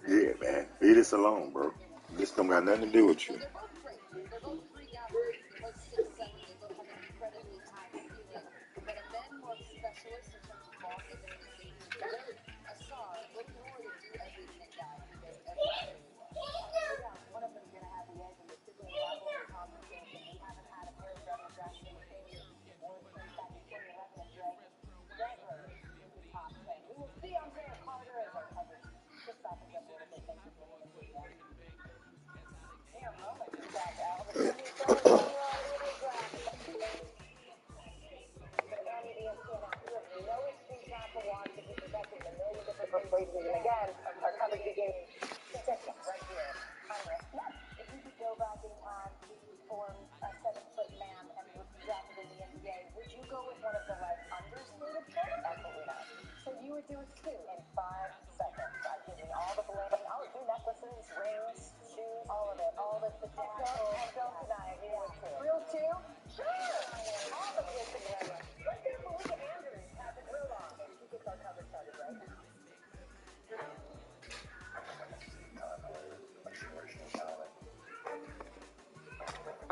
Yeah, man. Leave this alone, bro. This don't got nothing to do with you.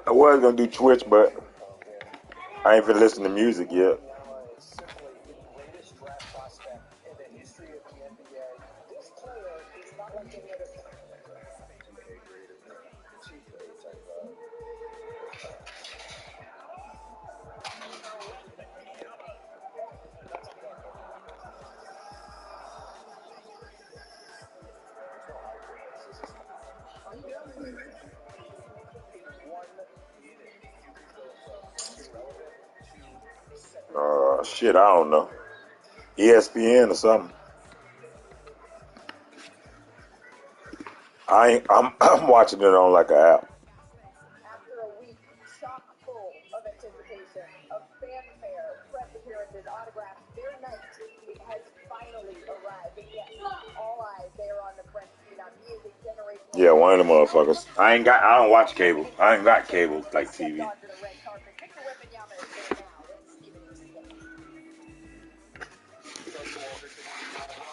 I was gonna do Twitch, but I ain't finna listen to music yet. Shit, I don't know. ESPN or something. I'm watching it on like an app. After a week chock full of anticipation, of fanfare, press appearances, autographs, their night has finally arrived. And yes, all eyes there on the French phenom. He is a generational. Yeah, one of the motherfuckers. I don't watch cable. I ain't got cable like TV.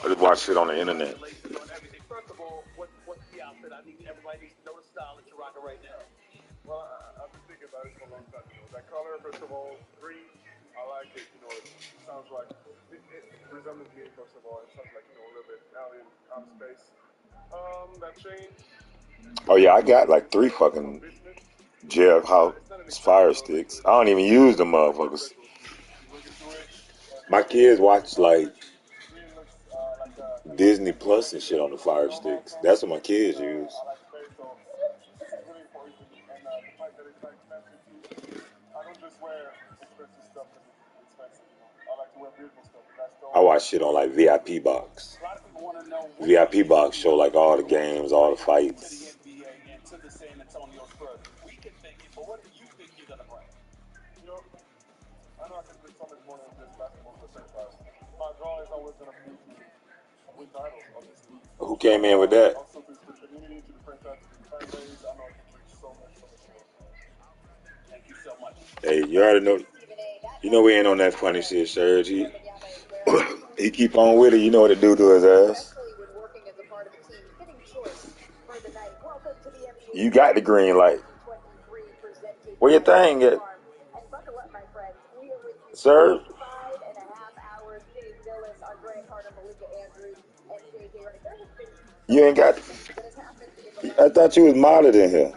I just watch shit on the internet. First of all, what's the outfit? Everybody needs to know the style that you're rocking right now. Well, I've been thinking about it for a long time. That color, first of all, green, I like it. It sounds like it resembles me. First of all, it sounds like a little bit alien, out of space. That chain. Oh yeah, I got like 3 fucking jailhouse fire sticks. I don't even use them motherfuckers. My kids watch like Disney Plus and shit on the fire sticks. That's what my kids use. I watch shit on like VIP box. VIP box show like all the games, all the fights. Who came in with that? Hey, you already know. You know we ain't on that funny shit, Serge. He keep on with it. You know what it do to his ass. You got the green light. Where your thing at? Serge? You ain't got. I thought you was modded in here.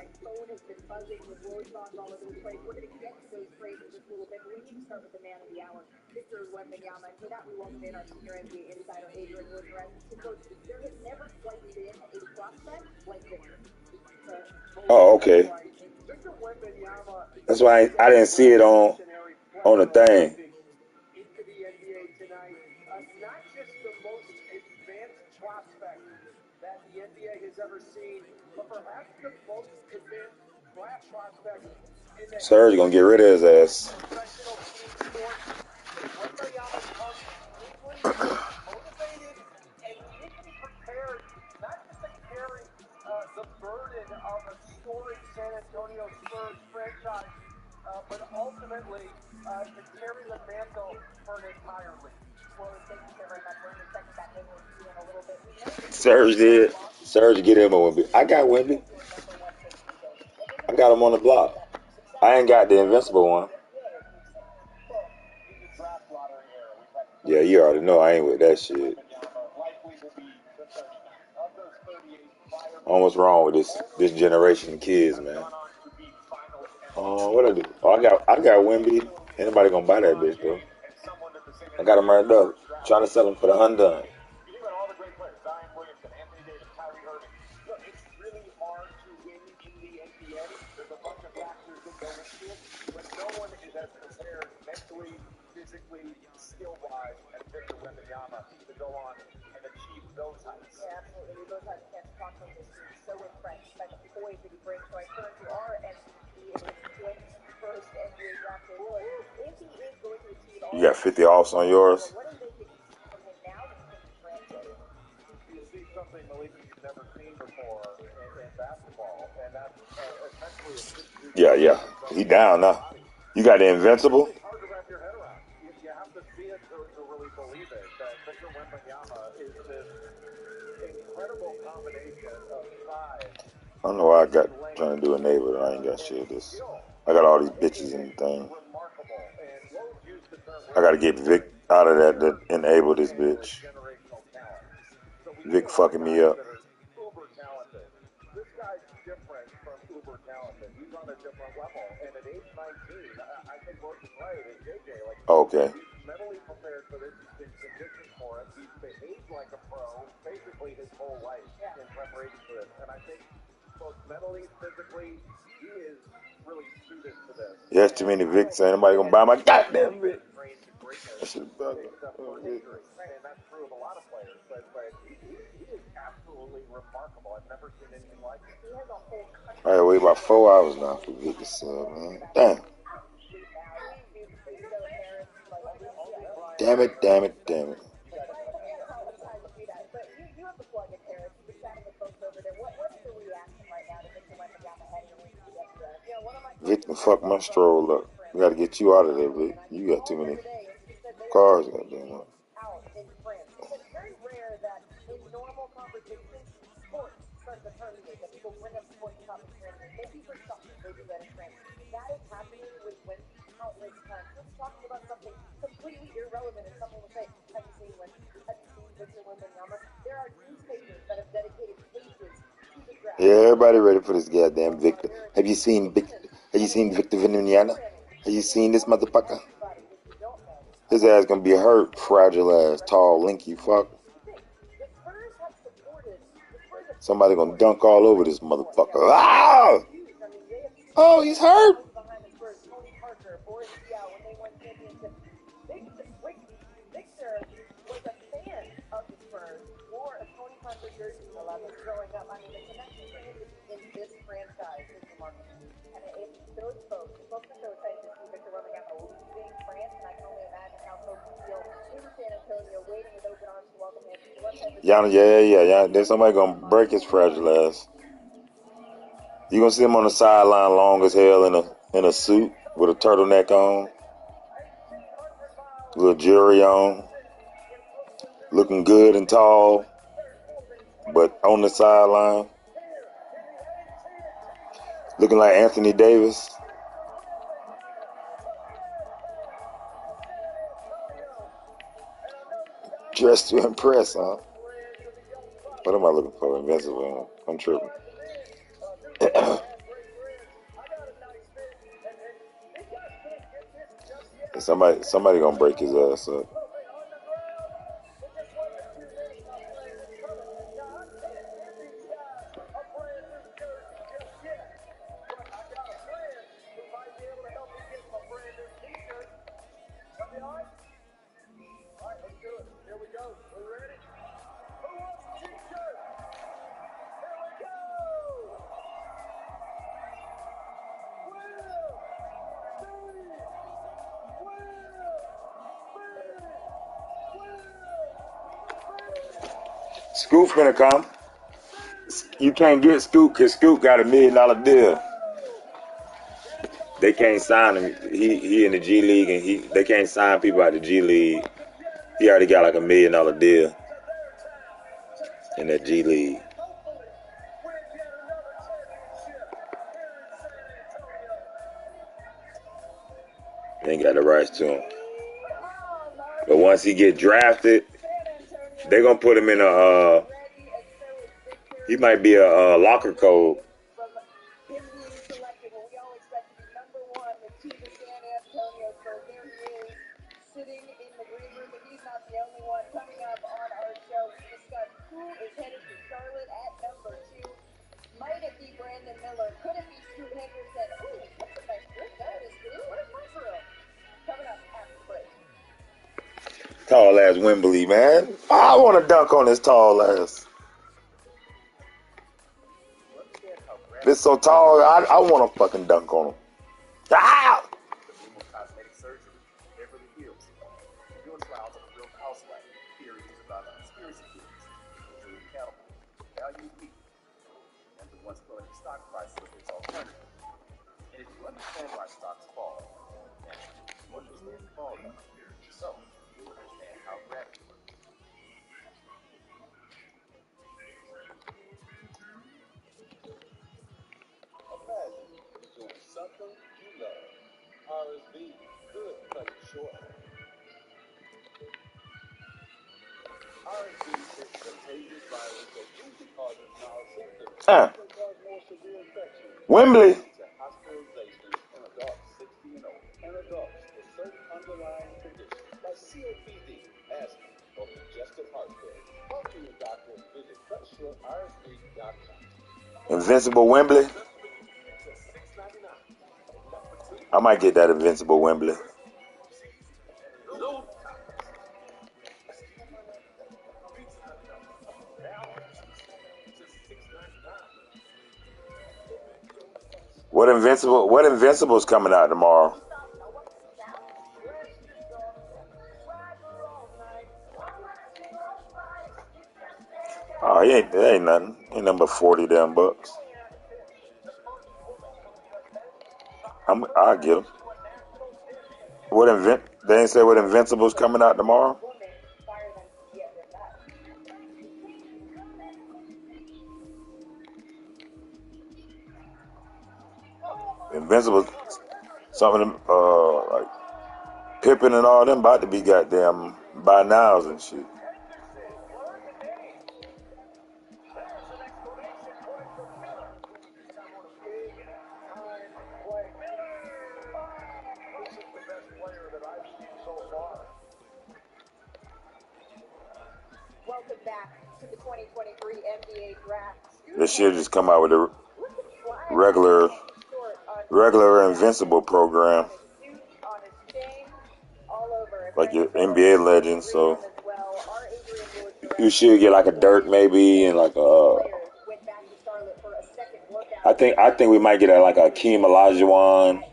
Oh, okay. That's why I didn't see it on the thing. Serge gonna get rid of his ass. The burden of a storied San Antonio Spurs franchise, but ultimately to carry the mantle for an entire league. Serge did. Serge, get him a Wimby. I got Wimby. I got him on the block. I ain't got the invincible one. Yeah, you already know I ain't with that shit. What's wrong with this generation of kids, man? What I do? I got Wimby. Anybody gonna buy that bitch though? I got him right up. Trying to sell him for the undone. Physically, skill-wise, and Victor Wembanyama to go on and achieve those heights. Yeah, absolutely. We both had a chance to talk to him this week. So impressed by the poise that he brings. So I turn to our MVP in his 21st NBA draft day. If he is going to achieve all You got 50 offs on yours? what is it that you see from him now that you think he translated? You see something, Malik, that you've never seen before in basketball, and that's essentially a distribution. Yeah. He down now. You got the invincible? It's hard to wrap your head around. You have to see it to really believe it. That Victor Wembanyama is this incredible combination of size. I don't know why I got trying to do a neighbor and I ain't got shit this. I got all these bitches in the thing. I gotta get Vic out of that to enable this bitch. Vic fucking me up. Uber talented. This guy's different from uber talented. He's on a different level. And at age 19, I think Roach is right. At JJ, like, Okay. he's mentally prepared for this. He's been conditioned for it. He's behaved like a pro basically his whole life in preparation for this. And I think both mentally, physically, he is really suited to this. Yes, too many Vics. Ain't nobody gonna buy my goddamn Vic. That shit bug. And that's true of a lot of players, but he is absolutely remarkable. I've never seen anything like it. He has a whole country. I had to wait about 4 hours now for Vic to sell, man. Damn. Damn it. But you have the plug in Harris. You've been chatting with folks over there. What is the reaction right now to Victor Wembanyama heading into the Vic can fuck my stroll up. We gotta get you out of there, Vic. You got too many cars, goddamn. Out in France. It's very rare that in normal conversations, sports start to permeate, that people bring up sports topics here. Maybe for something they do that in France. That is happening with Wemby countless times. Just talking about something completely irrelevant, and someone will say, have you seen Wemby? Have you seen Victor Wembanyama? There are newspapers that have dedicated pages to the draft. Yeah, everybody ready for this goddamn Victor. Have you seen Victor Wembanyama? Have you seen this motherfucker? His ass gonna be hurt, fragile ass, tall, linky fuck. Somebody gonna dunk all over this motherfucker. Ah! Oh, he's hurt. Victor was a fan of the Spurs, wore a Tony Parker jersey when I was growing up. I mean, the connection for him to be in this franchise is remarkable. And it's those folks are so excited to see Victor Wembanyama leaving France, and I can only imagine how folks feel in San Antonio, waiting with open arms to welcome him. Yeah. There's somebody gonna break his fragile ass. You gonna see him on the sideline, long as hell, in a suit with a turtleneck on, little jewelry on, looking good and tall, but on the sideline, looking like Anthony Davis. Dressed to impress, huh? What am I looking for? Invincible. I'm tripping. Somebody gonna break his ass up. Scoop's gonna come. You can't get Scoop because Scoop got $1 million deal. They can't sign him. He in the G League, and they can't sign people out the G League. He already got like $1 million deal in that G League. rights to him. But once he get drafted, they're gonna put him in a. He might be a locker code. Him being selected, what we all expect to be number one, the team of San Antonio Spurs. There he is, sitting in the green room, but he's not the only one. Coming up on our show to discuss who is headed to Charlotte at number 2. Might it be Brandon Miller? Could it be Scoot Henderson? Ooh, that's a nice drink there. It is Scoot. Where's my room? Coming up after the break. Tall ass Wembley, man. I want to dunk on this tall ass. This so tall, I want to fucking dunk on him. Ah! Cosmetic surgery, Beverly Hills. Real trials of a real housewife. Theories about conspiracy theories. Julie Campbell, value people, and the ones pulling the stock prices of its alternative. And if you understand why stocks fall, then you understand fall down. So, you understand how gravity works. Imagine doing something you love. RSV could cut it short. RSV is a contagious virus that usually causes mild symptoms. It can cause more severe infections. Wembley. To hospitalizations in adults 60 and older, and adults with certain underlying conditions like COPD, asthma, or congestive heart failure. Talk to your doctor and visit cutshortrsv.com. Invincible Wembley. I might get that Invincible Wembley. What Invincible's coming out tomorrow? Oh, it ain't nothing. Ain't nothing but 40 damn bucks. I'll get them. They ain't say what Invincible's coming out tomorrow? Invincible, some of them, like Pippen and all them about to be goddamn by nows and shit. Welcome back to the 2023 NBA Draft. This year just come out with a regular Invincible program. Like your NBA legends, so you should get like a Dirk maybe and like a. I think we might get like a Hakeem Olajuwon.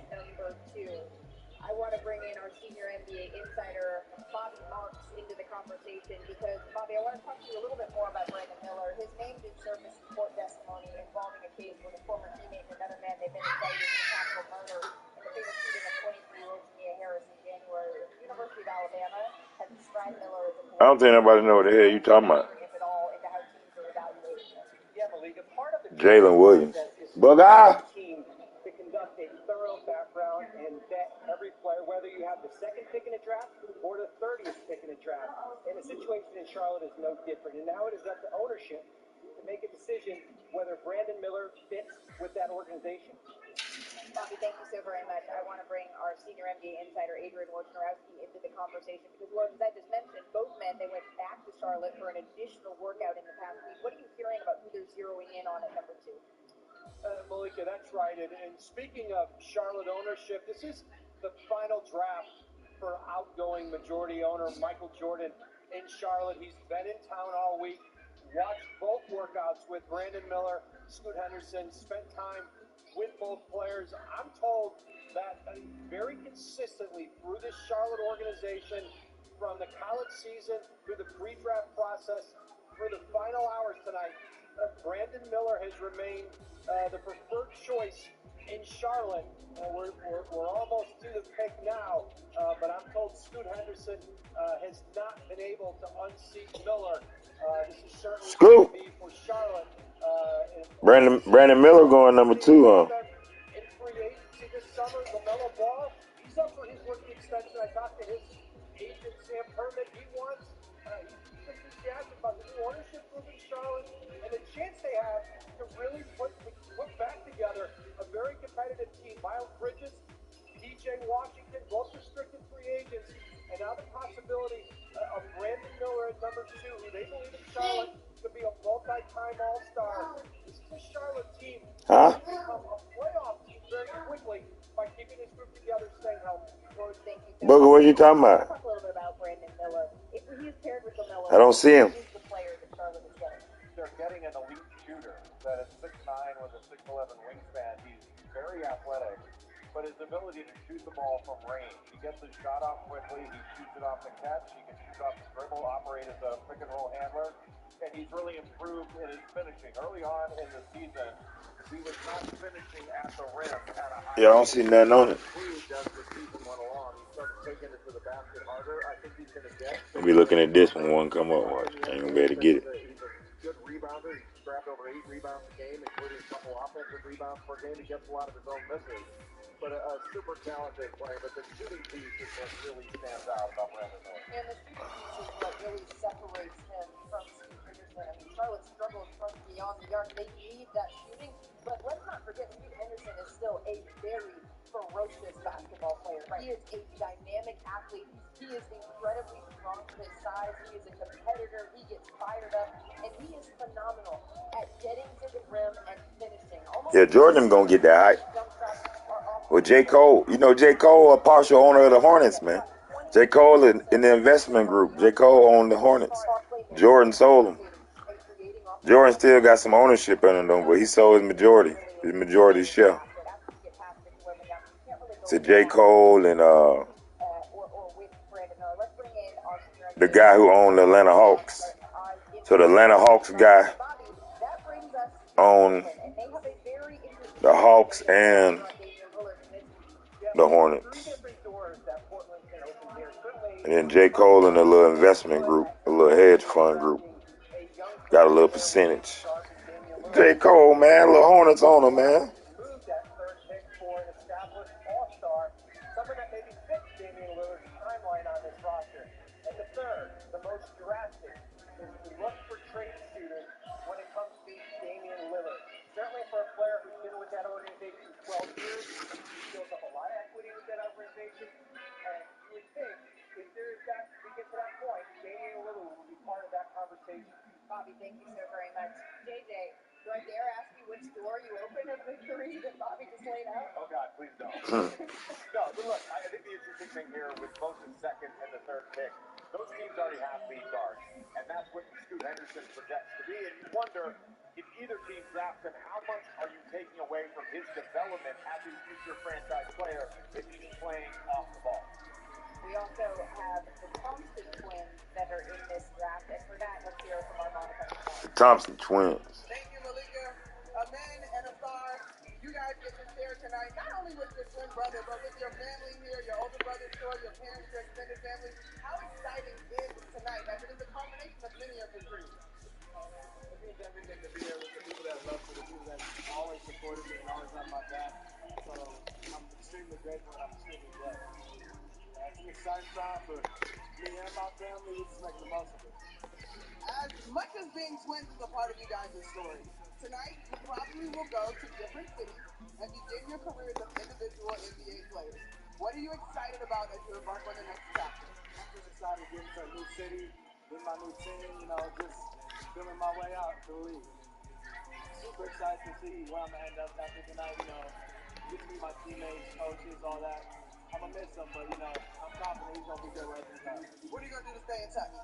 I want to bring in our senior NBA insider, Bobby Marks, into the conversation because, Bobby, I want to talk to you a little bit more about Brandon Miller. His name did surface in court testimony involving a case with a former teammate and another man. They've been indicted for capital murder and the fatal shooting of 23-year-old Jamia Harris in January. The University of Alabama has described Miller as a I don't think nobody know what the hell you talking about. Jalen Williams. Bugger! To conduct a thorough background and vet every player, whether you have the second pick in a draft or the 30th pick in a draft. And the situation in Charlotte is no different. And now it is up to ownership to make a decision whether Brandon Miller fits with that organization. Bobby, thank you so very much. I want to bring our senior NBA insider, Adrian Wojnarowski, into the conversation because, well, as I just mentioned, both men, they went back to Charlotte for an additional workout in the past week. What are you hearing about who they're zeroing in on at number 2? Malika, that's right. And speaking of Charlotte ownership, this is the final draft for outgoing majority owner Michael Jordan in Charlotte. He's been in town all week, watched both workouts with Brandon Miller, Scoot Henderson, spent time with both players. I'm told that very consistently through this Charlotte organization, from the college season through the pre-draft process, through the final hours tonight, Brandon Miller has remained the preferred choice in Charlotte. We're almost to the pick now, but I'm told Scoot Henderson has not been able to unseat Miller. This is certainly going to be for Charlotte. Brandon Miller going number 2, huh? In free agency this summer, LaMelo Ball, he's up for his rookie extension chance they have to really put back together a very competitive team. Miles Bridges, DJ Washington, both restricted free agents, and now the possibility of Brandon Miller at number 2, who they believe in Charlotte could be a multi-time All-Star. This is a Charlotte team that can become a playoff team very quickly by keeping this group together, staying healthy. Booger, what are you talking about? Talk a little bit about Brandon Miller. If he is paired with LaMelo, I don't see him. He's the player that Charlotte is getting. They're getting an elite shooter that is 6'9" with a 6'11" wingspan. He's very athletic, but his ability to shoot the ball from range. He gets his shot off quickly. He shoots it off the catch. He can shoot off the dribble, operate as a pick and roll handler, and he's really improved in his finishing. Early on in the season, he was not finishing at the rim at a high Yeah, I don't see nothing on it. improved as the season went along. He started taking it to the basket harder. I think he's going to get. I'll be looking at this when one come up. Watch. I ain't gonna be able to get it. He's a good rebounder. He's grabbed over 8 rebounds a game, including a couple offensive rebounds per game. He gets a lot of his own misses. But a super talented player. But the shooting piece is what really stands out about Brandon Miller. And the shooting piece is what really separates him from Steve Henderson. I mean, Charlotte struggles from beyond the arc. They need that shooting. But let's not forget, Steve Henderson is still a very ferocious basketball player. Right? He is a dynamic athlete. He is incredibly strong for his size. He is a competitor. He gets fired up. And he is phenomenal at getting to the rim and finishing. Yeah, Jordan gonna get that height. Well, J. Cole, you know J. Cole, a partial owner of the Hornets, man. J. Cole in the investment group. J. Cole owned the Hornets. Jordan sold them. Jordan still got some ownership in them, but he sold his majority share. To J. Cole and the guy who owned the Atlanta Hawks. So the Atlanta Hawks guy owned the Hawks and the Hornets. And then J. Cole and a little investment group, a little hedge fund group, got a little percentage. J. Cole, man, little Hornets owner, man. Certainly for a player who's been with that organization 12 years, he built up a lot of equity with that organization. And you would think if we get to that point, Damian Lillard will be part of that conversation. Bobby, thank you so very much. JJ, do I dare ask you which door you open of the 3 that Bobby just laid out? Oh, God, please don't. No, but look, I think the interesting thing here with both the second and the third pick, those teams already have lead guards. And that's what Scoot Henderson projects to be. And you wonder, if either team drafts him, how much are you taking away from his development as a future franchise player if he's playing off the ball? We also have the Thompson twins that are in this draft. And for that, let's hear from our Monica. Thompson twins. Thank you, Malika. Amen and Afar, you guys get to share tonight, not only with your twin brother, but with your family here, your older brother's story, your parents, your extended family. How exciting is tonight, as it is a culmination of many of his dreams? It means everything to be here with the people that love me, the people that always supported me and always have my back. So I'm extremely grateful and I'm extremely blessed. It's an exciting time for me and my family. We just make the most of it. As much as being twins is a part of you guys' story, tonight you probably will go to different cities and begin your careers as individual NBA players. What are you excited about as you embark on the next chapter? I'm just excited to get into a new city, with my new team, just feeling my way out to the league. Super excited to see where I'm going to end up after tonight, get to meet my teammates, coaches, all that. I'm going to miss them, but, I'm confident he's going to be good right this time. What are you going to do to stay in touch?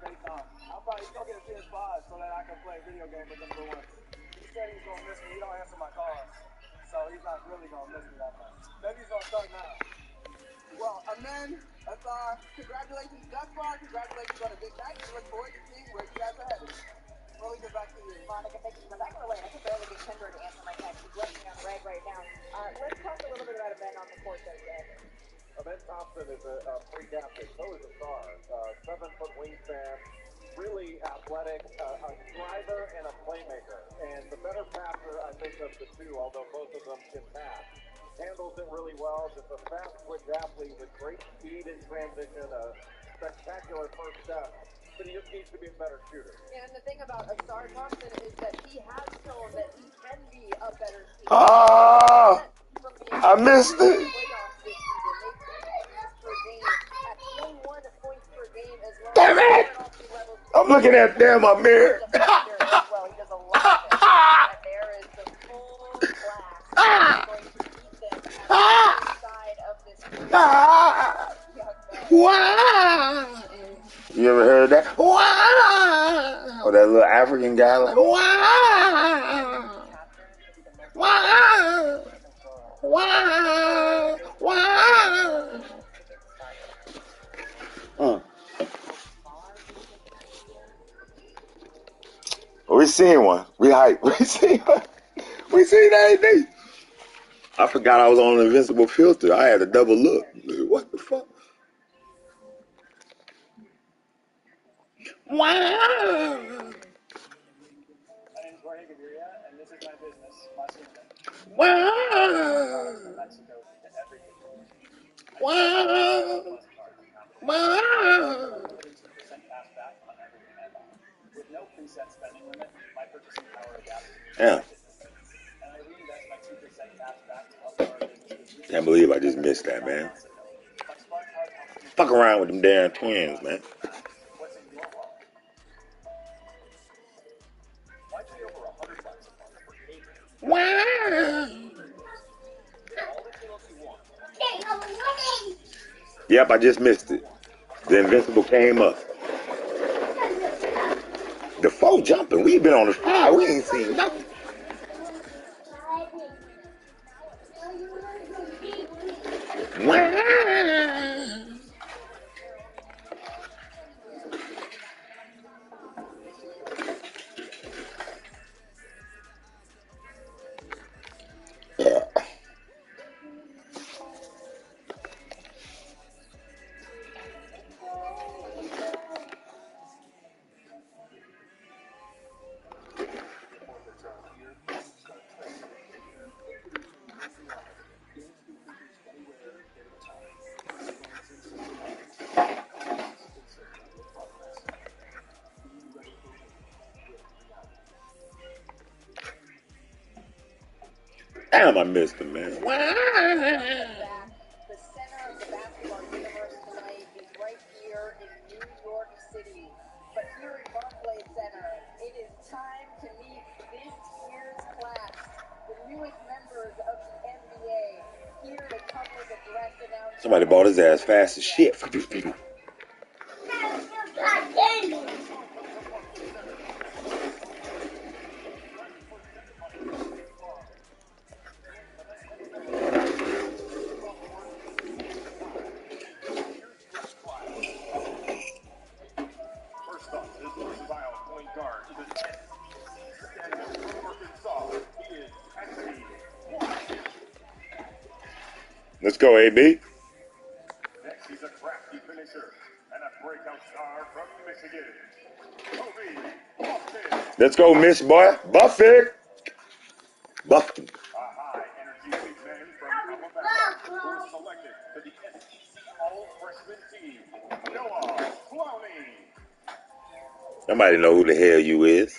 Stay calm. I'm probably going to get a PS5 so that I can play a video game with him for once. He said he's going to miss me. He don't answer my calls, so he's not really going to miss me that much. Maybe he's going to start now. Well, Amen, Azar, congratulations thus far. Congratulations on a big night. We look forward to seeing where you guys are headed. We'll get back to you. Monica, thank you for that. By the way, I could barely get Kendra to answer my text. She's working on red right now. Let's talk a little bit about Amen on the court, though, Jay. Ben Thompson is a freak athlete. So is Azar. 7-foot wingspan, really athletic, a driver and a playmaker. And the better passer, I think, of the two, although both of them can pass. Handles it really well. Just a fast, quick athlete with great speed in transition, a spectacular first step. But he just needs to be a better shooter. And the thing about Azar Thompson is that Ah, I missed it. Damn it! I'm looking at them my mirror. Well, he does a lot of it. And there is the full class going to meet them at the other side of this Wow. You ever heard that? Wow. Or that little African guy like, wow. Wow. Wow. Wow. We seen one. We hype. We seen one. We seen that. I forgot I was on an invincible filter. I had a double look. What the fuck? Wow. My name's Jorge Gaviria, and this is my business, MyTeam. Wow. From Mexico to every Wow. Wow. 2% cash back on everything I buy. With no preset spending limit, my purchasing power adapts to my business needs. And I reinvest my 2% cash back to help our businesses. Can't believe I just missed that, man. Fuck around with them damn twins, man. What's in your wallet? Why pay over $100 a month for cable? Wow. All the channels you want. Yep, I just missed it. The Invincible came up. The foe jumping. We been on the fly. We ain't seen nothing. Wow. Damn, I missed him, man. Wow. The center of the basketball universe tonight is right here in New York City. But here at Barclays Center, it is time to meet this year's class, the newest members of the NBA, here to come with a dress announcement. Somebody bought his ass fast as shit. First off, this versatile point guard is an standing from Arkansas. He is Anthony. Let's go, AB. Next, he's a crafty finisher and a breakout star from Michigan. Kobe Buffett. Let's go, Miss Boy. Buffett. Buffett. A high-energy big man from Alabama who was selected to the SEC All-Freshman team. Noah Clowney. Somebody know who the hell you is.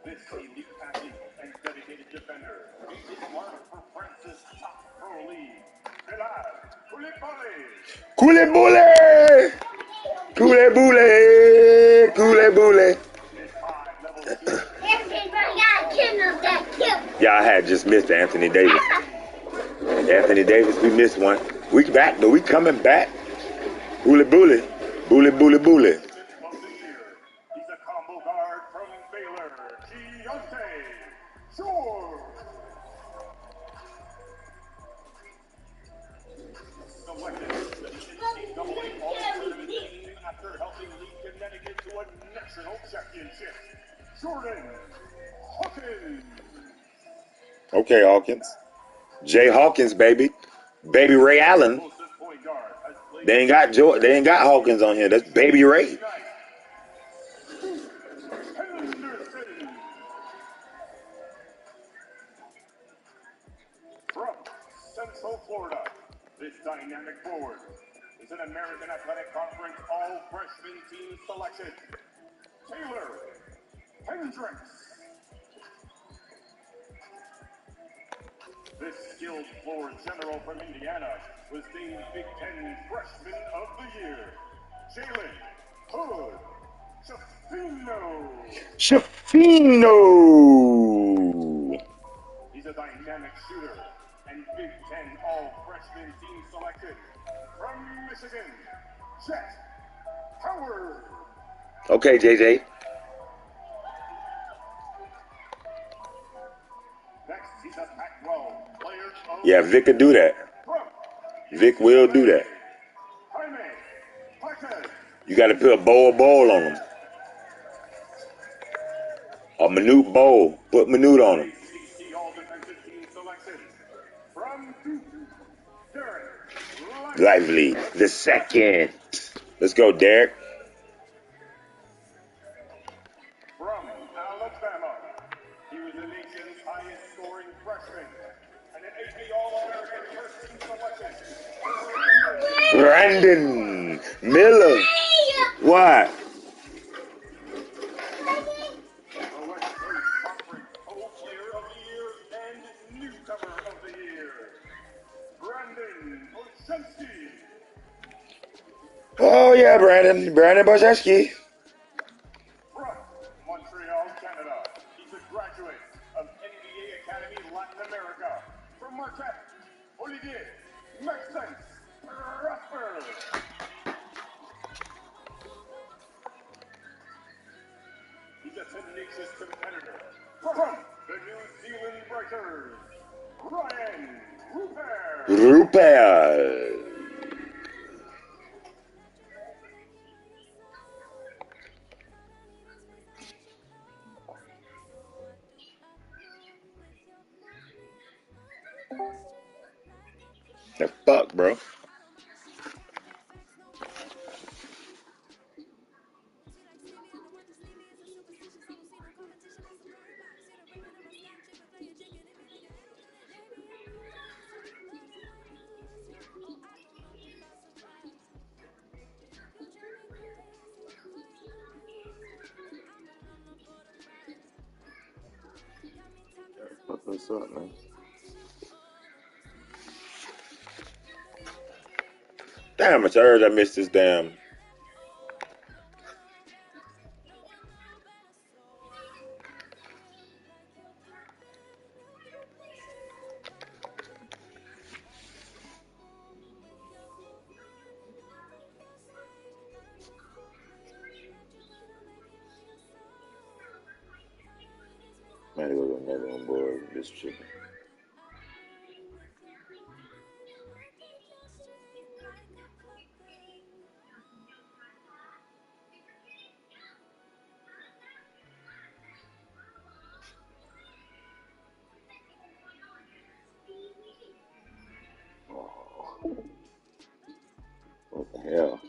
This elite athlete and dedicated defender. He is marked for France's top pro league. Bilal Koulibaly. Koulibaly. Koulibaly. Koulibaly. Yeah, I had just missed Anthony Davis. Anthony Davis, we missed one. We back, but we coming back. Koulibaly. Bully. He's a combo guard from Baylor, Keontae George. Selected to the NCAA All-Tournament team after helping lead Connecticut to a national championship, Jordan Hawkins. Okay, Hawkins. Jay Hawkins, baby. Baby Ray Allen. They ain't got Hawkins on here. That's Baby Ray. From Central Florida, this dynamic forward is an American Athletic Conference All-Freshman Team selection. Taylor Hendricks. This skilled floor general from Indiana was named Big Ten Freshman of the Year. Jalen Hood Shafino. Shafino. He's a dynamic shooter and Big Ten all-freshman team selection from Michigan, Jet Howard. Okay, JJ. Next, he's a Pac-12 player of Yeah, Vic could do that. Vic will do that. You got to put a bowl on him. A minute bowl. Put minute on him. Lively. The second. Let's go, Derek. From Alabama, he was the nation's highest scoring freshman and an AP All-American first team selection. Brandon Miller. What? Player of the Year and Newcomer of the Year, Brandon Olszewski. Oh, yeah, Brandon Boszewski. From Montreal, Canada, he's a graduate of NBA Academy Latin America. From Marquette, Olivier Maxence Rasper. He's a tenacious competitor. From the New Zealand Breakers, Ryan Rupert. The fuck, bro? What's up, man? Damn, it's urge. I missed this damn. Might go to another one, boy. This chicken. Oh. What the hell?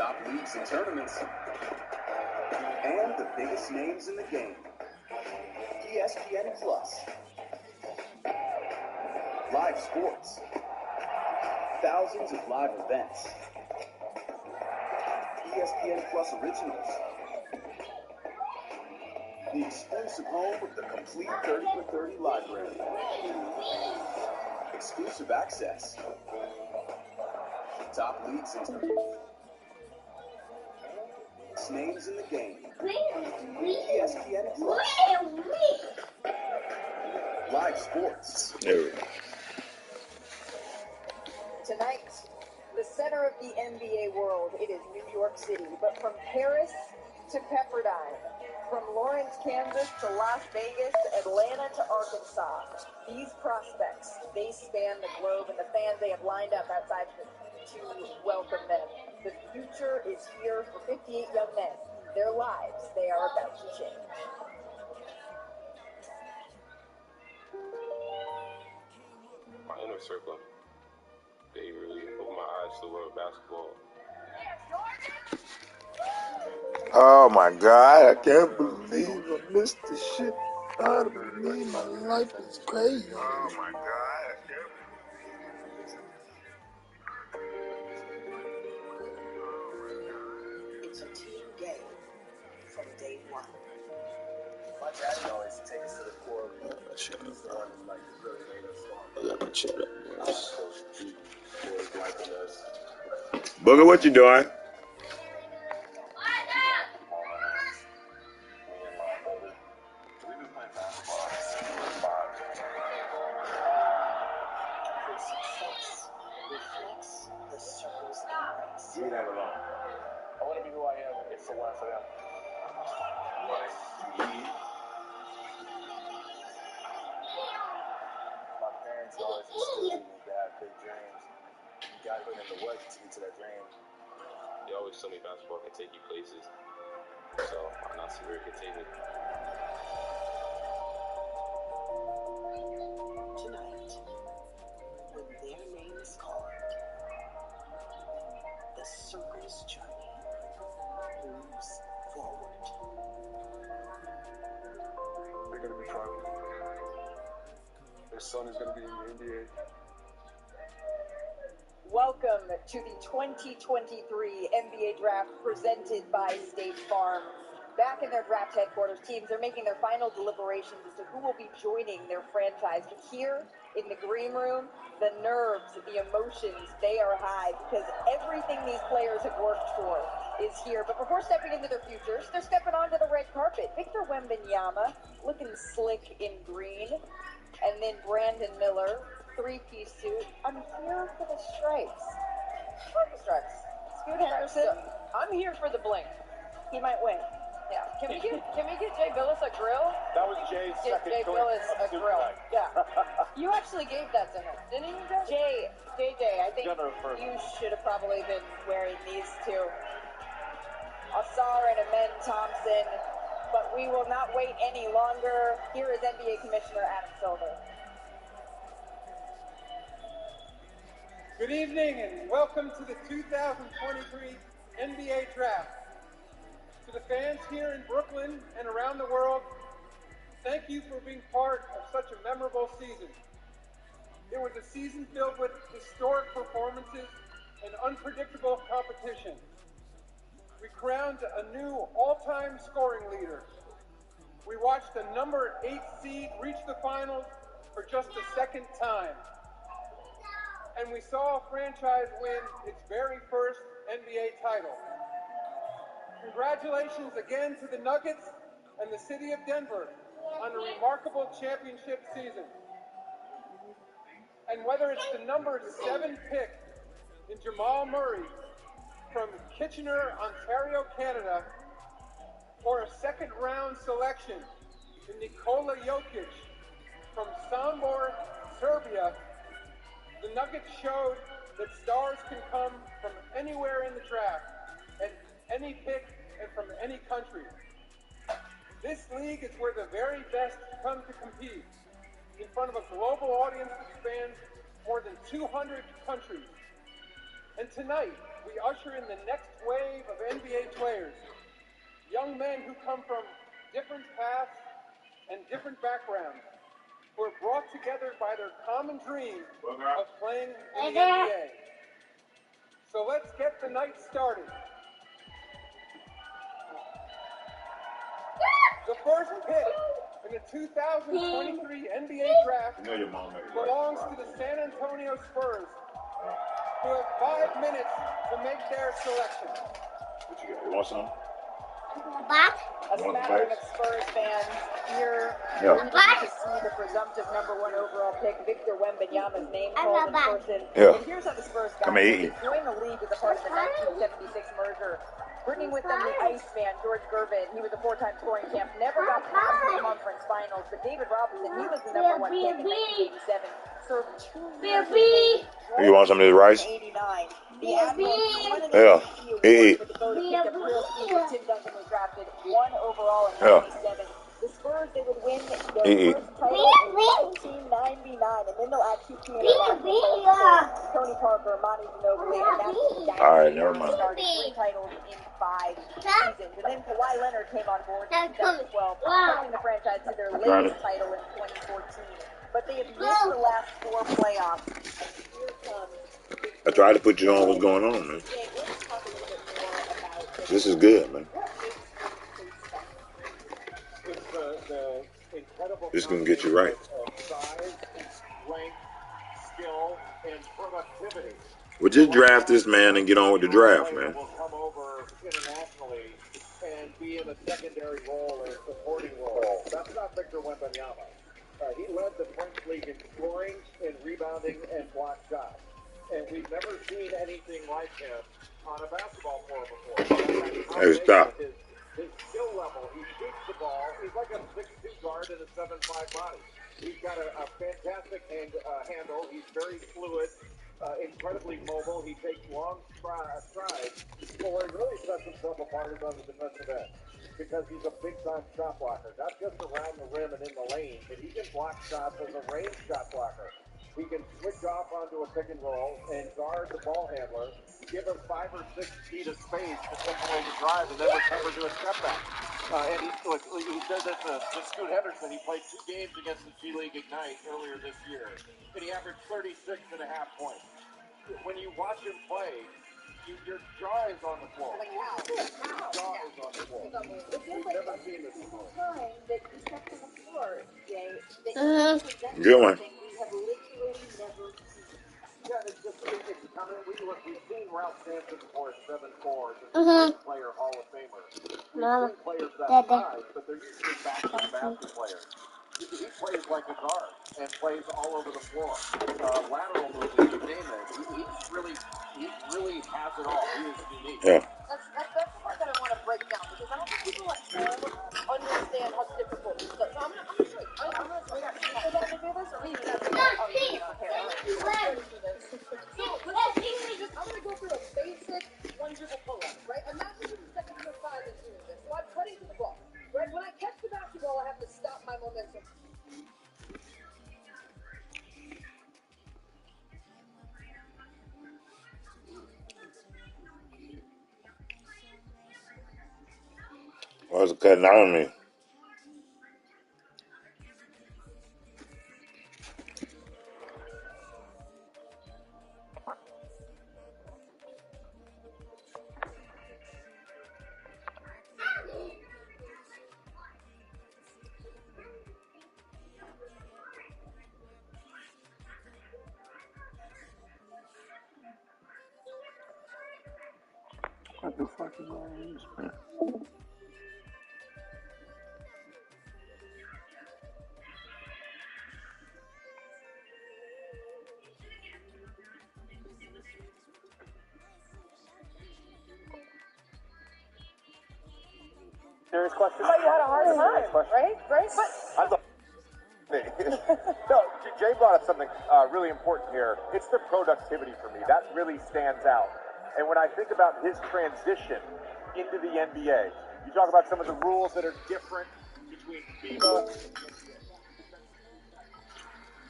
top leagues and tournaments, and the biggest names in the game. ESPN Plus. Live sports. Thousands of live events. ESPN Plus Originals. The exclusive home of the complete 30 for 30 library. Exclusive access. Top leagues and names in the game. ESPN Plus. Live sports. There we go. Tonight, the center of the NBA world, it is New York City. But from Paris to Pepperdine, from Lawrence, Kansas to Las Vegas to Atlanta to Arkansas, these prospects, they span the globe, and the fans, they have lined up outside to welcome them. The future is here for 58 young men. Their lives, they are about to change. My inner circle, they really opened my eyes to the world of basketball. Oh my God, I can't believe I missed this shit. I don't believe my life is crazy. Oh my God, I can't It's a team game from day one. My daddy always takes us to the core. Shut up, He's the one that like really made us I got my shut up, boys. strong. Booger, what you doing? We've been playing basketball since we were 5. Their success reflects the circle's embrace. Leave that alone. I want to be who I am if it weren't for them. My parents always instilled in me to have big dreams. You got to put in the work to get to that dream. They always tell me basketball can take you places, so why not see where it can take me? Tonight, when their name is called, the circle's journey moves forward. They're going to be proud. Their son is going to be in the NBA. Welcome to the 2023 NBA Draft presented by State Farm. Back in their draft headquarters, teams are making their final deliberations as to who will be joining their franchise. But here in the green room, the nerves, the emotions, they are high because everything these players have worked for is here. But before stepping into their futures, they're stepping onto the red carpet. Victor Wembanyama, looking slick in green. And then Brandon Miller, three-piece suit. I'm here for the stripes. What the stripes? Scoot Henderson. I'm here for the bling. He might win. Yeah. Can we get Jay Billis a grill? That was Jay's Get second Jay choice. Billis a Super grill. Bowl. Yeah. You actually gave that to him, didn't you, JJ, I think General first. you should have probably been wearing these two. Asar and Amen Thompson. But we will not wait any longer. Here is NBA Commissioner Adam Silver. Good evening and welcome to the 2023 NBA Draft. To the fans here in Brooklyn and around the world, thank you for being part of such a memorable season. It was a season filled with historic performances and unpredictable competition. We crowned a new all-time scoring leader. We watched the number 8 seed reach the finals for just the second time. And we saw a franchise win its very first NBA title. Congratulations again to the Nuggets and the city of Denver on a remarkable championship season. And whether it's the number 7 pick in Jamal Murray from Kitchener, Ontario, Canada, or a second-round selection in Nikola Jokic from Sombor, Serbia, the Nuggets showed that stars can come from anywhere in the draft, at any pick, and from any country. This league is where the very best come to compete in front of a global audience that spans more than 200 countries. And tonight, we usher in the next wave of NBA players. Young men who come from different paths and different backgrounds, who are brought together by their common dream of playing in the NBA. So let's get the night started. The first pick in the 2023 NBA draft belongs to the San Antonio Spurs, who have 5 minutes to make their selection. What you got? You want some? A smattering of Spurs fans here waiting to see the presumptive #1 overall pick, Victor Wembanyama's name called in person. Yeah. And here's how the Spurs got it. They joined the league as a part of the 1976 merger, bringing with them the Iceman, George Gervin. He was a 4-time scoring champ, never got past the conference finals. But David Robinson, he was the #1 pick in 1987, served 2 years. You want some of this rice? 89. The Admirals won an Yeah. MVP award, but the voters picked up real speed when Tim Duncan was drafted 1 overall in 97. The Spurs, they would win their first title in 1999, and then they'll add 2 key internationals, Tony Parker, Monty Ginobili, and that's the dynasty. All right, never mind. Started 3 titles in 5 seasons, and then Kawhi Leonard came on board in 2012, helping the franchise to their latest title in 2014. But they have missed the last 4 playoffs, and here comes. I tried to put you on what's going on, man. This is good, man. This can get you right. Size, strength, skill, and productivity. Well, just draft this man and get on with the draft, man. Will come over internationally and be in a secondary role and supporting role. That's not Victor Wembanyama. He led the French league in scoring, in rebounding, and block shots. And we've never seen anything like him on a basketball floor before. Hey, stop. His skill level, he shoots the ball. He's like a 6'2 guard and a 7'5 body. He's got a fantastic handle. He's very fluid, incredibly mobile. He takes long strides. But where he really sets himself apart is on the defensive end, because he's a big-time shot blocker, not just around the rim and in the lane, but he can block shots as a range shot blocker. He can switch off onto a pick and roll and guard the ball handler, give him 5 or 6 feet of space to take away the drive, and then recover to a step back. And he said that to Scoot Henderson, he played 2 games against the G League Ignite earlier this year, and he averaged 36.5 points. When you watch him play, your jaw is on the floor. Your jaw is on the floor. We've never seen this before. Time that he steps on the floor, Jay, that he Good one. we have literally never seen. Yeah, it's coming. We've seen Ralph Sampson before at 7'4", just a great player, Hall of Famer. We've seen players that size, but they're usually basket players. He plays like a guard and plays all over the floor. Lateral movement, you name it. He really has it all. He is unique. Yeah. That's the part that I want to break down, because I don't think people at home understand how difficult this is. So I'm gonna show you. I'm gonna show you. Are you going to do this, or are you going to do this? Oh, you're going to do this. So, I'm going to go through a basic one-dribble pull-up, right? Imagine you're stepping to the side and doing this. So I'm cutting to the ball, right? When I catch the basketball, I have to stop my momentum. Why is it cutting out on me? What the fuck is all this, man? Serious question. But you had a hard time, right? Right? But No, Jay brought up something really important here. It's the productivity for me. That really stands out. And when I think about his transition into the NBA, you talk about some of the rules that are different between FIBA,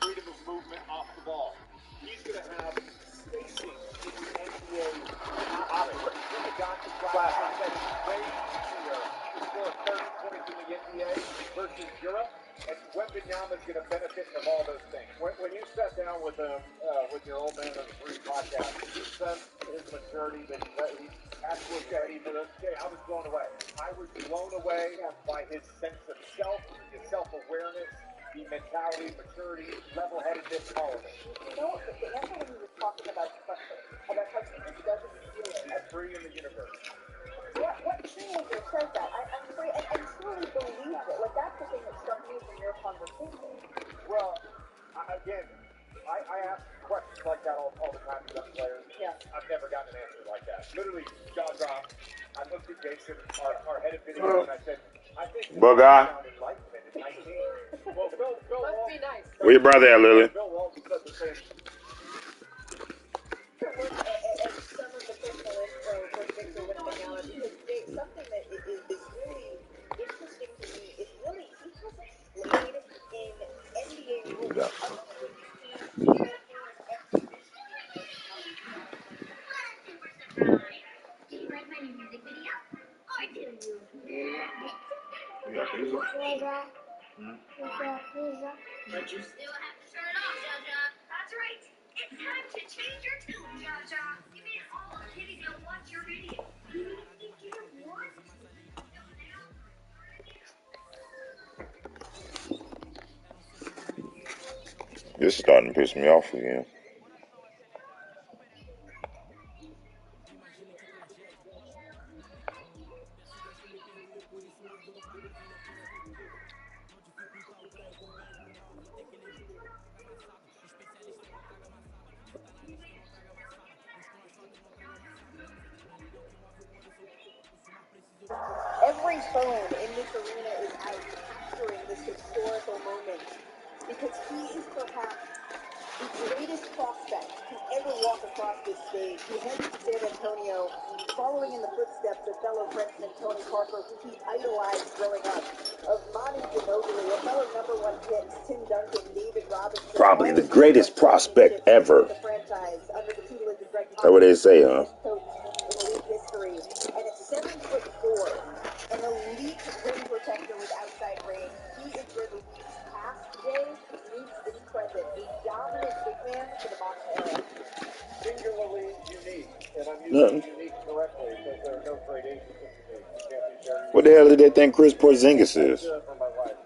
freedom of movement off the ball. He's going to have spacing in the NBA Classic said it's way easier to score 30 points in the NBA versus Europe, and Wembanyama is going to benefit from all those things. When you sat down with him, with your old man on the Free podcast, did you sense his maturity that he's absolutely ready for this? Okay, I was blown away. I was blown away by his sense of self, his self-awareness, the mentality, maturity, level-headedness, all of it. You know, the answer when he was talking about pressure, about how he just doesn't feel it. He's free in the universe. What teenager says that? I'm free and truly believes it. Like, that's the thing that struck me from your conversation. Well, again, I ask questions like that all the time to young players. Yeah. I've never gotten an answer like that. Literally, jaw drop. I looked at Jason, our head of video, and I said, I think this sound enlightenment at 19. Well, Bill Must be nice. Where your brother at, Lily? Bill Walton said the same. Look at some of the personal info for Victor Wembanyama, because something that is really interesting to me is really he hasn't played in NBA rules other than he every Do you like my new music video? I do. But you still have to turn it off, Jaja. That's right. It's time to change your tune, Jaja. You made all the kitties don't watch your video. You didn't want to. This is starting to piss me off again. Every phone in this arena is out capturing this historical moment because he is perhaps the greatest prospect to ever walk across this stage. He heads to San Antonio, following in the footsteps of fellow Frenchman Tony Parker, who he idolized growing up, of Manu Ginobili, of fellow #1 picks Tim Duncan, David Robinson. Probably the greatest prospect ever. The franchise under the tutelage of Greg That's what they say, huh? coach in elite history, and at 7'4", an elite rim protector with outside range. He is where the Leafs past day meets its present. A dominant big man for the Mox era. Singularly unique, and I'm using unique correctly because there are no great agents of unique. You can't be very unique. What the hell did they think Chris Porzingis is? For my wife.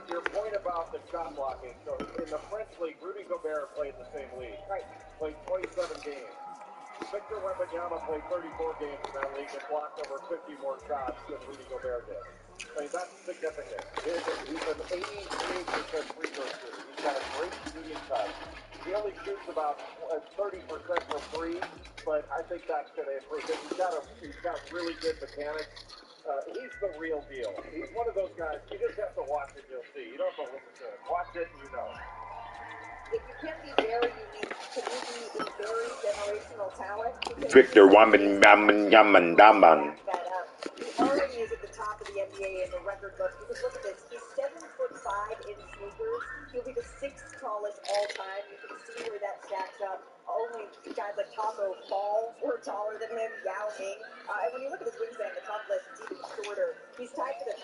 Your point about the shot blocking. So in the French league, Rudy Gobert played in the same league. Right. Played 27 games. Victor Wembanyama played 34 games in that league and blocked over 50 more shots than Rudy Gobert did. I mean, that's significant. He's an 88% free throw shooter. He's got a great medium touch. He only shoots about 30% from three, but I think that's going to improve. He's got really good mechanics. He's the real deal. He's one of those guys, you just have to watch it, you'll see. You don't have to listen to it. Watch it and you know. If you can be very unique, can you be a very generational talent? Victor Wembanyama. He already is at the top of the NBA in the record book. Because look at this, he's 7'5" in sneakers. He'll be the 6th tallest all time. You can see where that stacks up. Only guys like Taco Fall were taller than him, Yao Ming. And when you look at his wingspan, the top list is even shorter. He's tied for the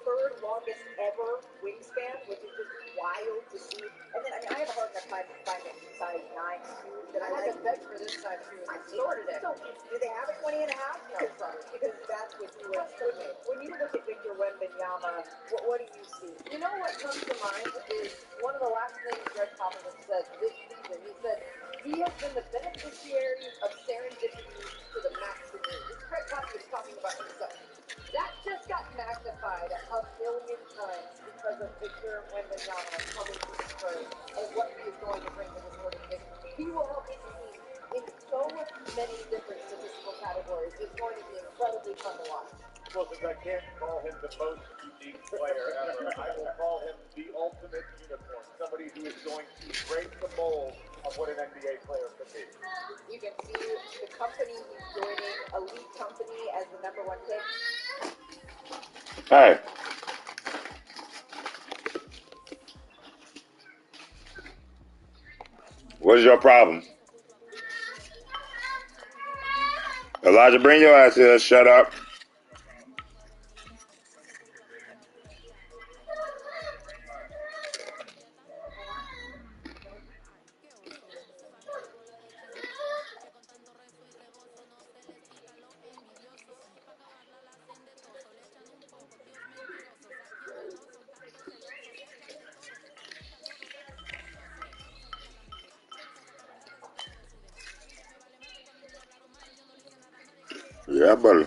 third longest ever wingspan, which is just wild to see. And then, I have a hard enough time finding size 9 shoes that I like. beg for this size shoe. I sorted it. So, do they have a 20 and a half? No, because that's what you would put me. When you look at Victor Wembanyama, what do you see? You know what comes to mind is one of the last things Greg Popovich said this season. He said he has been the beneficiary of serendipity to the maximum. This is Greg Popovich talking about himself. That just got magnified 1,000,000 times because of Victor Wembanyama coming to the Spurs and what he is going to bring to this organization. He will help his team in so many different statistical categories. It's going to be incredibly fun to watch. Well, since I can't call him the most unique player ever, I will call him the ultimate unicorn. Somebody who is going to break the mold of what an NBA player could be. You can see the company he's joining, elite company, as the #1 pick. Hey. What's your problem? Elijah, bring your ass here. Shut up. Yeah, buddy.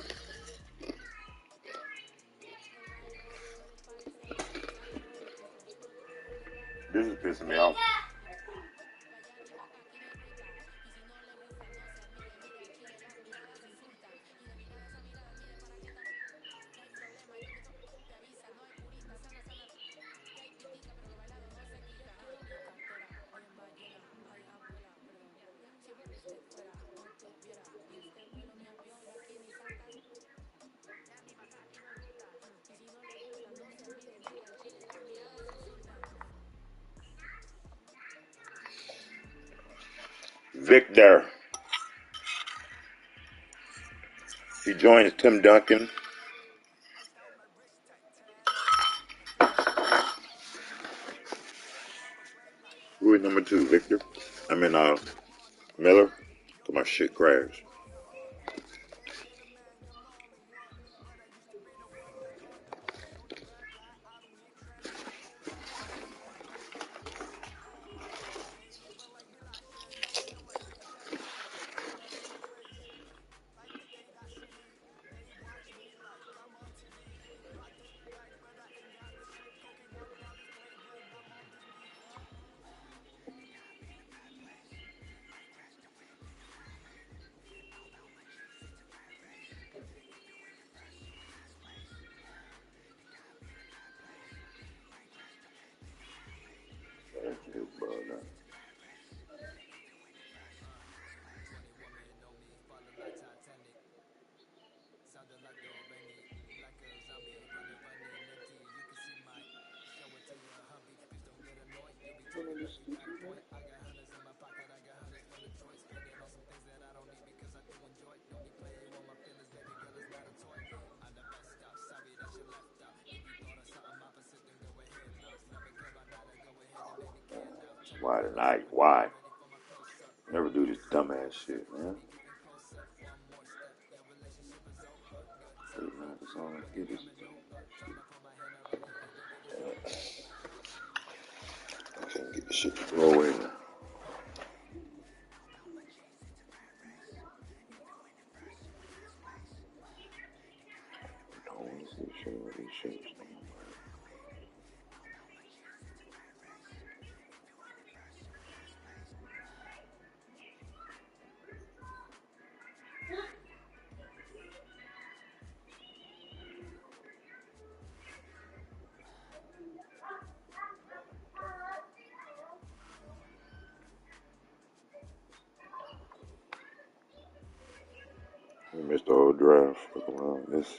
This is pissing me off. Victor. He joins Tim Duncan. Who is number 2? Victor? Miller. So my shit crashed. Why tonight? Why? Never do this dumbass shit, man. I can't get this shit to roll in. We missed the whole draft. Look around this.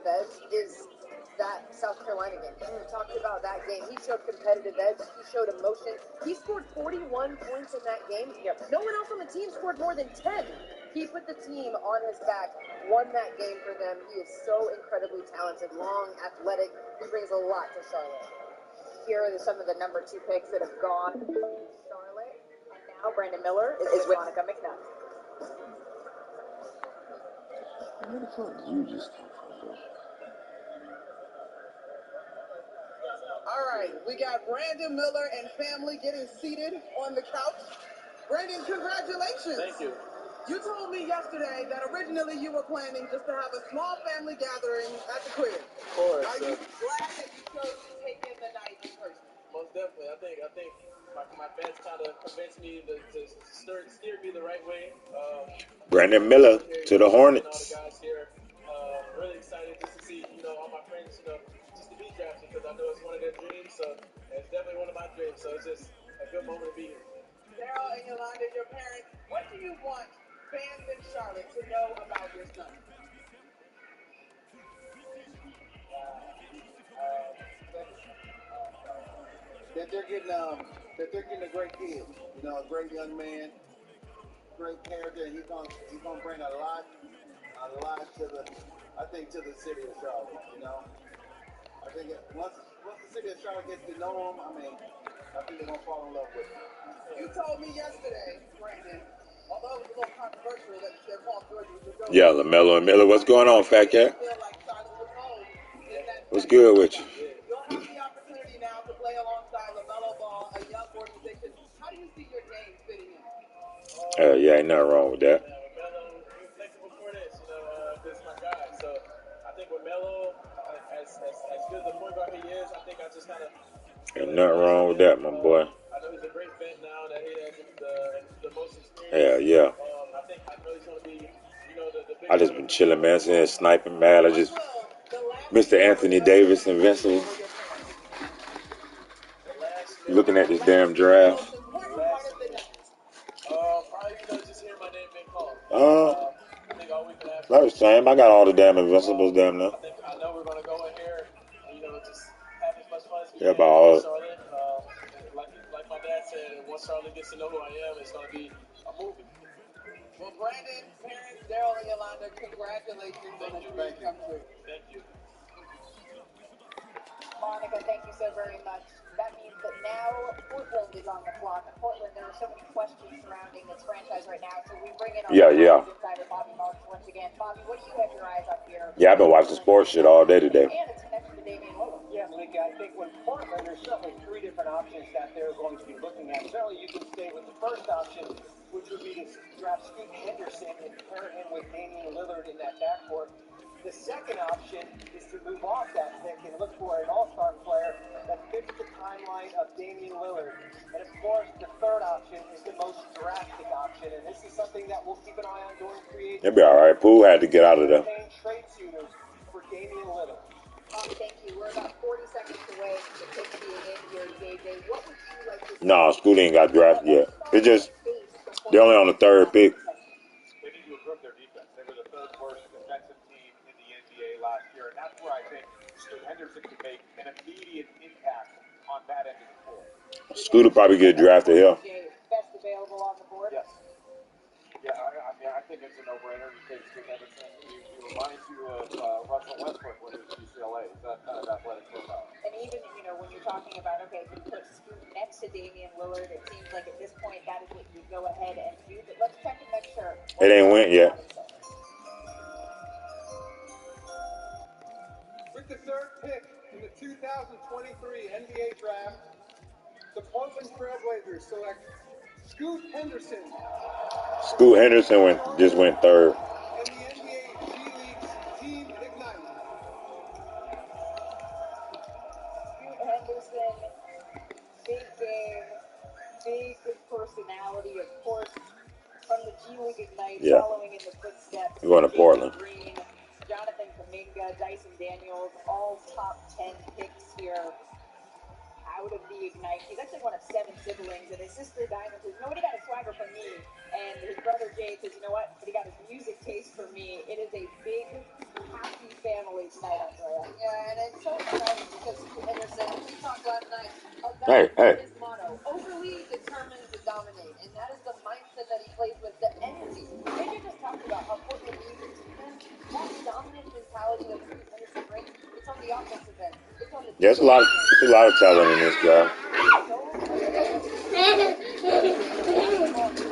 edge is that South Carolina game. We talked about that game. He showed competitive edge. He showed emotion. He scored 41 points in that game. Yep. No one else on the team scored more than 10. He put the team on his back, won that game for them. He is so incredibly talented, long, athletic. He brings a lot to Charlotte. Here are some of the number 2 picks that have gone to Charlotte. And now Brandon Miller is with Monica McNutt. Where the fuck did you just come from, bro? All right, we got Brandon Miller and family getting seated on the couch. Brandon, congratulations. Thank you. You told me yesterday that originally you were planning just to have a small family gathering at the crib. Of course. Are you glad that you chose to take in the night in person? Most definitely. I think my vets kind of convinced me to steer me the right way. Brandon Miller to the Hornets. All the guys here. Really excited just to see, all my friends, just to be drafted because I know it's one of their dreams. So it's definitely one of my dreams. So it's just a good moment to be here. Daryl and Yolanda, your parents, what do you want fans in Charlotte to know about your son? That they're getting a great kid, a great young man, great character, and he's gonna bring a lot to the city of Charlotte. I think once the city of Charlotte gets to know him, I think they're gonna fall in love with him. You told me yesterday, Brandon, although it was a little controversial that Paul George was your Yeah, LaMelo and Miller. What's going on, Fat Cat? What's good with you? You'll have the opportunity now to play alongside LaMelo Ball, a young organization. How do you see your game fitting in? Yeah, ain't nothing wrong with that. Melo, he was flexible for this, this is my guy. So I think with Melo, as good as the point guard he is, I think I just kind of. Ain't nothing wrong with that, my boy. I know he's a great vet now that he has the most experience. Yeah, yeah. I know he's going to be, the big. I just been chilling, man. Seeing sniping, man. I just Mr. Anthony Davis, Invincible. Looking at this damn draft. Probably just hearing my name being called. I think all we can have. That was the same. I got all the damn Invincibles damn now. I know we're going to go in here and, just have as much fun as we Yeah, can. about all. Charlotte, like my dad said, once Charlotte gets to know who I am, it's going to be a movie. Well, Brandon, parents, Daryl, and Yolanda, congratulations on the dream come true. Thank you. Monica, thank you so very much. That means that now Portland is on the clock. Portland, there are so many questions surrounding this franchise right now, so we bring in our insider, Bobby Marks, once again. Bobby, what do you have your eyes up here? Yeah, I've been watching sports shit all day today. And it's connected to Damian Lillard. Yes, Mika, I think with Portland, there's certainly 3 different options that they're going to be looking at. Certainly, you can stay with the first option, which would be to draft Scoot Henderson and pair him with Damian Lillard in that backcourt. The second option is to move off that pick and look for an all-star player that fits the timeline of Damian Lillard. And of course, the third option is the most drastic option, and this is something that we'll keep an eye on during creation. It'll be all right. Poole had to get out of there. Trade suitors for Damian Lillard. Thank you. We're about 40 seconds away from the pick being in here, JJ. What would you like to see? No, Scoot ain't got drafted yet. It's just they're only on the 3rd pick. They need to improve their defense. They were the 3rd worst defensive team in the NBA last year, and that's where I think Scoot Henderson can make an immediate impact on that end of the floor. Scoot will probably get drafted here. Best available on the board? Yes. Yeah, I think it's a no-brainer. You take Scoot Henderson. He reminds you of Russell Westbrook when he was at UCLA. It's that kind of athletic profile. And even, when you're talking about, okay, if you put Scoot next to Damian Lillard, it seems like at this point that is what you go ahead and do. But let's check and make sure. It ain't went yet. With the 3rd pick in the 2023 NBA Draft, the Portland Trailblazers select Scoot Henderson. Scoot Henderson just went 3rd. And the NBA G League's Team Ignite. Scoot Henderson, big game, big personality, of course, from the G League Ignite, following in the footsteps. We're going to Portland. Green, Jonathan Kuminga, Dyson Daniels, all top 10 picks here out of the Ignite. He's actually one of 7 siblings, and his sister Diamond says, nobody got a swagger from me. And his brother Jay says, you know what? But he got his music taste from me. It is a big, happy family tonight, Andrea. Yeah, and it's so exciting because Henderson, we talked last night Hey, about hey. his motto, overly determined to dominate, and that is the mindset that he plays with, the energy. JJ just talked about how Portland needs a defense. That dominant mentality that Scoot Henderson brings, it's on the offensive end, it's on the Yeah, defensive end. there's a lot of talent in this guy.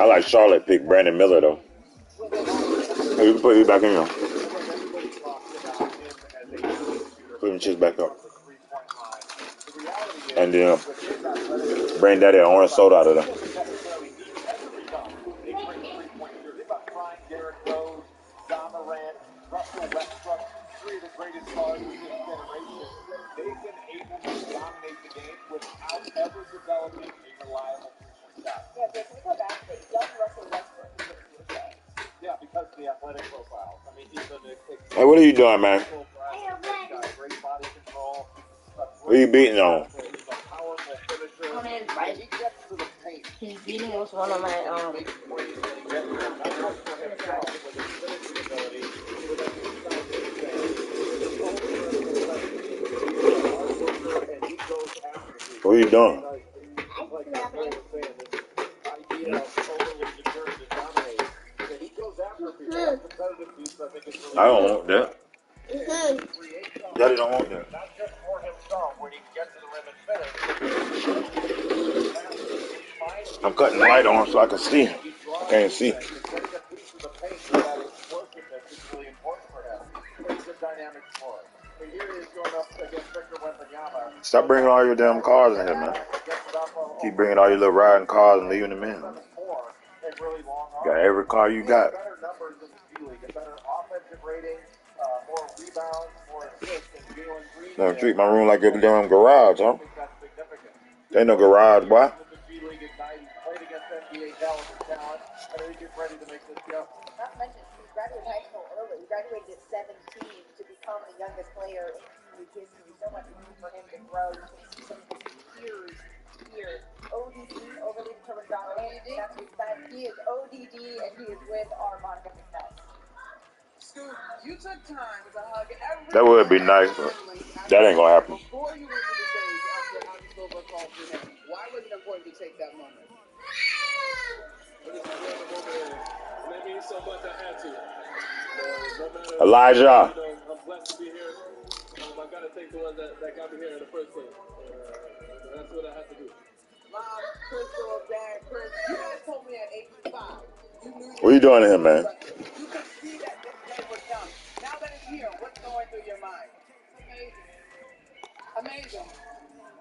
I like Charlotte pick Brandon Miller though. Hey, you can put it back in here. Everybody talks about him as a sharpshooter. Put them chips back up. From the three-point line. The reality is, And then with his athleticism, bring that orange soda out of there. he doesn't necessarily need every dunk a great three-point shooter. Think about prime Derrick Rose, Ja Morant, Russell Westbrook, three of the greatest stars of this generation. They've been able to dominate the game without ever developing a reliable three-point shot. Yeah, Jay, can we go back to that? Young Russell Westbrook is what you were saying. Yeah, because of the athletic profiles. I mean, he's an Hey, what are you doing, man? great body control. What are you beating on? He's a powerful finisher. On his bike. He gets to the paint. He's beating with one of my Makes plays when he gets there, not just for himself, with his finishing ability, with that inside defense. His own personal legacy. He's a hard worker, and he goes after people. What are you doing? Like Andrea was saying, this idea of overly determined to dominate. And he goes after people. That competitive piece, I think, is really I don't want that. create Daddy don't want that. not just for himself, where he can get to the rim and finish. I'm cutting the light on so I can see. I can't see. Getting a piece of the paint for that explosiveness is really important for him. He's a dynamic scorer. But here he is going up against Victor Wembanyama. Stop bringing all your damn cars in here, man. Keep bringing all your little riding cars and leaving them in. Got every car you got. Better numbers in the G League, a better offensive rating, more rebounds, more assists than Jalen Green. Don't treat my room like a damn garage, huh? Ain't no garage, boy. Played against NBA caliber talent, and he gets ready to make this jump. Not to mention, he graduated high school early. He graduated at 17 to become the youngest player in Team League history. So much room for him to grow. You can see some of his peers here. ODD, overly determined dominant. That's what he said. He is ODD, and he is with our Monica success. Scoot, you took time to hug everyone. That would be nice, but that ain't gonna happen. Before you went to the stage after how you spoke about calls for him, why was it important to take that moment? But it's where the moment is. And that means so much I had to. No matter, Elijah. I'm blessed to be here. I got to thank the ones that got me here in the first place. That's what I have to do. Mom, Crystal, Dad, Chris, you guys told me at age 5. You knew What are you doing to him, man? you could see that this day would come. Now that it's here, what's going through your mind? Amazing.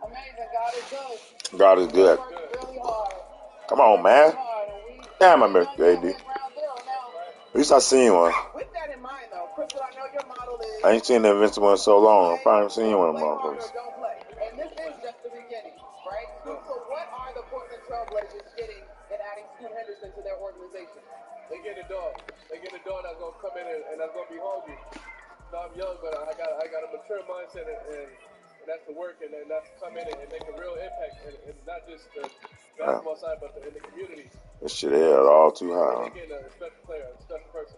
Amazing. God is good. God is good. We worked really hard. Come on, man. Damn, my birthday, Now, dude. At least I seen one. with that in mind, though, Crystal, I know your model is... I ain't seen the Invincible in so long. I finally seen one of them play hard or motherfuckers. don't play. And this is just the beginning, right? So what are the Portland Trailblazers getting in adding Scoot Henderson to their organization? They get a dog. They get a dog that's going to come in and that's going to be hungry. So I'm young, but I got a mature mindset, and that's to work, and that's to come in and make a real impact, and not just the basketball side, but in the community. This shit here is all too high. Again, a special player, a special person.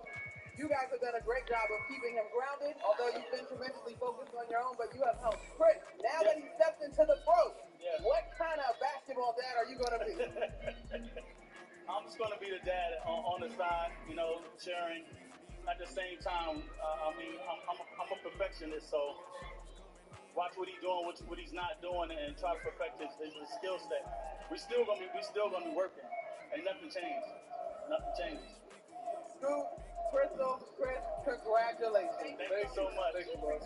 You guys have done a great job of keeping him grounded, although you've been tremendously focused on your own, but you have helped Chris. Now that he steps into the pros, what kind of basketball dad are you going to be? I'm just going to be the dad on the side, sharing. At the same time, I'm a perfectionist, so watch what he's doing, what he's not doing, and try to perfect his skill set. We still gonna be working. Ain't nothing changed. Nothing changed. Scoot, Crystal, Chris, congratulations. Thank you so much. Thank you, bro.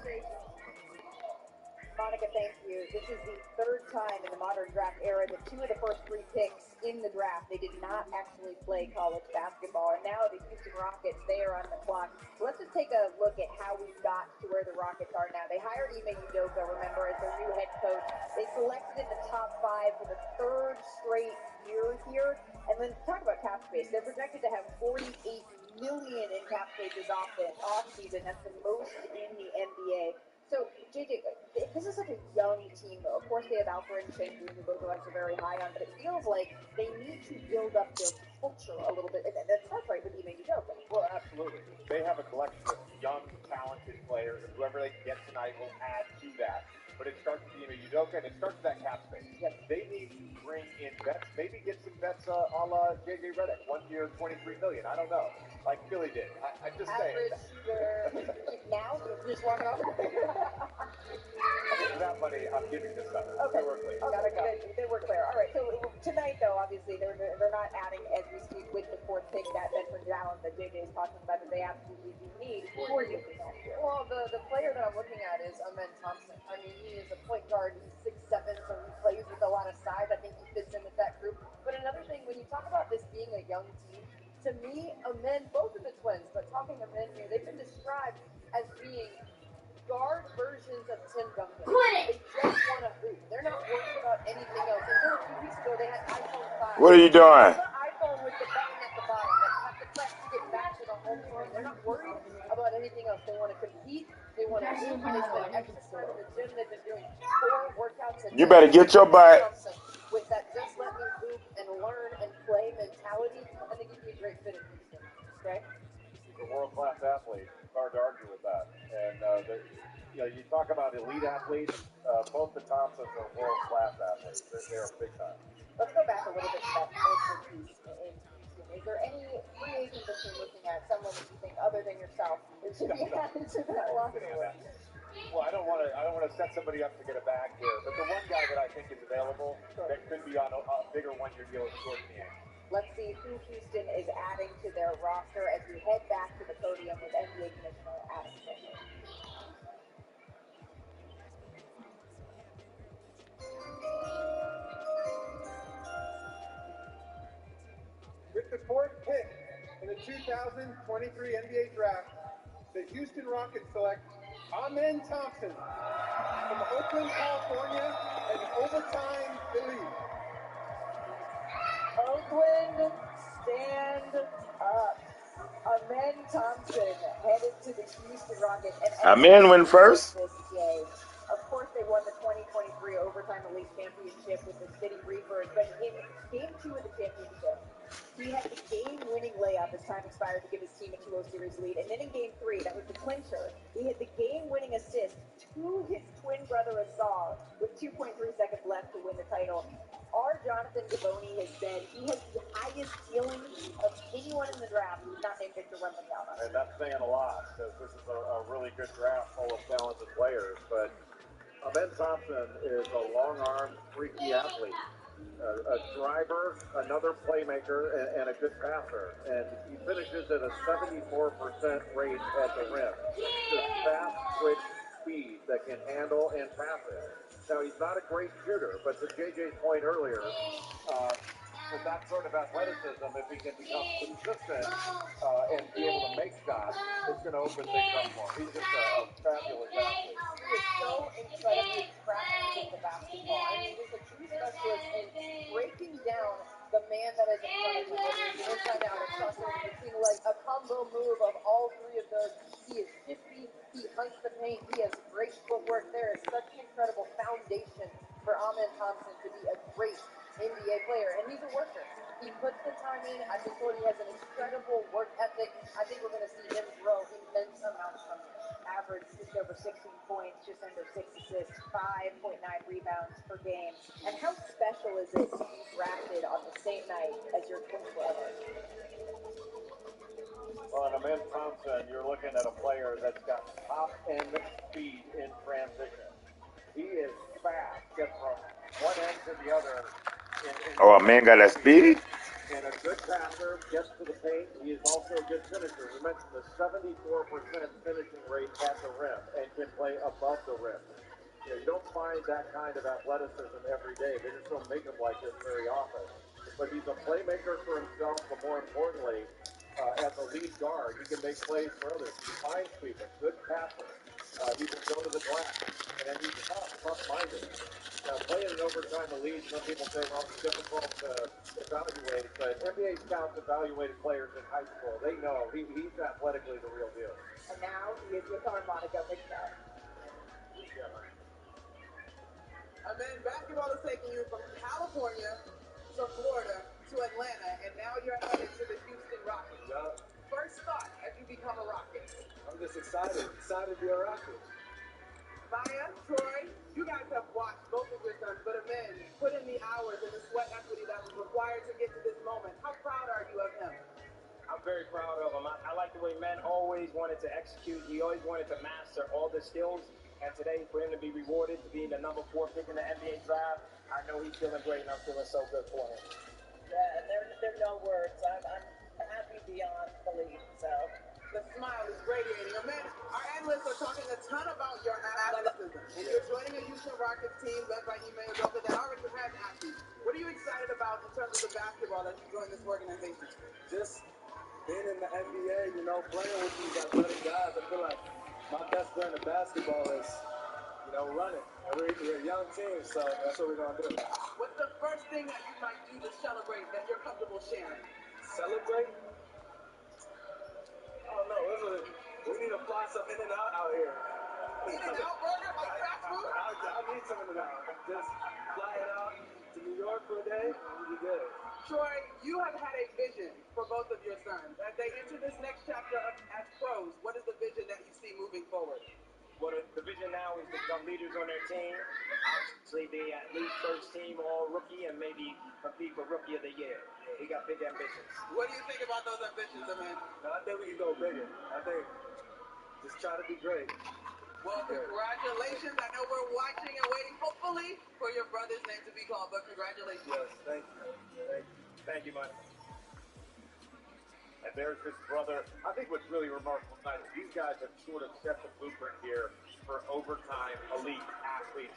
Monica, thank you. This is the third time in the modern draft era that 2 of the first 3 picks in the draft, they did not actually play college basketball. And now the Houston Rockets, they are on the clock. So let's just take a look at how we got to where the Rockets are now. They hired Ime Udoka, remember, as their new head coach. They selected in the top 5 for the 3rd straight year here. And then talk about cap space. They're projected to have $48 million in cap space this off-season. That's the most in the NBA. So, JJ, this is such a young team, though. Of course, they have Alfred and Shane, who both of us are very high on, but it feels like they need to build up their culture a little bit. And that starts right with Ime Udoka. Well, absolutely. They have a collection of young, talented players, and whoever they get tonight will add to that. But it starts with Ime Udoka, and it starts with that cap space. Yes. They need to bring in vets, maybe get some vets a la JJ Redick, 1 year, $23 million. I don't know, like Philly did. I just say Average shooter. Now, just walking off. for that money, I'm giving this up. Okay. We're clear. Gotta go. Then we're clear. All right. So tonight, though, obviously they're not adding as we speak with the fourth pick that veteran talent that JJ is talking about that they absolutely do need for you. Well, the player that I'm looking at is Amen Thompson. I mean, he is a point guard. He's 6'7", so he plays with a lot of size. I think he fits in with that group. But another thing, when you talk about this being a young team, to me, Amen, both of the twins, but talking Amen here, they've been described as being guard versions of Tim Duncan. They just want to hoop. They're not worried about anything else. Until a few weeks ago, they had iPhone 5. What are you doing? The iPhone with the button at the bottom that you have to press to get back to the home screen. They're not worried about anything else. They want to compete. They want to hoop. They spend extra time in the gym. They've been doing core workouts. And You better get your butt. With that just let me hoop and learn and play mentality, I think he'd be a great fit in Houston. Okay? He's a world-class athlete. It's hard to argue with that. And you talk about elite athletes. Both the Thompsons are world-class athletes. They're big time. Let's go back a little bit to that culture piece in Houston. Is there any free agent that you're looking at, someone that you think other than yourself that should be added to that roster? Well, I don't want to set somebody up to get a bag here, but the one guy that I think is available that could be on a bigger one-year deal is Jordan Yang. Let's see who Houston is adding to their roster as we head back to the podium with NBA Commissioner Adam Silver. With the fourth pick in the 2023 NBA Draft, the Houston Rockets select Amen Thompson from Oakland, California, and overtime elite. Oakland, stand up. Amen Thompson headed to the Houston Rockets. Amen went first. This day. Of course, they won the 2023 Overtime Elite Championship with the City Reapers, but in Game 2 of the championship, he had the game-winning layup as time expired to give his team a 2-0 series lead. And then in Game 3, that was the clincher, he hit the game-winning assist to his twin brother Azar with 2.3 seconds left to win the title. Our Jonathan Givony has said he has the highest ceiling of anyone in the draft who's not named Victor Wembanyama. And that's saying a lot, because this is a really good draft full of talented players. But Amen Thompson is a long-armed, freaky athlete. A driver, another playmaker, and a good passer. And he finishes at a 74% rate at the rim. Just fast twitch speed that can handle and pass it. Now, he's not a great shooter, but to JJ's point earlier, with that sort of athleticism, if he can become consistent and be able to make shots, it's going to open things up for him. He's just a fabulous athlete. He is so incredibly crafty with the basketball. I mean, just a true specialist in breaking down the man that is in front of him, whether it's an inside out, a crossover between legs, a combo move of all three of those. He is shifty. He hunts the paint. He has great footwork. There is such an incredible foundation for Amen Thompson to be a great NBA player, and he's a worker. He puts the time in. I've been told he has an incredible work ethic. I think we're going to see him grow immense amounts from here. Average just over 16 points, just under 6 assists, 5.9 rebounds per game. And how special is it to be drafted on the same night as your twin brother? Well, and Amen Thompson, you're looking at a player that's got top-end speed in transition. He is fast, gets from one end to the other. Oh, a man got that speed? And a good passer, gets to the paint. He is also a good finisher. We mentioned the 74% finishing rate at the rim and can play above the rim. You don't find that kind of athleticism every day. They just don't make him like this very often. But he's a playmaker for himself, but more importantly, as a lead guard, he can make plays for others. He's fine sweeping, good passer. He can go to the glass, and then he's tough-minded. Now, playing an overtime elite, some people say, well, it's difficult to evaluate, but NBA scouts evaluated players in high school. They know he's athletically the real deal. And now he is with our Monica McNutt. I mean, basketball is taking you from California to Florida to Atlanta, and now you're headed to the Houston Rockets. Yeah. First thought as you become a Rocket. I'm just excited to be a Rocket. Maya, Troy, you guys have watched both of your sons, but men put in the hours and the sweat equity that was required to get to this moment. How proud are you of him? I'm very proud of him. I like the way men always wanted to execute. He always wanted to master all the skills. And today, for him to be rewarded to being the number 4 pick in the NBA draft, I know he's feeling great, and I'm feeling so good for him. Yeah, there are no words. I'm happy beyond belief. So the smile is radiating. Men, our analysts are talking a ton about your athleticism. And you're joining a Houston Rockets team led by Ime Udoka that already has athletes. What are you excited about in terms of the basketball as you join this organization? Just being in the NBA, playing with these athletic guys, I feel like my best brand of basketball is, running. And we're a young team, so that's what we're going to do. What's the first thing that you might do to celebrate that you're comfortable sharing? Celebrate? I don't know. We need to fly some In-N-Out out here. In-N-Out burger, like fast food? I need some In-N-Out. Just fly it out to New York for a day, and we'll be good. Troy, you have had a vision for both of your sons. As they enter this next chapter as pros, what is the vision that you see moving forward? Well, the vision now is to become leaders on their team. Obviously, be at least first team all-rookie and maybe compete for Rookie of the Year. He got big ambitions. What do you think about those ambitions, man? No, I think we can go bigger. I think just try to be great. Well, congratulations. I know we're watching and waiting, hopefully, for your brother's name to be called, but congratulations. Yes, thank you. Thank you, Mike. And there's his brother. I think what's really remarkable tonight is these guys have sort of set the blueprint here for overtime elite athletes.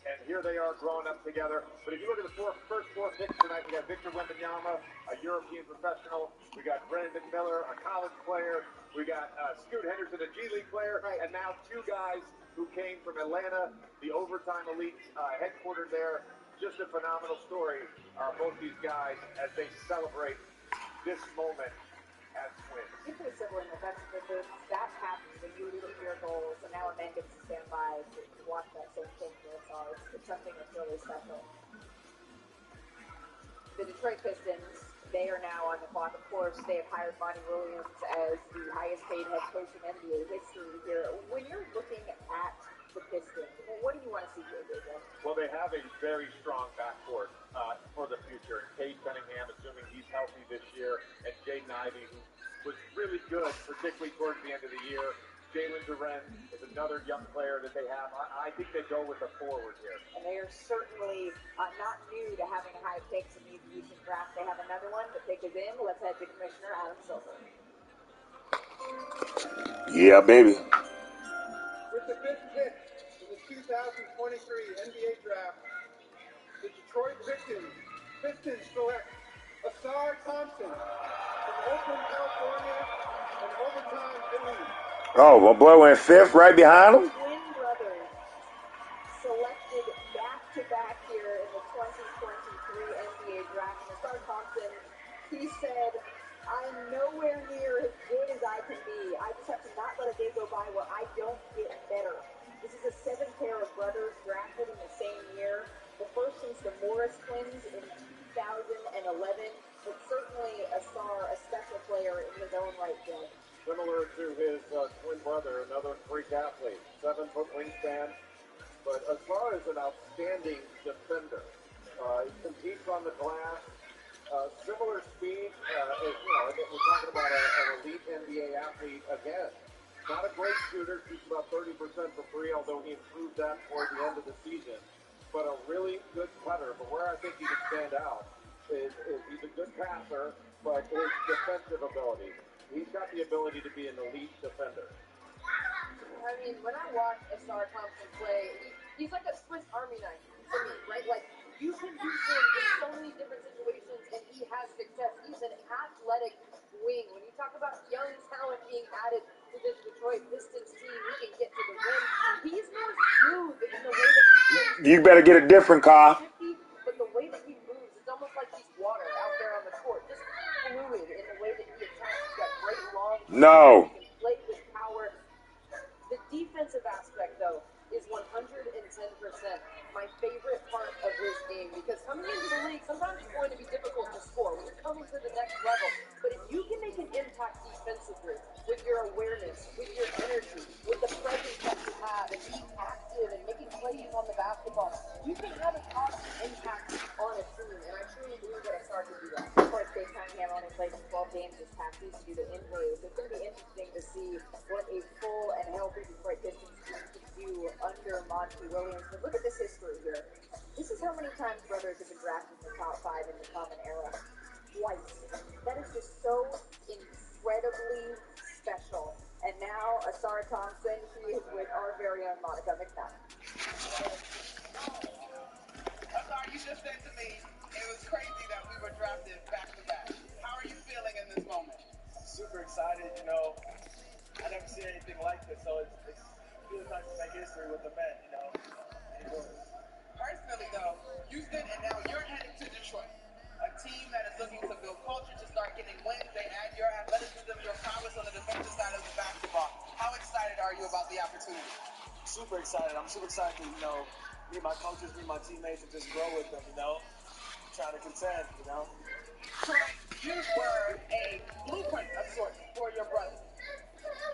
And here they are growing up together. But if you look at the first 4 picks tonight, we got Victor Wembanyama, a European professional. We got Brandon Miller, a college player. We got Scoot Henderson, a G League player. Right. And now 2 guys who came from Atlanta, the overtime elite headquartered there. Just a phenomenal story. Both these guys as they celebrate this moment as twins. it's pretty simple in the sense that that happens when you look at your goals, and now a man gets to stand by to watch that same thing for us all. It's something that's really special. The Detroit Pistons, they are now on the clock. Of course, they have hired Monty Williams as the highest paid head coach in NBA history here. When you're looking at the Pistons, what do you want to see here, JJ? Well, they have a very strong backcourt for the future. Cade Cunningham, assuming he's healthy this year, and Jaden Ivey, who was really good, particularly towards the end of the year. Jalen Duren is another young player that they have. I think they go with a forward here. And they are certainly not new to having high picks in the Houston draft. They have another one. The pick is in. Let's head to Commissioner Adam Silver. Yeah, baby. With the 5th pick in the 2023 NBA draft, the Detroit Pistons select Asar Thompson from Oakland, California, an overtime elite. Oh, my boy went 5th right behind him. Twin brothers selected back-to-back here in the 2023 NBA draft. And Asar Thompson, he said, I'm nowhere near as good as I can be. I just have to not let a day go by where I don't get better. This is the 7th pair of brothers drafted in the same year. The first since the Morris twins in 2011. But certainly Asar, a special player in his own right, Jim. Similar to his twin brother, another freak athlete, 7-foot wingspan. But Asar is an outstanding defender. He competes on the glass. Similar speed. We're talking about an elite NBA athlete again. Not a great shooter, shoots about 30% for free, although he improved that toward the end of the season. But a really good cutter. But where I think he can stand out is he's a good passer, but his defensive ability. He's got the ability to be an elite defender. I mean, when I watch Asar Thompson play, he's like a Swiss Army knife to me, right? Like, you can use him in so many different situations, and he has success. He's an athletic wing. When you talk about young talent being added to this Detroit Pistons team, he can get to the rim. He's more smooth in the way that he plays. You better get a different car. But the way that he moves, it's almost like he's water out there on the court. Just fluid in the way that he attacks. He's got great long. No. He can play with power. The defensive aspect, though, is 110% my favorite part of his game, because coming into the league, sometimes it's going to be difficult to score. next level. But if you can make an impact defensively with your awareness, with your energy, with the presence that you have, and being active and making plays on the basketball, you can have a positive impact on a team. And I truly believe that Asar can do that. Of course, Dave Cunningham only played 12 games this past season due to injury. So it's going to be interesting to see what a full and healthy Detroit Pistons team can do under Monty Williams. But look at this history here. This is how many times brothers have been drafted in the top 5 in the common era. Twice. That is just so incredibly special. And now Asar Thompson, he is with our very own Monica McNutt. Asar, you just said to me it was crazy that we were drafted back to back. How are you feeling in this moment? Super excited, you know. I never seen anything like this, so it feels nice to make history with the men, you know. Personally, though, Houston and now you're heading to Detroit, a team that is looking to build culture, to start getting wins. They add your athleticism, your prowess on the defensive side of the basketball. How excited are you about the opportunity? Super excited. I'm super excited to, you know, meet my coaches, meet my teammates, and just grow with them, you know. Trying to contend, you know. Troy, you were a blueprint of sorts for your brothers.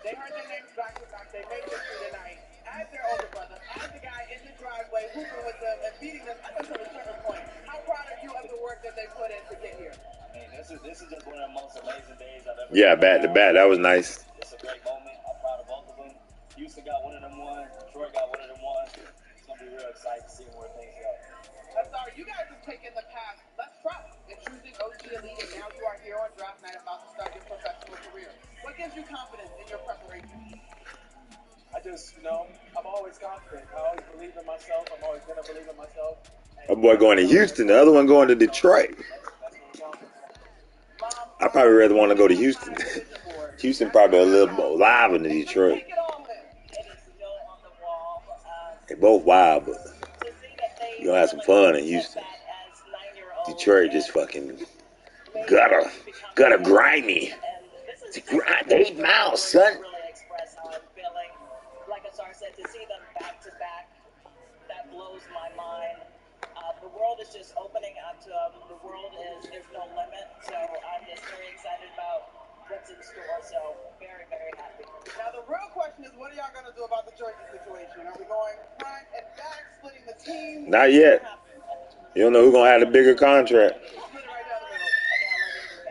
They heard their names back to back. They made history tonight as their older brother, as the guy in the driveway, hooping with them and beating them up until a certain point. How proud are you of the work that they put in to get here? I mean, this is just one of the most amazing days I've ever Yeah, back to back. That was nice. It's a great moment. I'm proud of both of them. Houston got one of them ones. Detroit got one of them ones. It's going to be real exciting to see where things go. Asar, you guys have taken the path less traveled in choosing OG Elite, and now you are here on draft night about to start your professional career. What gives you confidence in your preparation? I just, you know, I'm always confident. I always believe in myself. I'm always going to believe in myself. My boy going to Houston. The other one going to Detroit. I probably rather want to go to Houston. Houston probably a little more live than Detroit. They both wild, but you gonna have some fun in Houston. Detroit just fucking gutter grimy. It's a grind 8 miles, son. Like Asar said, to see them back to back, that blows my mind. The world is just opening up to them. The world there's no limit. So I'm just very excited about what's in store. So very, very happy. Now the real question is, what are y'all going to do about the Georgia situation? Are we going front and back, splitting the team? Not yet. You don't know who's going to have the bigger contract.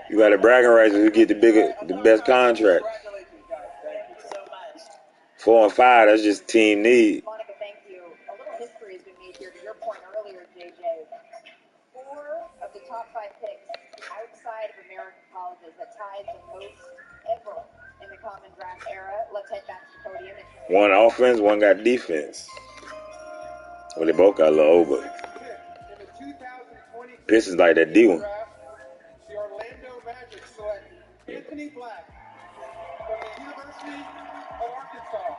You got the bragging rights who get the best contract. 4 and 5, that's just team need. Monica, thank you. A little history has been made here. To your point earlier, JJ, 4 of the top 5 picks outside of American colleges that tied the most ever in the common draft era. Let's head back to the podium. One offense, one got defense. Well, they both got a little over. Pistons like that D1. The Orlando Magic select Anthony Black from the University of Arkansas.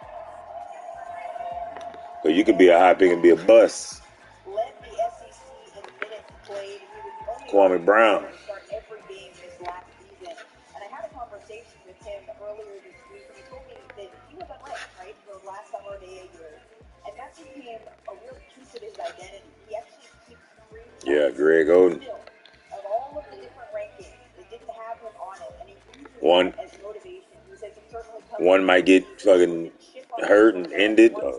So you could be a high pick and be a bust. Led the SEC in minutes played. He was the only Kwame Brown. to start every game this last season. And I had a conversation with him earlier this week, and he told me that he was unranked, right, for the last summer to 8 years. And that became a real piece of his identity. He actually keeps Yeah, Greg Oden. of all of the different rankings, they didn't have him on it, and he uses One. that as motivation. He says it certainly comes One might get fucking hurt and ended. Play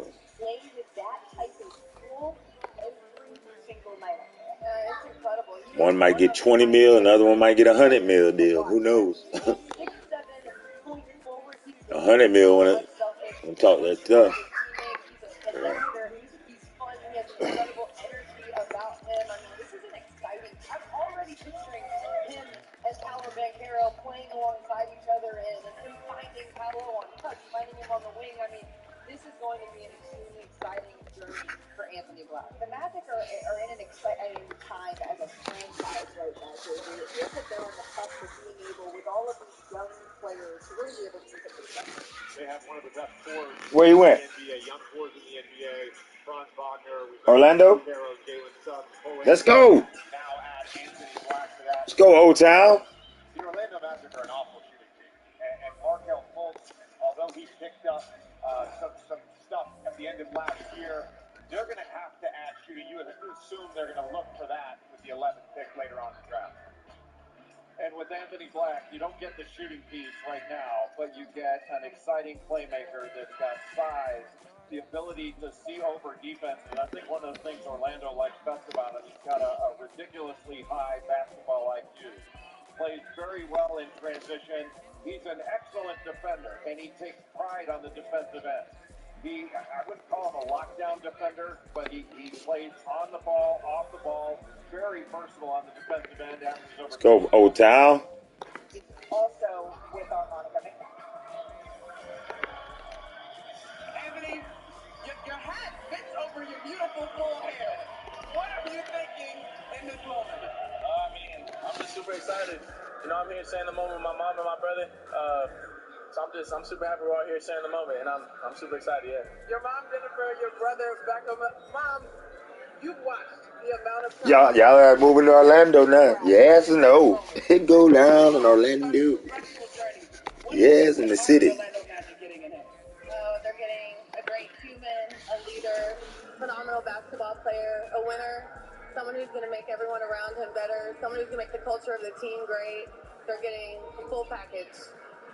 with that type of tool every single night. It's incredible. One might get 20 mil, another one might get 100 mil deal. Who knows? 6'7" point forward. 100 mil when I'm talk that tough. He's fun. He has incredible energy about him. I mean, this is an exciting. I'm already picturing him and Paolo Banchero playing alongside each other and him finding Paolo on touch, finding him on the wing. I mean, this is going to be an extremely exciting journey for Anthony Black. The Magic are in an exciting time as a franchise right now, JJ. It feels that they're on the cusp of being able, with all of these young players, to really be able to make a big step. They have one of the best fours Where you went? in the NBA, young fours in the NBA. Franz Wagner. Orlando? Let's go. Let's go, Old Town. The Orlando Magic are an awful shooting team. And Markelle Fultz, although he picked up some stuff at the end of last year, they're going to have to add shooting. You assume they're going to look for that with the 11th pick later on in the draft. And with Anthony Black, you don't get the shooting piece right now, but you get an exciting playmaker that's got size, the ability to see over defenses. I think one of the things Orlando likes best about him, he's got a ridiculously high basketball IQ. Plays very well in transition. He's an excellent defender, and he takes pride on the defensive end. I wouldn't call him a lockdown defender, but he plays on the ball, off the ball, very versatile on the defensive end. Let's go, Old Town. Also with our Monica McNabb. Anthony, your hat fits over your beautiful full hair. What are you thinking in this moment? I mean, I'm just super excited. You know, I'm here sharing the moment with my mom and my brother. So I'm super happy we're all here sharing the moment, and I'm super excited. Yeah. Your mom, Jennifer, your brother back home. Mom, you've watched the amount of time. Y'all are moving to Orlando now. Yes or no? It go down in Orlando. Yes, in the city. Oh, they're getting a great human, a leader, phenomenal basketball player, a winner, someone who's going to make everyone around him better, someone who's going to make the culture of the team great. They're getting a full package.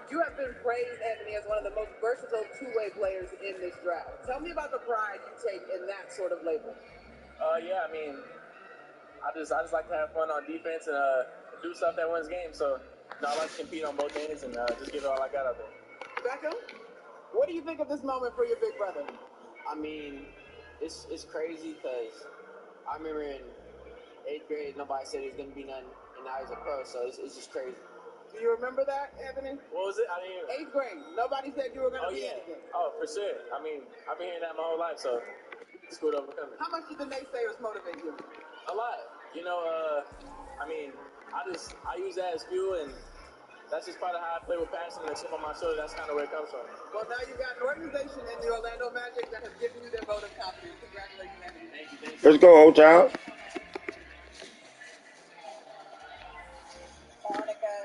You have been praised, Anthony, as one of the most versatile two-way players in this draft. Tell me about the pride you take in that sort of label. Yeah, I mean, I just like to have fun on defense and do stuff that wins games. So, you know, I like to compete on both ends and just give it all I got out there. Beckham, what do you think of this moment for your big brother? I mean, it's crazy because I remember in 8th grade, nobody said he was going to be nothing, and now he's a pro, so it's just crazy. Do you remember that, Anthony? What was it? I didn't hear. 8th grade. Nobody said you were going to be yeah. anything. Oh, for sure. I mean, I've been hearing that my whole life, so it's good overcoming. How much did the naysayers motivate you? A lot. You know, I mean, I use that as fuel, and that's just part of how I play with passion and a chip on my shoulder. That's kind of where it comes from. Well, now you got an organization in the Orlando Magic that has given you their vote of confidence. Congratulations, Anthony. Thank you. Let's go, Old Town. Monica,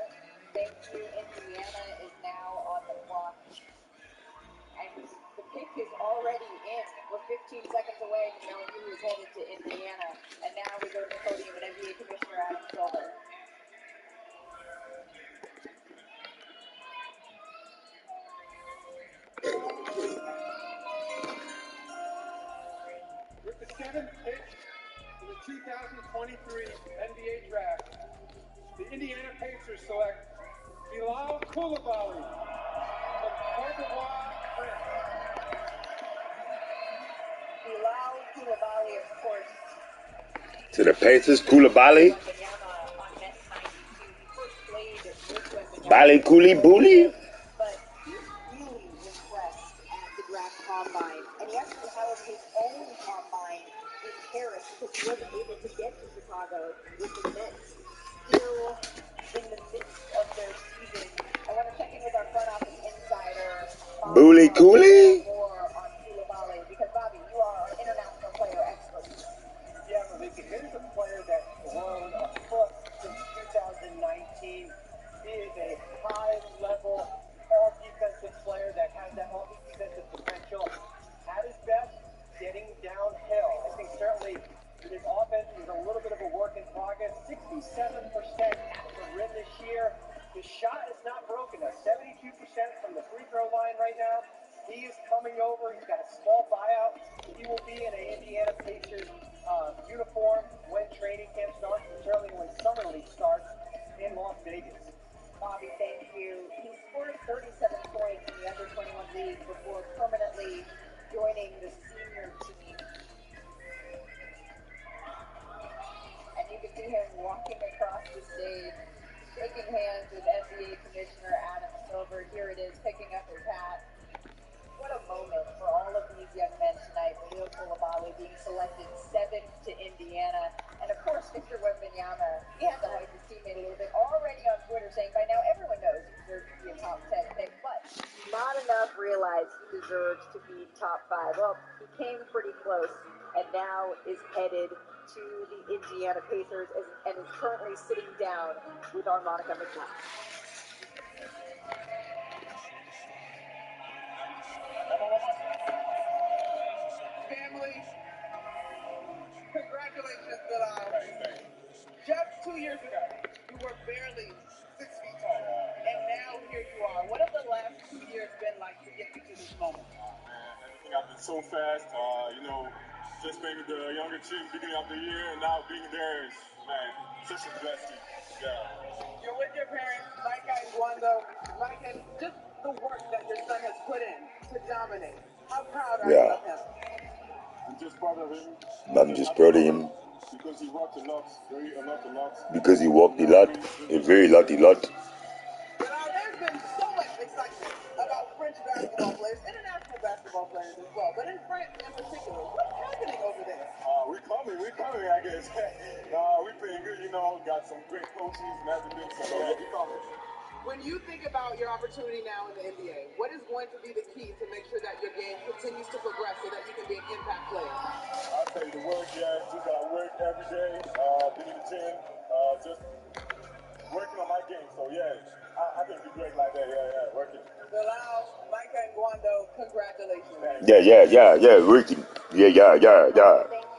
thank you. Indiana is now on the clock. And the pick is already in. We're 15 seconds away from knowing who is headed to Indiana. And now we go to the podium with NBA Commissioner Adam Silver. With the 7th pick in the 2023 NBA Draft, the Indiana Pacers select Bilal Coulibaly from Cote d'Ivoire, France. Bilal Coulibaly, of course. To the Pacers, Koulibaly. Bali Cooley Bully. But he's really impressed at the draft combine. And he actually held his own combine in Paris because he wasn't able to get to Chicago with the Nets still in the midst of their season. I want to check in with our front office insider, Bully Cooley. More on Coulibaly because, Bobby, you are our international player expert. Yeah, Malika, here's a player that's grown a foot since 2019. He is a high-level, all-defensive player that has that all-defensive potential. At his best, getting downhill. I think certainly his offense is a little bit of a work in progress. 67% at the rim this year. His shot is not broken. At 72% from the free throw line right now. He is coming over. He's got a small buyout. He will be in an Indiana Pacers uniform when training camp starts, and certainly when summer league starts in Las Vegas. Bobby, thank you. He scored 37 points in the under-21 league before permanently joining the senior team. And you can see him walking across the stage, shaking hands with NBA Commissioner Adam Silver. Here it is, picking up his hat. What a moment for all of these young men tonight. Bilal Coulibaly being selected 7th to Indiana. And of course, Victor Wembanyama, he had to hype his teammate a little bit. Already on Twitter saying by now everyone knows he deserves to be a top 10 pick, but not enough realize he deserves to be top 5. Well, he came pretty close and now is headed to the Indiana Pacers and is currently sitting down with our Monica McNabb. Family, congratulations, Bilal. Just 2 years ago, you you were barely 6 feet tall. And now here you are. What have the last 2 years been like to get you to this moment? Man, everything happened so fast. Just being the younger team beginning of the year and now being there is, man, such a blessing. Yeah. You're with your parents, Micah and Wando. Micah, just the work that your son has put in to dominate. How proud are you of him? I'm just proud of him. I'm just proud of him. Because he walked a lot. Because he walked a lot. A very lot. But there's been so much excitement about French basketball players, international basketball players as well, but in France in particular. What's happening over there? We're coming, I guess. We're playing good, got some great coaches and everything, so yeah, we're coming. When you think about your opportunity now in the NBA, what is going to be the key to make sure that your game continues to progress so that you can be an impact player? I'll tell you the work, just work every day, being in the gym, just working on my game, so yeah, I think we're great like that, working. Bilal, Micah, and Wando, congratulations. Yeah, working. Yeah. Thank you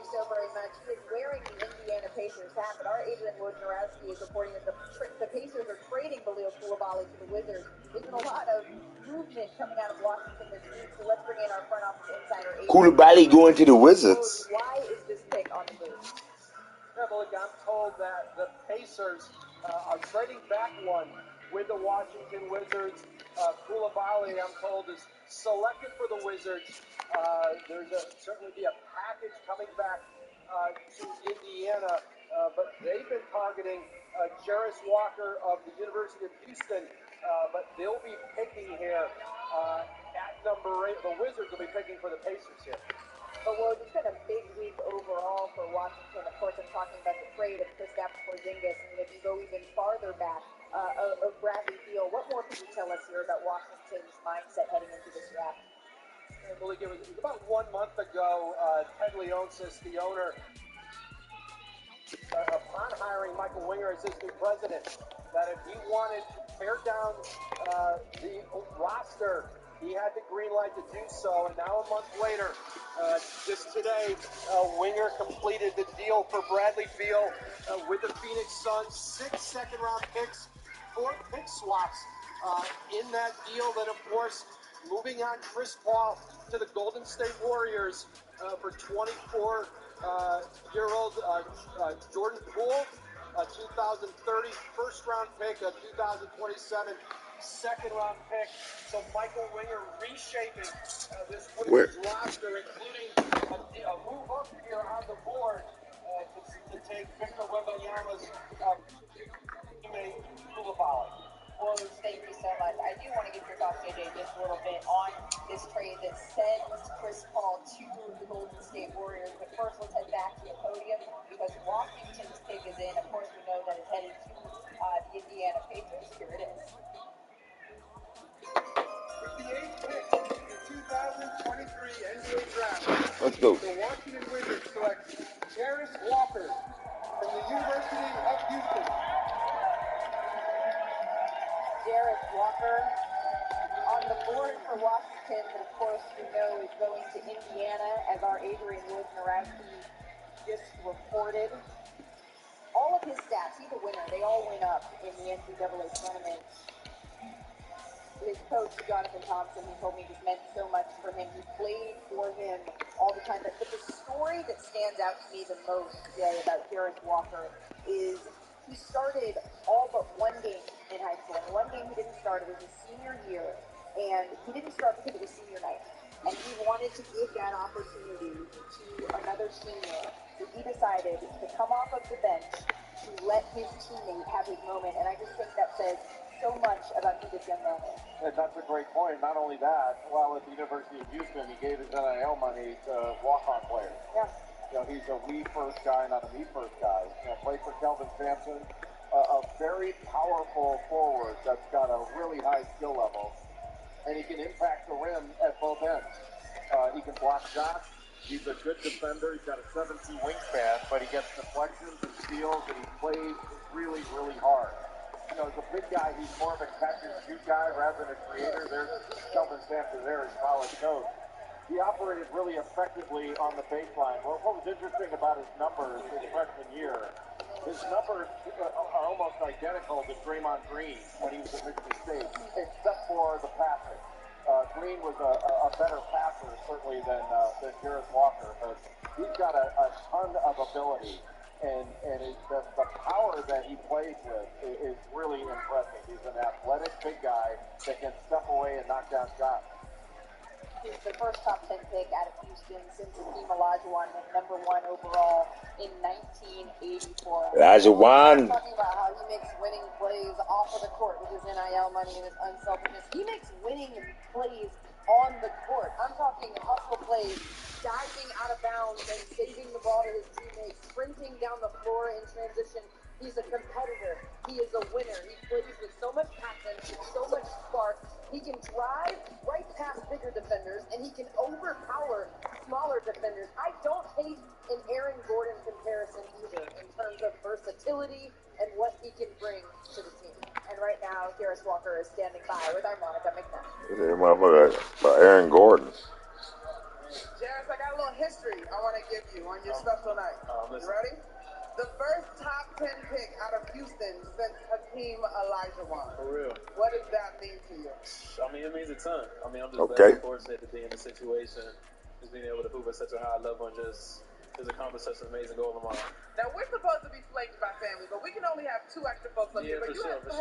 so very much. He is wearing the Indiana Pacers hat, but our Adrian Wojnarowski is reporting that the Pacers are trading Khalil Koulibaly to the Wizards. There's been a lot of movement coming out of Washington this week, so let's bring in our front office insider, Adrian. Koulibaly going to the Wizards. Why is this pick on the move? I'm told that the Pacers are trading back one with the Washington Wizards. Koulibaly, I'm told, is selected for the Wizards. There's certainly be a package coming back to Indiana, but they've been targeting Jarris Walker of the University of Houston, but they'll be picking here at number 8. The Wizards will be picking for the Pacers here. But Woj, it's been a big week overall for Washington. Of course, I'm talking about the trade of Kristaps Porzingis, and if you go even farther back, of Bradley Beal. What more can you tell us here about Washington's mindset heading into this draft? I believe it was about 1 month ago, Ted Leonsis, the owner, upon hiring Michael Winger as his new president, that if he wanted to tear down the roster, he had the green light to do so. And now a month later, just today, Winger completed the deal for Bradley Beal with the Phoenix Suns. 6 second-round picks, 4 pick swaps in that deal. Then, of course, moving on Chris Paul to the Golden State Warriors for 24-year-old Jordan Poole, 2030 first-round pick, a 2027 second-round pick. So Michael Winger reshaping this Wizards roster, including a move up here on the board to take Victor Wembanyama's teammate Koulibaly. Well, thank you so much. I do want to get your thoughts, JJ, just a little bit on this trade that sends Chris Paul to the Golden State Warriors. But first, let's head back to the podium because Washington's pick is in. Of course, we know that it's headed to the Indiana Pacers. Here it is. With the 8th pick in the 2023 NBA Draft, Let's go. the Washington Wizards select Jarris Walker from the University of Houston. Jarris Walker on the board for Washington, but of course we know is going to Indiana, as our Adrian Wojnarowski just reported. All of his stats, he's a winner. They all went up in the NCAA tournament. His coach, Jonathan Thompson, he told me this meant so much for him. He played for him all the time. But the story that stands out to me the most today about Jarris Walker is he started all but one game in high school. And one game he didn't start. It was his senior year. And he didn't start because it was senior night. And he wanted to give that opportunity to another senior. So he decided to come off of the bench to let his teammate have his moment. And I just think that says so much about who this young man is. And that's a great point. Not only that, while at the University of Houston, he gave his NIL money to walk-on players. Yeah. He's a we-first guy, not a me-first guy. Played for Kelvin Sampson, a very powerful forward that's got a really high skill level, and he can impact the rim at both ends. He can block shots. He's a good defender. He's got a 7'2" wingspan, but he gets deflections and steals, and he plays really, really hard. As a big guy, he's more of a catch-and-shoot guy rather than a creator. There's Kelvin Sampson there, his college coach. He operated really effectively on the baseline. Well, what was interesting about his numbers his freshman year, His numbers are almost identical to Draymond Green when he was at Michigan State, except for the passing. Green was a better passer, certainly, than Jarris Walker, but he's got a ton of ability, and the power that he plays with is really impressive. He's an athletic big guy that can step away and knock down shots. He's the first top 10 pick out of Houston since Hakeem Olajuwon went number 1 overall in 1984. Olajuwon. Talking about how he makes winning plays off of the court with his NIL money and his unselfishness. He makes winning plays on the court. I'm talking hustle plays, diving out of bounds and saving the ball to his teammates, sprinting down the floor in transition. He's a competitor. He is a winner. He plays with so much passion, with so much spark. He can drive right past bigger defenders, and he can overpower smaller defenders. I don't hate an Aaron Gordon comparison either in terms of versatility and what he can bring to the team. And right now, Jarris Walker is standing by with our Monica McNabb. This motherfucker about Aaron Gordon. Jarris, I got a little history I want to give you on your special night. You ready? The first top 10 pick out of Houston since Hakeem Olajuwon. For real. What does that mean to you? I mean, it means a ton. I mean, I'm just very fortunate to be in a situation, just being able to hoop at such a high level and just accomplish such an amazing goal of mine. Now, we're supposed to be flanked by family, but we can only have 2 extra folks up here. But you have 3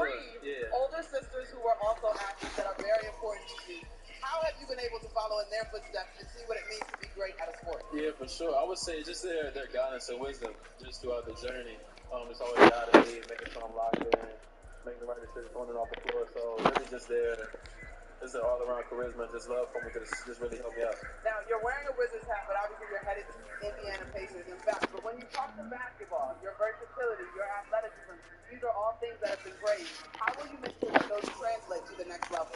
older sisters who are also athletes that are very important to you. How have you been able to follow in their footsteps and see what it means to be great at a sport? Yeah, for sure. I would say just their guidance and wisdom just throughout the journey. It's always guiding me, making sure I'm locked in, making the right decisions on and off the floor. So really just their all-around charisma and just love for me to just really help me out. Now, you're wearing a Wizards hat, but obviously you're headed to Indiana Pacers, in fact. But when you talk to basketball, your versatility, your athleticism, these are all things that have been great. How will you make sure that those translate to the next level?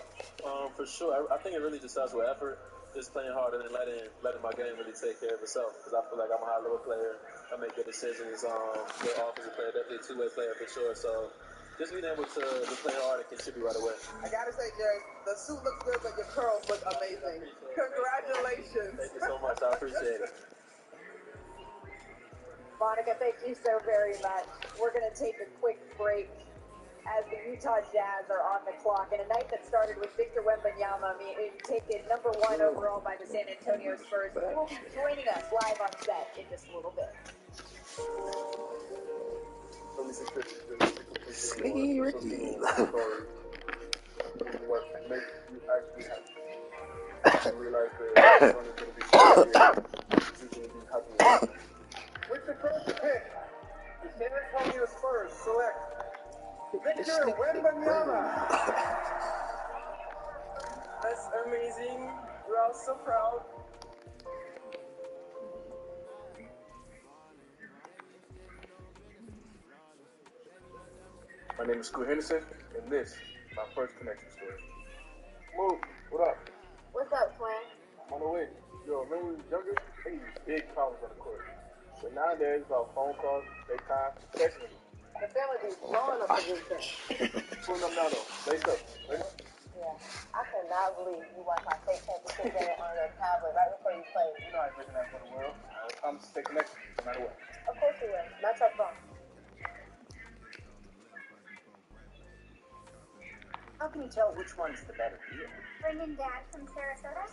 For sure. I think it really just starts with effort. Just playing hard and then letting my game really take care of itself. Because I feel like I'm a high-level player. I make good decisions. Good offensive player, definitely a two-way player for sure. So just being able to play hard and contribute right away. I gotta say, Jarris, the suit looks good, but your curls look amazing. Congratulations. Thank you so much. I appreciate it. Monica, thank you so very much. We're going to take a quick break as the Utah Jazz are on the clock. And a night that started with Victor Wembanyama taken number 1 overall by the San Antonio Spurs. He will be joining us live on set in just a little bit. Sneaky Ricky. What makes you actually happy? You realize that it's only going to be 4 years. You're going to be happy. With the first pick, the San Antonio Spurs select Victor Wembanyama. That's amazing. We're all so proud. My name is Scoot Henderson, and this is my first connection story. Move, what up? What's up, Twin? I'm on the way. Yo, remember when we was younger? They used big problems on the court. But nowadays, it's all phone calls, FaceTime, texting. The family be blowing up against them. Pulling them down though. Lace up. Ready? Yeah, I cannot believe you watch my fake championship game on your tablet right before you play. You know I ain't breaking that for the world. I'm just stay connected, no matter what. Of course you will. Not your phone. How can you tell which one's the better deal? Bringing Dad from Sarasota?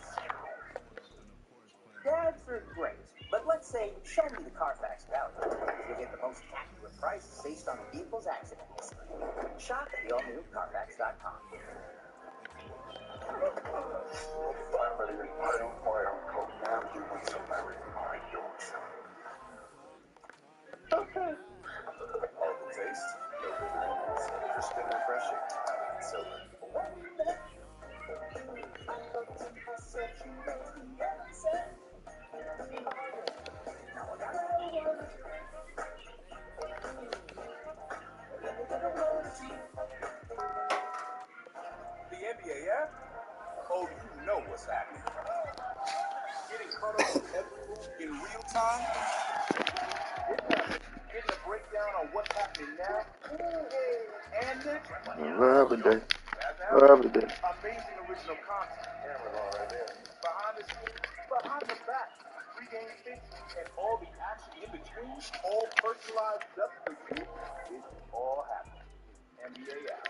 Dads are great, but let's say, show me the Carfax value. You'll get the most accurate prices based on the vehicle's accident history. Shop at the all-new Carfax.com. Finally, in my own fire, called now you want to marry my daughter. Okay. All the taste, no ingredients, crisp and refreshing. So, The NBA app? Oh, you know what's happening. Getting caught up with every move in real time? Getting a breakdown on what's happening now? And next? Every day. Every day. Amazing original content. Cameras on right there. Behind the scenes, behind the back. pregame fix, and all the action in between, all personalized just for you. It's all happening in NBA app.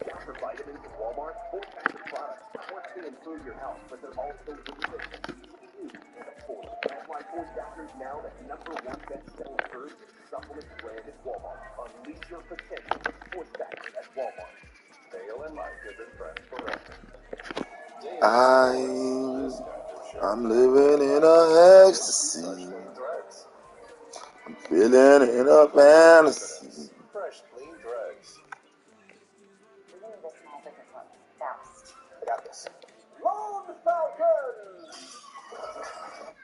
Shop for vitamins at Walmart, 4-pack of products. Want to improve your health, but they're also delicious, easy to use, and affordable. That's why Force Factor is now the #1 best-selling herb supplement brand at Walmart. Unleash your potential with Force Factor at Walmart. Dale and Mike have been friends forever. I'm living in a ecstasy. I'm feeling in a fantasy. Fresh, clean threads. We're going to do a small business loan. Fast. I got this. Loan Falcons!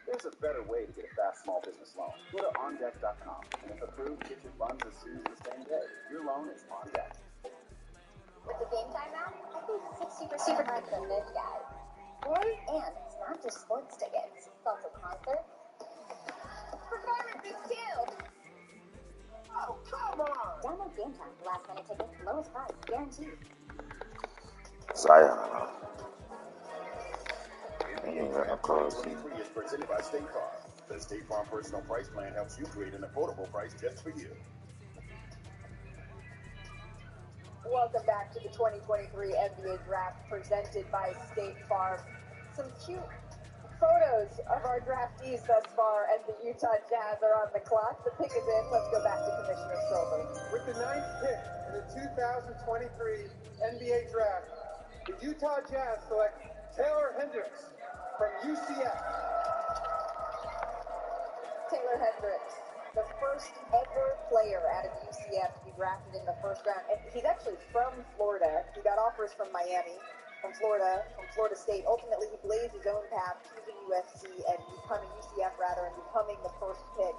There's a better way to get a fast small business loan. Go to OnDeck.com, and if approved, get your funds as soon as the same day. Your loan is on deck. With the game time now, I think super hard than this guy. What? And it's not just sports tickets. It's also concerts. Performances too! Oh, come on! Download game time. Last minute tickets, lowest price, guaranteed. Zion. NBA Draft 2023 is presented by State Farm. The State Farm Personal Price Plan helps you create an affordable price just for you. Welcome back to the 2023 NBA Draft presented by State Farm. Some cute photos of our draftees thus far, and the Utah Jazz are on the clock. The pick is in. Let's go back to Commissioner Silver. With the 9th pick in the 2023 NBA Draft, the Utah Jazz select Taylor Hendricks from UCF. Taylor Hendricks, the first ever player out of UCF to be drafted in the first round. And he's actually from Florida. He got offers from Miami, from Florida State. Ultimately, he blazed his own path, choosing UCF and becoming the first pick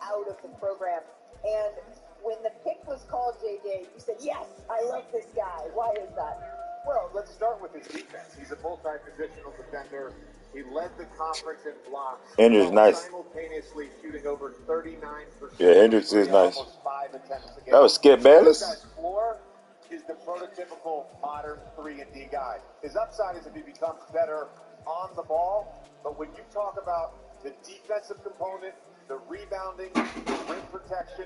out of the program. And when the pick was called, JJ, you said, yes, I love this guy. Why is that? Well, let's start with his defense. He's a multi-positional defender. He led the conference in blocks. Hendricks nice. Simultaneously shooting over 39%. Yeah, Hendricks is nice. Almost 5 attempts a game. That was Skip Bayless. This guy's floor is the prototypical modern 3-and-D guy. His upside is if he becomes better on the ball. But when you talk about the defensive component, the rebounding, the rim protection,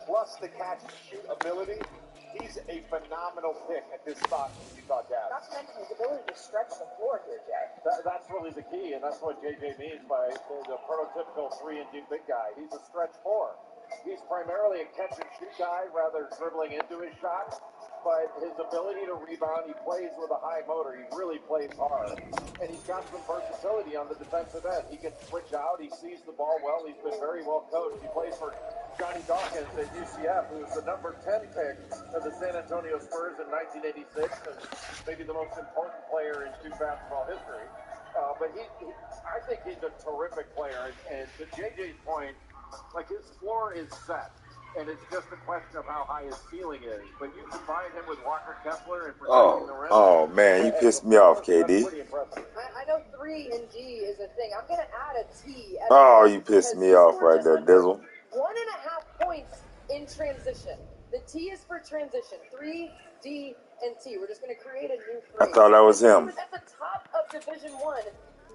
plus the catch and shoot ability, he's a phenomenal pick at this spot for the Utah Jazz. Not to mention his ability to stretch the floor here, Jay. That's really the key, and that's what JJ means by the prototypical 3-and-D big guy. He's a stretch four. He's primarily a catch-and-shoot guy rather than dribbling into his shot, but his ability to rebound, he plays with a high motor. He really plays hard, and he's got some versatility on the defensive end. He can switch out. He sees the ball well. He's been very well coached. He plays for Johnny Dawkins at UCF, who was the number 10 pick of the San Antonio Spurs in 1986, and maybe the most important player in Duke basketball history. But I think he's a terrific player, and to JJ's point, like his floor is set, and it's just a question of how high his ceiling is. But you combine him with Walker Kessler and protecting the rim. Oh man, you pissed me off, KD. I know 3-and-D is a thing. I'm going to add a T. Oh, you pissed me off right there, Dizzle. 1.5 points in transition. The T is for transition. 3, D, and T. We're just going to create a new phrase. I thought that was him. He was at the top of Division I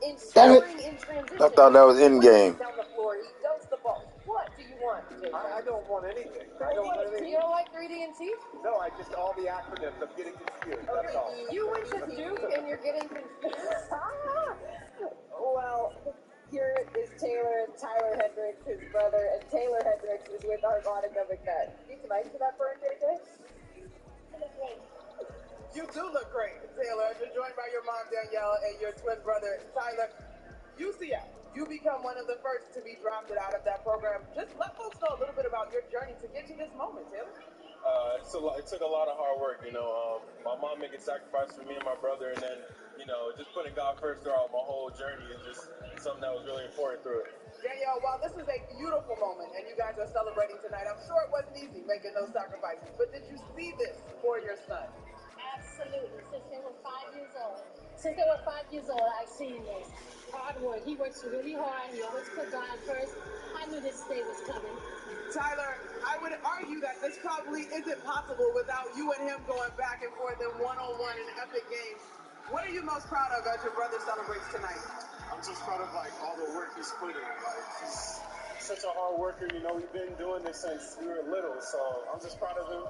in Damn it. scoring in transition. I thought that was in game. Down the floor, he dumps the ball. What do you want, JJ? I don't want anything. You don't like 3D and T? No, I just all the acronyms. I'm getting confused. That's all. You went to Duke and you're getting confused. Well, here is Tyler Hendricks, his brother, and Taylor Hendricks is with our Monica McNutt. Need some ice for that burn, JJ? You do look great, Taylor. You're joined by your mom, Danielle, and your twin brother, Tyler. UCF, you become one of the first to be drafted out of that program. Just let folks know a little bit about your journey to get to this moment, Taylor. It took a lot of hard work, my mom making sacrifices for me and my brother, and then, just putting God first throughout my whole journey is just something that was really important through it. Danielle, while this is a beautiful moment and you guys are celebrating tonight, I'm sure it wasn't easy making those sacrifices, but did you see this for your son? Absolutely. Since they were 5 years old, I've seen this. Hard work. He works really hard. He always put God first. I knew this day was coming. Tyler, I would argue that this probably isn't possible without you and him going back and forth in one-on-one in epic games. What are you most proud of as your brother celebrates tonight? I'm just proud of like all the work he's put in. Like he's such a hard worker. You know, we've been doing this since we were little, so I'm just proud of him.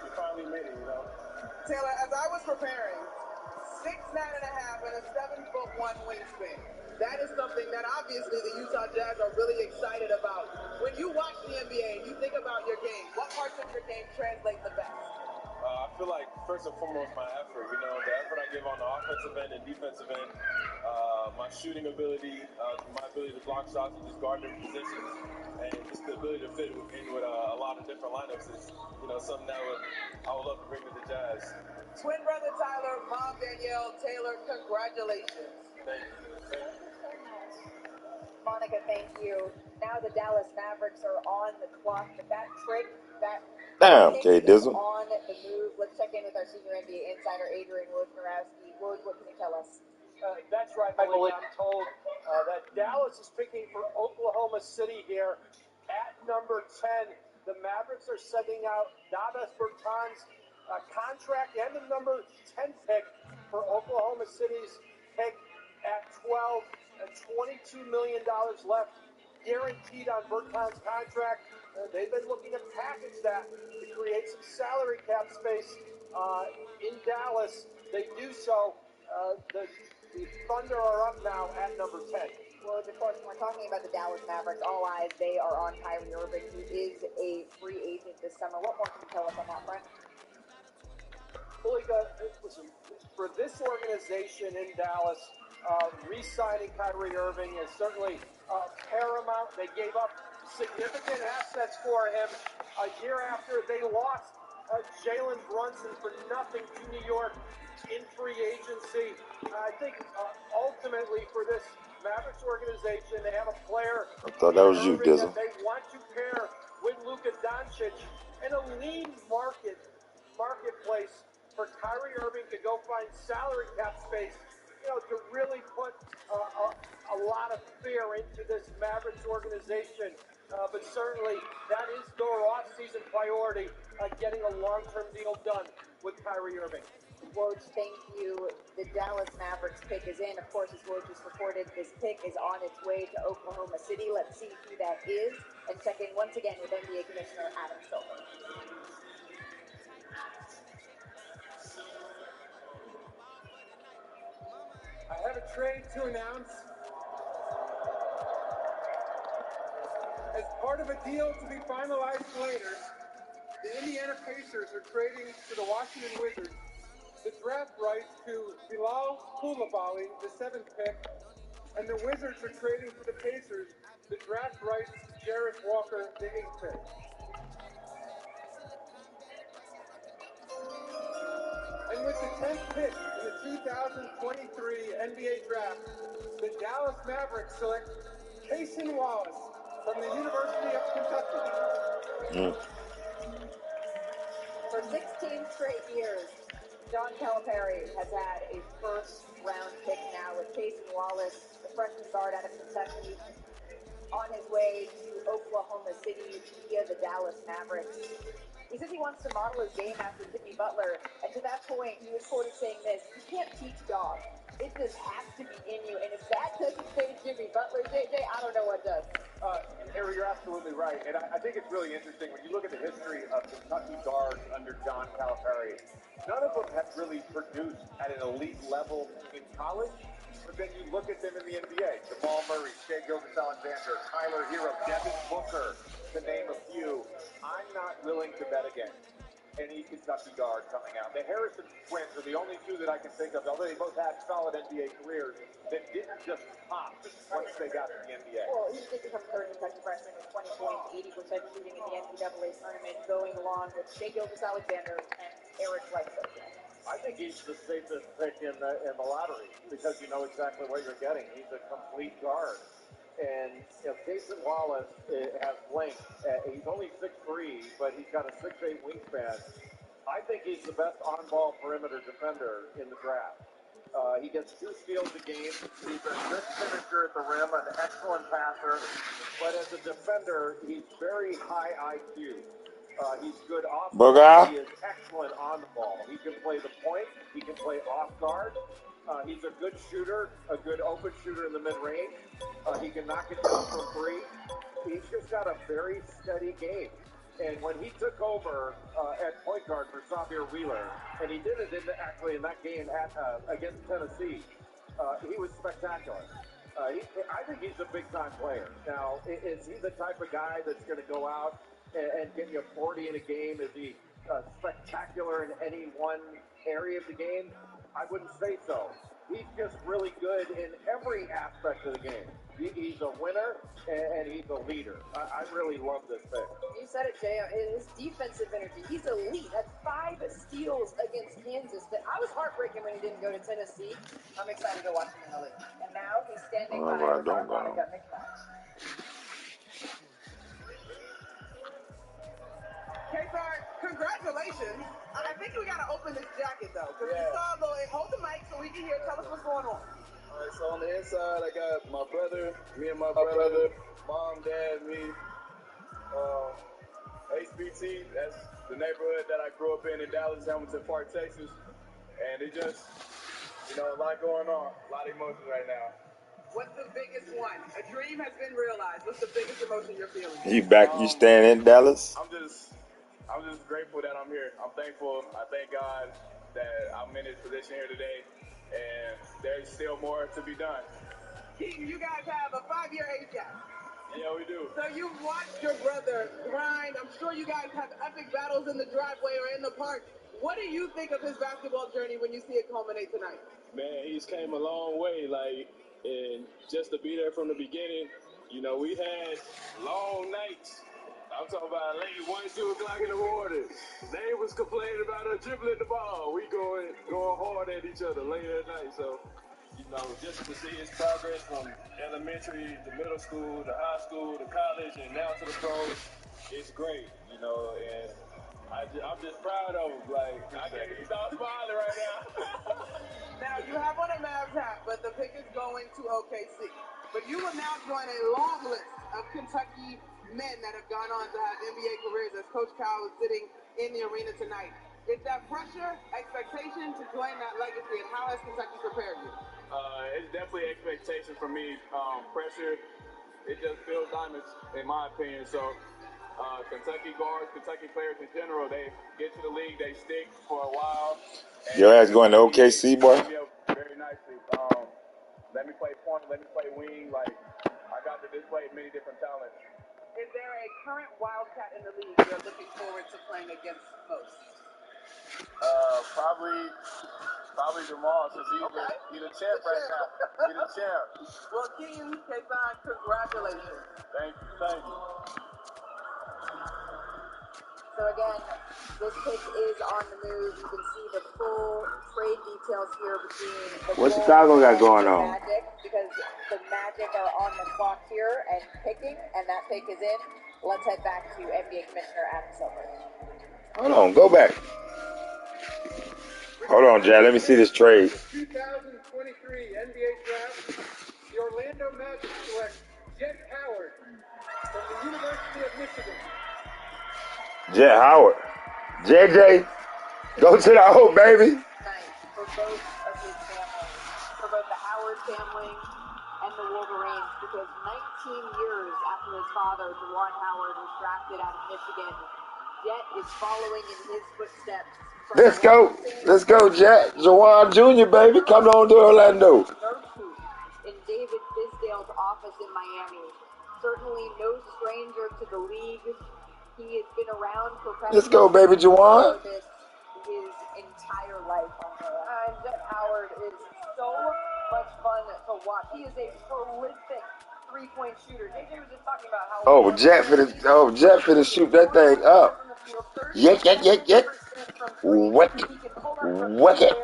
We finally made it. You know. Taylor, as I was preparing, 6'9.5" and a 7'1" wingspan. That is something that obviously the Utah Jazz are really excited about. When you watch the NBA and you think about your game, what parts of your game translate the best? I feel like first and foremost my effort. You know, the effort I give on the offensive end and defensive end, my shooting ability, my ability to block shots and just guard different positions, and just the ability to fit in with a lot of different lineups is, you know, something that I would love to bring to the Jazz. Twin brother Tyler, mom Danielle, Taylor, congratulations. Thank you. Thank you so much. Monica, thank you. Now the Dallas Mavericks are on the clock, but that trick, that Damn, pick Jay is Dizzle. on the move. Let's check in with our senior NBA insider, Adrian Wojnarowski. Woj, what can you tell us? That's right, Malika. I'm told that Dallas is picking for Oklahoma City here at number 10. The Mavericks are sending out Davis Bertans' contract and the number 10 pick for Oklahoma City's pick at 12. $22 million left guaranteed on Bertans' contract. They've been looking to package that to create some salary cap space in Dallas. They do so. The Thunder are up now at number 10. Well, of course, when we're talking about the Dallas Mavericks, all eyes, they are on Kyrie Irving, who is a free agent this summer. What more can you tell us on that front? Malika, listen, for this organization in Dallas, re-signing Kyrie Irving is certainly paramount. They gave up significant assets for him a year after they lost Jalen Brunson for nothing to New York in free agency. I think ultimately for this Mavericks organization, they have a player I thought that was you, Irving Dizzle. that they want to pair with Luka Doncic in a lean marketplace for Kyrie Irving to go find salary cap space, you know, to really put a lot of fear into this Mavericks organization. But certainly that is their off-season priority, getting a long-term deal done with Kyrie Irving. Woj, thank you. The Dallas Mavericks pick is in. Of course, as Woj just reported, this pick is on its way to Oklahoma City. Let's see who that is and check in once again with NBA Commissioner Adam Silver. I have a trade to announce. As part of a deal to be finalized later, the Indiana Pacers are trading to the Washington Wizards the draft rights to Bilal Coulibaly, the 7th pick, and the Wizards are trading for the Pacers the draft rights to Jarrett Walker, the 8th pick. And with the 10th pick in the 2023 NBA draft, the Dallas Mavericks select Cason Wallace from the University of Kentucky. For 16 straight years, John Calipari has had a first-round pick now with Cason Wallace, the freshman guard out of Kentucky, on his way to Oklahoma City via the Dallas Mavericks. He says he wants to model his game after Jimmy Butler, and to that point, he was quoted saying this: "You can't teach dogs. It just has to be in you, and if that doesn't say Jimmy Butler, JJ, I don't know what does." Harry, you're absolutely right, and I think it's really interesting when you look at the history of Kentucky guards under John Calipari. None of them have really produced at an elite level in college, but then you look at them in the NBA. Jamal Murray, Shai Gilgeous-Alexander, Tyler Hero, Devin Booker, to name a few. I'm not willing to bet against any Kentucky guard coming out. The Harrison twins are the only two that I can think of, although they both had solid NBA careers, that didn't just pop once they got to the NBA. Well, he did become third Kentucky freshman with 20 points, 80% shooting in the NCAA tournament, going along with Shai Gilgeous-Alexander and Eric Bledsoe. I think he's the safest pick in the lottery because you know exactly what you're getting. He's a complete guard. And you know, Cason Wallace has length. He's only 6'3", but he's got a 6'8" wingspan. I think he's the best on-ball perimeter defender in the draft. He gets 2 steals a game. He's a good finisher at the rim, an excellent passer. But as a defender, he's very high IQ. He's good off ball. He is excellent on the ball. He can play the point. He can play off guard. He's a good shooter, a good open shooter in the mid-range. He can knock it down from three. He's just got a very steady game. And when he took over at point guard for Xavier Wheeler, and he did it actually in that game against Tennessee, he was spectacular. I think he's a big-time player. Now, is he the type of guy that's going to go out and get you 40 in a game? Is he spectacular in any one area of the game? I wouldn't say so. He's just really good in every aspect of the game. He's a winner, and he's a leader. I really love this pick. You said it, Jay. His defensive energy, he's elite. That's 5 steals against Kansas. But I was heartbreaking when he didn't go to Tennessee. I'm excited to watch him in the league. And now he's standing by I with don't know. Monica McNabb. K-Star, congratulations. I think we got to open this jacket, though. Because we saw, hold the mic so we can hear. Tell us what's going on. All right, so on the inside, I got my brother, me and my brother, mom, dad, me, HBT. That's the neighborhood that I grew up in Dallas, Hamilton Park, Texas. And it just, a lot going on, a lot of emotions right now. What's the biggest one? A dream has been realized. What's the biggest emotion you're feeling? You back? You staying in Dallas? I'm just grateful that I'm here. I'm thankful. I thank God that I'm in this position here today, and there's still more to be done. Keaton, you guys have a 5-year age gap. Yeah, we do. So you've watched your brother grind. I'm sure you guys have epic battles in the driveway or in the park. What do you think of his basketball journey when you see it culminate tonight? Man, he's came a long way, and just to be there from the beginning, we had long nights. I'm talking about late 1, 2 o'clock in the morning. They was complaining about us dribbling the ball. We going hard at each other late at night. So, just to see his progress from elementary to middle school to high school to college and now to the pros, it's great, and I'm just proud of him. I can't even stop smiling right now. Now, you have on a Mavs hat, but the pick is going to OKC. But you will now join a long list of Kentucky men that have gone on to have NBA careers, as Coach Cal is sitting in the arena tonight. Is that pressure, expectation to join that legacy, and how has Kentucky prepared you? It's definitely expectation for me. Pressure, it just builds diamonds, in my opinion. So, Kentucky guards, Kentucky players in general, they get to the league, they stick for a while. Your ass going to OKC, boy? Very nicely. Let me play point, let me play wing. I got to display many different talents. Is there a current Wildcat in the league you're looking forward to playing against most? Probably Jamal, since he's the champ right now. He's the champ. Well, Keaton, K-Star, congratulations. Thank you. So again, this pick is on the move. You can see the full trade details here between the What Chicago got going and the on? Magic, because the Magic are on the clock here and picking, and that pick is in. Let's head back to NBA Commissioner Adam Silver. Hold on, go back. Hold on, Jack. Let me see this trade. 2023 NBA Draft, the Orlando Magic select Jet Howard from the University of Michigan. Jet Howard. JJ, go to the O, baby. Nice for both of his families, for both the Howard family and the Wolverines, because 19 years after his father, Juwan Howard, was drafted out of Michigan, Jet is following in his footsteps. Let's go, Jet. Juwan Jr., baby. Come on to Orlando. In David Fizdale's office in Miami. Certainly no stranger to the league. He has been around professionally. Let's go, baby Juwan. His entire life on there. Jet Howard is so much fun to watch. He is a prolific three-point shooter. JJ was just talking about how Jet finna shoot that thing up. Yet. Whack it.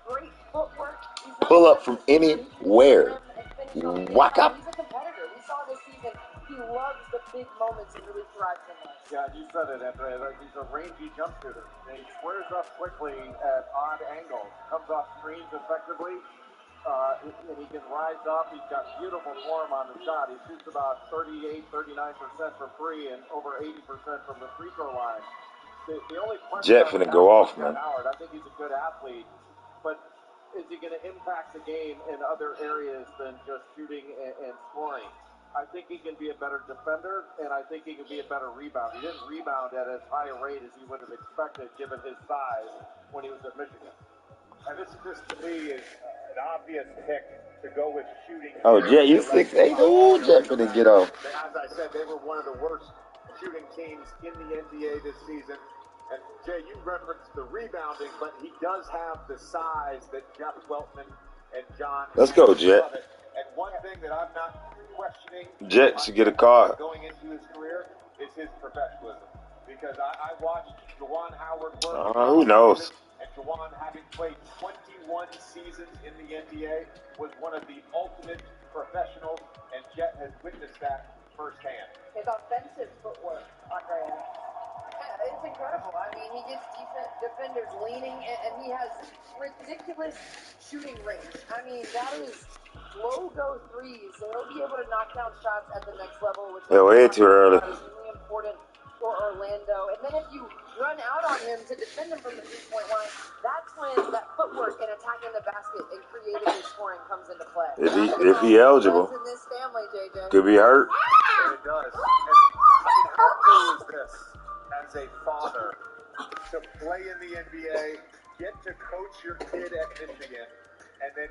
Great footwork. Pull up from anywhere. Whack up. He's a competitor. We saw this season. He loves the big moments and really thrives in them. Yeah, you said it, Andre. He's a rangy jump shooter. And he squares up quickly at odd angles. Comes off screens effectively. And he can rise up. He's got beautiful form on the shot. He shoots about 38, 39% from free and over 80% from the free throw line. The only question Jet finna go off, man. Howard, I think he's a good athlete, but is he going to impact the game in other areas than just shooting and scoring? I think he can be a better defender, and I think he can be a better rebounder. He didn't rebound at as high a rate as you would have expected given his size when he was at Michigan. And this to me is an obvious pick to go with shooting. Oh, Jet, you 6'8". Ooh, Jet finna get off. As I said, they were one of the worst shooting teams in the NBA this season. And Jay, you referenced the rebounding, but he does have the size that Jeff Weltman and John. Let's go, Jet. And one thing that I'm not questioning Jet should get a card. Going into his career is his professionalism. Because I watched Juwan Howard work. Who knows? And Juwan, having played 21 seasons in the NBA, was one of the ultimate professionals, and Jet has witnessed that firsthand. His offensive footwork, Andrea, it's incredible. I mean, he gets defenders leaning, and he has ridiculous shooting range. I mean, that is logo threes, so he'll be able to knock down shots at the next level, which way too early. is really important for Orlando. And then if you run out on him to defend him from the three-point line, that's when that footwork and attacking the basket and creatively scoring comes into play. If he eligible, in this family, JJ. could be hurt. It does. And, I mean, how cool is this as a father to play in the NBA, get to coach your kid at Michigan, and then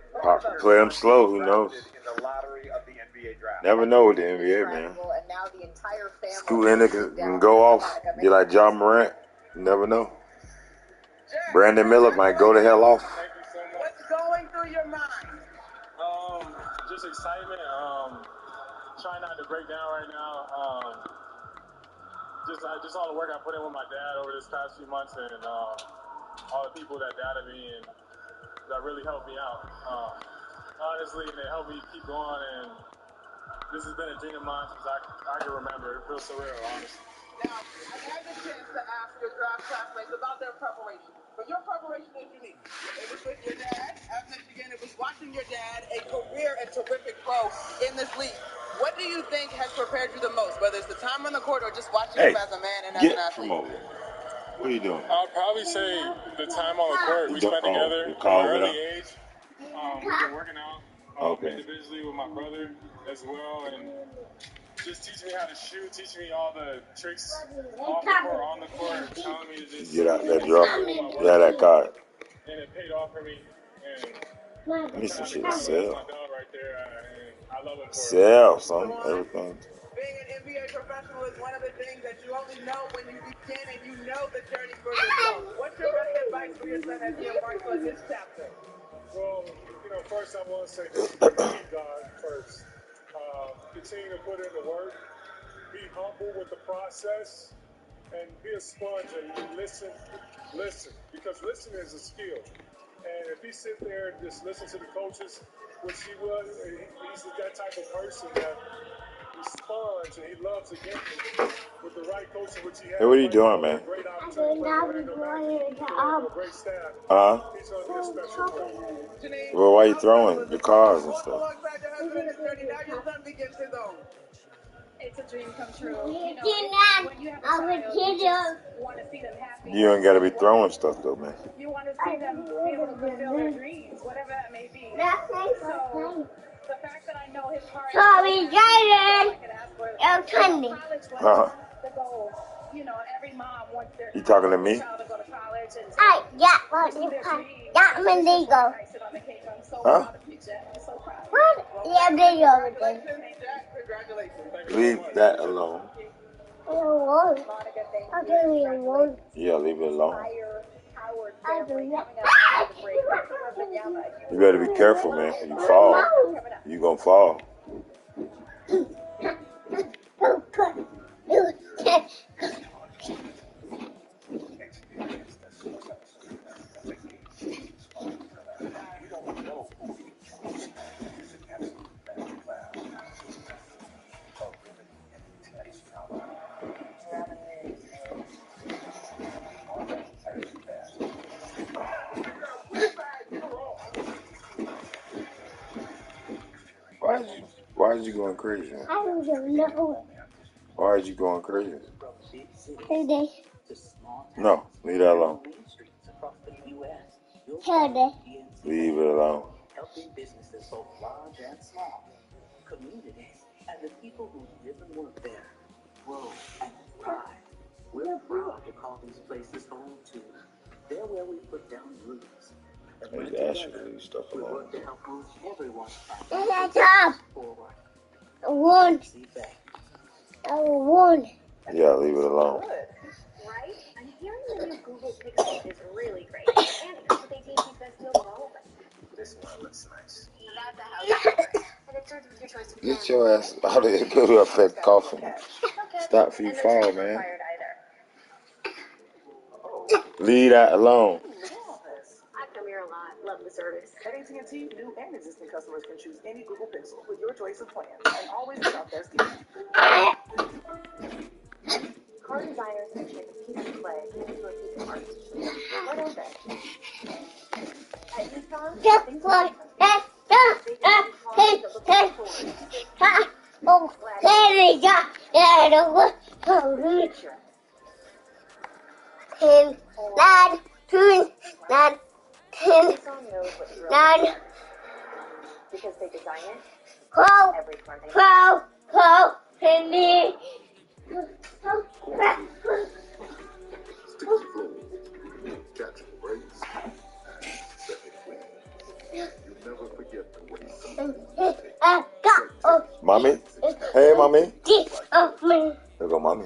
Play him slow, who knows? In the lottery of the NBA draft. Never know with the NBA, man. And now the entire family Scoot in can go off, be like John Morant. You never know. Brandon Miller might go the hell off. What's going through your mind? Just excitement. Trying not to break down right now. Just all the work I put in with my dad over this past few months, and all the people that doubted me and that really helped me out. Honestly, and they helped me keep going, and this has been a dream of mine since I can remember. It feels surreal, honestly. Now, I had the chance to ask your draft classmates about their preparation, but your preparation is unique. It was with your dad at Michigan. It was watching your dad, a career and terrific pro in this league. What do you think has prepared you the most, whether it's the time on the court or just watching him as a man and as an athlete? What are you doing? I'll probably say the time on the court we spent together from an early age. We've been working out individually with my brother as well, and just teaching me how to shoot, teaching me all the tricks off the court, on the court, telling me to just get out that drop. Get out that card. And it paid off for me. And I need some shit to sell. Right there, and I love it for sell some everything. Being an NBA professional is one of the things that you only know when you begin and you know the journey for yourself. What's your best advice for your son as he embarks on this chapter? Well, first I want to say this, believe God first. Continue to put in the work. Be humble with the process, and be a sponge and listen, because listening is a skill. And if he sit there and just listen to the coaches, which he will, he's that type of person that responds and he loves the game with the right coaching, which he has. Hey, what are you doing, man? Great opportunity, great staff. He's going to be a special player. Well, why are you throwing the cars and stuff? It's a dream come true. When you have a child, you just want to see them happy. You ain't got to be throwing stuff, though, man. You want to see them be able to fulfill their dreams, whatever that may be. So, the fact that I know his heart is I can ask for college was the goal. Every mom wants their talking to me? child to go to college and pursue their dreams. I sit on the cake. I'm so proud of you, Jet. I'm so proud of you. Leave that alone. Yeah, leave it alone. You better be careful, man. You fall. You gonna fall. Why is you going crazy? I don't know. Why is you going crazy? No, leave that alone. Leave it alone. Helping businesses both large and small, communities, and the people who live and work there grow and thrive. We're proud to call these places home too. They're where we put down roots. And when together, we work to help move everyone forward. One. Yeah, leave it alone. Right? I'm hearing the new Google Pixel is really great. And it comes with AT&T's best deal of all of them. This one looks nice. That's a house number. And it starts with your choice of Get your ass out of here. Go to affect coughing. Stop for you and no fall, change man. required either. Leave that alone. I come here a lot. Love the service. At AT&T, new and existing customers can choose any Google Pixel with your choice of plans and always get our best deal. Car designers can shape a piece of clay into a piece of art. Why don't they? At Nissan, things are different. They design cars that look like swords. Nissan knows what thrill is because they design it every car they make. Catching race. You never forget the race. Mommy? Hey, mommy. There go mommy.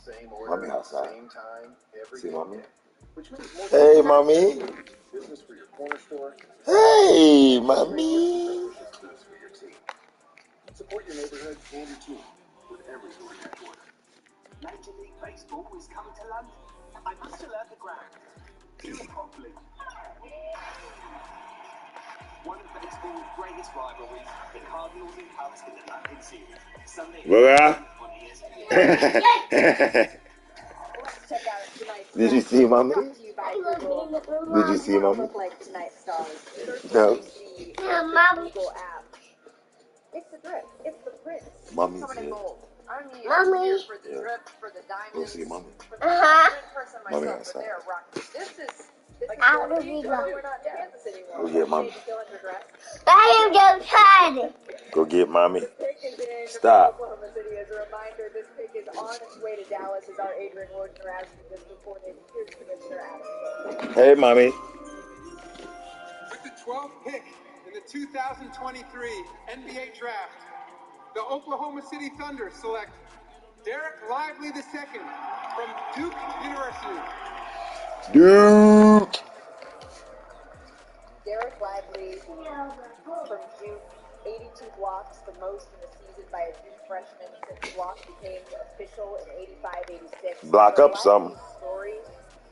Same order, Mommy outside. same time, every See mommy? which means more Hey, mommy. business for your corner store. Hey, mommy. Boost for your team. Support your neighborhood and your team with every DoorDash order. Major League Baseball is coming to London. I must alert the ground. Do it properly. One of baseball's greatest rivalries, the Cardinals and Cubs in the London series. Sunday on ESPN. Let's check out tonight's Did you see mommy? brought to you by Google. Did you see mommy? Look like tonight's stars. No. The Google app. It's the drip. It's the prince. Mommy's Coming in here. gold. I'm here Mommy. for the drip, for the diamonds. Go see mommy. For the print person Mommy myself, outside. but they're rocking. This is like Out of here. we're not in Kansas anymore. Go get mommy. Still in her dress. I am so tired. Go get mommy. The pick is in Stop. Oklahoma City. As a reminder, this pick is on its way to Dallas as our Adrian Wojnarowski just reported. Here's Commissioner Adams. Hey, mommy. With the 12th pick in the 2023 NBA Draft, the Oklahoma City Thunder select Derek Lively II from Duke University. Duke. Derek Lively from Duke, 82 blocks, the most in the season by a Duke freshman since blocks became official in 85-86. Block up some. Story,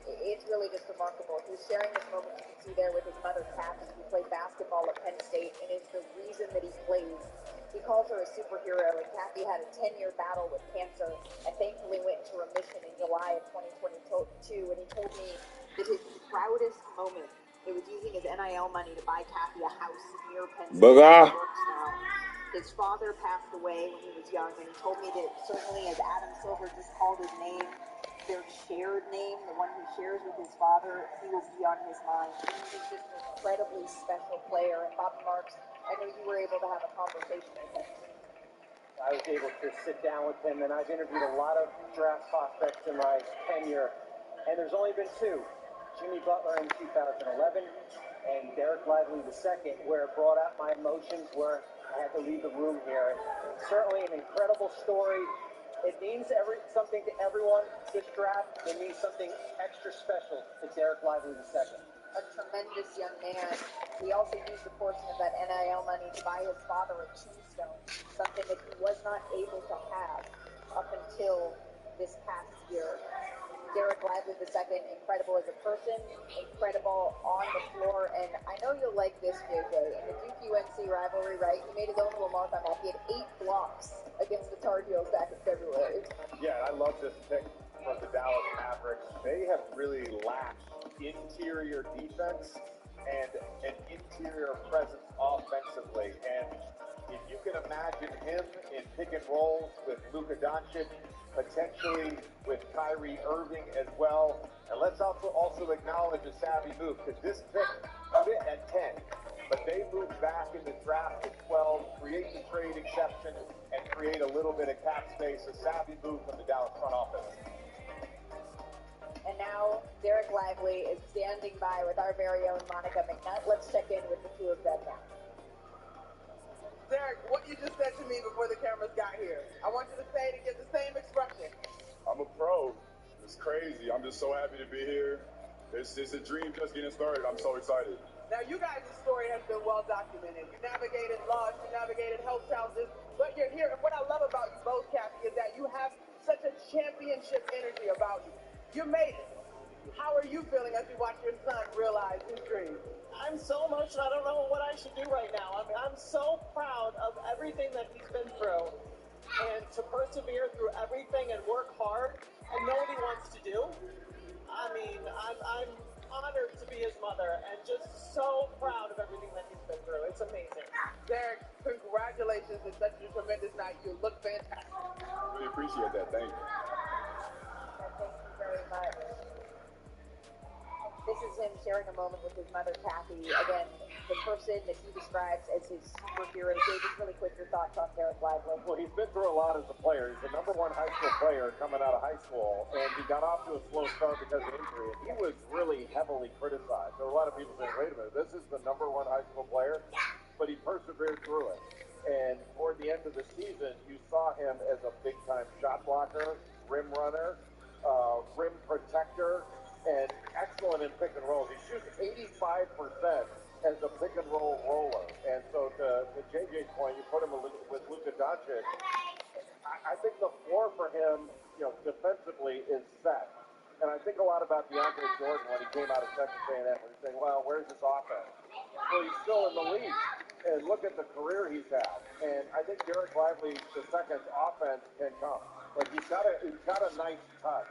it's really just remarkable. He was sharing this moment you can see there with his mother, Kathy, who played basketball at Penn State, and is the reason that he plays. He calls her a superhero, and Kathy had a 10-year battle with cancer, and thankfully went into remission in July of 2022, and he told me that his proudest moment, it was using his NIL money to buy Kathy a house near Penn State. Booga. His father passed away when he was young, and he told me that certainly as Adam Silver just called his name, their shared name, the one he shares with his father, he will be on his mind. He's just an incredibly special player. And Bobby Marks, I know you were able to have a conversation with him. I was able to sit down with him, and I've interviewed a lot of draft prospects in my tenure, and there's only been two. Jimmy Butler in 2011 and Derek Lively II, where it brought out my emotions, where I had to leave the room here. Certainly an incredible story. It means something to everyone, this draft. It means something extra special to Derek Lively II. A tremendous young man. He also used a portion of that NIL money to buy his father a tombstone, something that he was not able to have up until this past year. Derek Lively II, incredible as a person, incredible on the floor, and I know you'll like this, JJ. In the Duke-UNC rivalry, right, he made his own little mark on that. He had 8 blocks against the Tar Heels back in February. Yeah, I love this pick from the Dallas Mavericks. They have really lacked interior defense and an interior presence offensively. And if you can imagine him in pick and rolls with Luka Doncic, potentially with Kyrie Irving as well, And let's also acknowledge a savvy move, because this pick fit at 10, but they moved back in the draft to 12, create the trade exception, and create a little bit of cap space. A savvy move from the Dallas front office. And now Derek Lively is standing by with our very own Monica McNutt. Let's check in with the two of them now. Derek, what you just said to me before the cameras got here, I want you to say it and give the same expression. I'm a pro. It's crazy. I'm just so happy to be here. It's a dream just getting started. I'm so excited. Now, you guys' story has been well documented. You navigated loss, you navigated health challenges, but you're here. And what I love about you both, Kathy, is that you have such a championship energy about you. You made it. How are you feeling as you watch your son realize his dream? I'm so emotional. I don't know what I should do right now. I'm so proud of everything that he's been through, and to persevere through everything and work hard and know what he wants to do. I mean, I'm honored to be his mother and just so proud of everything that he's been through. It's amazing. Derek, congratulations. It's such a tremendous night. You look fantastic. Really appreciate that. Thank you. Thank you very much. This is him sharing a moment with his mother, Kathy. Again, the person that he describes as his superhero. David, really quick, your thoughts on Derek Lively. Well, he's been through a lot as a player. He's the #1 high school player coming out of high school, and he got off to a slow start because of injury. And he was really heavily criticized. There were a lot of people saying, wait a minute, this is the #1 high school player? But he persevered through it. And toward the end of the season, you saw him as a big-time shot blocker, rim runner, rim protector, and excellent in pick and rolls. He shoots 85% as a pick and roll roller. And so to JJ's point, you put him with Luka Doncic. I think the floor for him, defensively is set. And I think a lot about DeAndre Jordan when he came out of Texas A&M, when he's saying, well, where's his offense? Well, he's still in the league. And look at the career he's had. And I think Derek Lively, the second offense can come. Like he's got a nice touch.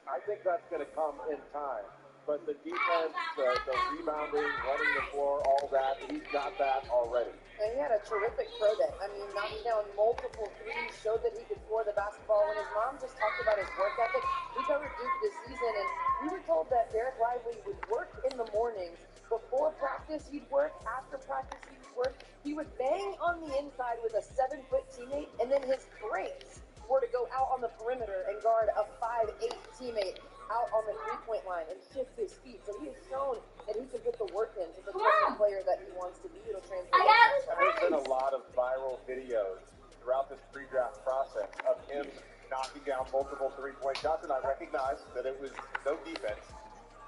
I think that's going to come in time. But the defense, the rebounding, running the floor, all that, he's got that already. And he had a terrific pro day. I mean, knocking down multiple threes, showed that he could score the basketball. When his mom just talked about his work ethic, we covered Duke this season, and we were told that Derek Lively would work in the mornings. Before practice, he'd work. After practice, he'd work. He would bang on the inside with a 7-foot teammate, and then his breaks were to go out on the perimeter and guard a 5'8" teammate out on the three-point line and shift his feet. So he has shown that he can put the work in to become the player that he wants to be. It'll translate. There's been a lot of viral videos throughout this pre-draft process of him knocking down multiple three-point shots, and I recognize that it was no defense.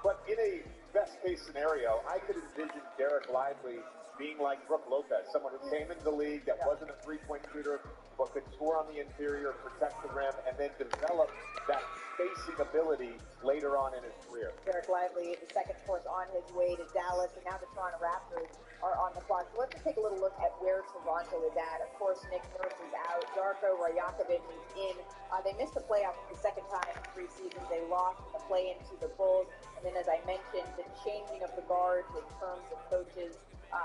But in a best-case scenario, I could envision Derek Lively being like Brooke Lopez, someone who came into the league that wasn't a three-point shooter, but could score on the interior, protect the rim, and then develop that spacing ability later on in his career. Derek Lively, the second, of course, on his way to Dallas, and now the Toronto Raptors are on the clock. So let's just take a little look at where Toronto is at. Of course, Nick Nurse is out. Darko Rajakovic is in. They missed the playoffs the second time in 3 seasons. They lost the play-in to the Bulls. And then, as I mentioned, the changing of the guards in terms of coaches.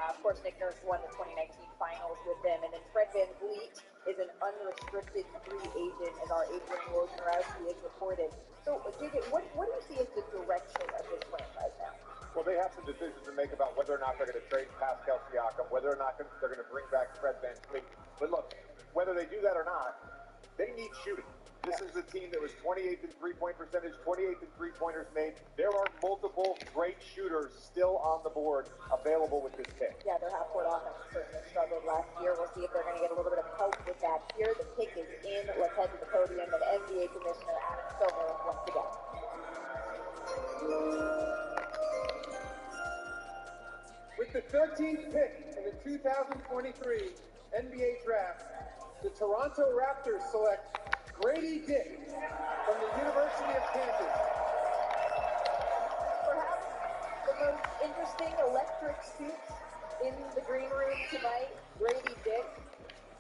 Of course, Nick Nurse won the 2019 finals with them. And then Fred VanVleet is an unrestricted free agent, as our Adrian Wojnarowski has reported. So, JJ, what do you see as the direction of this franchise now? Well, they have some decisions to make about whether or not they're going to trade Pascal Siakam, whether or not they're going to bring back Fred VanVleet. But look, whether they do that or not, they need shooting. This is a team that was 28th in three-point percentage, 28th in three-pointers made. There are multiple great shooters still on the board available with this pick. Yeah, their half-court offense certainly struggled last year. We'll see if they're going to get a little bit of help with that here. The pick is in. Let's head to the podium and NBA Commissioner Adam Silver once again. With the 13th pick in the 2023 NBA Draft, the Toronto Raptors select Grady Dick from the University of Kansas. Perhaps the most interesting electric suit in the green room tonight. Grady Dick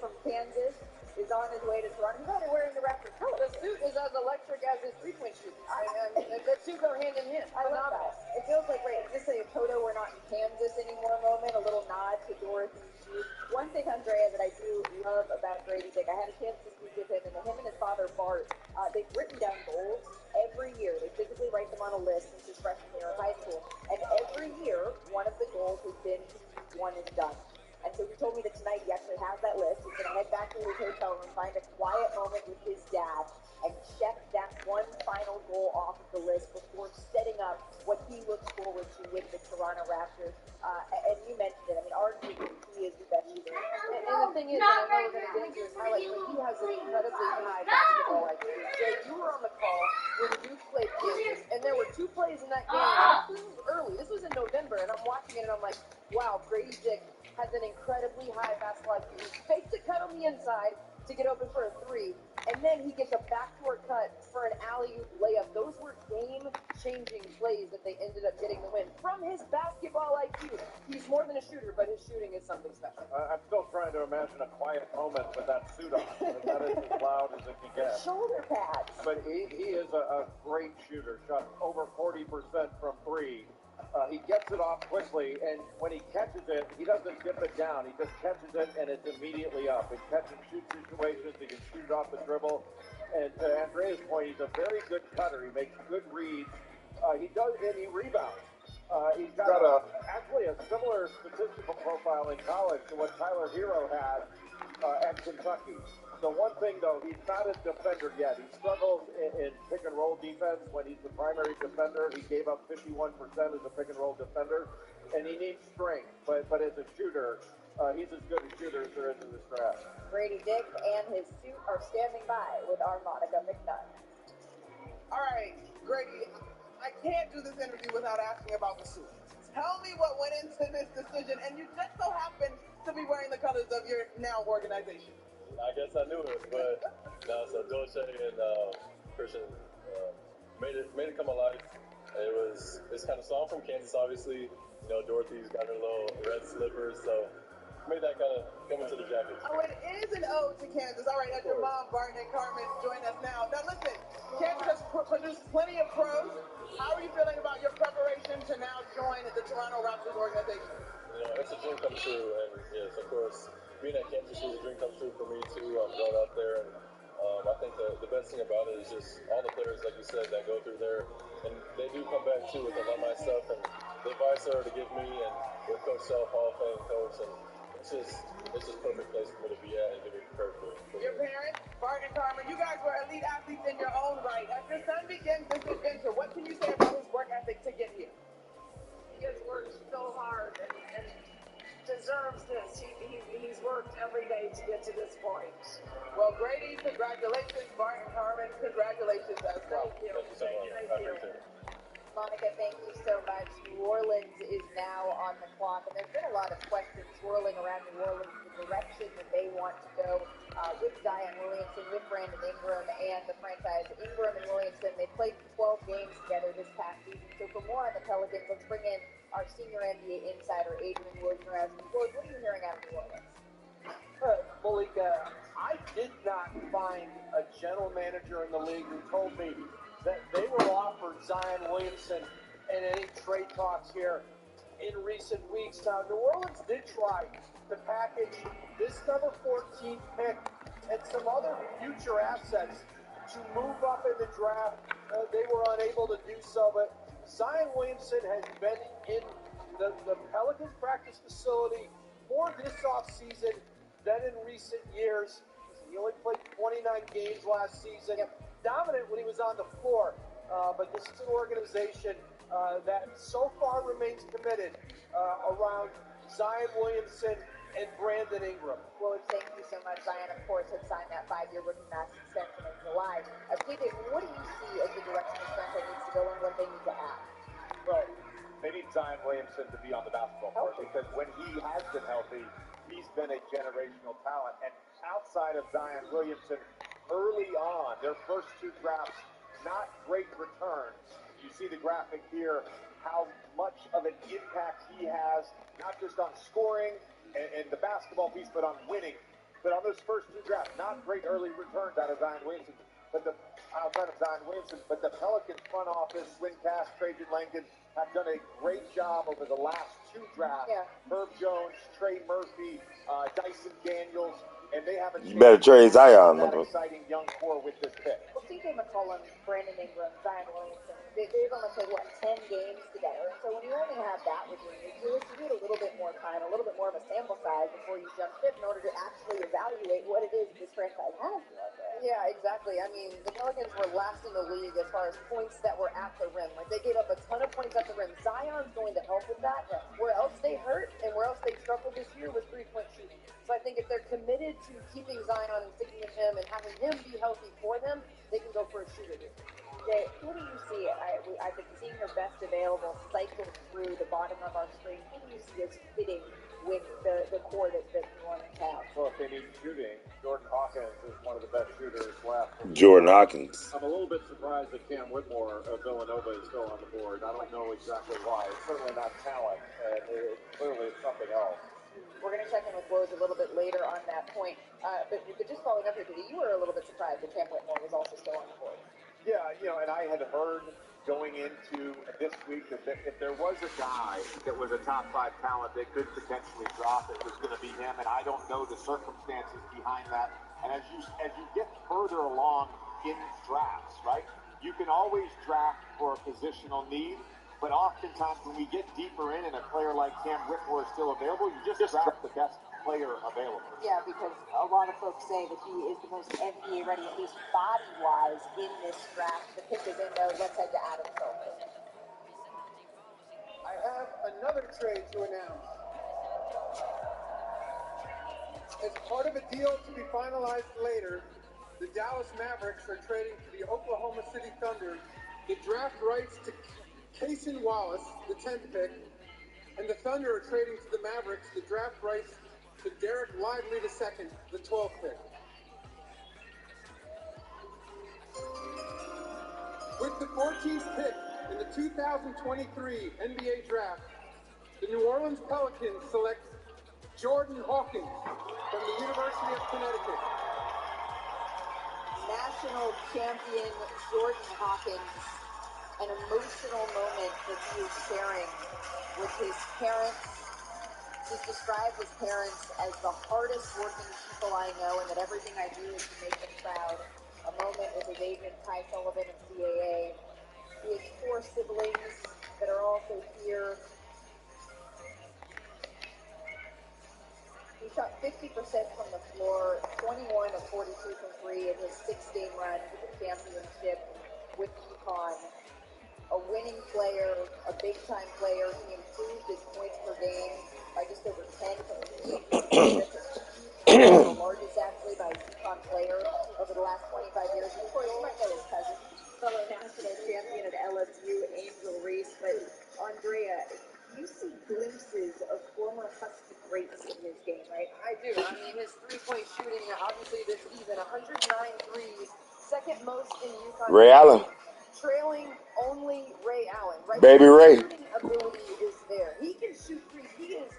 from Kansas is on his way to Toronto. He's already wearing the Raptors colors. The suit is as electric as his three-point shoot. The two go hand in hand. I love that. It feels like, right, is this a Toto we're not in Kansas anymore moment? A little nod to Dorothy's shoes. One thing, Andrea, that I do love about Grady Dick, I had a chance to speak with him, and him and his father, Bart, they've written down goals every year. They physically write them on a list. freshman year of high school. And every year, one of the goals has been to keep one and done. And so he told me that tonight he actually has that list. He's going to head back to his hotel room, find a quiet moment with his dad, and check that one final goal off of the list before setting up what he looks forward to with the Toronto Raptors. And you mentioned it. I mean, arguably, he is the best shooter. And the thing is, and I know we're going to get into his highlights, but he has an incredibly high basketball IQ. Jay, you were on the call when Duke played Kansas, and there were two plays in that game. This was early. This was in November, and I'm watching it, and I'm like, wow, Grady Dick has an incredibly high basketball IQ. He faked a cut on the inside to get open for a three, and then he gets a backdoor cut for an alley-oop layup. Those were game-changing plays that they ended up getting the win from his basketball IQ. He's more than a shooter, but his shooting is something special. I'm still trying to imagine a quiet moment with that suit on. That is as loud as it can get. Shoulder pads. But he is a great shooter. Shot over 40% from three. He gets it off quickly, and when he catches it, he doesn't dip it down. He just catches it, and it's immediately up. In catch-and-shoot situations, he can shoot it off the dribble. And to Andrea's point, he's a very good cutter. He makes good reads. He does, and he rebounds. He's got actually a similar statistical profile in college to what Tyler Hero had at Kentucky. The one thing, though, he's not a defender yet. He struggles in pick-and-roll defense when he's the primary defender. He gave up 51% as a pick-and-roll defender, and he needs strength. But as a shooter, he's as good a shooter as there is in this draft. Grady Dick and his suit are standing by with our Monica McNutt. All right, Grady, I can't do this interview without asking about the suit. Tell me what went into this decision, and you just so happen to be wearing the colors of your now organization. I guess I knew it, but no, so Dolce and Christian made it come alive. It's kind of so I'm from Kansas, obviously. You know, Dorothy's got her little red slippers, so made that kind of come into the jacket. Oh, it is an ode to Kansas. All right, that's your mom, Barton and Carmen, join us now. Now listen, Kansas has produced plenty of pros. How are you feeling about your preparation to now join the Toronto Raptors organization? You know, it's a dream come true, and yes, of course, being at Kansas was a dream come true for me too. I'm going out there, and I think the best thing about it is just all the players, like you said, that go through there, and they do come back too with alumni stuff, and the advice they were to give me, and with Coach Self, Hall of Fame coach, and it's just perfect place for me to be at and to be prepared for. Your parents, Bart and Carmen, you guys were elite athletes in your own right. As your son begins this adventure, what can you say about his work ethic to get here? He has worked so hard and deserves this. He's worked every day to get to this point. Well, Grady, congratulations. Bart and Carmen, congratulations as well. Thank you. Thank you. Monica, thank you so much. New Orleans is now on the clock, and there's been a lot of questions swirling around New Orleans, the direction that they want to go with Zion Williamson, with Brandon Ingram, and the franchise. Ingram and Williamson, they played 12 games together this past season. So for more on the Pelicans, let's bring in our senior NBA insider, Adrian Wojnarowski. What are you hearing out of New Orleans? Malika, I did not find a general manager in the league who told me that they will offer Zion Williamson in any trade talks here in recent weeks. Now, New Orleans did try to package this number 14 pick and some other future assets to move up in the draft. They were unable to do so, but Zion Williamson has been in the Pelicans practice facility more this offseason than in recent years. He only played 29 games last season. Dominant when he was on the floor, but this is an organization that so far remains committed around Zion Williamson and Brandon Ingram. Well, thank you so much. Zion, of course, had signed that 5-year rookie max extension in July. PJ, what do you see as the direction this franchise needs to go and what they need to add? Well, they need Zion Williamson to be on the basketball court because when he has been healthy, he's been a generational talent. And outside of Zion Williamson, early on, their first two drafts, not great returns. You see the graphic here, how much of an impact he has, not just on scoring and the basketball piece, but on winning. But on those first two drafts, not great early returns out of Zion Williamson. But the Pelicans front office, Swin Cass, Trajan Langdon, have done a great job over the last two drafts. Herb Jones, Trey Murphy, Dyson Daniels. and they have a You better trade Zion, that motherfucker. exciting young core with this pick. Well, CJ McCollum, Brandon Ingram, Zion Williamson, they've only played, 10 games together. And so when you only have that with your nucleus, you need a little bit more time, a little bit more of a sample size before you jump ship in order to actually evaluate what it is this franchise has. Yeah, exactly. I mean, the Pelicans were last in the league as far as points that were at the rim. Like, they gave up a ton of points at the rim. Zion's going to help with that. Yeah. Where else they hurt and where else they struggled this year was three-point shooting. So I think if they're committed to keeping Zion and sticking with him and having him be healthy for them, they can go for a shooter here. Jay, who do you see? I've been seeing her best available cycle through the bottom of our screen. Who do you see as fitting with the core that New Orleans has? Well, if they need shooting, Jordan Hawkins is one of the best shooters left. Jordan Hawkins. I'm a little bit surprised that Cam Whitmore of Villanova is still on the board. I don't know exactly why. It's certainly not talent. Clearly it's something else. We're going to check in with Woj a little bit later on that point. But just following up here, because you were a little bit surprised that Cam Whitmore was also still on the board. Yeah, and I had heard going into this week that if there was a guy that was a top 5 talent that could potentially drop, it was going to be him. And I don't know the circumstances behind that. And as you get further along in drafts, right, you can always draft for a positional need. But oftentimes when we get deeper in and a player like Cam Whitmore is still available, you just draft the best player available. Yeah, because a lot of folks say that he is the most NBA ready, at least body-wise, in this draft. The pick is in, though. Let's head to Adam Silver. I have another trade to announce. As part of a deal to be finalized later, the Dallas Mavericks are trading to the Oklahoma City Thunder the draft rights to Cason Wallace, the 10th pick, and the Thunder are trading to the Mavericks the draft rights to Derek Lively II, the 12th pick. With the 14th pick in the 2023 NBA Draft, the New Orleans Pelicans select Jordan Hawkins from the University of Connecticut. National champion Jordan Hawkins, an emotional moment that he is sharing with his parents. He's described his parents as the hardest working people I know, and that everything I do is to make them proud. A moment with his agent Ty Sullivan of CAA. He has 4 siblings that are also here. He shot 50% from the floor, 21 of 42 from 3 in his 6-game run to the championship with UConn. A winning player, a big-time player. He improved his points per game by just over 10 from the league. The largest actually by a UConn player over the last 25 years. Of course, you might know his cousin, fellow national champion at LSU, Angel Reese. But Andrea, you see glimpses of former Husky greats in his game, right? I do. I mean, his three-point shooting, obviously this season, 109 threes, second most in UConn. Ray Allen. Trailing only Ray Allen, right? Baby Ray. His shooting ability is there. He can shoot threes. He is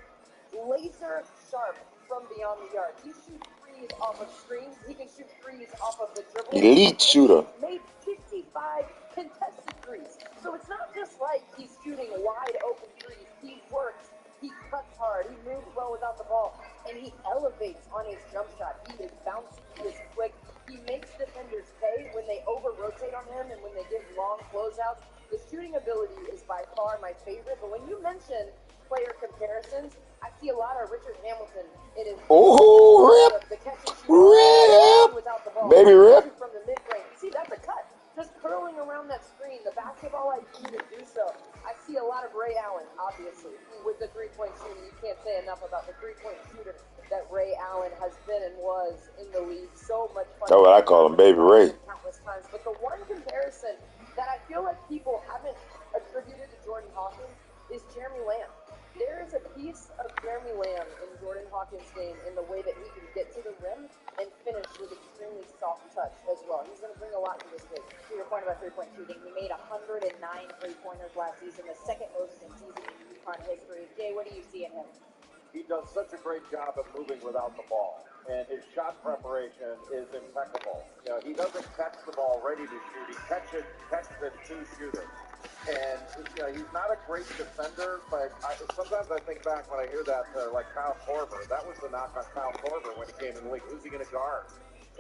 laser sharp from beyond the arc. He shoots threes off of screens. He can shoot threes off of the dribble. Elite shooter. Made 55 contested threes. So it's not just like he's shooting wide open threes. He works. He cuts hard. He moves well without the ball. And he elevates on his jump shot. He is bouncy. He is quick. He makes defenders pay when they over-rotate on him and when they give long closeouts. The shooting ability is by far my favorite. But when you mention player comparisons, I see a lot of Richard Hamilton in his rip. The catch and shoot without the ball. Baby rip. From the mid-range. See, that's a cut. Just curling around that screen, the basketball IQ to do so. I see a lot of Ray Allen, obviously, with the three-point shooting. You can't say enough about the three-point shooter that Ray Allen has been and was in the league. So much fun. That's what I call him, Baby Ray. Countless times. But the one comparison that I feel like people haven't attributed to Jordan Hawkins is Jeremy Lamb. There is a piece of Jeremy Lamb in Jordan Hawkins' game in the way that he can get to the rim and finish with extremely soft touch as well. He's going to bring a lot to this game. To your point about three-point shooting, he made 109 three-pointers last season, the second most in season in UConn history. Jay, what do you see in him? He does such a great job of moving without the ball, and his shot preparation is impeccable. He doesn't catch the ball ready to shoot. He catches it to shoot it. And he's not a great defender, but sometimes I think back when I hear that, like Kyle Korver. That was the knock on Kyle Korver when he came in the league. Who's he going to guard?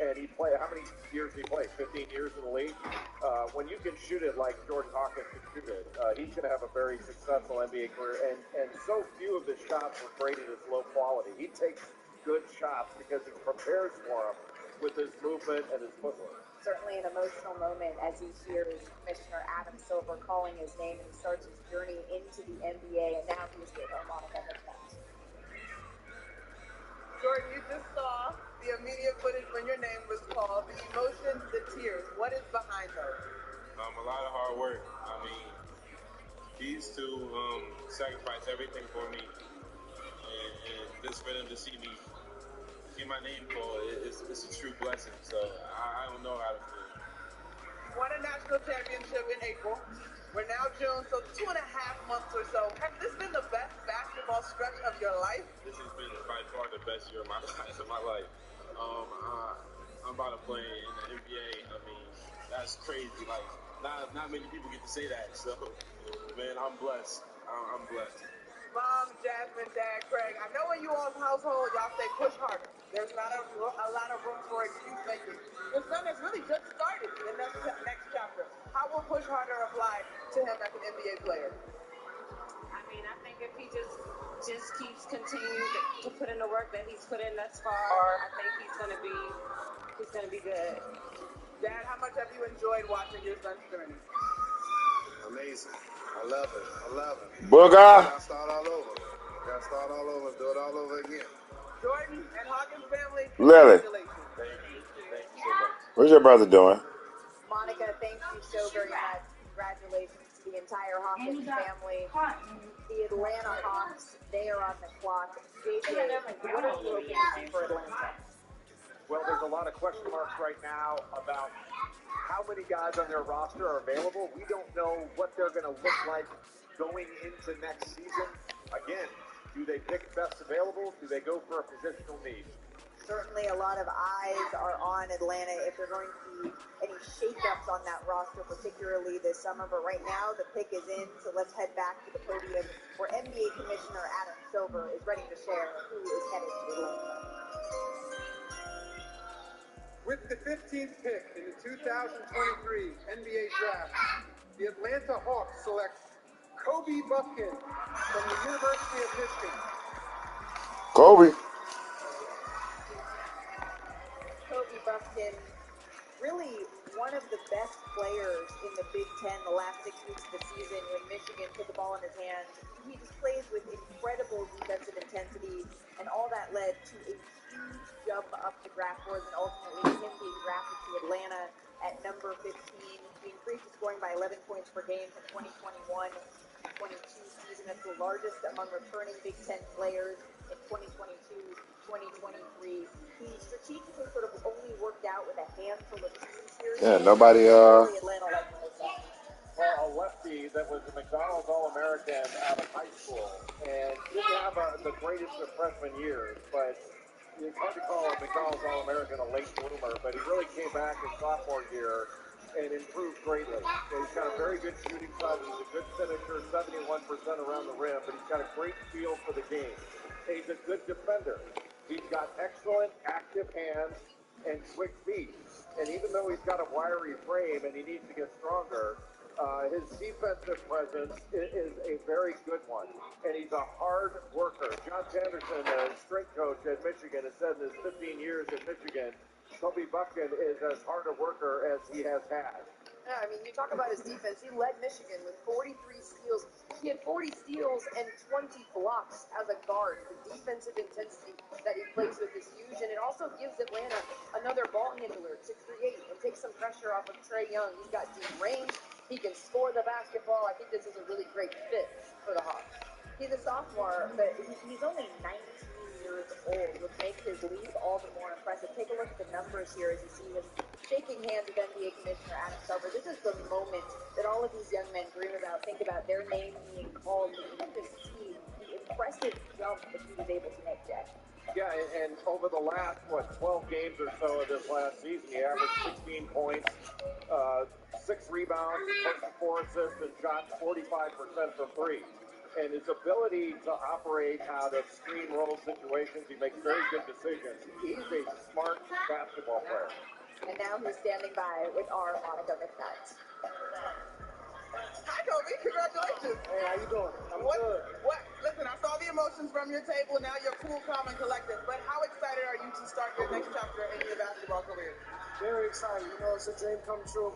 And he played, how many years did he play? 15 years in the league? When you can shoot it like Jordan Hawkins can shoot it, he's going to have a very successful NBA career. And so few of his shots were graded as low quality. He takes good shots because he prepares for them with his movement and his footwork. Certainly an emotional moment as he hears Commissioner Adam Silver calling his name, and he starts his journey into the NBA, and now he's with Monica McNutt. Jordan, you just saw the immediate footage when your name was called, the emotions, the tears. What is behind those? A lot of hard work. I mean, these two sacrificed everything for me, and just for them to see me get my name called, it's a true blessing. So I don't know how to feel. You won a national championship in April. We're now June, so 2.5 months or so. Has this been the best basketball stretch of your life? This has been by far the best year of my life. I'm about to play in the NBA. I mean, that's crazy. Like, not many people get to say that. So, man, I'm blessed. I'm blessed. Mom, Jasmine, Dad, Craig, I know in you all's household, y'all say push harder. There's not a lot of room for excuse making. Your son has really just started in the next chapter. How will push harder apply to him as an NBA player? I mean, I think if he just keeps continuing to put in the work that he's put in thus far, I think he's gonna be good. Dad, how much have you enjoyed watching your son's journey? Amazing. I love it. Booger. Gotta start all over. Do it all over again. Jordan and Hawkins family, Lily. congratulations. Thank you so much. What's your brother doing? Monica, thank you so very much. Congratulations to the entire Hawkins family. The Atlanta Hawks, they are on the clock. JJ, what are you hoping to see for Atlanta? Well, there's a lot of question marks right now about how many guys on their roster are available. We don't know what they're going to look like going into next season. Again, do they pick best available? Do they go for a positional need? Certainly a lot of eyes are on Atlanta if there are going to be any shakeups on that roster, particularly this summer. But right now, the pick is in, so let's head back to the podium where NBA Commissioner Adam Silver is ready to share who is headed to Atlanta. With the 15th pick in the 2023 NBA Draft, the Atlanta Hawks select Kobe Buffkin from the University of Michigan. Kobe Buffkin, really one of the best players in the Big Ten the last 6 weeks of the season when Michigan put the ball in his hands. He just plays with incredible defensive intensity, and all that led to a huge jump up the draft boards and ultimately him being drafted to Atlanta at number 15. He increased his scoring by 11 points per game from 2021-22 season. That's the largest among returning Big Ten players in 2022-2023. He strategically sort of only worked out with a handful of teams here. Yeah, nobody. Atlanta likes him. Well, a lefty that was a McDonald's All-American out of high school and didn't have the greatest of freshman years, but it's hard to call a McDonald's All-American a late bloomer, but he really came back his sophomore year and improved greatly. So he's got a very good shooting touch. He's a good finisher, 71% around the rim, but he's got a great feel for the game. And he's a good defender. He's got excellent active hands and quick feet. And even though he's got a wiry frame and he needs to get stronger, his defensive presence is a very good one. And he's a hard worker. John Sanderson, the strength coach at Michigan, has said in his 15 years at Michigan, Kobe Buffkin is as hard a worker as he has had. Yeah, I mean, you talk about his defense. He led Michigan with 43 steals. He had 40 steals and 20 blocks as a guard. The defensive intensity that he plays with is huge, and it also gives Atlanta another ball handler to create and take some pressure off of Trae Young. He's got deep range. He can score the basketball. I think this is a really great fit for the Hawks. He's a sophomore, but he's only 19 years old, which makes his leap all the more impressive. Take a look at the numbers here as you see him shaking hands with NBA Commissioner Adam Silver. This is the moment that all of these young men dream about, think about their name being called. You can just see the impressive jump that he was able to make, Jack. Yeah, and over the last, 12 games or so of this last season, he averaged 16 points, 6 rebounds, 4 assists, and shot 45% from 3. And his ability to operate out of screen roll situations, he makes very good decisions. He's a smart basketball player. And now he's standing by with our Monica McNutt. Hi, Kobe. Congratulations. Hey, how you doing? I'm good. What? Listen, I saw the emotions from your table. Now you're cool, calm, and collected. But how excited are you to start your next chapter in your basketball career? Very excited. You know, it's a dream come true.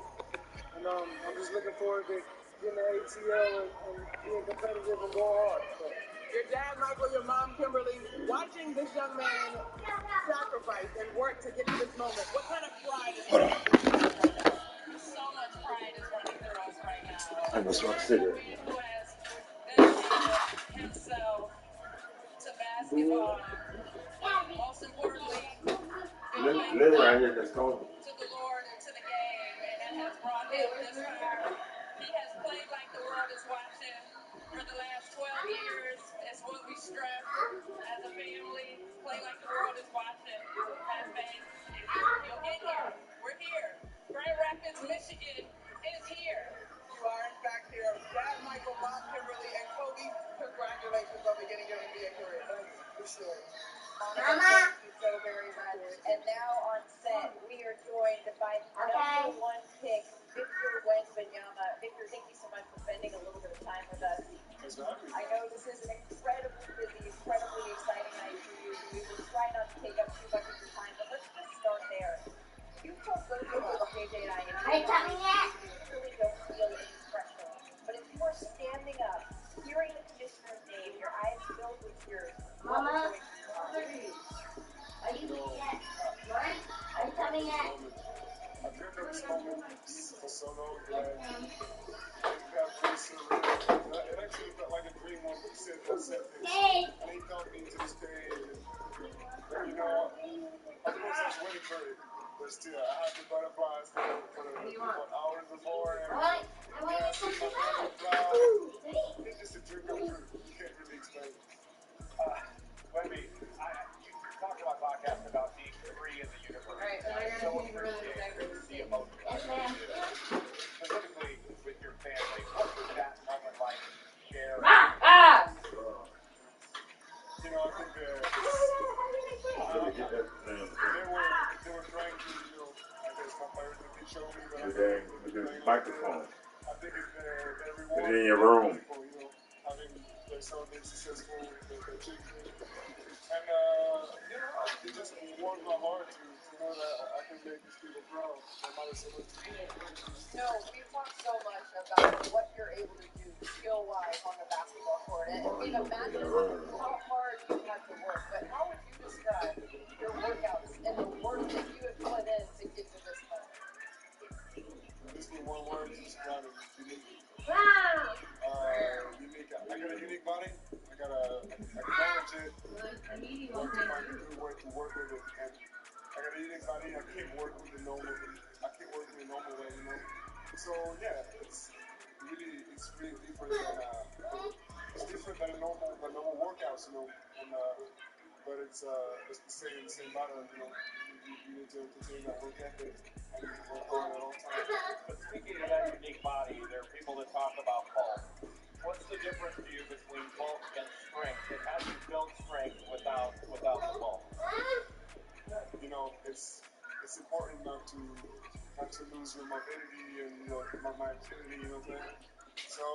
And I'm just looking forward to getting the ATL and being competitive and going hard. So. Your dad, Michael, your mom, Kimberly, watching this young man sacrifice and work to get to this moment, what kind of pride is that? So much pride is running through us right now. I just want to sit here. Who has dedicated himself to basketball. Most importantly, Live right here, that's cold. to the Lord and to the game, and that has brought him this far. He has played like the world is watching for the last 12 years. It's what we stress as a family. Play like the world is watching. Have faith, and you'll get here. We're here. Grand Rapids, Michigan is here. You are, in fact, here. Dad, Michael, mom, Kimberly, and Kobe, congratulations on beginning your NBA career. Appreciate it. Mama. Thank you so very much. And now on set, we are joined by number 1 pick, Victor Wembanyama. Victor, thank you so much for spending a little bit of time with us. I know this is an incredibly busy, incredibly exciting night for you. We will try not to take up too much of your time, but let's just start there. You told both of us, JJ and I, you really don't feel any pressure. But if you are standing up, hearing the commissioner's name, your eyes filled with tears, Mama, are you coming yet? What? Are you coming yet? I've dreamed of this moment for so long that it felt really surreal. It actually felt like a dream when we said acceptance. And he called me to the stage. And, you know, of course I was waiting for it. But still, I had the butterflies for hours before. And yeah, I see my family fly. It's just a dream come true. You can't really explain it. Wemby, you talked on my podcast about being free in the universe. Right, and I so appreciate the emotion. Yes, ma'am. Specifically with your family, what was that moment like to share? You know, I think they were trying to, you know, I guess my parents didn't show me, but With the microphone. I think it's their reward. It's in your room. People, you know, having their son being successful with their children. And, you know, it just warmed my heart to know that I can make these people proud, no matter so much to me. No, we've talked so much about what you're able to do skill-wise on the basketball court. And we've imagined how hard you had to work. But how would you describe your workouts and the work that you have put in to get to this moment? Just in one word to describe it, unique. Unique. I got a unique body. I acknowledge it and work to find a good way to work with it. And I got a unique body. I can't work with the normal. I can't work in a normal way, you know. So yeah, it's really different than it's different than normal workouts, you know. And but it's the same pattern, you know. You need to continue that work ethic and work hard at all times. But speaking of that unique body, there are people that talk about bulk. What's the difference for you between bulk and strength? And how do you build strength without the bulk? You know, it's important not to lose your mobility and my agility, you know what I'm saying? So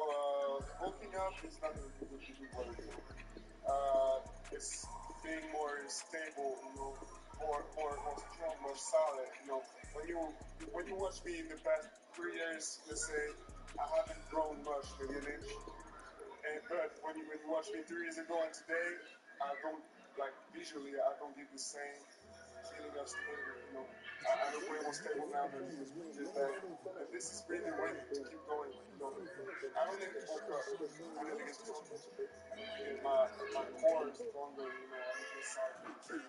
bulking up is not going to do what it is. It's being more stable, you know, more strong, more solid. You know, when you watch me in the past 3 years, let's say, I haven't grown much, maybe an inch. But when you watch me 3 years ago and today, I don't, like, visually, I don't get the same feeling of stability, you know. I look way more stable now than just back. And this is really the way to keep going, you know. I don't need to bulk up. I need to get stronger. And my core is stronger, you know. I need to solid.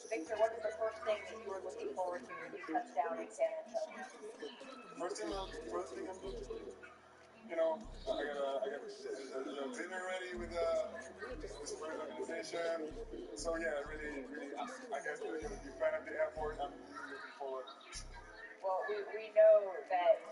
Victor, what is the first thing that you are looking forward to when you touch down in San Antonio? First thing I'm doing, you know, I got a dinner ready with this great organization. So yeah, really, I guess you're a fan of the airport. I'm really looking forward. Well, we know that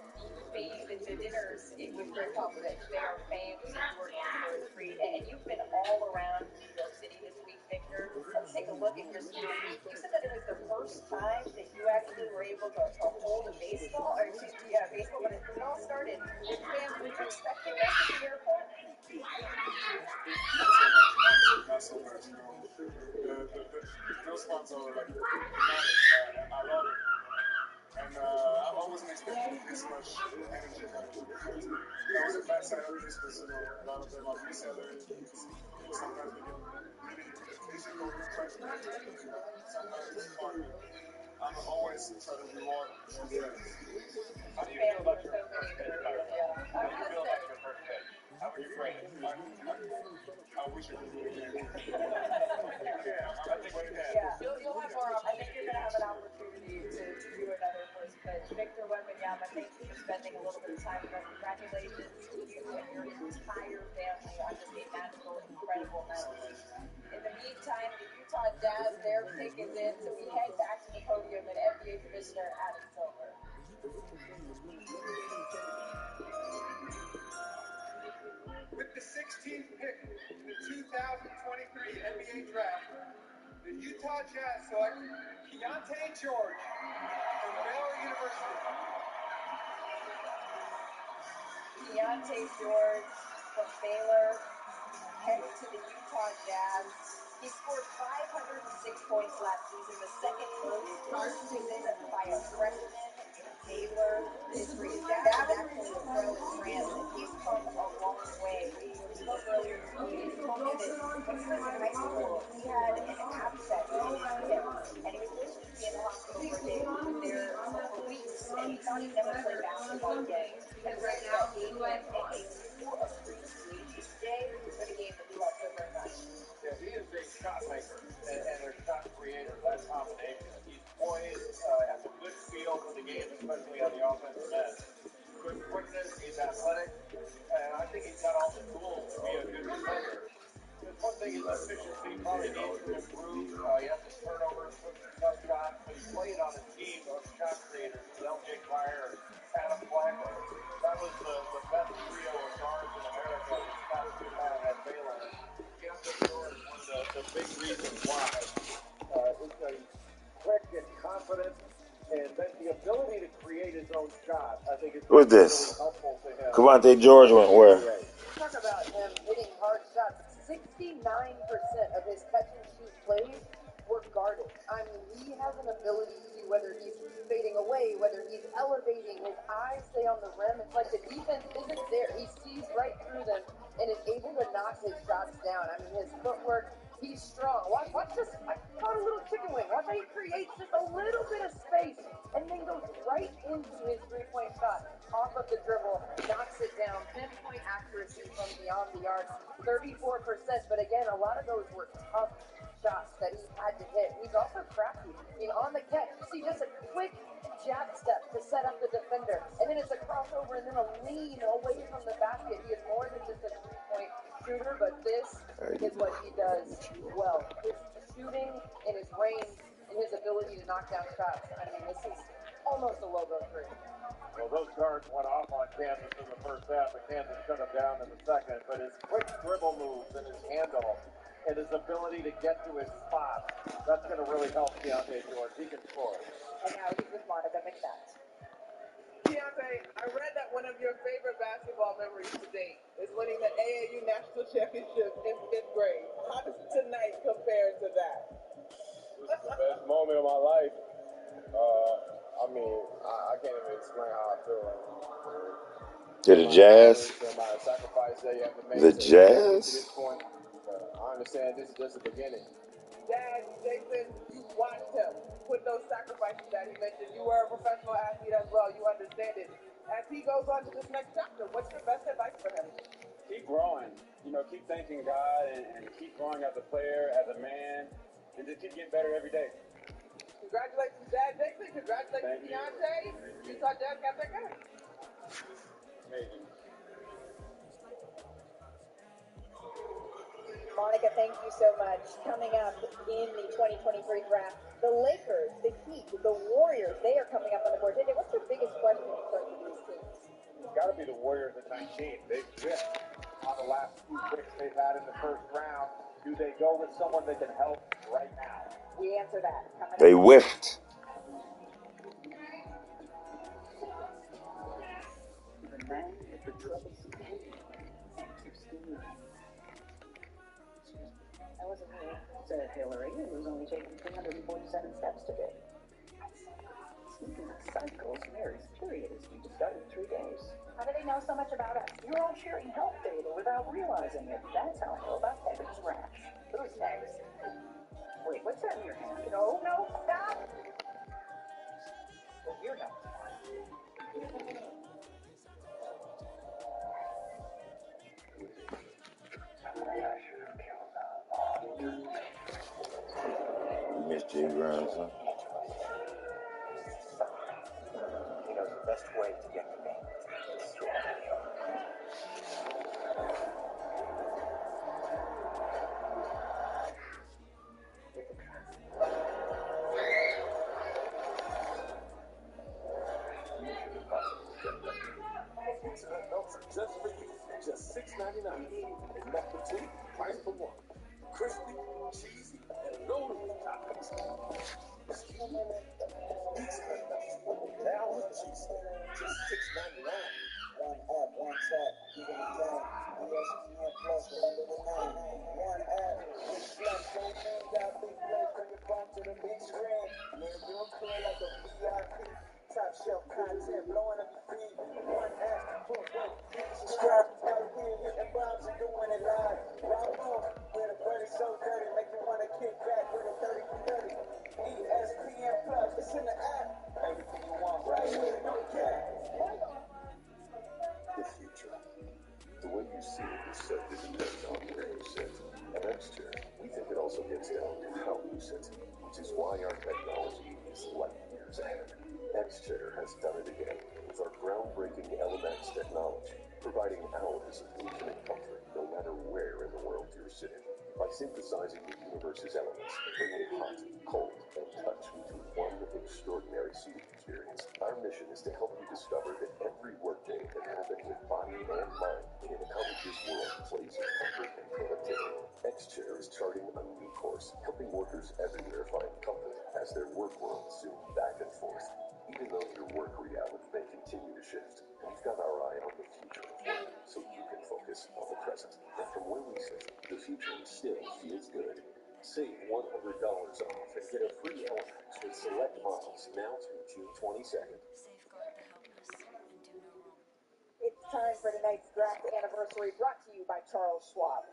the dinners with Greg Popovich, they are famed since working for his free. And you've been all around New York City this week, Victor. Let's take a look at your story. You said that it was the first time that you actually were able to hold a baseball, or excuse me, baseball, but it all started with fans. Were you expecting this at the airport? Not so much, you know. The spots are like dramatic. I love it. And I wasn't expecting this much energy coming in because I was a bad side of this because, you know, a lot of them are resellers. Sometimes they get really difficult trying to get to it. Sometimes it's fun. I'm always trying to reward true fans. How do you feel about your first pitch, Tyler? How do you feel about your first pitch? How would you frame it? I wish I could do it again. I think we can. Yeah, you'll have more. I think you're going to have an opportunity to do another first pitch. Victor Wembanyama, thank you for spending a little bit of time with us. Congratulations to you and your entire family on just a magical, incredible night. In the meantime, the Utah Jazz, their pick is in, so we head back to the podium and NBA Commissioner Adam Silver. With the 16th pick in the 2023 NBA Draft, the Utah Jazz select Keontae George from Baylor University. Keontae George from Baylor heads to the Utah Jazz. He scored 506 points last season, the second most season by a freshman in Baylor history. His dad is actually a pro in France, and he's come a long way. We spoke earlier this week, and he told me that when he was in high school, he had an abscess in his hip, and he was supposed to be in the hospital for a day. He was there for weeks, and he thought he'd never play basketball again. And Reggie gave him a full of free sweets today for the game that we love so very much. Yeah, he is a shot maker and a shot creator. That combination. He's poised, has a good feel for the game, especially on the offensive end. Good quickness, he's athletic, and I think he's got all the tools to be a good defender. There's one thing, his efficiency probably needs to improve. He has his turnovers, took some tough shots, but he played on a team of shot creators with L.J. Cryer and Adam Flacco. That was the best trio of guards in America this past year at Baylor. Keontae George, one of the big reasons why. He's quick and confident, and then the ability to create his own shot, I think, is Who is really this? helpful to him. Keontae George went where? Talk about him hitting hard shots. 69% of his catch and shoot plays were guarded. I mean, he has an ability to, whether he's fading away, whether he's elevating, his eyes stay on the rim. It's like the defense isn't there. He sees right through them and is able to knock his shots down. I mean, his footwork, he's strong. Watch this. I caught a little chicken wing. Watch how he creates just a little bit of space and then goes right into his three-point shot. Off of the dribble, knocks it down, pinpoint accuracy from beyond the arc, 34%. But again, a lot of those were tough shots that he had to hit. He's also crafty. I mean, on the catch, you see just a quick jab step to set up the defender, and then it's a crossover and then a lean away from the basket. He is more than just a three-point shooter, but this is what he does well. His shooting and his range and his ability to knock down shots. I mean, this is almost a logo three. Well, those guards went off on Kansas in the first half, but Kansas shut him down in the second. But his quick dribble moves and his handle and his ability to get to his spots, that's going to really help Keontae George. He can score. And now he's with Monica McNutt. Keontae, I read that one of your favorite basketball memories to date is winning the AAU National Championship in 5th grade. How does tonight compare to that? This is the best moment of my life. I mean, I can't even explain how I feel right now. To the Jazz? The amount of sacrifice that you have to make The to Jazz? this point. I understand this is just the beginning. Dad, Jason, you watched him put those sacrifices that he mentioned. You were a professional athlete as well. You understand it. As he goes on to this next chapter, what's your best advice for him? Keep growing. You know, keep thanking God and keep growing as a player, as a man, and just keep getting better every day. Congratulations, Dad Jason. Congratulations, Keontae. Utah Jazz got that guy. Amazing. Monica Monica, thank you so much. Coming up in the 2023 draft, the Lakers, the Heat, the Warriors, they are coming up on the board. JJ, what's your biggest question in terms of these teams? It's got to be the Warriors at 19. They've whiffed on the last few picks they've had in the first round. Do they go with someone that can help right now? We answer that. They whiffed. The man with the troublesome Excuse me. That wasn't me, said Hillary, who was only taking 347 steps today. Speaking of cycles, Mary's period is due to start in 3 days. How do they know so much about us? You're all sharing health data without realizing it. That's how I know about Evan's rash. Who's next? Wait, what's that in your hand? No, stop! Well, you're not smart. You missed Jay Grimes, huh? He knows the best way to get the game is through audio. Just for you, just $6.99. Number 2, price for 1. Crispy, cheesy, and loaded with toppings. Now with cheese, just $6.99. One app, one tap, you can return. ESPN Plus, $1.99. One app, big flex, same thing, got big flex, bring your phone to the big screen. Man, you don't feel like a VIP. Top shelf content, blowing up your feed. One app, subscribe, tell you hitting bombs and doing it live. Bravo, where the bird is so dirty, make you want to kick back with a 30-30. ESPN Plus, it's in the app. Everything you want right here, no cap. The future. The way you see it is said to depend on where you sit. At X-Chair, we think it also gets down to how you sit, which is why our technology is light years ahead. X-Chair has done it again with our groundbreaking LMX technology, providing hours of infinite comfort no matter where in the world you're sitting. By synthesizing the universe's elements, bringing hot, cold, and touch into one extraordinary seating experience, our mission is to help you discover that every workday can happen with body and mind in how this world plays in comfort and productivity. X-Chair is charting a new course, helping workers everywhere find comfort as their work worlds zoom back and forth. Even though your work reality may continue to shift, we've got our eye on the future of work, so you can focus on the present. And from where we sit, the future still feels good. Save $100 off and get a free LMX with select models now through June 22nd. It's time for tonight's draft anniversary, brought to you by Charles Schwab.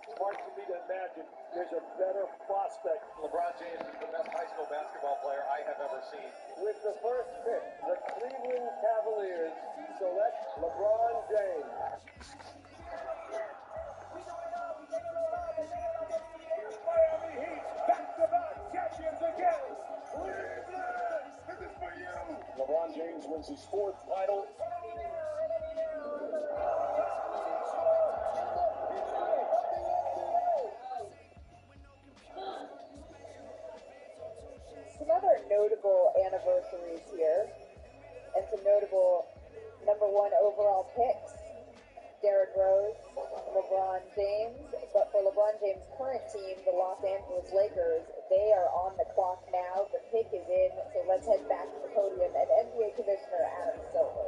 It's hard for me to imagine there's a better prospect. LeBron James is the best high school basketball player I have ever seen. With the first pick, the Cleveland Cavaliers select LeBron James. Miami Heat, back-to-back champions again. Cleveland, this is for you. LeBron James wins his 4th title. Some other notable anniversaries here, and some notable number 1 overall picks. Derrick Rose, LeBron James, but for LeBron James' current team, the Los Angeles Lakers, they are on the clock now. The pick is in, so let's head back to the podium and NBA Commissioner Adam Silver.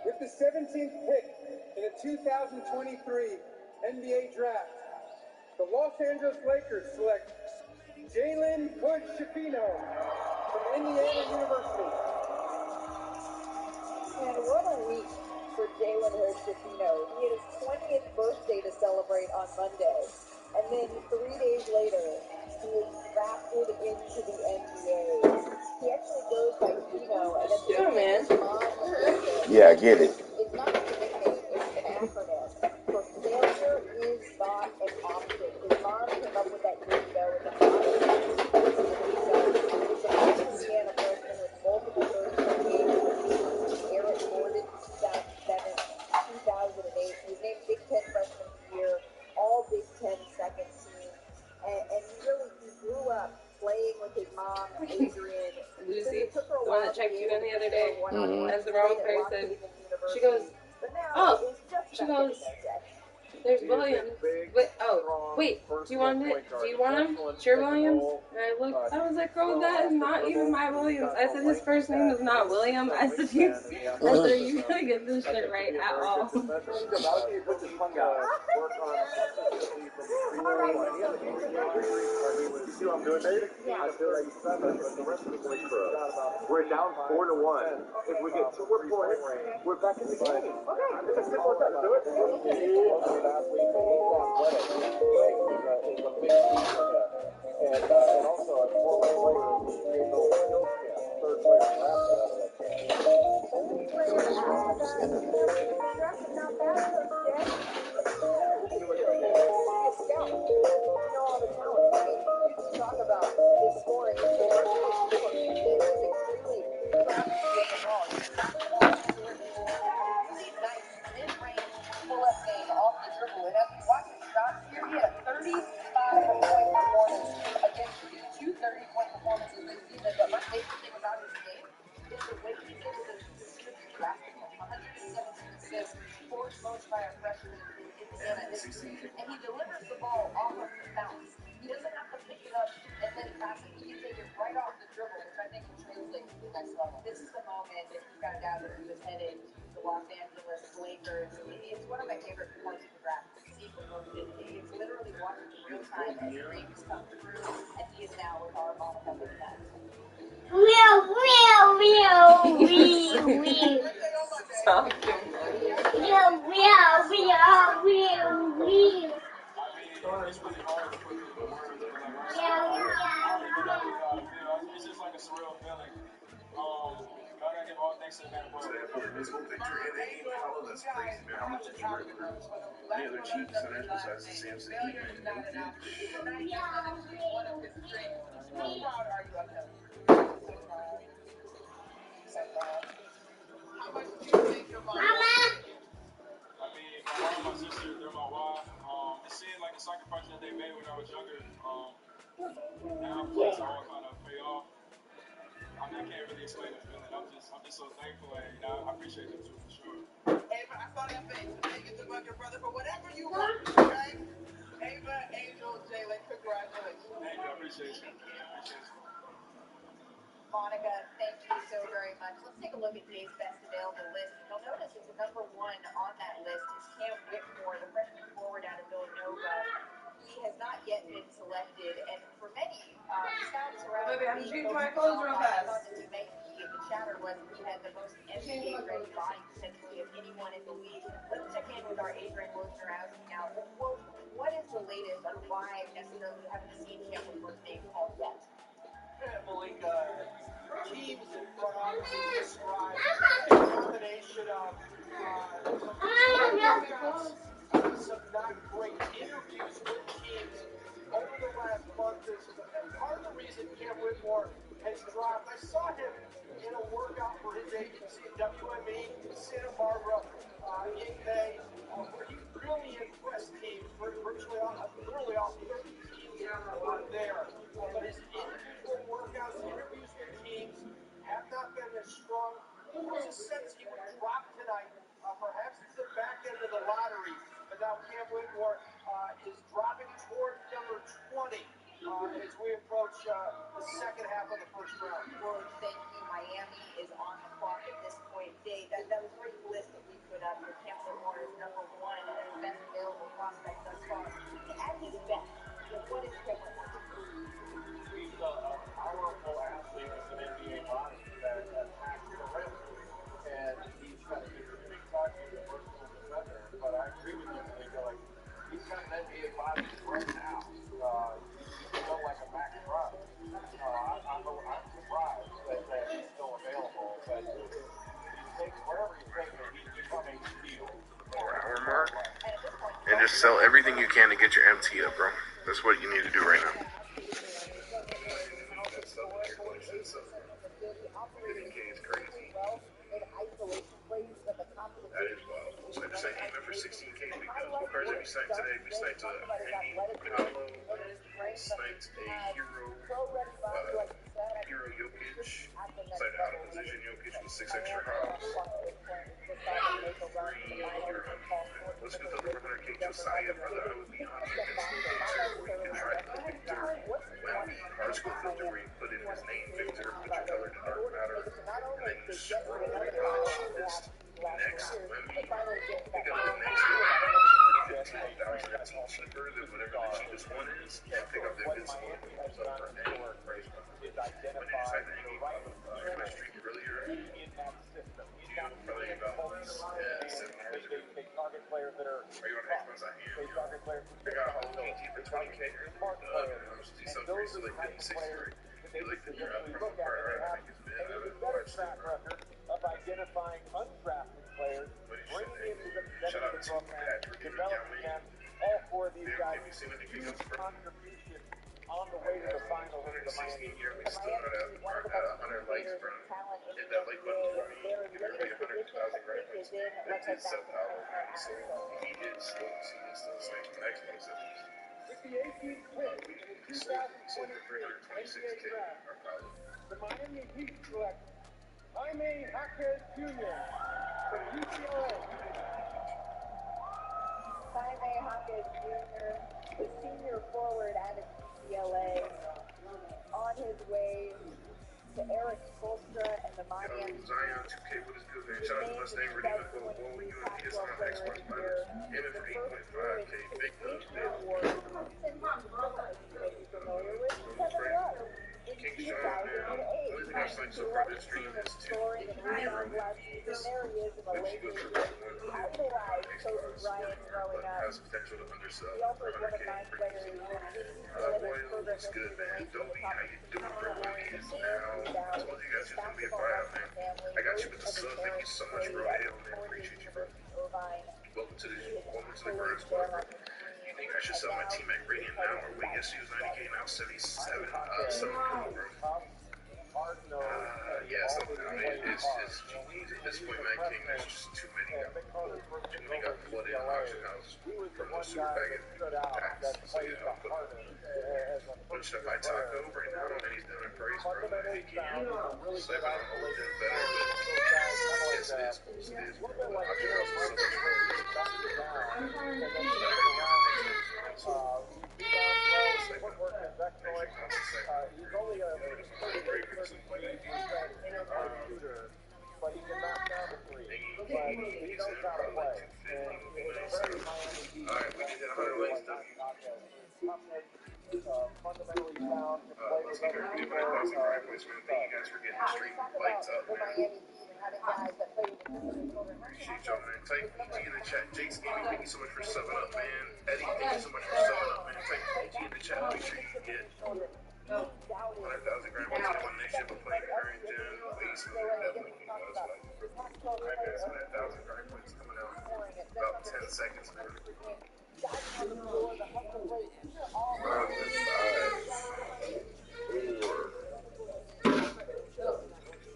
With the 17th pick in the 2023 NBA Draft, the Los Angeles Lakers select Jalen Hood-Schifino from Indiana University. And what a week for Jalen Hood-Schifino. He had his 20th birthday to celebrate on Monday, and then 3 days later, he was drafted into the NBA. He actually goes by Fino, and it's his mom. Yeah, I get it. It's not just a nickname, it's an acronym. For failure is not an option. His mom came up with that years ago, and the mom is supposed to himself. He's a Indiana freshman with multiple first-time games. in the other day as the wrong person. She goes, oh, there's Williams. Wait, do you want him? Sure, Williams? And I looked, I was like, girl, that is not even my Williams. I said, his first name is not William. I said, you gotta get this shit right at all. I'm doing, David? Yeah. I feel like 7, but the rest of the way through. We're down 4-1. If we get 2 more points, we're back in the game. Okay. It's as simple as that. Do it. He's a big piece for him. And also, a 4-way player, he's a skills camp. 3rd player drafted out of that camp. Not bad, Coach Jay. You know all the talent. I mean, you talk about his scoring. His is extremely crafty with the ball. Really nice mid-range pull-up game off the dribble. And as we watch his shots here, he had a 35-point performance against you. 2 30-point performances this season. But my favorite thing about his game is the way he's able to distribute basketball. 117 assists, 4th most by a freshman in Indiana history. And he delivers the ball off of the bounce. He doesn't have to pick it up and then pass it. He can take it right off the dribble, which I think will translate to the next level. This is the moment, if you found out that he was headed to the Los Angeles Lakers. It's one of my favorite parts of the draft. It's literally watching in real time as dreams come true, and he is now with our Monica Burnett. Stop. It's really hard to put the words in. Like when I say it's just like a surreal feeling. I gotta give all thanks to the man above. So they have a visible picture in the game. How that's crazy, man. How much did you recruit? Any other chief centers besides the Samson Heat, man? No good. One of his strengths. How proud are you of him? So proud. How much do you think of Mama? I mean, my mom, my sister, they're my wife. It seemed like the sacrifice that they made when I was younger. Now please all kind of pay off. I mean, I can't really explain the feeling. I'm just so thankful, and I appreciate them too for sure. Ava, I saw that face. Take it to Bucket Brother for whatever you want, okay? Ava, Angel, Jalen, congratulations. Thank you, I appreciate you. Monica, thank you so very much. Let's take a look at today's best available list. You'll notice it's number 1 on that list is Cam Whitmore, the freshman forward out of Villanova. He has not yet been selected, and for many scouts around the league, I thought that he may be. The chatter was he had the most NBA-ready body potentially of anyone in the league. Let's check in with our Adrian Wojnarowski now. What is the latest on why necessarily we haven't seen Cam Whitmore's name called yet? Malika, teams and front offices describe a combination of some not great interviews with teams over the last month. Is part of the reason Cam Whitmore has dropped. I saw him in a workout for his agency, WME, Santa Barbara, in May, where he really impressed teams. Virtually all 30 teams were there. But his individual workouts, interviews with teams have not been as strong. There was a sense he would drop tonight. Perhaps it's the back end of the lottery. But now Cam Whitmore is dropping toward number 20 as we approach the second half of the first round. Well, thank you. Miami is on the clock at this point. Dave, that was a great list that we put up with Cam Whitmore as number 1 and best available prospect thus far. At his best, what is Cam Whitmore? He's a powerful athlete with an NBA body that attacks the rim. And he's got a big touch, he's a versatile defender. But I agree with you, Malika. Like, he's got an NBA body right now. He's built like a Mack truck. I'm surprised that he's still available. But wherever you take him, he's becoming steel. 4-hour mark. And just sell everything you can to get your MT up, bro. That's what you need to do right now. Is crazy. That is wild. So I just signed him for 16K because what cards have we signed today? We signed Paolo, signed a Hero Jokic, signed out of position Jokic. 6 extra hops. 3 here. Let's go to the brother King Josiah, brother Obi on defense filter where you can try to put Victor Wemby. Or let's go filter where you put in his name, Victor, put your color to dark matter, and then you scroll to the collection list. Next, Wemby. Pick up the next one. 15,000 cheaper than whatever the cheapest one is. And pick up the invincible for any price point. When you decide the endgame from my stream earlier, probably about 700. Are you on Xbox? I am. I got a whole GT for 20K. I'm just do something to like 56 for it. You like the promo part, right? I think it's been. I haven't watched it, bro. Of identifying undrafted players, bringing into the Shout out to Patrick and developing them. All four of these guys contribution on the way to the finals of the Miami. Here, we still not at 100 likes, bro. Hit that like button for me. Give everybody 100,000 right likes. That did sell power. So he did still see this. It's like next one is at least. With the 18th pick in the 2026 draft, the Miami Heat select Jaime Jaquez Jr. from UCLA. Jaime Jaquez Jr., the senior forward out of UCLA, on his way to Eric Spoelstra and the Miami. Zion 2K, what is good, man? Shout out to Mustang Redeemer for the goal you and his on Xbox Mother. Him for 8.5K. Big dub, King Sean, man. Only thing I've seen so far this stream is 2 Hero. Then she goes for 1 Xbox. But has potential to undersell for 100K. Boy, what's good, man? Dobie, how you doing, bro? What is now? I told you guys it was gonna be a buyout, man. I got you with the sub. Thank you so much, bro. Hell, man. Appreciate you, bro. Welcome to the Burn Squad, bro. You think I should sell my teammate Radiant now or wait? Yes, he was 90K, now 77. Something, bro. Yeah, something. I mean, it's GG's at this point, man. King, there's just too many got flooded in auction houses from those super bagging packs. So, yeah, I'll put bunch of my taco right now, and he's down in price, bro. I think 7 on hold is better, but yes, it is. Yes, it is. Auction house is so much He's only a 30% shooter, but he can knock down the three. But he knows how to play. And it's very Miami Heat. Alright, we did 100 likes, fundamentally sound to play with other people. Thank you guys for getting the stream lights up, man. Appreciate y'all, man. Type PG in the chat. Jake's Gaming, thank you so much for subbing up, man. Eddie, thank you so much for subbing up, man. Type PG in the chat. Make sure you get 100,000 grand points on next ship of playing current gen. Basically, definitely need those. Alright, guys, 100,000 grand points coming out in about 10 seconds, man. 5, 4,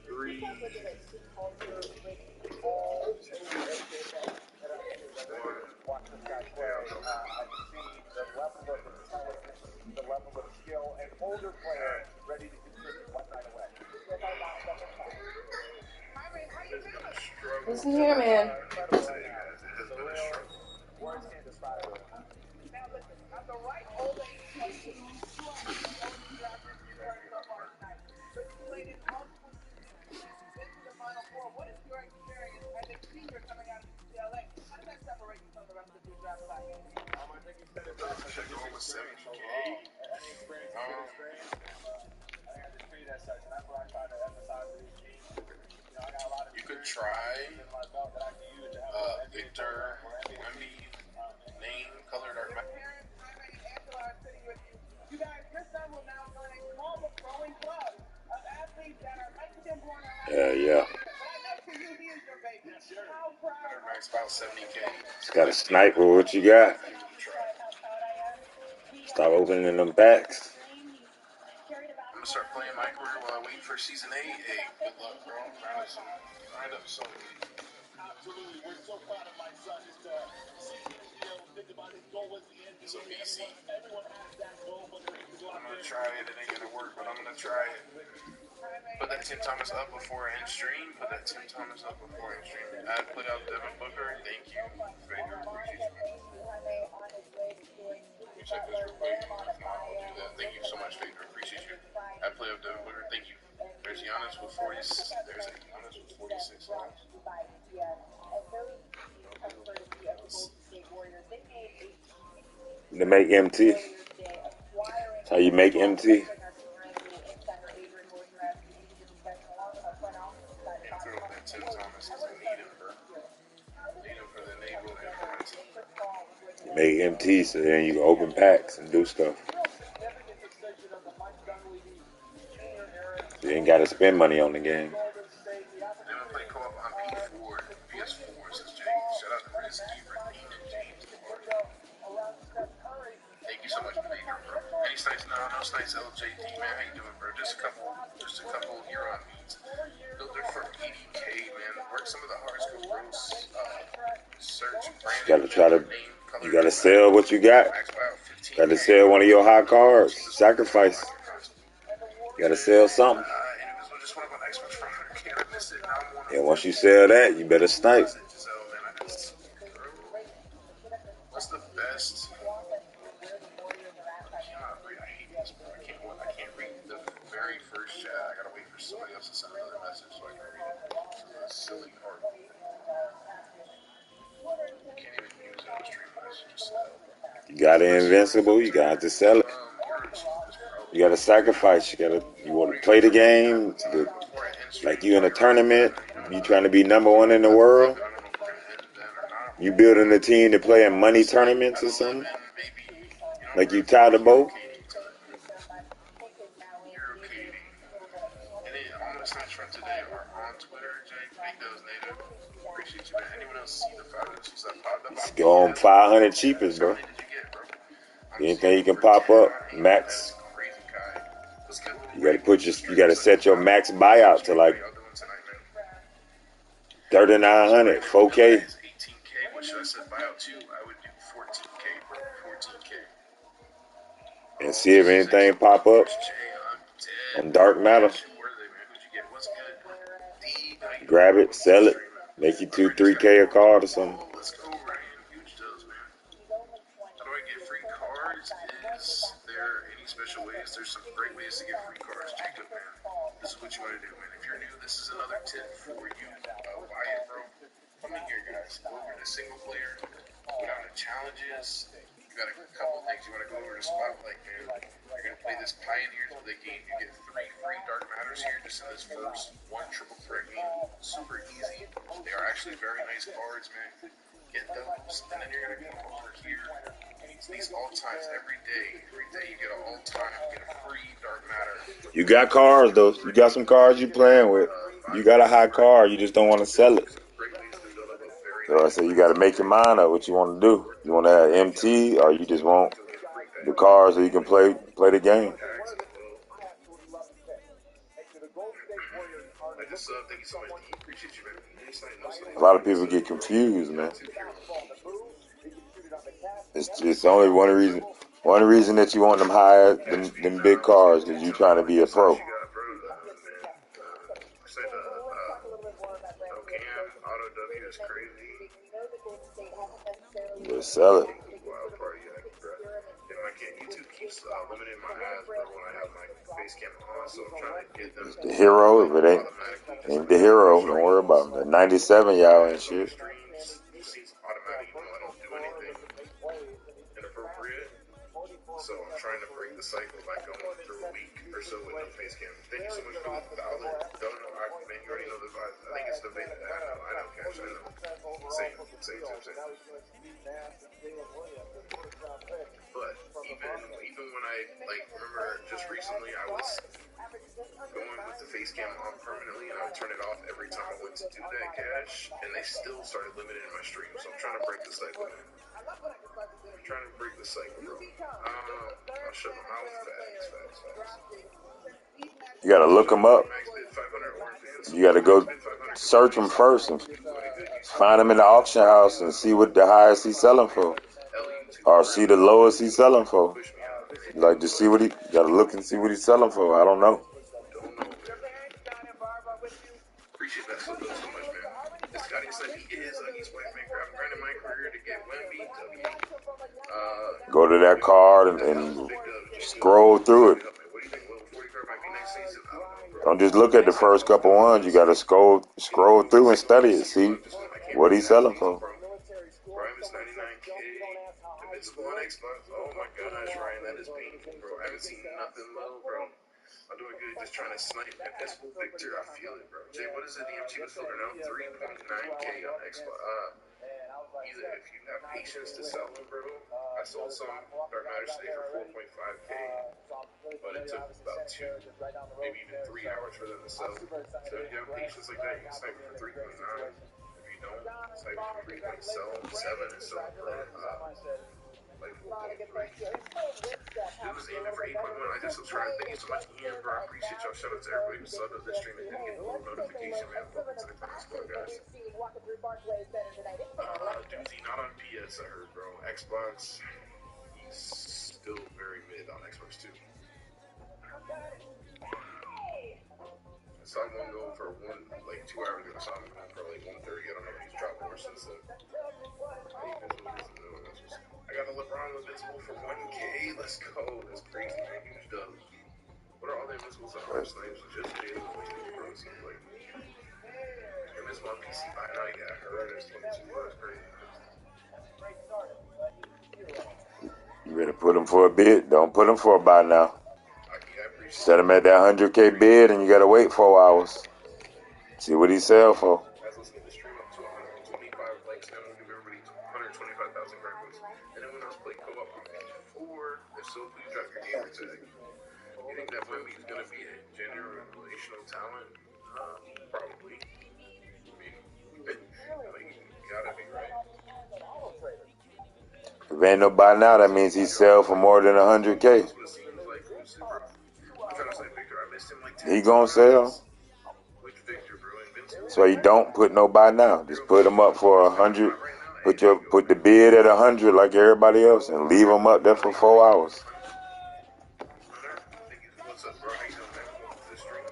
3, Watch this guy play. I see the level of intelligence, the level of skill, and older player ready to contribute one night away. Listen here, man. Words can't describe it. Now listen, at the right old age, what is your experience as a senior coming out of UCLA? How does that separate you from the rest of your draft class? I think he said it should go with 70K. Any experience is good experience. I think I just treat it as such, and that's what I try to emphasize with these teams. You know, I got a lot of you could try Victor Wemby name colored our map. You guys, your son will now join a small but growing club of athletes that are Mexican-born. Yeah. Max about 70K. It's got a sniper. What you got? Stop opening them packs. I'm gonna start playing my career while I wait for season 8. Hey, good luck, bro. Round up some. Absolutely, we're so proud of my son. Just see him, think about his goal was the NBA. So easy. Everyone has that goal, but I'm gonna try it. It ain't gonna work, but I'm gonna try it. Put that Tim Thomas up before end stream. Put that Tim Thomas up before end stream. Add playoff Devin Booker. Thank you, Faker. Appreciate you, man. Let me check this real quick. If not, I'll do that. Thank you so much, Faker. Appreciate you. Add playoff Devin Booker. Thank you. There's Giannis with 40. There's a Giannis with 46 lines. To make MT. That's how you make MT. Tim Thomas because I need him, bro. Need him for the naval influence. You make MT so then you can open packs and do stuff. You ain't got to spend money on the game. Never play co-op on PS4, says Jay. Shout out to Rizky, Raheem, and James. Thank you so much, Baker, bro. Any Snipes? No Snipes, LJD, man. How you doing, bro? Just a couple Huron beats. They're for 80K, man. Work some of the hardest bros. Search brand. You gotta sell what you got. Gotta sell one of your high cards. Sacrifice. You gotta sell something. And once you sell that, you better snipe. What's the best? I can't read the very first chat. I gotta wait for somebody else to send another message so I can read it. It's a silly card. Can't even use it on stream messages. You got it invincible. You got to sell it. You got to sacrifice. You want to play the game. Like you in a tournament. You trying to be number one in the world. You building a team to play in money tournaments or something. Like you tie the boat. Today are on Twitter, Jay. Make those native. Appreciate you, man. Anyone else see the 500 that popped up? Let's go on 500 cheapest, bro. Anything you can pop up, max. You gotta set your max buyout to like 3,900, 4K. 18K. What should I set buyout to? I would do 14K, bro. 14K. And see if anything pop up on Dark Matter. Grab it, sell it, make you 2-3K a card or something. Let's go, Ryan. Huge does, man. How do I get free cards? Is there any special ways? There's some great ways to get free cards, Jacob, man. This is what you want to do, man. If you're new, this is another tip for you. Buy it, bro. Come in here, guys. Go over to single player. Go down to challenges. You got a couple things you want to go over to Spotlight, man. You're going to play this Pioneers with a game. You get 3 free Dark Matters here just in this first 1 triple threat game. Super easy. They are actually very nice cards, man. Get those. And then you're going to come over here. It's these all-times every day. Every day you get an all-time. You get a free Dark Matter. You got cards, though. You got some cards you playing with. You got a high card. You just don't want to sell it. So I said you got to make your mind up what you want to do. You want to have MT or you just want the cards so you can play the game. A lot of people get confused, man. It's only one reason. One reason that you want them higher than big cars because you're trying to be a pro. Just sell it. It's the hero. If it ain't the hero, don't worry about it. The 97 y'all and shit. So I'm trying to break the cycle by going through a week or so with no face cam. Thank you so much for the $1. Don't know, man, you already know the vibe. I think it's the beta. I know, Cash, I know. Same. But even when I, remember just recently I was going with the face cam on permanently and I would turn it off every time I went to do that, Cash, and they still started limiting my stream. So I'm trying to break the cycle, man. I'm trying to break the cycle, bro. I'll shut my mouth. Facts. You gotta look them up. You gotta go search them first and find them in the auction house and see what the highest he's selling for, or see the lowest he's selling for. Like to see what you gotta look and see what he's selling for. I don't know. exciting stuff. He is an East West maker. I'm grinding my career to get Wemby, W. Go to that card and scroll through it. What do you think? Will 44 might be next season? I don't know, bro. Don't just look at the first couple ones. You got to scroll through and study it. See what he's selling for. Primus 99K. Invincible on Xbox. Oh my gosh, Ryan, that is painful, bro. I haven't seen nothing low, bro. I'm doing good just trying to snipe Invincible Victor. I feel it, bro. Jay, what is the DMT with filter now? 3.9K on Xbox. Either if you have patience to sell them, bro. I sold some Dark Matters today for 4.5K, but it took about 2, maybe even 3 hours for them to sell. So if you have patience like that, you can snipe it for 3.9. If you don't, snipe it for 3.7 and sell it for like 4.3. Dude was aiming for 8.1. I just subscribed. Thank you so much, Ian, bro. I appreciate y'all. Shout out to everybody who subbed up this stream and didn't get the little notification, man. Welcome to the class, bro, guys. Doozy, not on PS, I heard, bro. Xbox, he's still very mid on Xbox, too. I saw one go for 2 hours ago. I saw him go for like 130. I don't know if he's dropped more since then. I got a LeBron Invincible for 1K. Let's go. That's crazy, man. Huge dub. What are all the Invincibles that are snipes? Just Jalen Williams, bro. It seems like Invincible on PC by now. He got hurt. That's 22. That's crazy. You better put him for a bid. Don't put him for a buy now. Set him at that 100K bid, and you gotta wait 4 hours. See what he sell for. Guys, let's get the stream up to 125 likes, and we'll give everybody 125,000 credits. And then when I was playing co-op on PS4, if so, please drop your gamer tag. You think that Wemby is gonna be a generational talent? Probably. I mean, you gotta be right. If ain't no buy now, that means he sell for more than 100K. He gonna sell. So you don't put no buy now. Just put him up for 100. Put the bid at 100 like everybody else, and leave him up there for 4 hours. What's up, bro? How you doing, man? Welcome to the stream.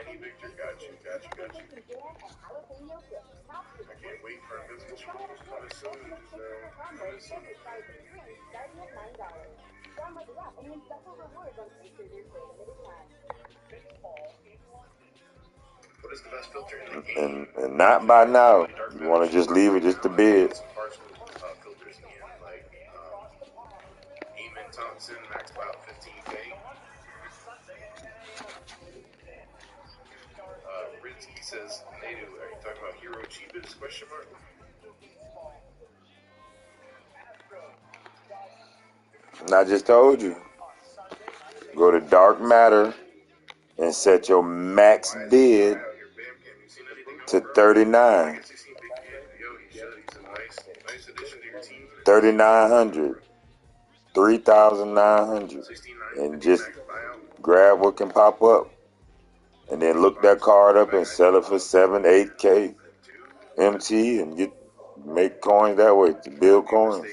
Any Victor, got you. I can't wait for Invincible Scrolls coming soon. What is the best filter in the game? And not by now. You want to just leave it just the bid. Filters again, like Eamon Thompson, max about 15K. Ritzky says, Native, are you talking about Hero Cheapest? Question mark. And I just told you. Go to Dark Matter and set your max bid to 39. 3,900. 3,900. And just grab what can pop up. And then look that card up and sell it for 7, 8K MT and make coins that way to build coins.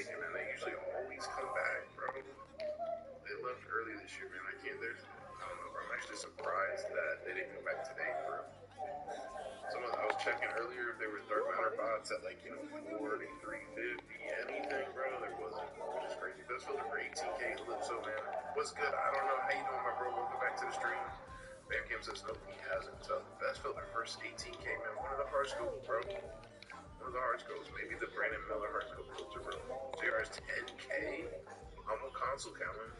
Surprised that they didn't come back today, bro. I was checking earlier if there was Dark Matter bots at 40, 350, anything, bro. There wasn't, which is crazy. Best filter for 18K, Calypso, man. What's good? I don't know. How you doing, my bro? Welcome back to the stream. Bamcam says no, he hasn't. Best filter first 18K, man. One of the hard scopes, bro. One of the hard scopes. Maybe the Brandon Miller hard scope filter, bro. JR is 10K. Humble console counter.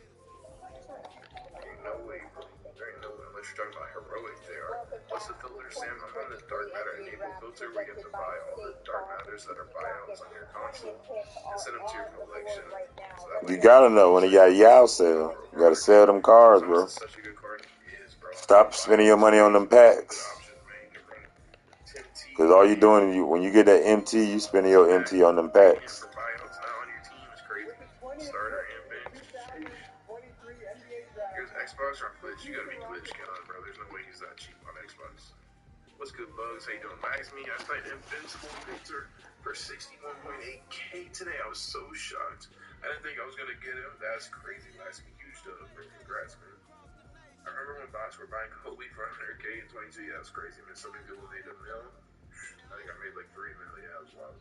Ain't no way, bro. There ain't no way. Unless you're talking about heroic, they are. What's the filter, Sam? I'm on this Dark Matter enable filter where you have to buy all the Dark Matters that are buyouts on your console and send them to your collection. So you gotta know when you got Yao sale. You gotta sell them cards, bro. Stop spending your money on them packs. Because all you're doing, when you get that MT, you spending your MT on them packs. Xbox or Glitch? You gotta be Glitch, Kellen, bro. There's no way he's that cheap on Xbox. What's good, Bugs? How you doing? Max me. I played Invincible Victor for 61.8K today. I was so shocked. I didn't think I was gonna get him. That's crazy. That's a huge dub, bro. Congrats, man. I remember when bots were buying Kobe for 100K in 22. Yeah, that's crazy, man. So many people made $1 million. I think I made like $3 million. Yeah, it was wild.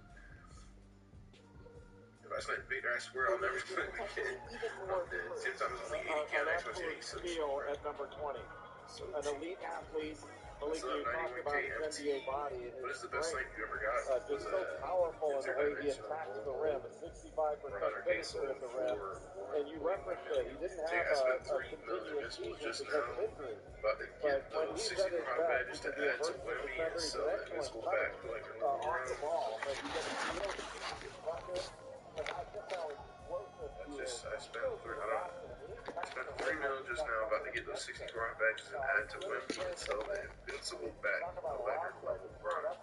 If I spent bigger, I swear I'll never spend it again. I'm dead. Since I was only 80K on Xbox, you need steal at number 20. So An elite athlete. Malik, so you talked about his NBA body. And what is the best snipe you ever got? Just so powerful in the way he attacks the rim. A 65% finisher at the rim. And you referenced that he didn't have a continuous season because of injury. But when he's at his best, he can be a versatile defender. He's an excellent cutter off the ball. But you get a steal, aggressive, and not just how explosive he is. I spent $3 million just now, about to get those 64 badges and add to Wemby and sell the invincible back electric level LeBron.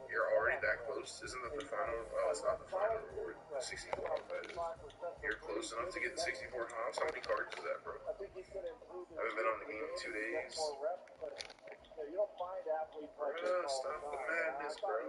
You're already that close. Isn't that the final? Oh, it's not the final reward. The 64 badges. You're close enough to get the 64 hops. How many cards is that, bro? I haven't been on the game in 2 days. Bro, stop the madness, bro.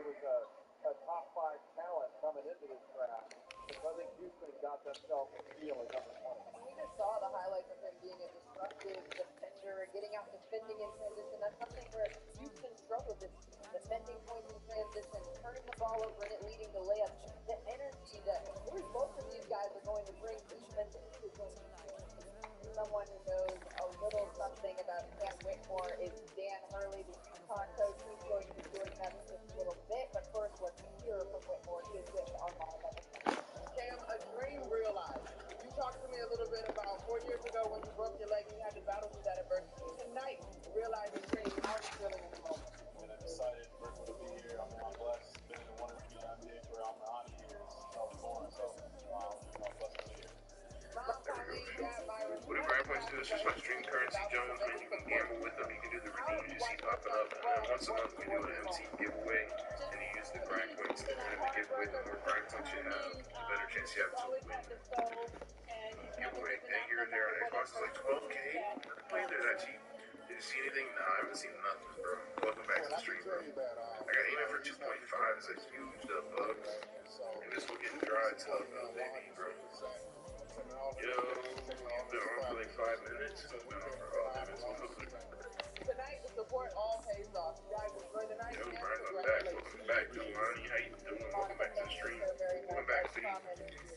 A top 5 talent coming into this draft. I think Houston got themselves a steal at number 20. We just saw the highlights of him being a disruptive defender, getting out defending in transition. That's something where Houston struggled this season. Defending points in transition, turning the ball over and it leading to layups. The energy that both of these guys are going to bring defense into the game. Someone who knows a little something about Cam Whitmore is Dan Hurley, the UConn coach, who's going to join us in just a little bit. But first, let's hear from Whitmore. He is with our Live. Cam, a dream realized. You talked to me a little bit about 4 years ago when you broke your leg and you had to battle through that adversity. Tonight, you realized the dream. How are you feeling in the moment? And I decided first to be here. I'm blessed. Been in the one of the NBA for how many years I was born. So I'm blessed to be here. What Brian points to is just my stream currency Jones, man. You can gamble with them. You can do the redeems you see popping up. And then once a month we do an MT giveaway. And you use the grind points to kind of give away. The more grind points you have, the better chance you have to win. Giveaway. And here and there on Xbox is like 12K. I'm playing there that cheap. Did you see anything? Nah, I haven't seen nothing, bro. Welcome back to the stream, bro. I got aiming for 2.5. It's a huge bugs. And this will get dry tough, baby, bro. Yo, you've been on for like 5 minutes. Been on for 5 minutes. Tonight, the support all pays off. You guys enjoy the night. Yo, Brian, I'm back. Welcome back, Delani. How you doing? Welcome back to the stream. Welcome back, City.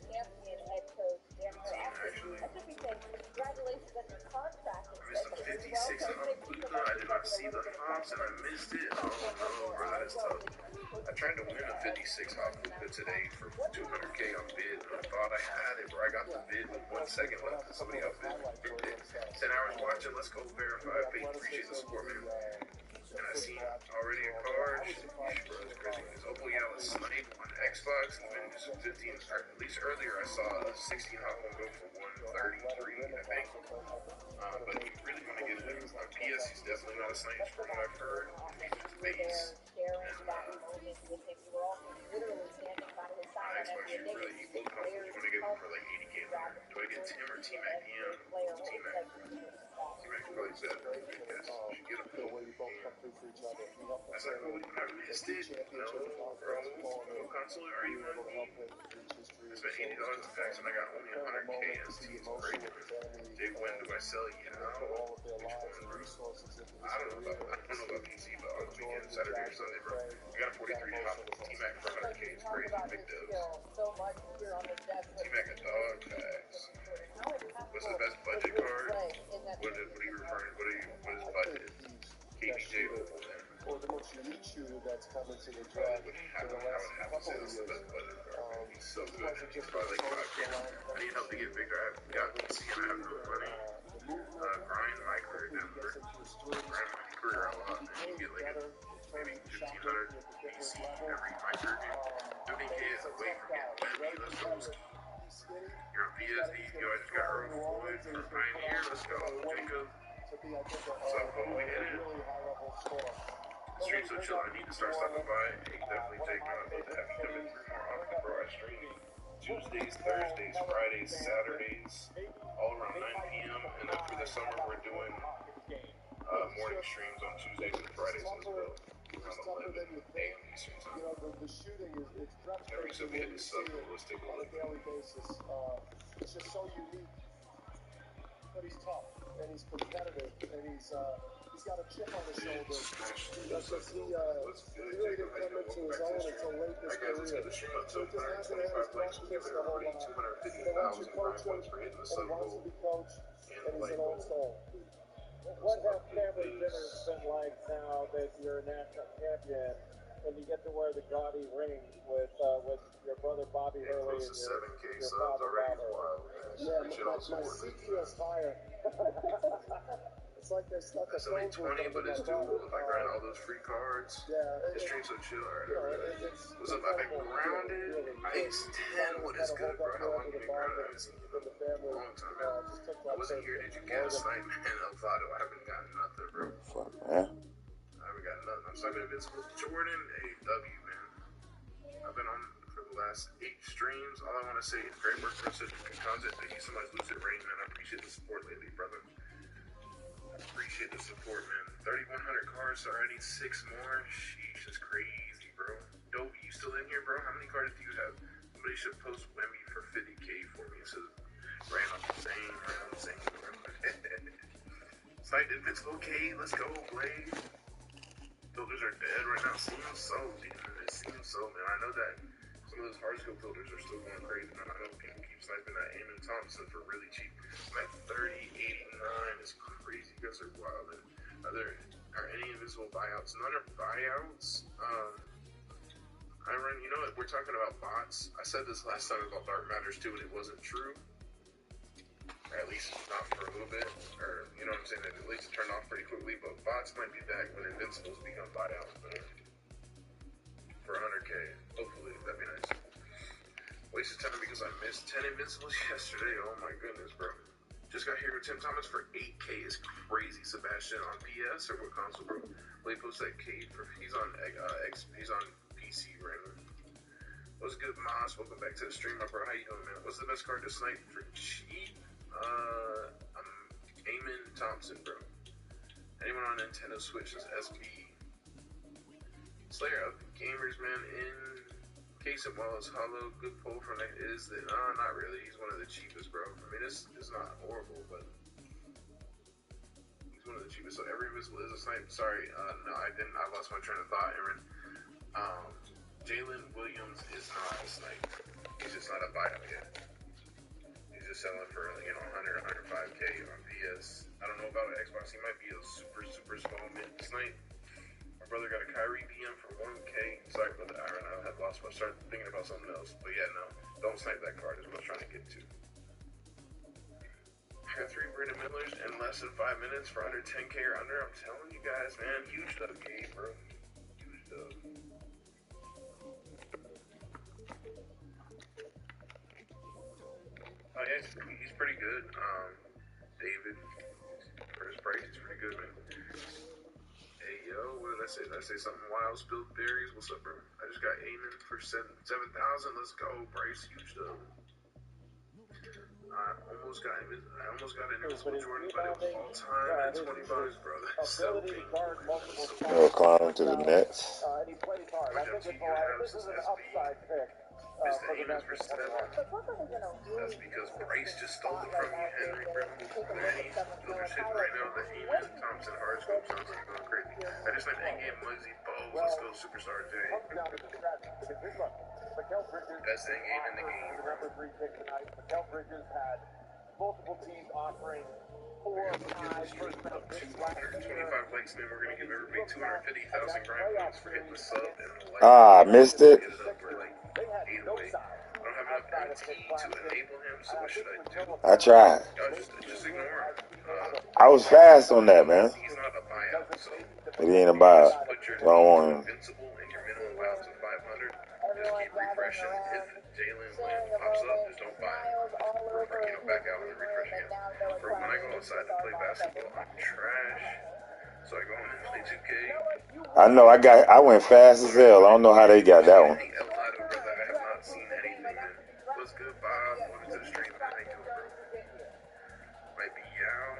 Champion head coach Dan Hurley. Congratulations on your contract. I missed a 56 hop Luka. I did not see the hops and I missed it. Oh no, bro, that is tough. I tried to win a 56 hop Luka today for 200K on bid. I thought I had it, bro. I got the bid with 1 second left and somebody else bid it. 10 hours watching. Let's go verify. Appreciate the support, man. And I seen already a card. Bro, it's crazy. Hopefully I was sniped on Xbox. Even just 15, or at least earlier I saw a 16 hop one go for 133, I think. But you really want to get it on PS. He's definitely not a sniper from what I've heard. He's just base. Xbox, you really, you both come, you want to get him for like 80K. Do I get Tim or T-Mac? T-Mac. T-Mac's probably better. Yes, you should get him. That's like, I missed it. No, bro. No console, are you on me? I spent $80 in packs and I got only 100K as teams. Great. Jake, when do I sell you? Which one, bro? I don't know about PC, but on the weekend, Saturday or Sunday, bro. I got a 43 hop T-Mac for 100K. It's crazy. Big dubs. T-Mac a dog tags. What's the best budget card? What are you referring to? What is budget? KBJ Opal, man. Or the most unique shooter that's coming to the draft. I would have to say that's the best budget card. He's so good. He's probably like 5K. I need help to get bigger. I've got PC and I have no money. Grind my career Denver. Grind my career a lot, man. You get like maybe 1,500 PC every my career game. 30K is away from getting Wemby. Let's go. You're on PSD. Yo, I just got Earl Floyd for Pioneer. Let's go. Jacob. What's up, Cole? We hit it. Stream so chill. I need to start stopping by. Hey, definitely take my have you coming through more often, bro. I stream Tuesdays, Thursdays, Fridays, Saturdays, all around 9 p.m. And then for the summer, we're doing morning streams on Tuesdays and Fridays as well. Around 11 a.m. Eastern time. Every so we hit the sub, let's take a look. It's just so unique. but he's tough and he's competitive and he's got a chip on his shoulder because he really didn't come into his own until late in his career. So he just hasn't had his best kiss the whole lot. They let you coach him, and he wants to be coached, and he's an old soul. What have family dinners been like now that you're a national champion and you get to wear the gaudy ring with your brother Bobby Hurley and your father Robert? Yeah, my seat feels fire. It's like they stuck a phone booth under my body. If I grind all those free cards, yeah, this stream's so chill. What's up? I've been grounded. Ice 10. What is good, bro? How long have you been grounded? I haven't seen you in a long time, man. I wasn't here. Did you get a snipe? Man, Elvado, I haven't gotten nothing, bro. Fuck, man. I haven't gotten nothing. I'm sniping Invincible. Jordan, a W, man. I've been on for the last 8 streams. All I want to say is great work for such good content. Thank you so much, Lucid Rain, man. I appreciate the support lately, brother. Appreciate the support, man. 3,100 cards, sorry, I need 6 more. Sheesh, that's crazy, bro. Dope, you still in here, bro? How many cards do you have? Somebody should post Wemby for 50K for me. It says, Randall Zane, bro. Sniped Invincible, okay, let's go, Blade. Filters are dead right now. Seems so, dude. It seems so, man. I know that some of those hard scope filters are still going crazy, man. I know people keep sniping that Eamon Thompson for really cheap. Snipe 30.89 is crazy. You guys are wild. Are any invisible buyouts? None are buyouts. I run. You know what? We're talking about bots. I said this last time about Dark Matters too, and it wasn't true. Or at least not for a little bit. Or you know what I'm saying? At least it turned off pretty quickly. But bots might be back when invincibles become buyouts, man. For 100K, hopefully that'd be nice. Wasted time because I missed 10 invincibles yesterday. Oh my goodness, bro. Just got here with Tim Thomas for 8K is crazy. Sebastian on PS or what console, bro? Play post that Cade for he's on he's on PC right now. What's good, Moss? Welcome back to the stream, my bro. How you doing, man? What's the best card to snipe for cheap? I'm Eamon Thompson, bro. Anyone on Nintendo Switch is SB. Slayer of Gamers, man. In case of Wallace Hollow, good pull from that is that not really. He's one of the cheapest, bro. I mean, it's not horrible, but he's one of the cheapest. So every invisible is a snipe. Sorry, no, I didn't. I lost my train of thought, Aaron. Jalen Williams is not a snipe. He's just not a buyout yet. He's just selling for 100, 105K on PS. I don't know about an Xbox. He might be a super small mid snipe. My brother got a Kyrie PM for 1K. Sorry, brother Aaron. I had lost my. Started thinking about something else. But yeah, no, don't snipe that card. Is what I was trying to get to. I got 3 Brandon Millers in less than 5 minutes for under 10K or under. I'm telling you guys, man, huge dub game, bro. Huge dub. Oh yeah, he's pretty good. David, for his price, he's pretty good, man. Hey yo, what did I say? Did I say something wild? Spilled berries. What's up, bro? I just got Eamon for 7,000. Let's go, Bryce. Huge dub. I almost got an Invincible Jordan, but it was all time at 20 bucks, bro. That's so painful. Climb to the Nets. And he plays hard. I think this is an upside pick. Mr. Eamon for 7. That's because Bryce just stole it from you, Henry, bro. Man, he's filters hitting right now. The Eamon Thompson horoscope sounds like going crazy. I just like endgame Muzzy Bows. Let's go, Superstar J. Best endgame in the game. The number 3 pick tonight. Mikal Bridges had multiple teams offering 4 or 5 first round picks last year. 25 likes, man. We're gonna give everybody 250,000 grind points for hitting the sub and the like. Missed it. They had no side. I don't have enough guarantee to enable him, so what should I do? I tried. Just ignore him. I was fast on that, man. He's not a buyout, so It ain't a buyout. put your I don't want him. Invincible and your minimum buyout to 500. Just keep refreshing. If Jalen Williams pops up, just don't buy him. Or, back out and refresh again. For when I go outside to play basketball, I'm trash. So I go in and play 2K. I know. I went fast as hell. I don't know how they got that one. I have not seen anything, man. What's good, Bob? Welcome to the stream. How you doing, bro? Might be Yao.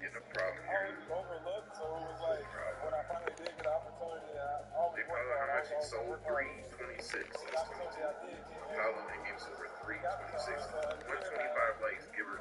Getting a problem here. Overlooked, so it was like when I finally did get an opportunity, I always They follow how much he sold 326. Follow the games over 326. 125 likes, give her.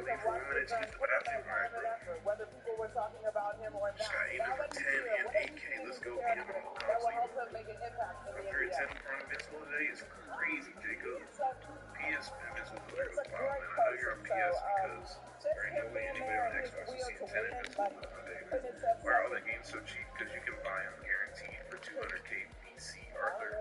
leave for 1 minute to get to the bathroom. All right, bro. Whether people were talking about him or Just not. got 8 over 10 and 8K. Let's go beat him all. That will help him make an impact in the Upgrade NBA. 10 for Invincible today is crazy, Jacob. PS Invincible today was wild, man. I know you're on PS because there ain't no way anybody on Xbox has seen 10 Invincible today, man. Why are all that games so cheap? Because you can buy them guaranteed for 200K BC Arthur.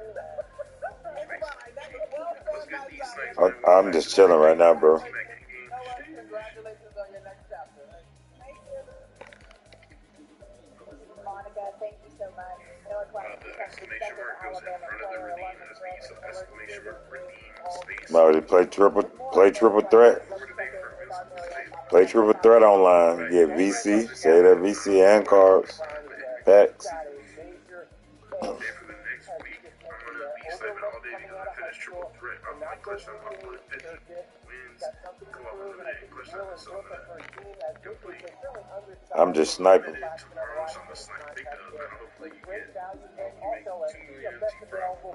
I'm just chilling right now, bro. Congratulations on your next chapter. Monica, thank you so much. The exclamation mark goes in front of the redeem as we use exclamation mark redeem space. Already play triple threat. Play triple threat online. Get VC. Say that VC and cards. Packs. For the next week, I'm going to be sniping all day because I finished triple threat. I'm like clutch on my 150 wins, co-op eliminating clutch on some of that. Complete. I'm just sniping. Tomorrow, so I'm going to snipe big dub, and hopefully you get 2 million per hour, bro.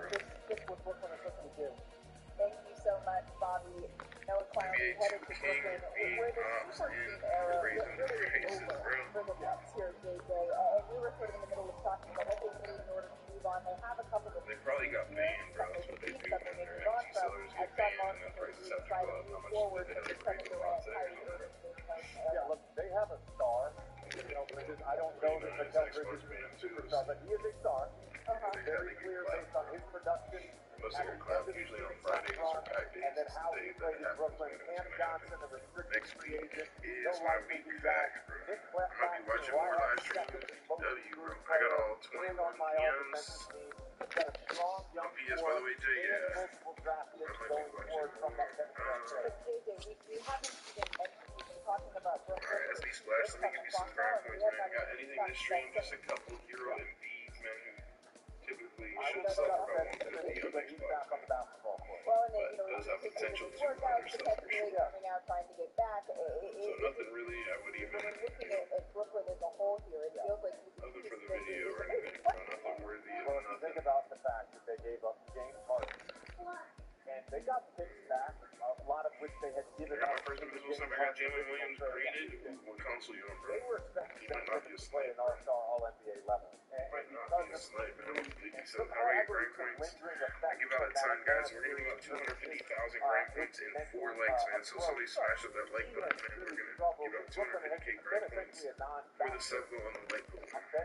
Thank you so much, Bobby. Noah Clowney, headed to Brooklyn. We're the super team era. For the Bucks here, JJ. And we were sort of in the middle of talking about what they need in order to move on. They have a couple of... They probably got banned, bro. That's what they do when their NFT sellers get banned and the prices have to go up. How much do they have to bring to Yeah, look, they have a star. Mikel Bridges. I don't know that Mikel Bridges is a superstar, but he is a star. Very clear based on his production. Most of your class usually on Fridays or pack days. And then how he played in Brooklyn. Cam Johnson, the restricted free agent. Is my week facts, bro. I might be watching more live streams. W, bro. I got all 21 PMs. On PS, by the way, Jay, yeah. I might be watching. Alright, SD Splash, let me give you some fair points, man. Got anything this stream? Just a couple Euro and V's, man. Typically should sell for about 150 on Xbox, man. But does have potential to undersell for sure. So nothing really I would even other for the video or anything, bro. Nothing worthy of nothing. Think about the fact that they gave up James Harden. And they got picks back, a lot of which they had given up. My first Invisible stuff I got Jalen Williams graded. What console you on, bro? They were expecting He might not be a to play snipe. an all-star, all-NBA level. Might not be a snipe, man. 57. How are your grind points? I give out a ton, guys. We're gonna give out 250,000 grind points in 4 legs, man. So somebody smash up that like button, man. We're gonna give out 250K grind points for the sub goal on the like goal. I give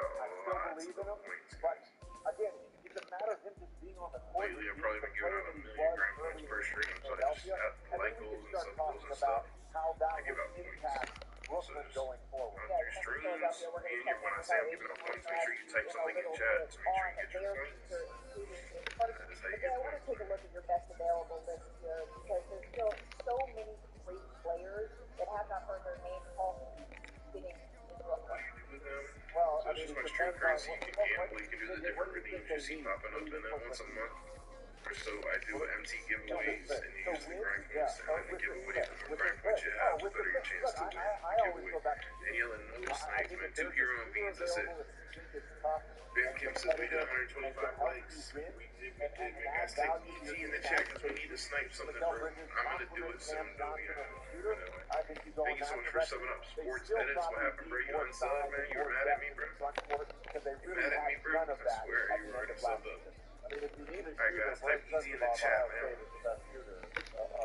out lots of points, guys. Again, it's a matter of him just being on the court. Lately, I've probably been giving out 1 million grind points per stream, so I just have like goals and sub goals and stuff. I give out points. So just on your streams, and when I say I'm giving out points, make sure you type something in chat to make sure you get your points. That is how you get I want to points. take a look at your best available list here because there's still so many great players that have not heard their name called sitting in Brooklyn. What you do with them? So it's just my stream currency. You can gamble. You can do the different redeems you see popping up, and then once a month or so, I do MT giveaways, and you use the grind points, and then the giveaways, the more grind points you have, the better your chance to win the giveaway. And yelling no snipes, man. 2 Hero and V's, that's it. Ben Kim says we did 125 likes. We did, man. Guys, take EG in the chat because we need to snipe something, bro. I'm gonna do it soon, though, yeah. Thank you so much for subbing up. Sports Edits, what happened, bro? You unsubbed, man? You were mad at me, bro. You mad at me, bro? I swear, you were already subbed up. Alright, guys, type EG in the chat, man.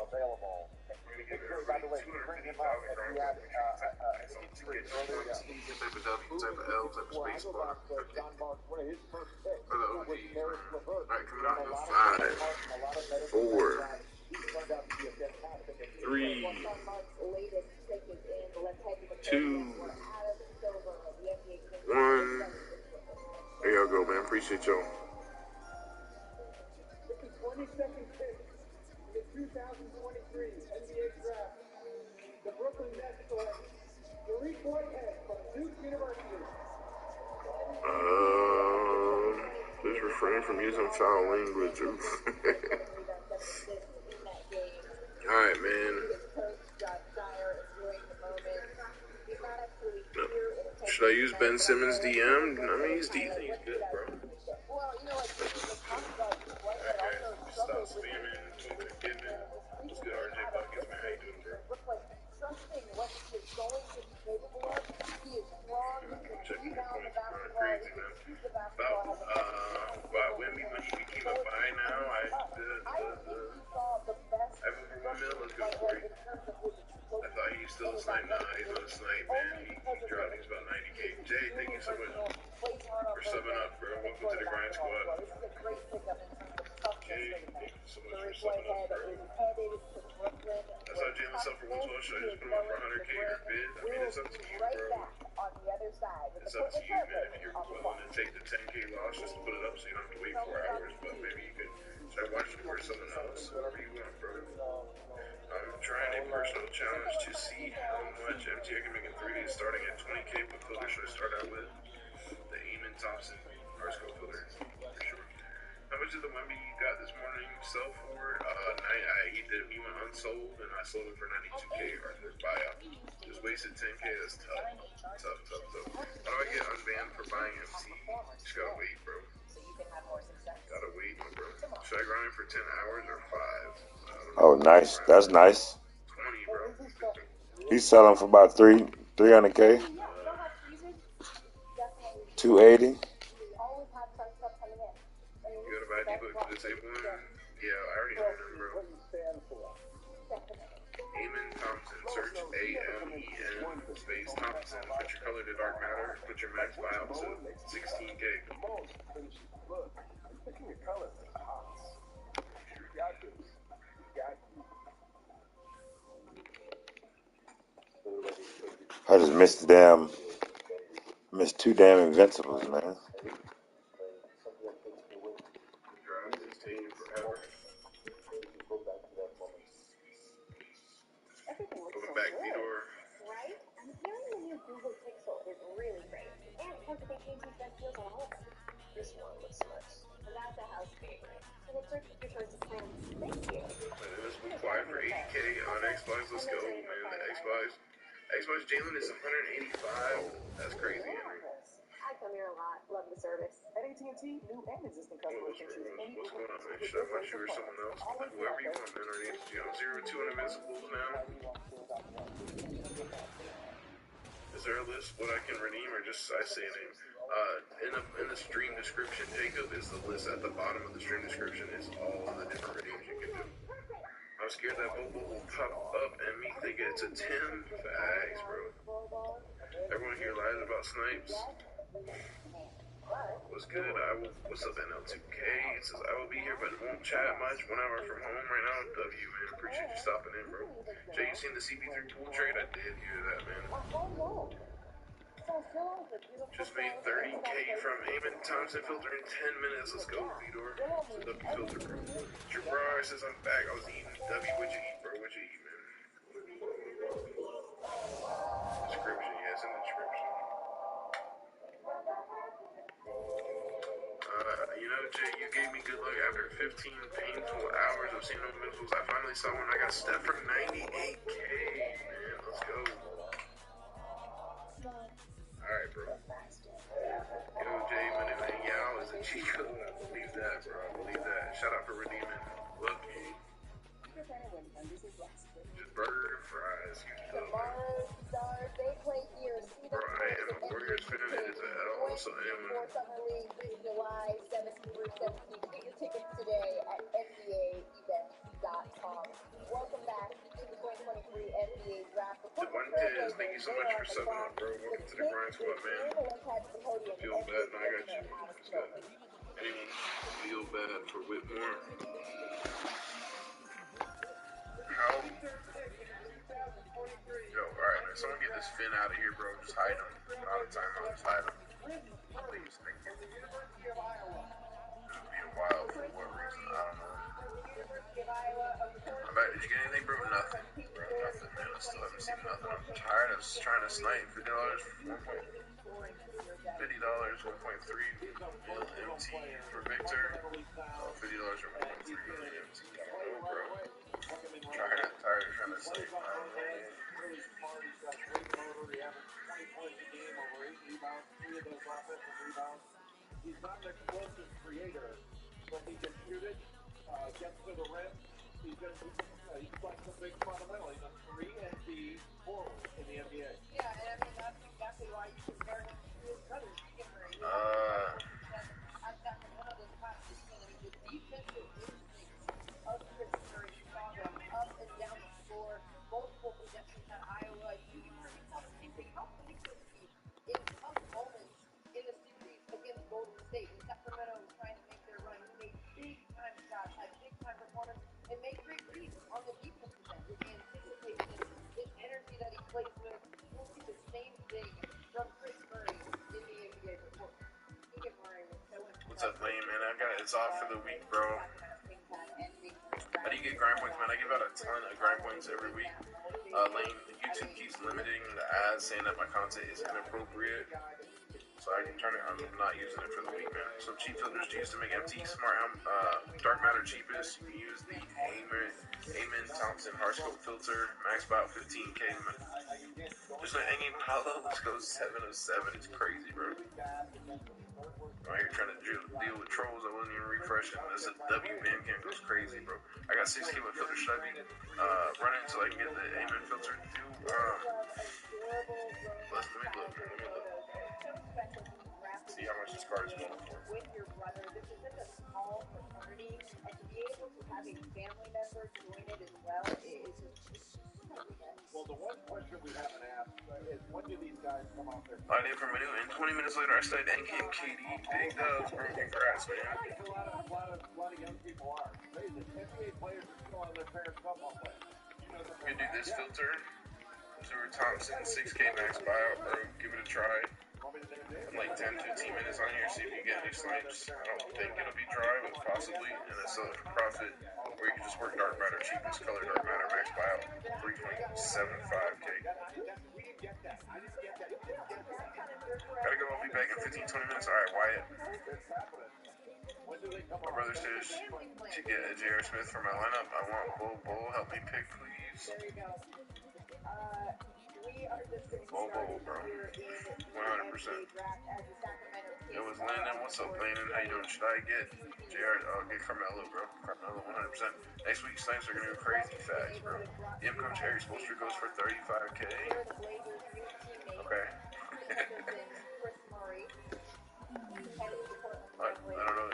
Available. We're gonna give everybody 250,000 grind points. Something to get you points. Type of W, type of L, type of space bar. For the OGs, man. Alright, coming out in 5, 4, 3, 2, 1. There y'all go, man. Appreciate y'all. 22nd pick in the 2023 NBA Draft. The Brooklyn Nets select Tariq Whitehead from Duke University. Just refrain from using foul language. Alright, man. Should I use Ben Simmons DM? I mean, he's decent. He's good, bro. Okay, stop spamming. What's good, RJ Buckets, man? How you doing, bro? Welcome to the Grind Squad. This is a great pickup in terms of toughness Okay, for the thank you so much Tariq for subbing up, Whitehead bro. is headed to Brooklyn. I saw Jalen sell for 112. Should I just put him up for 100K or bid? I mean, it's up to you, Right bro. back on the other side. It's up to you, man. If you're willing to take the 10K loss, just put it up so you don't have to wait 4 hours. But maybe you could try watching it for someone else, whoever you want, bro. I'm trying a personal challenge to see how much MT I can make in 3 days, starting at 20K. What filter should I start out with? The Eamon Thompson Harsco filter, for sure. How much did the Wemby you got this morning sell for? He went unsold, and I sold it for 92K or his buyout. Just wasted 10K. That's tough. Tough. How do I get unbanned for buying MT? Just gotta wait, bro. Gotta wait, bro. Should I grind for 10 hours or 5? Oh, nice. That's nice. 20, bro. He's selling for about 300K. 280. You got a bad D-book to disable him? Yeah, I already own him, bro. Eamon Thompson. Search AMEN space Thompson. Put your color to dark matter. Put your max buyout to 16K. Look, I'm picking a color. You got this. I just missed 2 damn invincibles, man. It's taking forever. Welcome back, Vidor. Right? I'm hearing the new Google Pixel is really great. And it comes with AT&T Best Deals on all of them. This one looks nice. That's a house favorite. And it's right with your choice of plan. Thank you. This will fly for 80K on Xbox. Let's go, man. The Xbox Jalen is 185. That's crazy, Henry. I come here a lot. Love the service. At AT&T, new and existing customers can choose any What's going on, man? Should I watch you or someone else? Whoever you want, man. Our name's 02 on Invincibles now. Is there a list what I can redeem or just I say a name? In the stream description, Jacob, is the list at the bottom of the stream description is all the different redeems you can do. I'm scared that Bobo will pop up and me thinking it's a 10. Facts, bro. Everyone here lies about snipes. What's good? What's up, NL2K? It says I will be here, but won't chat much. 1 hour from home right now. W, man. Appreciate you stopping in, bro. Jay, you seen the CP3 pool trade? I did hear that, man. Just made 30K from Eamon Thompson filter in 10 minutes. Let's go, Vidor. It's a W filter, bro. Jabrar says I'm back. I was eating. W, what'd you eat, bro? What'd you eat, man? Description, yes, in the description. You know, Jay, you gave me good luck after 15 painful hours of seeing no missiles. I finally saw one. I got Steph for 98K, man. Let's go. Alright, bro. Yo, Jay, my name is Yao is a Chico. I believe that, bro. I believe that. Shout out for redeeming. Lucky. Just burger and fries. Tomorrow's stars, they play here. Bro, I am a Warriors fan. It is a L. Also, I am a... Summer League this July 7th through 17th. Get your tickets today at NBAEvents.com. Welcome back to the 2023 NBA Draft. Devontae, thank you so much for subbing up, bro. Welcome to the Grind Squad, man. Feel bad, no, I got you. It's good. Anyone feel bad for Whitmore? How? Yo, alright, man. Someone get this Finn out of here, bro. Just hide him. Out of time, I'll just hide him. Please, thank you. This would be a while for what reason? I don't know. I'm back. Did you get anything, bro? Nothing. Bro, nothing, man. I still haven't seen nothing. I'm tired of trying to snipe. $50 for $1.3 mil MT for Victor. $50 for $1.3 million MT. Oh, bro. Tired of trying to snipe. He's not an explosive creator, but he can shoot it, gets to the rim. He's playing some big fundamentals. He's a 3 and D forward in the NBA. Yeah, and I mean, that's exactly why you compare him to his brothers. I've got one of those past seasons. I mean, the defensive instincts of Chris Curry, you saw him up and down the floor, multiple possessions at Iowa. You saw the same thing. How big was he in tough moments in the series against Golden State? We've got from the week, bro. How do you get grind points, man? I give out a ton of grind points every week. Lane, YouTube keeps limiting the ads, saying that my content is inappropriate. So I can turn it, I'm not using it for the week, man. Some cheap filters to use to make MT Smart Dark Matter cheapest. You can use the Eamon Thompson Hardscope filter, max about 15K. Just an Engin Paolo, this goes 707. It's crazy, bro. Right here trying to deal with trolls. I wasn't even refreshing. That's a W Bandcamp goes crazy, bro. I got 6K with filter. Should I be running until I can get the Eamon filter through? Let me look. See how much this card is going for. With your brother, this is such a small fraternity, and to be able to have a family member join it as well is just well, the one question we haven't asked is when do these guys come off their I did for a minute, and 20 minutes later I started thanking KD. Big dubs, bro. Congrats, man. A lot of young people are. The NBA players are still on their parents' football play. You can do this filter. Stuart Thompson, 6K max buyout, bro. Give it a try. I'm like 10, 15 minutes on here, see if you get any snipes. I don't think it'll be dry, but possibly. And then sell it for profit. Or you can just work dark matter, cheapest color dark matter, max buyout, 3.75K. Gotta go, I'll be back in 15, 20 minutes. Alright, Wyatt. My brother says to get a J.R. Smith for my lineup. I want Bull. Help me pick, please. Bull, bro. 100%. It was Landon. What's up, Landon? How you doing? Should I get J.R.? I'll get Carmelo, bro. Carmelo, 100%. Next week, snipes are going to go crazy fast, bro. DM coach Eric Spoelstra goes for 35K. Okay. I don't know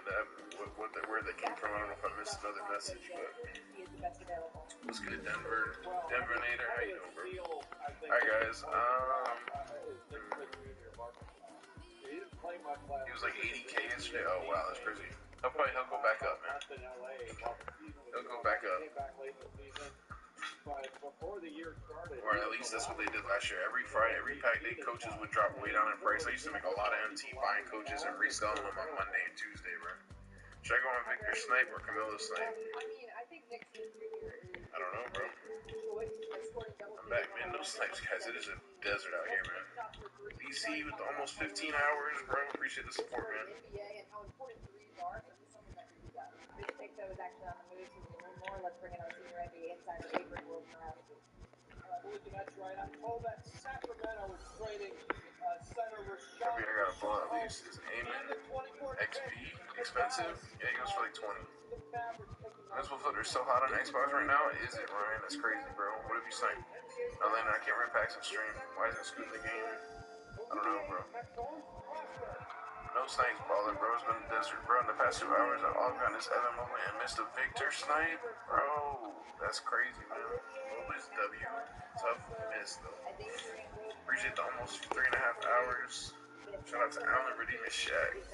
where they came from. I don't know if I missed another message, but let's get it, Denver. Denver Nader, how you doing, bro? Alright, guys. He was like 80K yesterday. Oh wow, that's crazy. He'll go back up, man. He'll go back up. Or at least that's what they did last year. Every Friday, every pack day, coaches would drop way down in price. I used to make a lot of MT buying coaches and reselling them on Monday and Tuesday, bro. Should I go on Victor Snipe or Camilo Snipe? I don't know, bro. I'm back, man. No snipes, guys. It is a desert out here, man. DC with almost 15 hours, bro. Appreciate the support, man. Let's bring in our senior NBA insider, Avery Wilson. That's right. I'm told that Sacramento is trading center Rashad. I gotta pull out these. Is Eamon XP expensive? Yeah, he goes for like 20. Invincible filter is so hot on Xbox right now. Is it, Ryan? That's crazy, bro. What have you saying? Atlanta, I can't run packs and stream. Why isn't Scoot in the game? I don't know, bro. No snipes, baller, bro. It's been a desert, bro. In the past 2 hours, I've all gotten this Evan Mobley and missed a Victor snipe. Bro, that's crazy, man. Mobley's W. Tough miss, though. Appreciate the almost 3.5 hours. Shout out to Allen redeeming Shaq.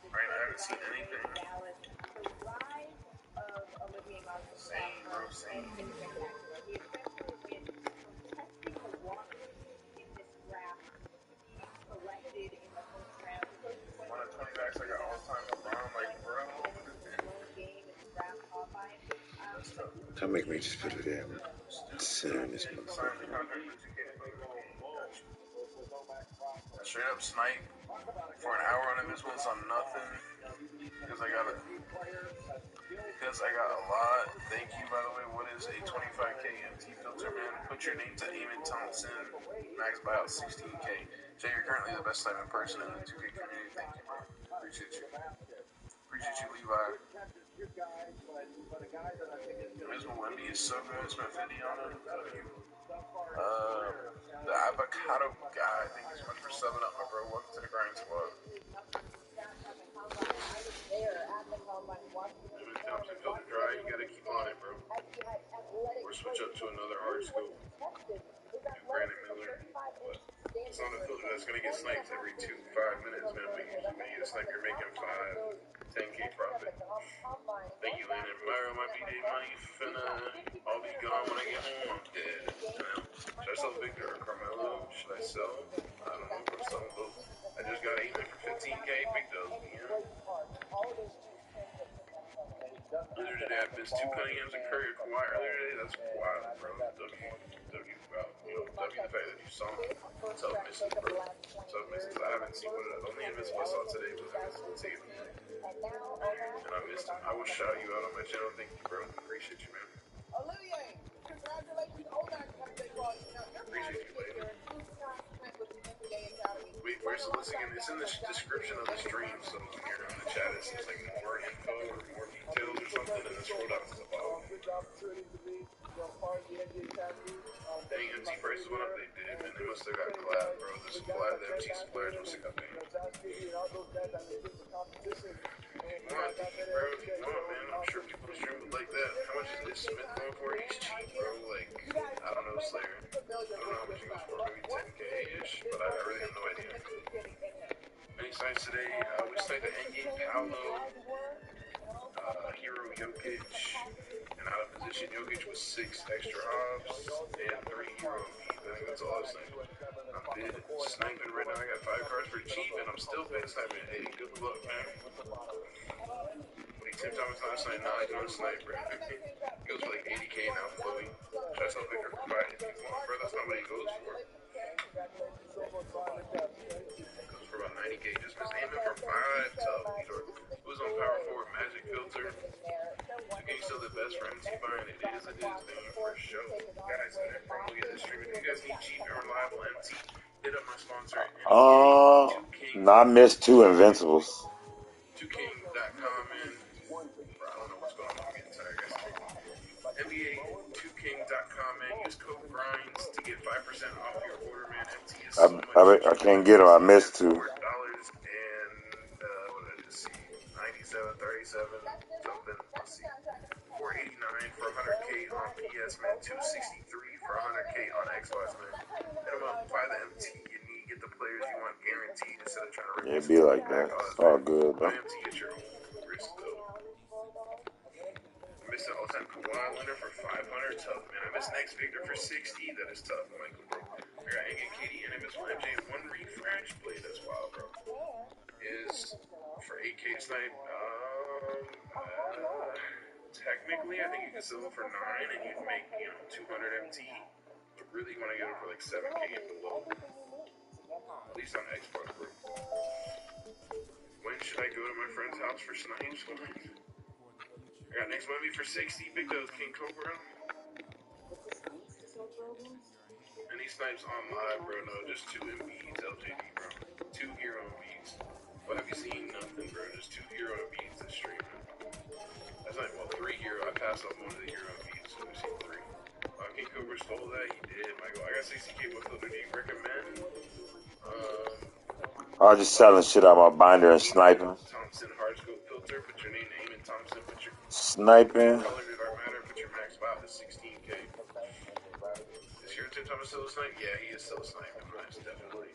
Right, I haven't seen anything. Same, bro, same. 120 backs, I got all time LeBron, like, bro. That's tough. Don't make me just put it in. Sin this motherfucker. Straight up snipe for an hour on Invincible on nothing because I got a lot. Thank you, by the way. What is a 25K MT filter, man? Put your name to Eamon Thompson. Max buyout 16K. Jay, you're currently the best sniping person in the 2K community. Thank you, bro. Appreciate you. Appreciate you, Levi. Invincible Wemby is so good. Spent 50 on him. The avocado guy, thank you so much for subbing up, my bro. Welcome to the grind squad. Eamon Thompson filter dry. You gotta keep on it, bro. Or switch up to another hard scope. Do Brandon Miller. But it's on a filter that's gonna get sniped every 5 minutes, man. When you need a snipe, you're making 10K profit. Thank you, Landon. Mario, my BD money finna all be gone when I get home. I'm dead. Should I sell Victor or Carmelo? Should I sell? I don't know. I'm selling both. I just got Eamon for 15K. Big dubs, man. missed 2 Cunninghams and Curry or Kawhi earlier today. That's wild, bro. W, well, W the fact that you saw him. Tough misses, bro. Tough misses. I haven't seen what the only invincible I saw today was Invincible Tatum. And I missed him. I will shout you out on my channel. Thank you, bro. Appreciate you, man. Olivier, congratulations on that comeback. Appreciate you, lady. Wait, where's the list again? It's in the description of the stream, so when you're in the chat, it says like more info or more details or something, and then scroll down to the bottom. Dang, MT prices went up, they did, man. They must have got collab, bro. The MT suppliers must have got paid. If you want, bro, if you want, man, I'm sure people in the stream would like that. How much is Smith going for? He's cheap, bro. Like, I don't know, Slayer. I don't know how much he goes for, maybe 10K-ish, but I really have no idea. Many sites today, we sniped the endgame Paolo, Hero Jokic, and out of position Jokic was 6 extra hops and 3 Hero beats. I think that's all I was sniping. I'm bid sniping right now. I got 5 cards for cheap, and I'm still bid sniping. Hey, good luck, man. Tim Thomas not snipe. Nah, he's not snipe, bro. He goes for like 80K now, Chloe. Should I sell Victor for 5 if you want, bro? That's not what he goes for. Goes for about 90K. Just missed aiming for 5 tough. Who's on power forward? Magic filter. 2K still the best for MC buying. It is, man, for sure. Guys, man, look at this stream. If you guys need cheap and reliable MT, hit up my sponsor. No, I missed 2 Invincibles. 2king.com, man. Bro, I don't know what's going on. I'm getting tired, guys. NBA2king.com, man. Use code GRINDS to get 5% off your order, man. MT is so much. I can't get them. I missed 2. $4 and what did I just see? 97, 37, something. Let's see. 489 for 100K on PS, man. 263 for 100K on Xbox, man. Hit them up. Buy the MT you need. Get the players you want guaranteed instead of trying to Yeah, it be like that. It's all good, though. Buy MT at your own risk, though. I missed the all-time Kawhi Leonard for 500. Tough, man. I missed next Victor for 60. That is tough, Michael, bro. I got Angel KD and MSY MJ in 1 refresh. Play, that's wild, bro. Is for 8K snipe. Technically, I think you can sell it for 9 and you'd make, 200 MT. But really, you want to get it for like 7K and below. At least on Xbox, bro. When should I go to my friend's house for snipes? I got next movie for 60. Big Dose King Cobra. And he snipes on live, bro. No, just 2 MBs, LJD, bro. 2 hero MBs. What have you seen? Nothing, bro. Just 2 hero MBs this stream, man. That's not, 3 hero. I passed on one of the hero MBs, so we've seen 3. King Cobra stole that. He did, Michael. I got 60K. What filter do you recommend? I was just selling shit out my binder and sniping. Thompson hardscope filter. Put your name and Thompson. Put your sniping. Color did not matter. Put your max buy to 16K. Is your Tim Thomas still a snipe? Yeah, he is still a snipe. Nice, definitely.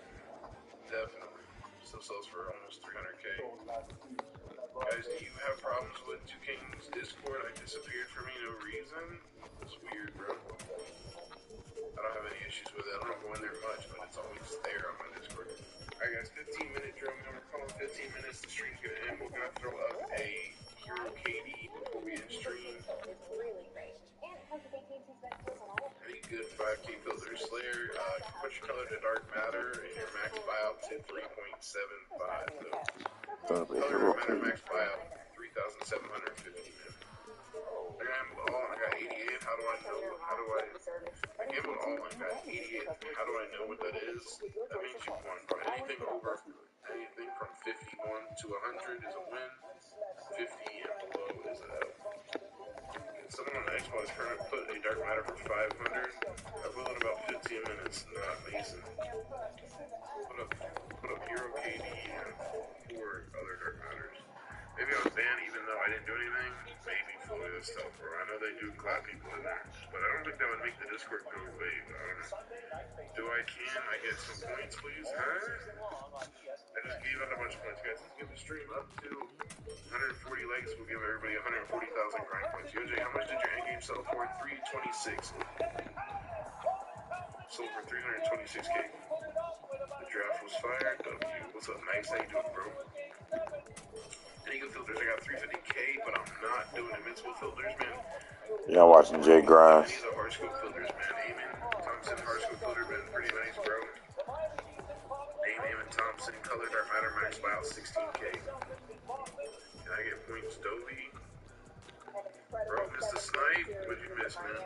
Still sells for almost 300K. Guys, do you have problems with 2King's Discord? I disappeared for me no reason. That's weird, bro. I don't have any issues with it. I don't go in there much, but it's always there on my Discord. Alright guys, 15-minute drill. We're calling 15 minutes. The stream's gonna end. We're gonna throw up a Hero KD before we end stream. Any good 5K filter Slayer? Push your color to dark matter and your max buyout to 3.75. Color matter max buyout 3,750. I gambled all. I got 88. How do I know? I gambled all. I got 88. How do I know what that is? That means you won. Anything from 51 to 100 is a win. 50 and below is a L. Someone on the Xbox currently put a dark matter for 500. I will in about 15 minutes. Not Mason. Put up Hero KD and 4 other dark matters. Maybe I was banned even though I didn't do anything. Maybe fully this stuff, bro. I know they do clap people in there, but I don't think that would make the Discord go away. Do I get some points, please? Huh? I just gave out a bunch of points, guys. Let's get the stream up to 140 likes. We'll give everybody 140,000 grind points. Yoj, how much did your endgame sell for? 326. Sold for 326K. The draft was fired. W. What's up, Nice? How you doing, bro? Any good filters? I got 350K, but I'm not doing Invincible filters, man. Yeah, I'm watching Jay Grimes. These are hard scope filters, man. Amen Thompson hard scope filter been pretty nice, bro. Amen Thompson color dark matter max buyout 16K. Can I get points, Dovey? Bro, missed the snipe. What'd you miss, man?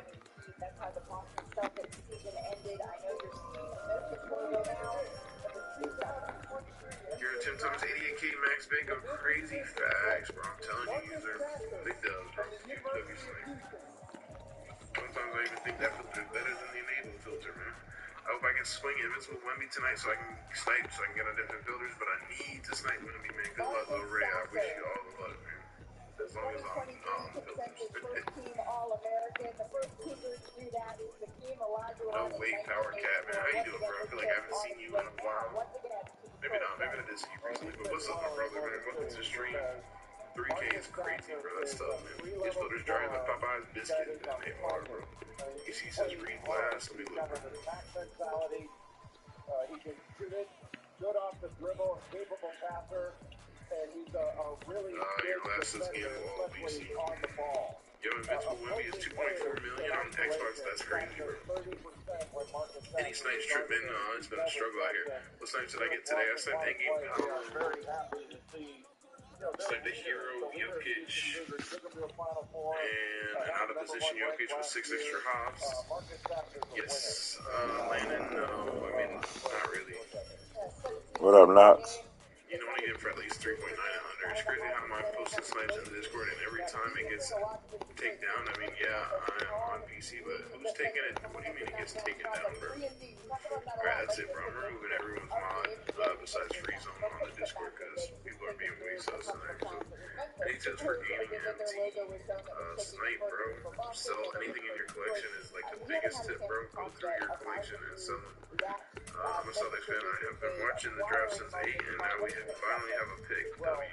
That's how the Boston Celtics season ended. I know you're seeing the Memphis logo now, but the truth is, You're Tim Thomas 88K max big of crazy facts, bro. I'm telling you, these are big dubs, bro. Huge W snipe. Sometimes I even think that filter is better than the enable filter, man. I hope I can swing Invincible Wemby tonight so I can snipe, so I can get on different filters, but I need to snipe Wemby, man. Good luck, Lil Ray. I wish you all the luck, man. As long as I'm on the filters. team All-American. The first Cougars to do that is the team Elijah. No way, Power Cat, man. How you doing, bro? I feel like I haven't seen you in a while. Maybe not. Maybe I did see you recently, but what's up, my brother, man? Welcome to the stream. 3K is crazy, bro. That's tough, man. These filters dry like Popeye's biscuit, man. They hard, bro. You see, says read blast. Let me look, bro. He can shoot it. Good off the dribble, capable passer, and he's a really your last is game wall, BC. Yo, Invincible Wemby is 2.4 million on Xbox. That's crazy, bro. Any snipes trip in, it's been a struggle out here. What snipes did I get today? I sniped Endgame Power. Sniped the Hero Jokic. And an out of position Jokic with 6 extra hops. Yes. Landon, no. I mean, not really. What up, Knox? You know, when you get for at least 3.9 under, it's crazy how my posted snipes in the Discord, and every time it gets taken down, I mean, yeah, I am on PC, but who's taking it? What do you mean it gets taken down, bro? Alright, that's it, bro. I'm removing everyone's mod besides Free Zone on the Discord, because people are being way sus tonight, so any tips for gaining MT snipe, bro? Sell anything in your collection is like the biggest tip, bro. Go through your collection and sell them. I'm a Celtics fan. I have been watching the draft since 8, and now we finally have a pick. W.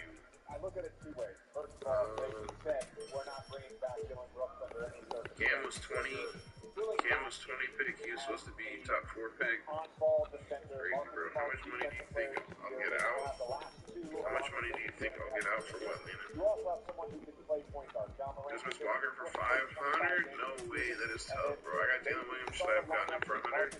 I look at it two ways. First of all, we're not bringing back Dylan Brooks under any circumstances. Cam was 20 pick. He was supposed to be top 4 pick. Crazy, bro. How much money do you think I'll get out? How much money do you think I'll get out for what, Lena? Christmas Walker for 500? No way. That is tough, bro. I got Jalen Williams. Should I have gotten him for 100?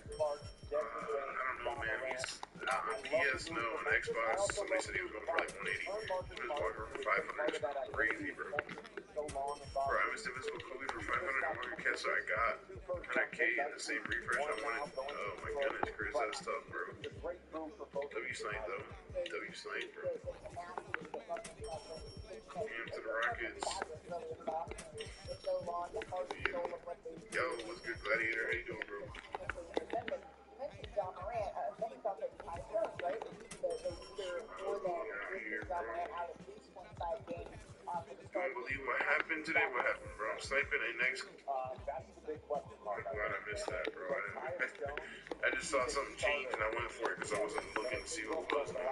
I don't know, man. He's on PS, no, on Xbox. Somebody said he was going for like 180. Christmas Walker for 500 is crazy, bro. Bro, I missed Invincible Kobe for 500 and Walker Kessler. I got 100K in the same refresh. I wanted. Oh my goodness, Chris, that's tough, bro. W snipe though. W snipe, bro. Cam to the Rockets. Yo, what's good, Gladiator? How you doing, bro? John Morant, many thought that Ty Jones, right? The leader for that John Morant out of these 25 games. Don't believe what happened today. What happened, bro? I'm sniping a next. I'm glad I missed that, bro. I just saw something change and I went for it because I wasn't looking to see what it was, man.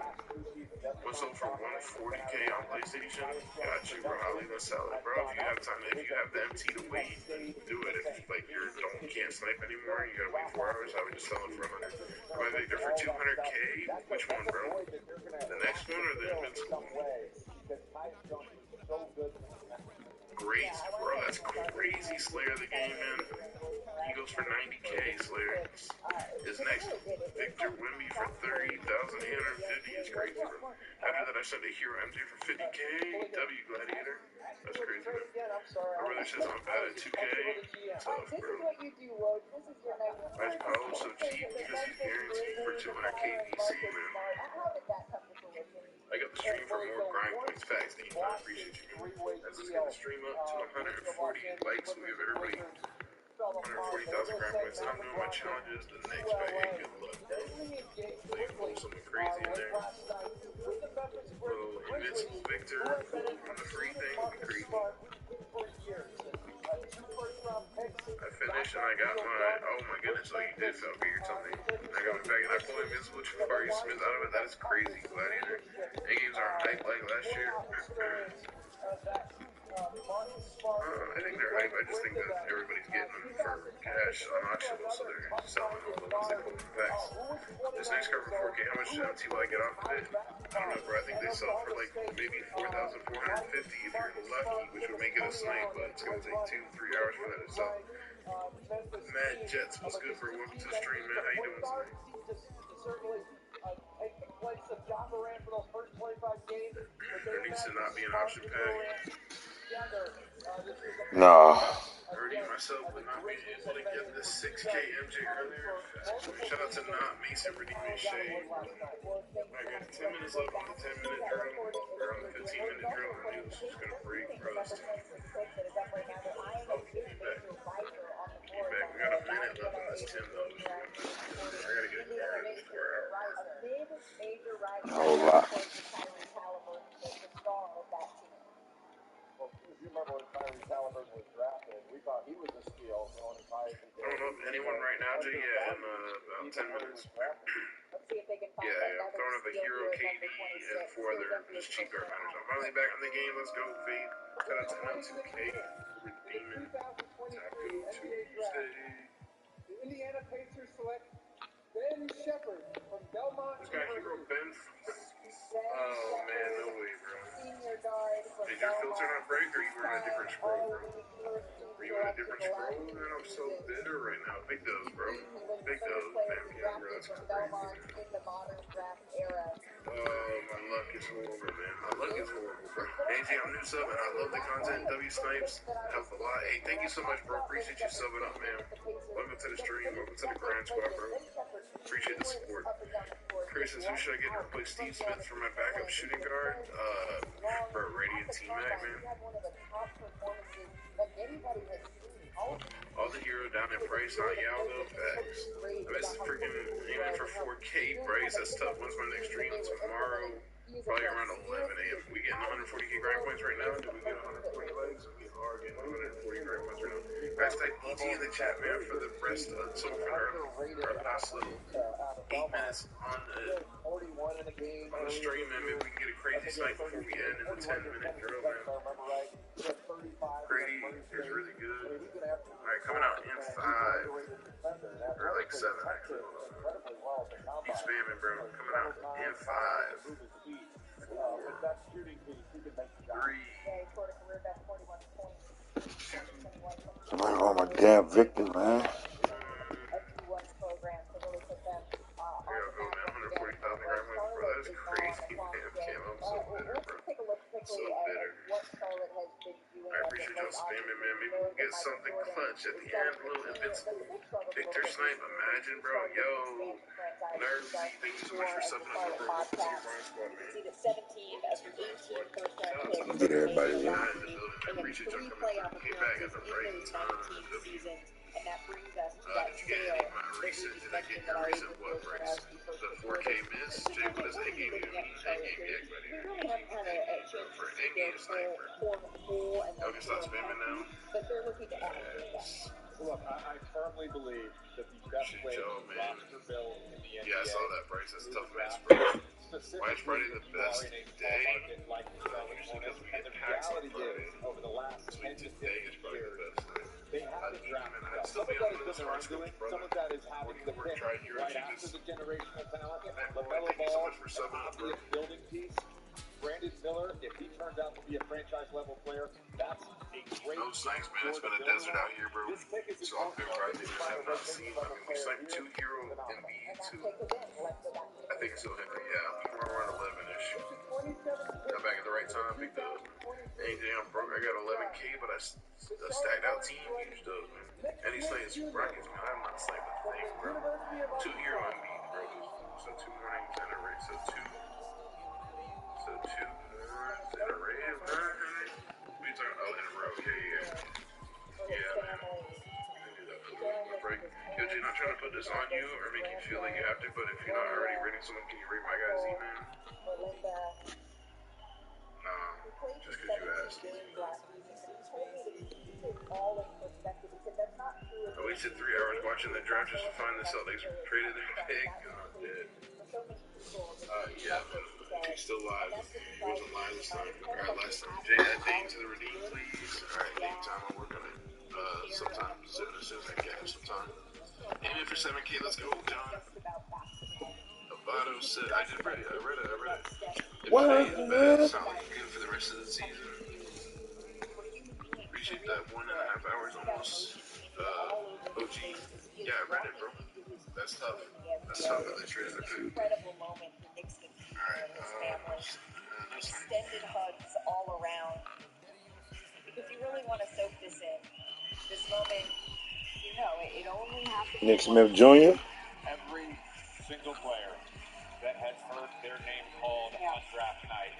What's up for 140K on PlayStation? Got you, bro. I'll leave a sell it, bro. If you have time, if you have the MT to wait, then do it. If like you can't snipe anymore, you gotta wait 4 hours. I would just sell it for 100. Am I Victor for 200K? Which one, bro? The next one or the Invincible one? Crazy, bro. That's crazy. Slayer of the game, man. He goes for 90K. Slayer is next. Victor Wemby for 30,850 is crazy, bro. After that, I sent a Hero MJ for 50K. W Gladiator. That's crazy, man. My brother says I'm bad at 2K. Tough, bro. Why is Paolo so cheap? Because he's guaranteed for 200K DC, man. I got the stream for more grind points. Facts, Dean. I appreciate you, man. Let's just get the stream up to 140 likes. We give everybody 140,000 grind points. And I'm doing my challenges the next way. Good luck, bro. So you pull something crazy in there. Little Invincible Victor on the free thing would be crazy. I finished and I got my, oh my goodness, oh you did, Falcon, you're telling me. I got my back and I pulled Invincible Jabari Smith out of it. That is crazy, Gladiator. And games aren't hype like last year. I think they're hype. I just think that everybody's getting them for cash on auction, so they're selling all the ones they pull from packs. This next card for 4K, how much does MTY get off of it? I don't know, bro. I think they sell for like maybe 4,450 if you're lucky, which would make it a snipe, but it's gonna take 2-3 hours for that to sell. Mad Jets, what's good, bro? Welcome to the stream, man. How you doing tonight? There needs to not be an option pack. No. Already myself would not be able to get the 6K MJ earlier. Shout out to Not Mason redeeming shade. I got 10 minutes left on the 10-minute drill. We're on the 15-minute drill. I knew this was going to break, bro. It's too oh, get back. We got a minute left on this 10, though. I got to get more than this 4 hour. A whole lot. If you remember when Tyrese Halliburton was drafted, we thought he was a steal going as high as he did. I don't know if anyone right now, Jay, yeah, in about 10 minutes. Yeah, I'm throwing up a Hero KD and 4 other just cheap guard managers. I'm finally back in the game. Let's go, Fade. Shout out to N2K. Redeeming. Taco Tuesday. The Indiana Pacers select Ben Shepherd from Belmont. This guy Hero Ben. Oh man, no way, bro. Did your filter not break, or you were on a different scroll, bro? Were you on a different scroll? Man, I'm so bitter right now. Big dose, bro. Big dose, man. Yeah, bro, that's crazy. Oh, my luck is horrible, man. My luck is horrible, bro. AJ, I'm new sub, and I love the content. W Snipes helps a lot. Hey, thank you so much, bro. Appreciate you subbing up, man. Welcome to the stream. Welcome to the Grand Squad, bro. Appreciate the support. Chris says, who should I get to replace Steve Smith for my backup shooting guard? For Radiant T-Mac, man. All the hero down in price, not Yao though, facts. I mean, it's freaking aiming for 4K price. That's tough. When's my next stream? Tomorrow, probably around 11 a.m. We getting 140K grind points right now? Do we get 140 likes? We are getting 140 grind points right now. Guys, type EG in the chat, man, for the rest of so for our last little 8 minutes on the stream, man. Maybe we can get a crazy snipe before we end in the 10-minute drill, man. Grady is really good. Alright, coming out in 5. Or like 7, actually. Keep spamming, bro. Coming out in 5. 4. 3. 2. Somebody want my damn Victor, man. Here I go, man. 140,000 grand wins, bro. That is crazy, man. Cam, I'm so bitter, bro. So bitter. I appreciate y'all spamming, man. Maybe we'll get something clutch at the end. A little invincible Victor snipe. Imagine, bro. Yo, Nerdsy, thank you so much for subbing up, bro. Welcome to the Grind Squad, man. Get everybody in. I appreciate y'all coming through. Came back at the right time. Did you get any of my recent? Did I get your recent what price? The 4K miss? Jay, what does endgame do? Endgame deck, buddy. For an endgame sniper. Y'all can stop spamming now. Yes. Look, I firmly believe that the best way to roster build in the NBA. Yeah, I saw that, Bryce. That's a tough match, bro. Why is Friday the best day? Usually because we get packs on Friday. Over the last this week today is probably the best day. They have to draft. I'd still be on the smart scopes, brother. Some of that is having the pick right after the generational talent. Thank you so much for subbing up, bro. Building piece. Brandon Miller, if he turns out to be a franchise-level player, that's a great... No snipes, man. It's been a desert out here, bro. So I'm good for our teams. I have not seen... I mean, we sniped 2 Hero and B2. I think it's still Henry. Yeah, we're around 11-ish. Got back at the right time. Big dub. Anything I'm broke, I got 11K, but a stacked out team. Huge dub, man. And he snipes Rockets, man. I'm not sniping a thing, bro. 2 Hero and B, bro. So 2 mornings and a race. So 2 mornings and a race. What are you talking about? Oh, in a row. Yeah, man. You can do that for a little more break. Yo, G, not trying to put this on you or make you feel like you have to, but if you're not already rating someone, can you rate my guy's man? Nah, just because you asked. I wasted 3 hours watching the draft just to find the Celtics traded their pick. Oh, dead. Yeah, man. He's still live. He wasn't live this time. Alright, last time. Jay, add Dayton to the redeem, please. Alright, Dayton time. I'm working on it. Sometime soon, as soon as I can have some time. Aiming for 7K. Let's go, John. Avato said, I read it. If Faye is bad, sound like good for the rest of the season. Appreciate that 1.5 hours almost. OG. Yeah, I read it, bro. That's tough. That's tough that they traded the food. Incredible moment for Nixon and his family. Extended hugs all around. Because you really want to soak this in. This moment, you know, it only happens. Nick Smith Jr. Every single player that has heard their name called on draft night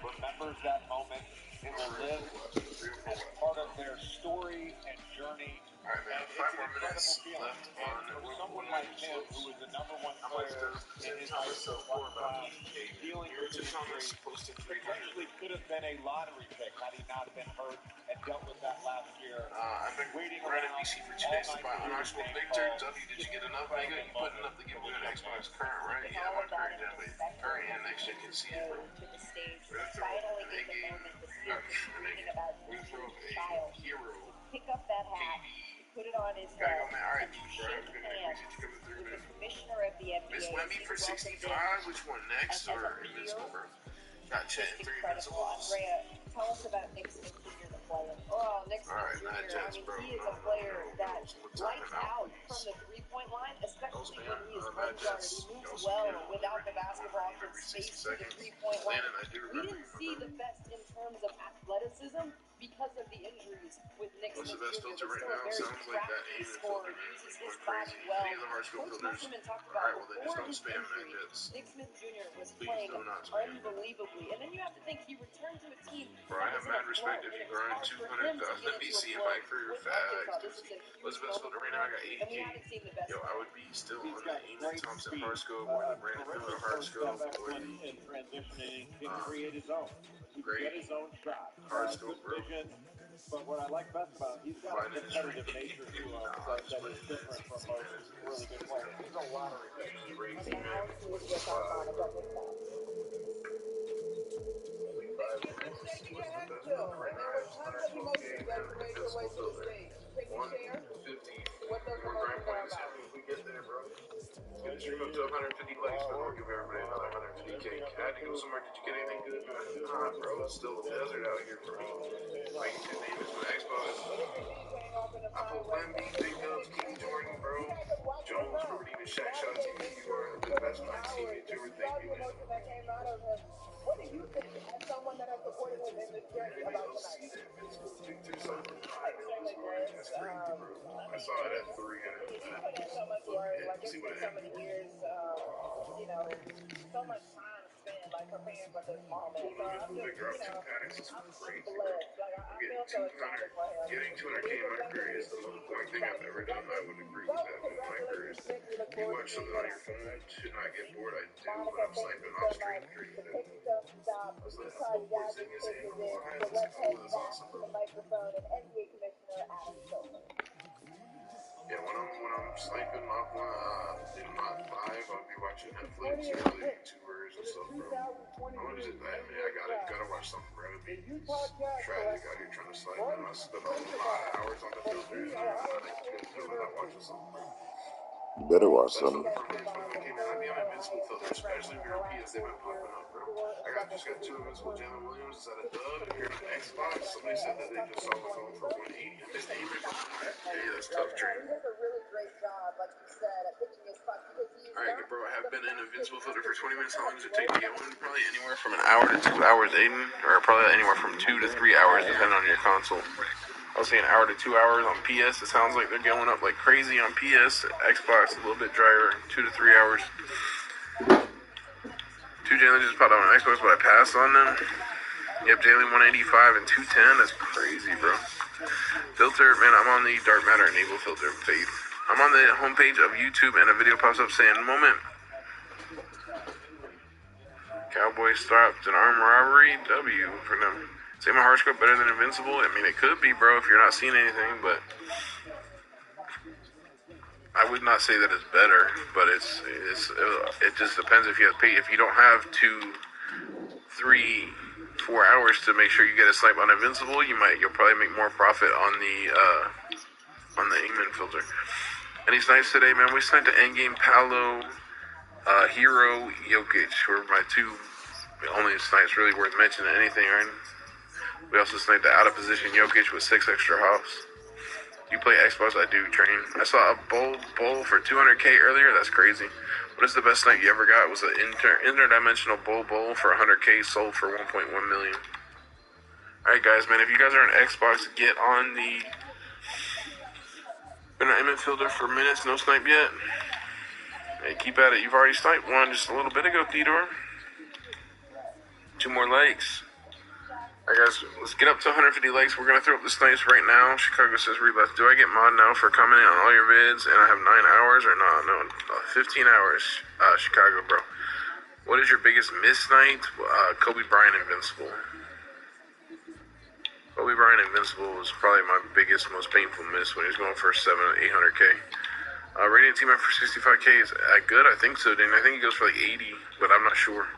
remembers that moment. It will live as part of their story and journey. All right, man. 5 more minutes left on for someone like him, who was the #1 player in his high school class, dealing with Thomas posted 300. potentially could have been a lottery pick had he not been hurt and dealt with that last year. I've been waiting around around DC for 2 days to buy Unarchable Victor. W, did you get enough, nigga? You putting up the giveaway on Xbox current, right? Yeah, I'm on current gen, but current and next gen can see it, bro. We're gonna throw an 8 game, we're gonna throw a hero. Pick up that hat, put it on his Gotta head, go, man. All right, and bro. shake Good night. hands Appreciate you coming through, with man. the commissioner of the NBA. Miss Wemby for 65. Which one next, or Invincible, bro? Got chat and 3 Invincibles. Andrea, tell us about Nick Smith Jr., the player. Oh, Nick Smith Alright, Jr., not Jets, I mean, bro. he is No, a player no, that no. lights out from the three-point line, especially when he is point guard. He moves well without the basketball, can space to the three-point line. We didn't see the best in terms of athleticism because of the injuries with Nick What's Smith the best Jr., filter but right still a now? very Sounds like that crafty aim and scorer, filter, man. uses Going his body crazy. well. Any of the hard skill Coach filters? Musselman talked Alright, about well then just before don't his spam that, injury, Jets. Nick Smith Jr. was Please playing do not spam. unbelievably, and then you have to think he returned to a team Bro, I have mad respect if you grind 200,000 NBC in my career. Facts. What's the best filter right now? I got 80K. Yo, I would be still on the Eamon Thompson hard scope or the Brandon Miller hard scope or the transitioning, he can create his own. He can get his own shot. hard scope, bro. Vision, but what I like best about him, he's got a competitive nature to him that is different from most really good players. He's a lottery pick. Crazy, man. Shaking your head still. And there were tons of emotions as you made your way to the stage. Can you share 150 what those more emotions grind are points. about? If we get there, bro. It's gonna stream up to 150 likes, but I'll give everybody another 150K. I had to go somewhere. Did you get anything good, man? Nah, bro. It's still a desert out here for me. Waiting to name it for Xbox. I put Wemby, Big Dubs, King Jordan, bro. Jones, Rudy, and Shaq. Shout out to you. You are the best MyTeam. Jordan, thank you, man. What do you think, as someone that has supported him in this journey, about tonight? See the Invincible Victor celebrate. That's crazy, bro. I saw it at 3. He put in so much work, like it's been so many years, you know, so much time spent, like preparing for this moment. So I'm just, you know, I'm blessed. Like I feel so excited for him. Getting 200K in my career is the most important thing I've ever done. I would agree with that. But my career is, if you watch something on your phone to not get bored, I do. When I'm sniping off stream, during the Porzingis angle behind this call is awesome, bro. Yeah, when I'm sniping off my live, I'll be watching Netflix or other YouTubers and stuff, bro. I'm just, I gotta watch something, bro. It'd be tragic out here trying to snipe, man. I spend a lot of hours on the filters, and I'm not good without watching something, bro. You better watch something. I'd be on Invincible filter, especially if you're on PS. They've been popping up, bro. Just got 2 Invincible Jalen Williams. Is that a dub? If you're on Xbox, somebody said that they just saw my phone for 180. I missed aiming. Yeah, that's tough, Trey. He does a really great job, like you said, at pitching his puck because he's Alright, bro, I have been in Invincible filter for 20 minutes. How long does it take to get one? Probably anywhere from an hour to 2 hours, Aiden. Or probably anywhere from 2 to 3 hours, depending on your console. I'll say an hour to 2 hours on PS. It sounds like they're going up like crazy on PS. Xbox, a little bit drier, 2 to 3 hours. 2 Jalen just popped out on Xbox, but I passed on them. Yep, Jalen 185 and 210. That's crazy, bro. Filter, man, I'm on the Dark Matter Enable filter page. I'm on the homepage of YouTube, and a video pops up saying, "Moment. Cowboy stopped an armed robbery. W for them." Say my horoscope better than Invincible? I mean, it could be, bro, if you're not seeing anything, but I would not say that it's better, but it just depends if you have if you don't have 2 4 hours to make sure you get a snipe on Invincible, you'll probably make more profit on the Ingman filter. Any snipes today, man? We sniped the endgame Paolo, Hero, Jokic were my two only snipes really worth mentioning anything, right? We also sniped the out of position Jokic with 6 extra hops. You play Xbox? I do, train. I saw a bowl for 200K earlier. That's crazy. What is the best snipe you ever got? It was an interdimensional bowl for 100K, sold for 1.1 million. Alright guys, man, if you guys are on Xbox, get on the image filter for minutes, no snipe yet. Hey, keep at it. You've already sniped one just a little bit ago, Theodore. 2 more likes. Alright guys, let's get up to 150 likes. We're going to throw up the snipes right now. Chicago says rebus. Do I get mod now for commenting on all your vids and I have 9 hours or not? No, 15 hours, Chicago, bro. What is your biggest miss snipe? Kobe Bryant Invincible. Kobe Bryant Invincible was probably my biggest, most painful miss when he was going for 800K. Radiant team up for 65K is good? I think so, Dane. I think he goes for like 80, but I'm not sure.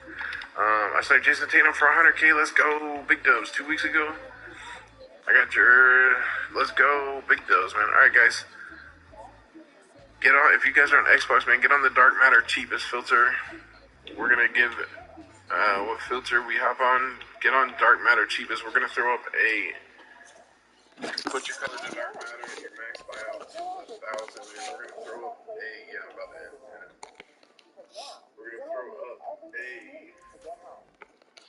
I sniped Jason Tatum for 100K. Let's go. Big dubs 2 weeks ago. I got your... Let's go. Big dubs, man. Alright, guys. Get on... If you guys are on Xbox, man, get on the Dark Matter cheapest filter. We're going to give... what filter we hop on? Get on Dark Matter cheapest. We're going to throw up a... Put your colors in Dark Matter and your max buyout to 1,000. And we're going to throw up a... Yeah, about that. We're going to throw up a...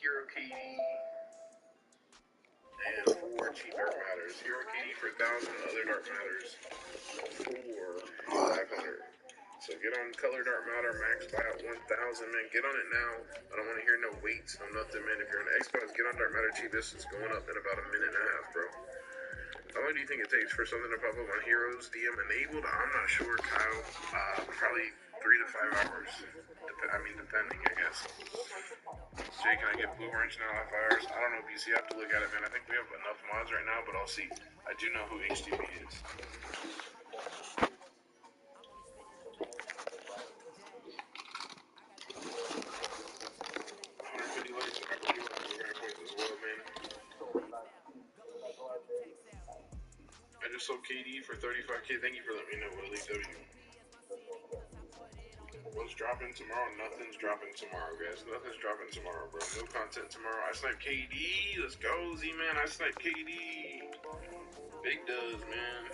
Hero KD and 4 cheap Dark Matters. Hero KD for 1,000, other Dark Matters for 500. So get on Color Dark Matter, max buyout 1,000, man. Get on it now. I don't want to hear no waits, no nothing, man. If you're on Xbox, get on Dark Matter cheapest. It's going up in about a minute and a half, bro. How long do you think it takes for something to pop up on Heroes DM enabled? I'm not sure, Kyle. Probably 3 to 5 hours. Depending, I guess. Jay, can I get Blue Orange now at 5 hours? I don't know, BC. I have to look at it, man. I think we have enough mods right now, but I'll see. I do know who HTB is. I just sold KD for 35K. Thank you for letting me know, Willie W. What's dropping tomorrow? Nothing's dropping tomorrow, guys. Nothing's dropping tomorrow, bro. No content tomorrow. I sniped KD. Let's go, Z-Man. I sniped KD. Big does, man.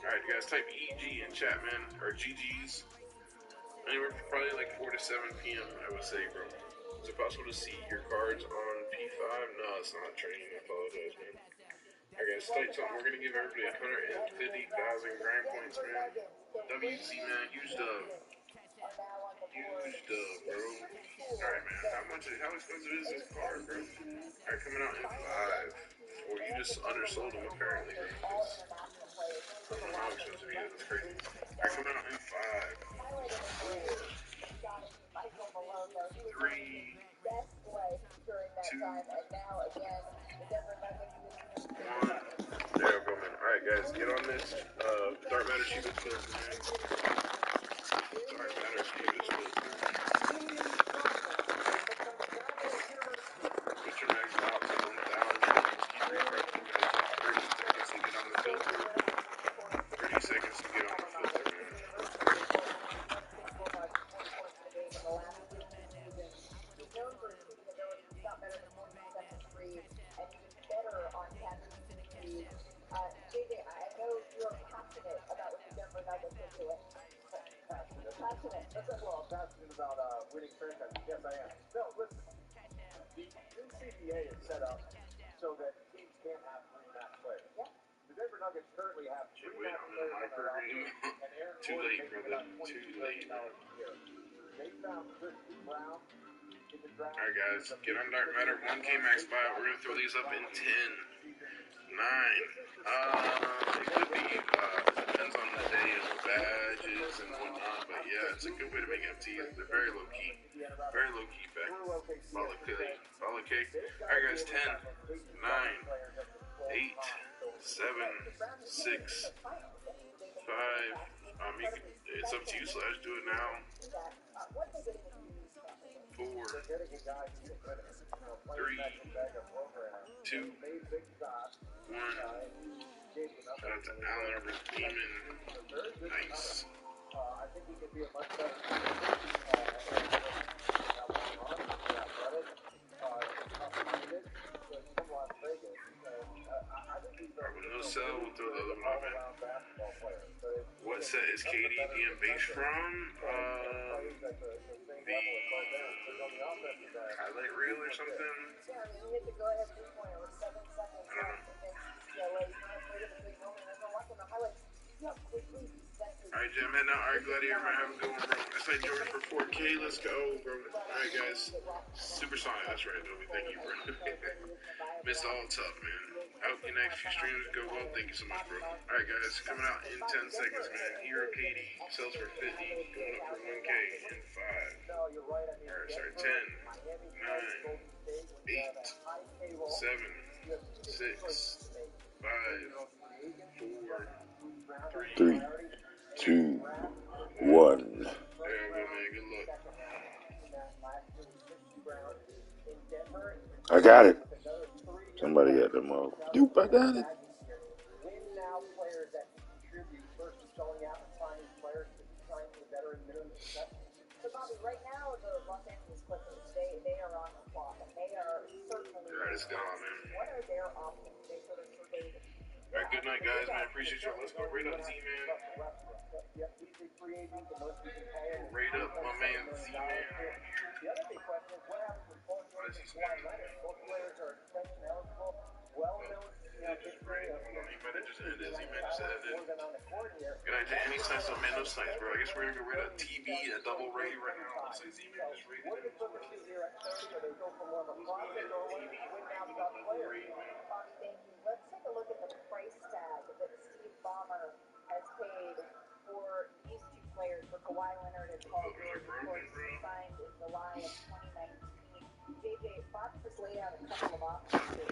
Alright, you guys type EG in chat, man. Or GG's. Anywhere from probably like 4 to 7 p.m., I would say, bro. Is it possible to see your cards on P5? No, it's not training. I apologize, man. Alright, guys, type something. We're going to give everybody 150,000 grind points, man. WC, man. Huge dub. Huge dub, bro. Alright, man. How expensive is this card, bro? Alright, coming out in 5. Or you just undersold them, apparently, bro. I don't know how expensive he is. That's crazy. Alright, coming out in 5, 4, 3, 2, 1. There we go, man. Alright, guys, get on this. Dark Matter cheapest filter, man. Dark Matter cheapest filter. Put your max out to 1,000. Keep refreshing, guys. 30 seconds to get on the filter. 30 seconds to get on the filter, man. JJ, I know you're passionate about what you've done for Nuggets into it. Passionate. Well, passionate about winning franchises. Yes, I am. No, listen. The new CBA is set up so that teams can't have 3 match players. Yeah. The Denver Nuggets currently have 3 match players on their roster, and Aaron Too late, brother. Too late. They found Christian Brown in the draft. Alright, guys, get on Dark Matter. 1K max buyout. We're gonna throw these up in 10, 9. It could be, depends on the day of badges and whatnot, but yeah, it's a good way to make MTs. They're very low key. Very low key back. Follow K. Alright, guys, 10, 9, 8, 7, 6, 5. It's up to you, Slash. Do it now. 4, 3, 2, 1. Shout out to Allen over Demon. Nice. I think he could be a much better No sell, we'll throw the other one out, man. What set is KD being based from? The highlight reel or something? Yeah, I mean, he hit the go-ahead three-pointer with 7 seconds left against UCLA. He's not afraid of the big moment. As I'm watching the highlights, see how quickly he sets his... Alright, Jim, heading out. Alright, Gladiator, man, have a good one, bro. That's like Jordan for 4K. Let's go, bro. Alright, guys. Supersonic, that's right, Dobie. Thank you, bro. Missed all tough, man. I hope your next few streams go well. Thank you so much, bro. Alright, guys, coming out in 10 seconds, man. Hero KD sells for 50, going up for 1K in 5. Alright, sorry, 10, 9, 8, 7, 6, 5, 4, 3, 2, 1. There you go, man. Good luck. I got it. Somebody got them all. Dupe, I got it. Win now players that can contribute versus going out and finding players to sign for veteran minimum success. So, Bobby, right now, the Los Angeles Clippers, they are on the clock, and they are certainly... Alright, it's gone, man. What are their options? They sort of surveyed... Alright, good night, guys, man. Appreciate y'all. Let's go rate up Z-Man. Rate up my man Z-Man. The other big question is what happens with Paul George and Kawhi Leonard? Both players are extension eligible. Well-known history of... He might have just ended. Z-Man just ended. Good night, Jay. Any snips on man? No snipes, bro. I guess we're gonna go rate up TB, a double rating right now. Looks like Z-Man just rated What him do the Clippers do here at 30? Or they go for more of a process, or what do win now top player? Bobby, thank you. Let's take a look at the price tag that Steve Ballmer has paid for these two players, for Kawhi Leonard and Paul George. Of course, signed in July of 2019. JJ, Bobby just laid out a couple of options here.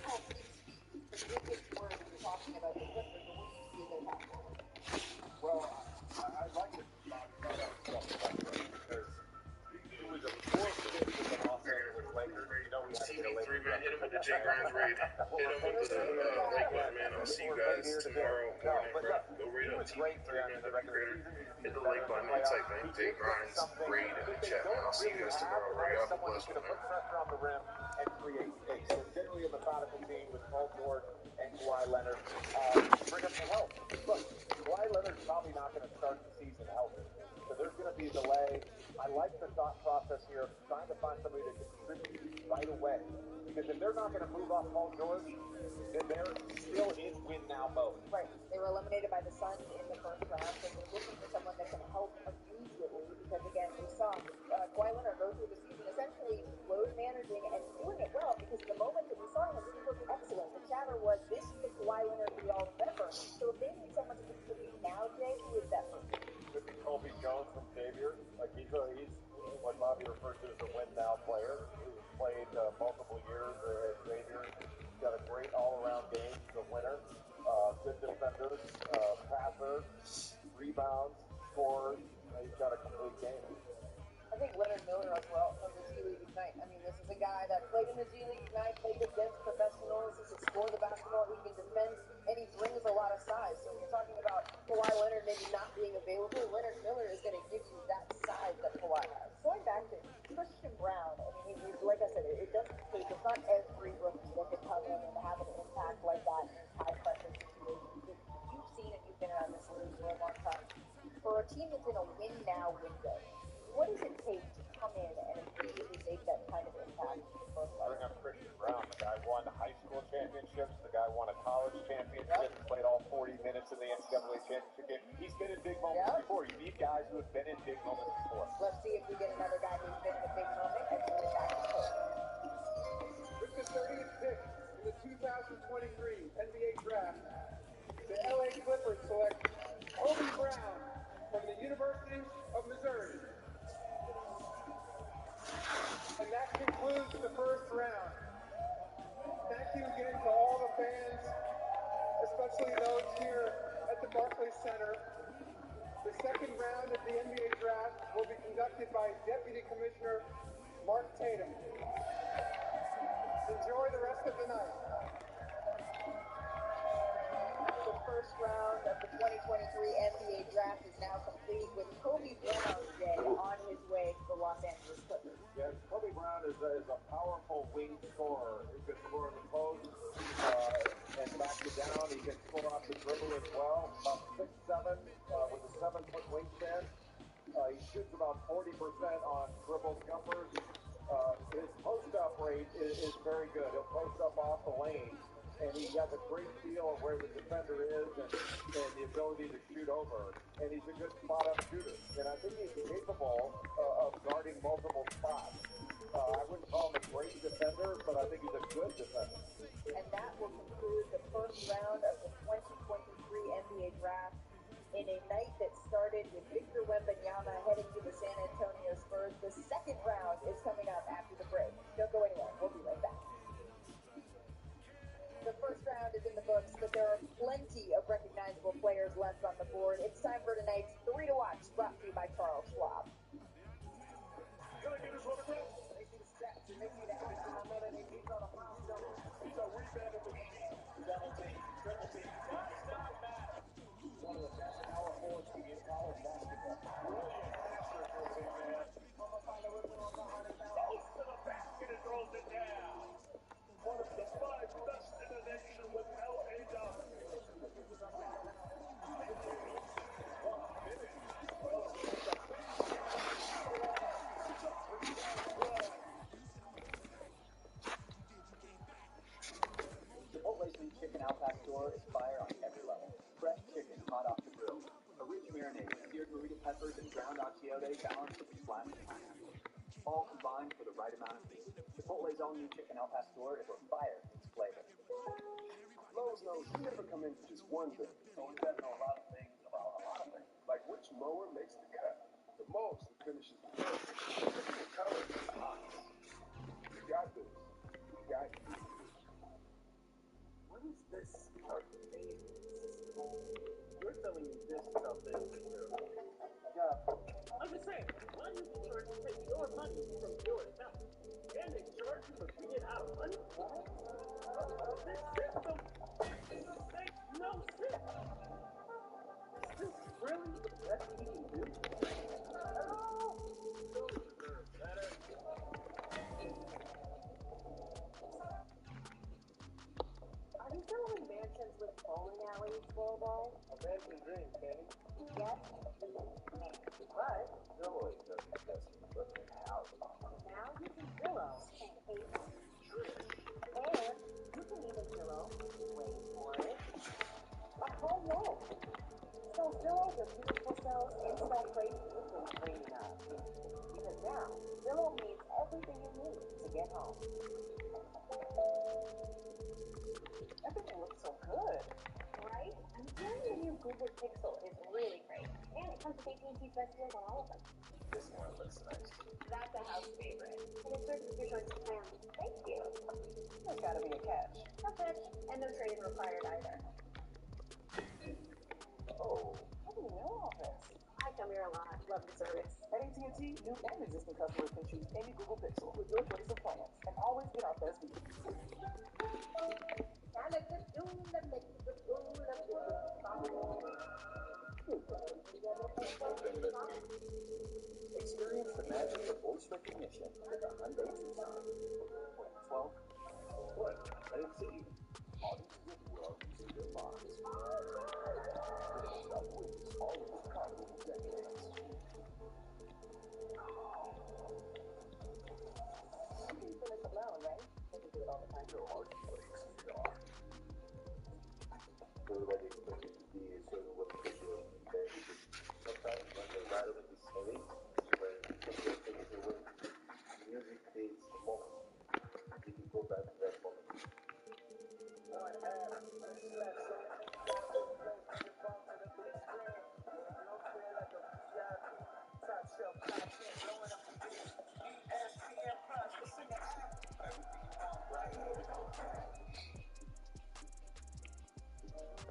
Help specific words you're talking about the Clippers, or what do you see as their top player? Well, I'd like to see Bobby brought up stuff like that because he was a poor fit with the Los Angeles Lakers. You know, we had to get a Lakers. 3, man. Hit him with the Jay Grimes raid. Hit him with the like button, man. I'll see you guys tomorrow morning, bro. Go rate up TB, 3, man. That'd be greater. Hit the like button and type in Jay Grimes raid in the chat, man. I'll see you guys tomorrow, bro. Y'all have a blessed one, man. Put pressure on the rim and create space. So generally a methodical team with Paul George and Kawhi Leonard. Bring up some help. Look, Kawhi Leonard's probably not going to start the season healthy. So there's going to be a delay. I like the thought process here of trying to find somebody that can contribute right away. Because if they're not going to move off Paul George, then they're still in win-now mode. Right. They were eliminated by the Suns in the first round, so they're looking for someone that can help immediately. Because, again, we saw Kawhi Leonard go through the season essentially load managing and doing it well. Because the moment that we saw him, he looked excellent. The chatter was, this is the Kawhi Leonard we all remember. So if they need someone to contribute now, Jay, who is that person? Could be Kobe Jones from Xavier. Like he's what Bobby refers to as a win-now player who's played multiple years at Xavier. He's got a great all-around game. He's a winner. Good defender, passer, rebounds, scores. He's got a complete game. I think Leonard Miller as well from the G League Ignite. I mean, this is a guy that played in the G League Ignite, played against professionals. He can score the basketball, he can defend, and he brings a lot of size. So when you're talking about Kawhi Leonard maybe not being available, Leonard Miller is going to give you that size that Kawhi has. Going back to Christian Brown, I mean, like I said, it's not every rookie that can come in and have an impact like that in high-pressure situations. You've seen it, you've been around this league for a long time. For a team that's in a win-now window, what does it take to come in and immediately make that kind of impact? Bring up Christian Brown. The guy won high school championships. The guy won a college championship. Played all 40 minutes in the NCAA championship game. He's been in big moments before. You need guys who have been in big moments before. Let's see if we get another guy who's been in a big moment and who is back to coach. With the 30th pick in the 2023 NBA Draft, the LA Clippers select Kobe Brown from the University of Missouri. And that concludes the first round. Thank you again to all the fans, especially those here at the Barclays Center. The second round of the NBA Draft will be conducted by Deputy Commissioner Mark Tatum. Enjoy the rest of the night. The first round of the 2023 NBA draft is now complete with Kobe Brown, Jay, on his way to the Los Angeles Clippers. Yes, Kobe Brown is a powerful wing scorer. He can score in the post and back you down. He can score off the dribble as well. About 6'7", with a 7-foot wingspan. He shoots about 40% on dribble jumpers. His post-up rate is very good. He'll post up off the lane, and he has a great feel of where the defender is and the ability to shoot over. And he's a good spot-up shooter. And I think he's capable of guarding multiple spots. I wouldn't call him a great defender, but I think he's a good defender. And that will conclude the first round of the 2023 NBA draft in a night that started with Victor Wembanyama heading to the San Antonio Spurs. The second round is coming up after the break. Don't go anywhere. We'll be right back. The first round is in the books, but there are plenty of recognizable players left on the board. It's time for tonight's 3 to Watch, brought to you by Charles Schwab. One of the best power forwards to get college basketball. Brilliant passer for a big man. Goes to the basket and throws it down. One of the 5 best in the nation with L.A. Chipotle's new chicken al pastor is fire on every level. Fresh chicken hot off the grill. A rich marinade with seared burrito peppers and ground achiote balanced with a splash of pineapple. All combined for the right amount of heat. Chipotle's all new chicken al pastor is where fire meets flavor. Lowe's knows you never come in for just one thing. So we gotta know a lot of things about a lot of things. Like which mower makes the cut. The most that finishes the dirt. The color is hot. You got this. You got you. What is this arcade system? You're telling me this stuff is I'm just saying, why do you be charged to take your money from your account? And they charge you for being out of money? This system makes no sense. Is this really the best we can do? Don't deserve better. Are you still in mansions with bowling alleys, Global? A man's dream, Kenny. Yes. But Zillow doesn't just put in a house. now you can Zillow and pay for it. And you can even Zillow, wait for it, a whole wall. So Zillow your beautiful selves install crazy when it's raining out. Because now, Zillow means everything you need to get home. Everything looks so good. Right? I'm hearing the new Google Pixel is really great. And it comes with AT&T best deals on all of them. This one looks nice. That's a house favorite. And it serves your choice of plan. Thank you. There's gotta be a catch. No catch. And no trade required either. Oh. How do you know all this? I come here a lot. Love the service. At AT&T, new and existing customers can choose any Google Pixel with your choice of plans and always get our best deals. Experience the magic of voice recognition with the Hyundai Tucson. 12. What? I didn't see you. All these good welcome to your box. Stop wings all over the cargo for decades. You can finish alone, right? I can do it all the time. Your heart breaks in your arm. Everybody expects it to be a certain way to do it. Sometimes when the environment is heavy, when you take your things away, music creates a moment. You can go back to that moment.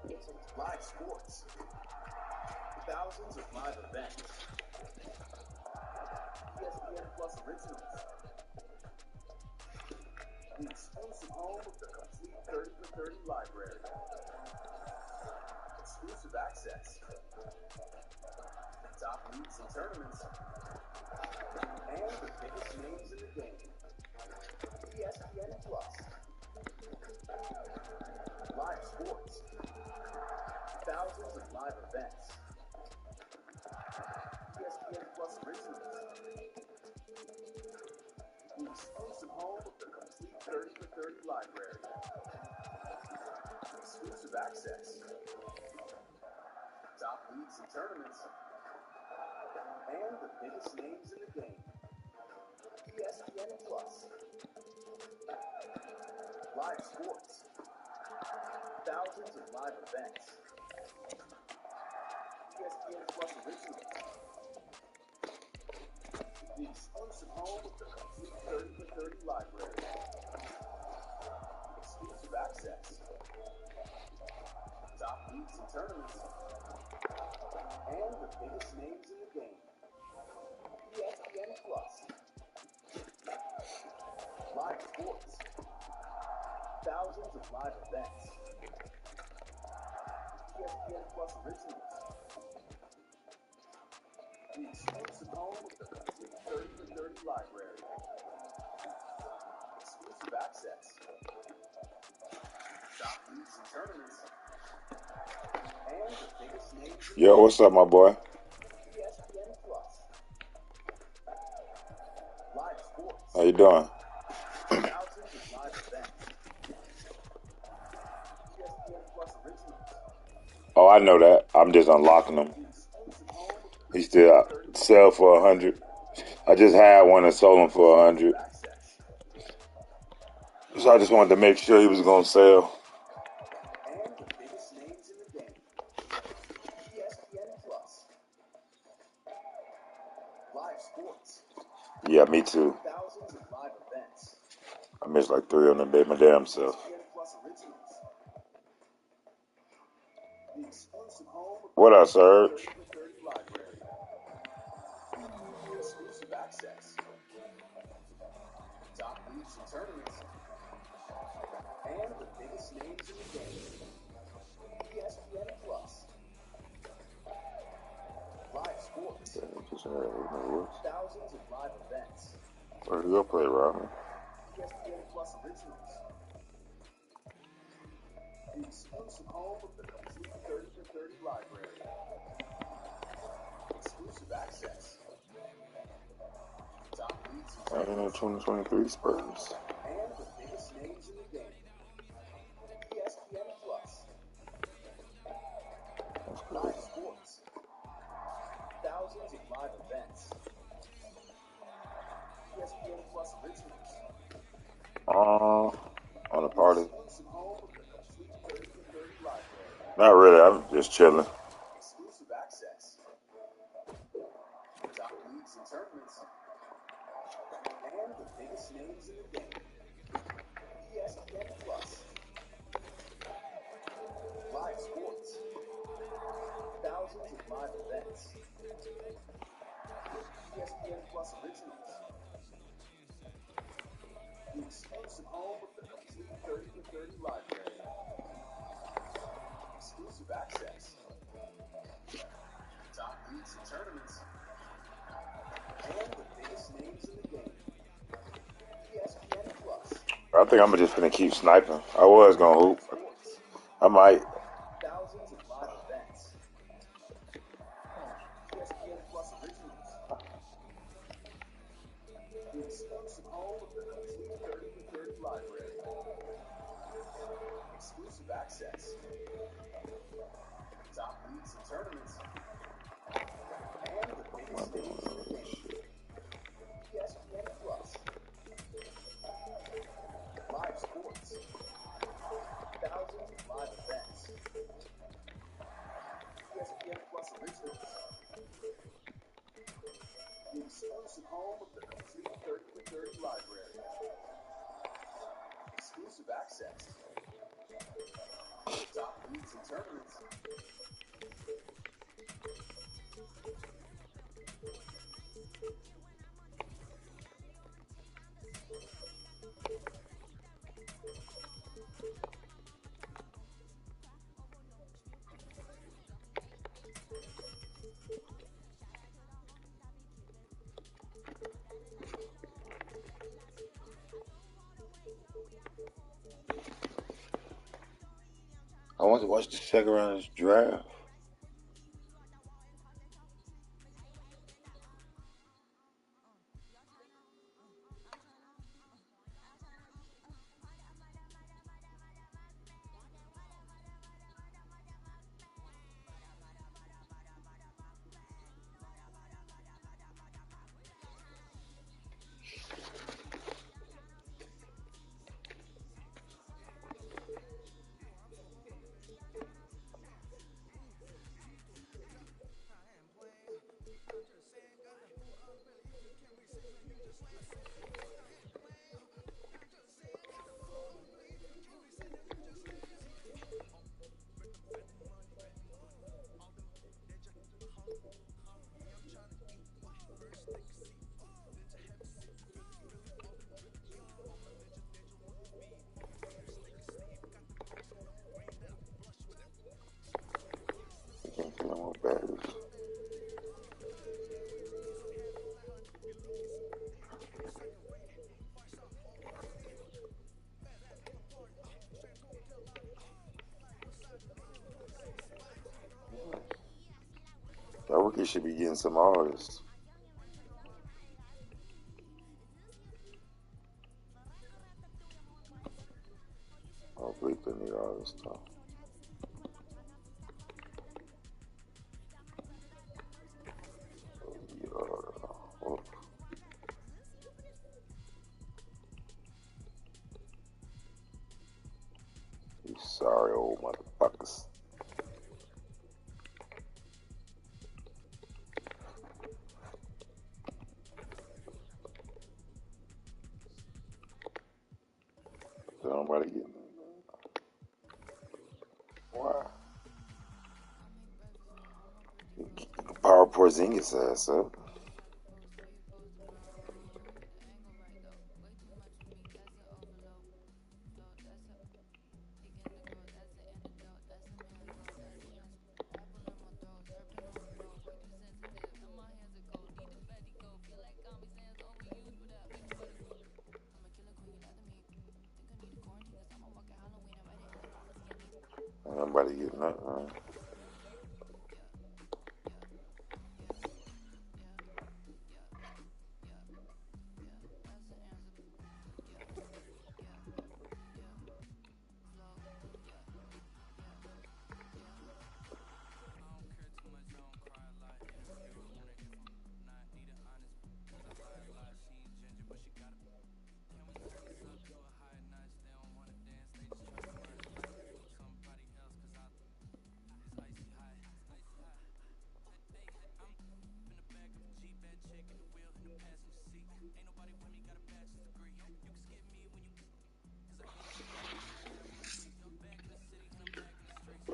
It's live sports. Thousands of live events. ESPN Plus originals. The exclusive home of the complete 30 for 30 library. Exclusive access. Top leagues and tournaments. And the biggest names in the game. ESPN Plus. Live sports. Thousands of live events. ESPN Plus originals. The exclusive home of the complete 30 for 30 library. Exclusive access. Top leagues and tournaments. And the biggest names in the game. ESPN Plus. Live sports. Thousands of live events. ESPN Plus originals. The exclusive home of the complete 30 for 30 library. Exclusive access. Top leagues and tournaments. And the biggest names in the game. ESPN Plus. Live sports. Thousands of live events. ESPN Plus originals. The exclusive home of the complete 30 for 30 library. Exclusive access. Top leagues and tournaments. And the biggest names. Yo, what's up, my boy? ESPN Plus. Live sports. How you doing? Thousands of live events. ESPN Plus originals. Oh, I know that. I'm just unlocking them. He still sell for 100. I just had one and sold him for 100. So I just wanted to make sure he was gonna sell. And the biggest names in the game. ESPN Plus. Live sports. Yeah, me too. Thousands of live events. I missed like 3 on the day, my damn self. ESPN Plus originals. The exclusive home of What up, Serge? 30 for 30 library. Exclusive access. Top leagues and tournaments. And the biggest names in the game. ESPN Plus. Live sports. Thousands of live events. Where do you go play, Robin? ESPN Plus originals. The exclusive home of the complete 30 for 30 library. Exclusive access. Top leagues and I don't know, 2023 Spurs. and the biggest names in the game. ESPN Plus. Live sports. Thousands of live events. ESPN Plus originals. On a party. Exclusive home of the complete 30 for 30 library. Not really, I'm just chilling. Exclusive access. Top leagues and tournaments. And the biggest names in the game. ESPN Plus. Live sports. Thousands of live events. ESPN Plus originals. The exclusive home of the complete 30 for 30 library. Exclusive access. Top leagues and tournaments. And the biggest names in the game. ESPN Plus. I think I'm just gonna keep sniping. I was gonna hoop. I might. Thousands of live events. ESPN Plus originals. The exclusive home of the complete 30 for 30 library. Exclusive access. Top leagues and tournaments. And the biggest names in the game. ESPN Plus. Live sports. Thousands of live events. ESPN Plus originals. The exclusive home of the complete 30 for 30 library. Exclusive access. Top leagues and tournaments. want to watch the second round of this draft. That rookie should be getting some artists. Oh, bleep, they need artists, though. Oh. You sorry old motherfuckers. Nobody getting why? You can power Porzingis ass up. Nobody getting up, man.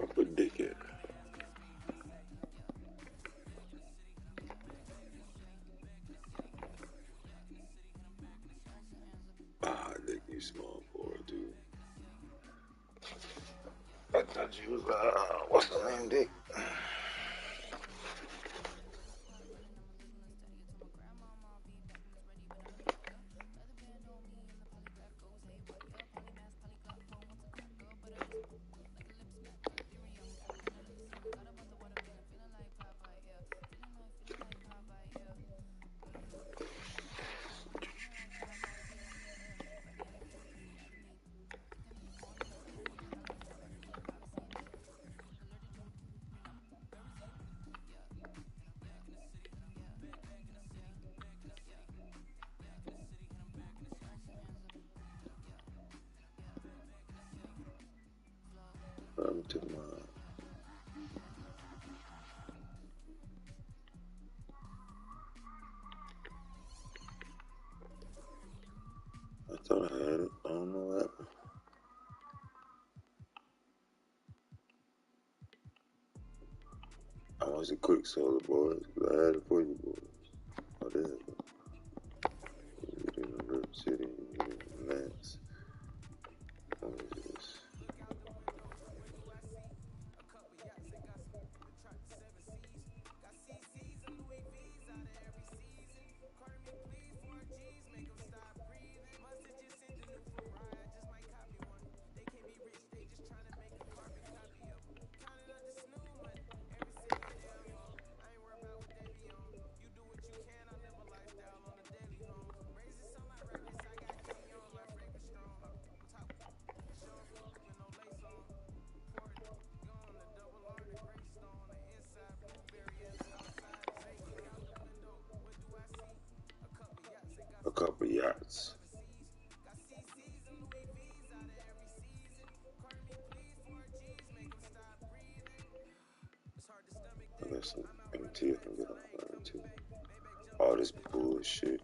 Up a dickhead. Dick, you small for it, dude. I thought you was, what's the name, Dick? To my I thought I had it. I don't know what happened. I was a quick solar, boys, because I had it for you, boys. I did. You get in the Rip City, you get in the Nets. What is this? couple yachts. I got some MT I can get online too. All this bullshit.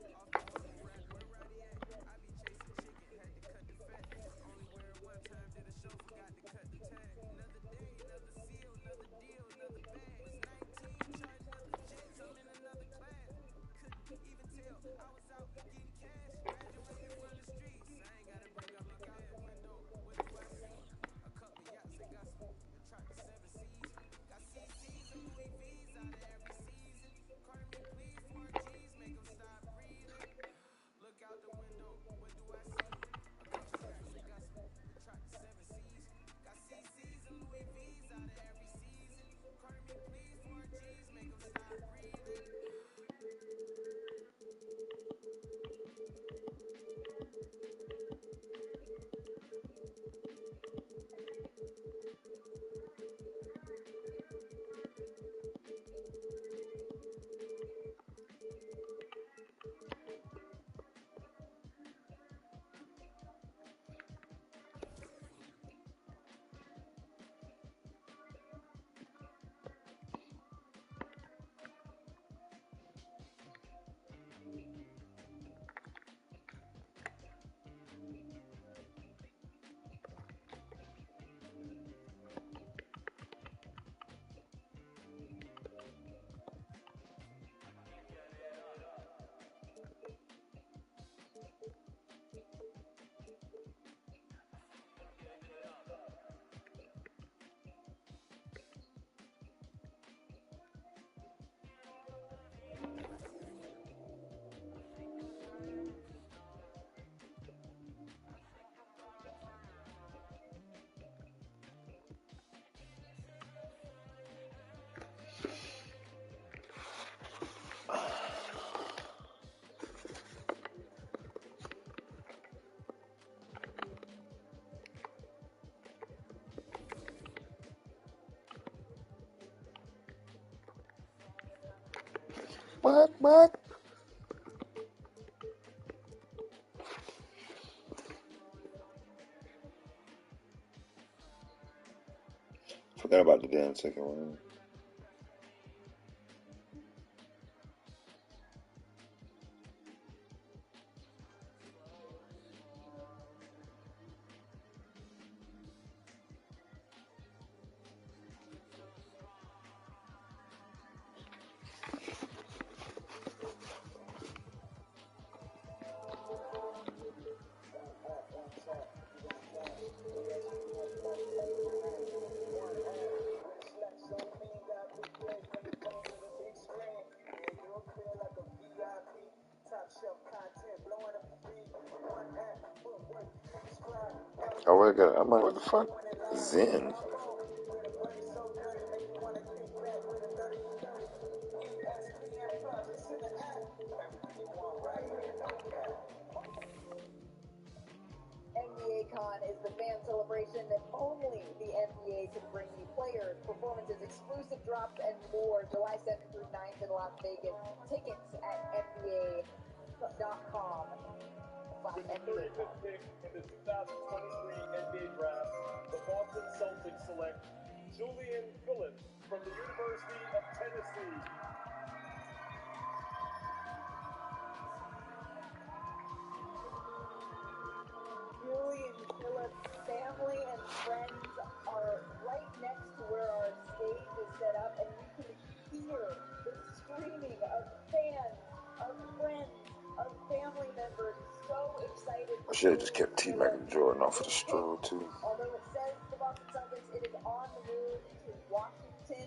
What? Forgot about the damn second round. Oh, I'm like, what the fuck? Zen. NBA Con is the fan celebration that only the NBA can bring you. Players, performances, exclusive drops, and more. July 7th through 9th in Las Vegas. Tickets at NBA.com. With the 35th pick in the 2023 NBA Draft, the Boston Celtics select Julian Phillips from the University of Tennessee. Julian Phillips' family and friends are right next to where our stage is set up, and you can hear the screaming of fans, of friends, of family members, so excited. I should have just kept T. Michael Jordan off of the stroll too. Although it says the Boston Celtics, it is on the move to Washington.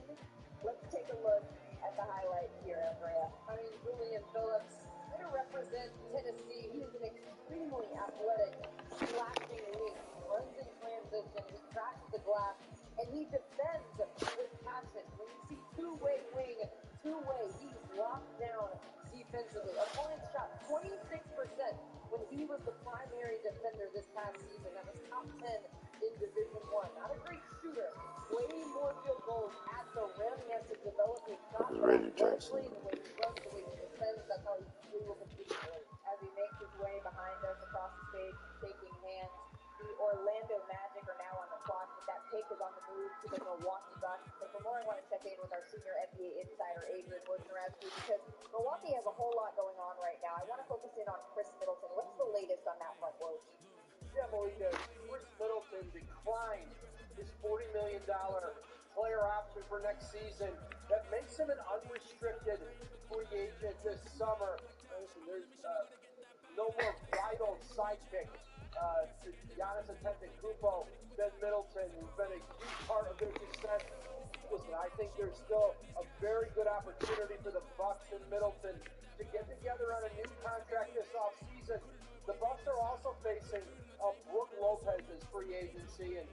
Let's take a look at the highlight here, Andrea. I mean, Julian Phillips, going to represent Tennessee. He is an extremely athletic, slashing wing. He runs in transition, he cracks the glass, and he defends with passion. When you see two-way wing, two-way, he's locked down defensively. Opponents shot 26% when he was the primary defender this past season. That was top 10 in Division I. Not a great shooter. Way more field goals at the rim. He has to develop his shot. Reggie Jackson. The way he runs, the way he defends, that's how he will continue as he makes the Milwaukee Bucks. But for more, I want to check in with our senior NBA insider, Adrian Wojnarowski, because Milwaukee has a whole lot going on right now. I want to focus in on Chris Middleton. What's the latest on that front, Woj? Yeah, Malika, Chris Middleton declined his $40 million player option for next season. That makes him an unrestricted free agent this summer. Listen, there's no more vital sidekick to Giannis Antetokounmpo than Middleton, who's been a huge part of their success. Listen, I think there's still a very good opportunity for the Bucks and Middleton to get together on a new contract this offseason. The Bucks are also facing Brook Lopez's free agency, and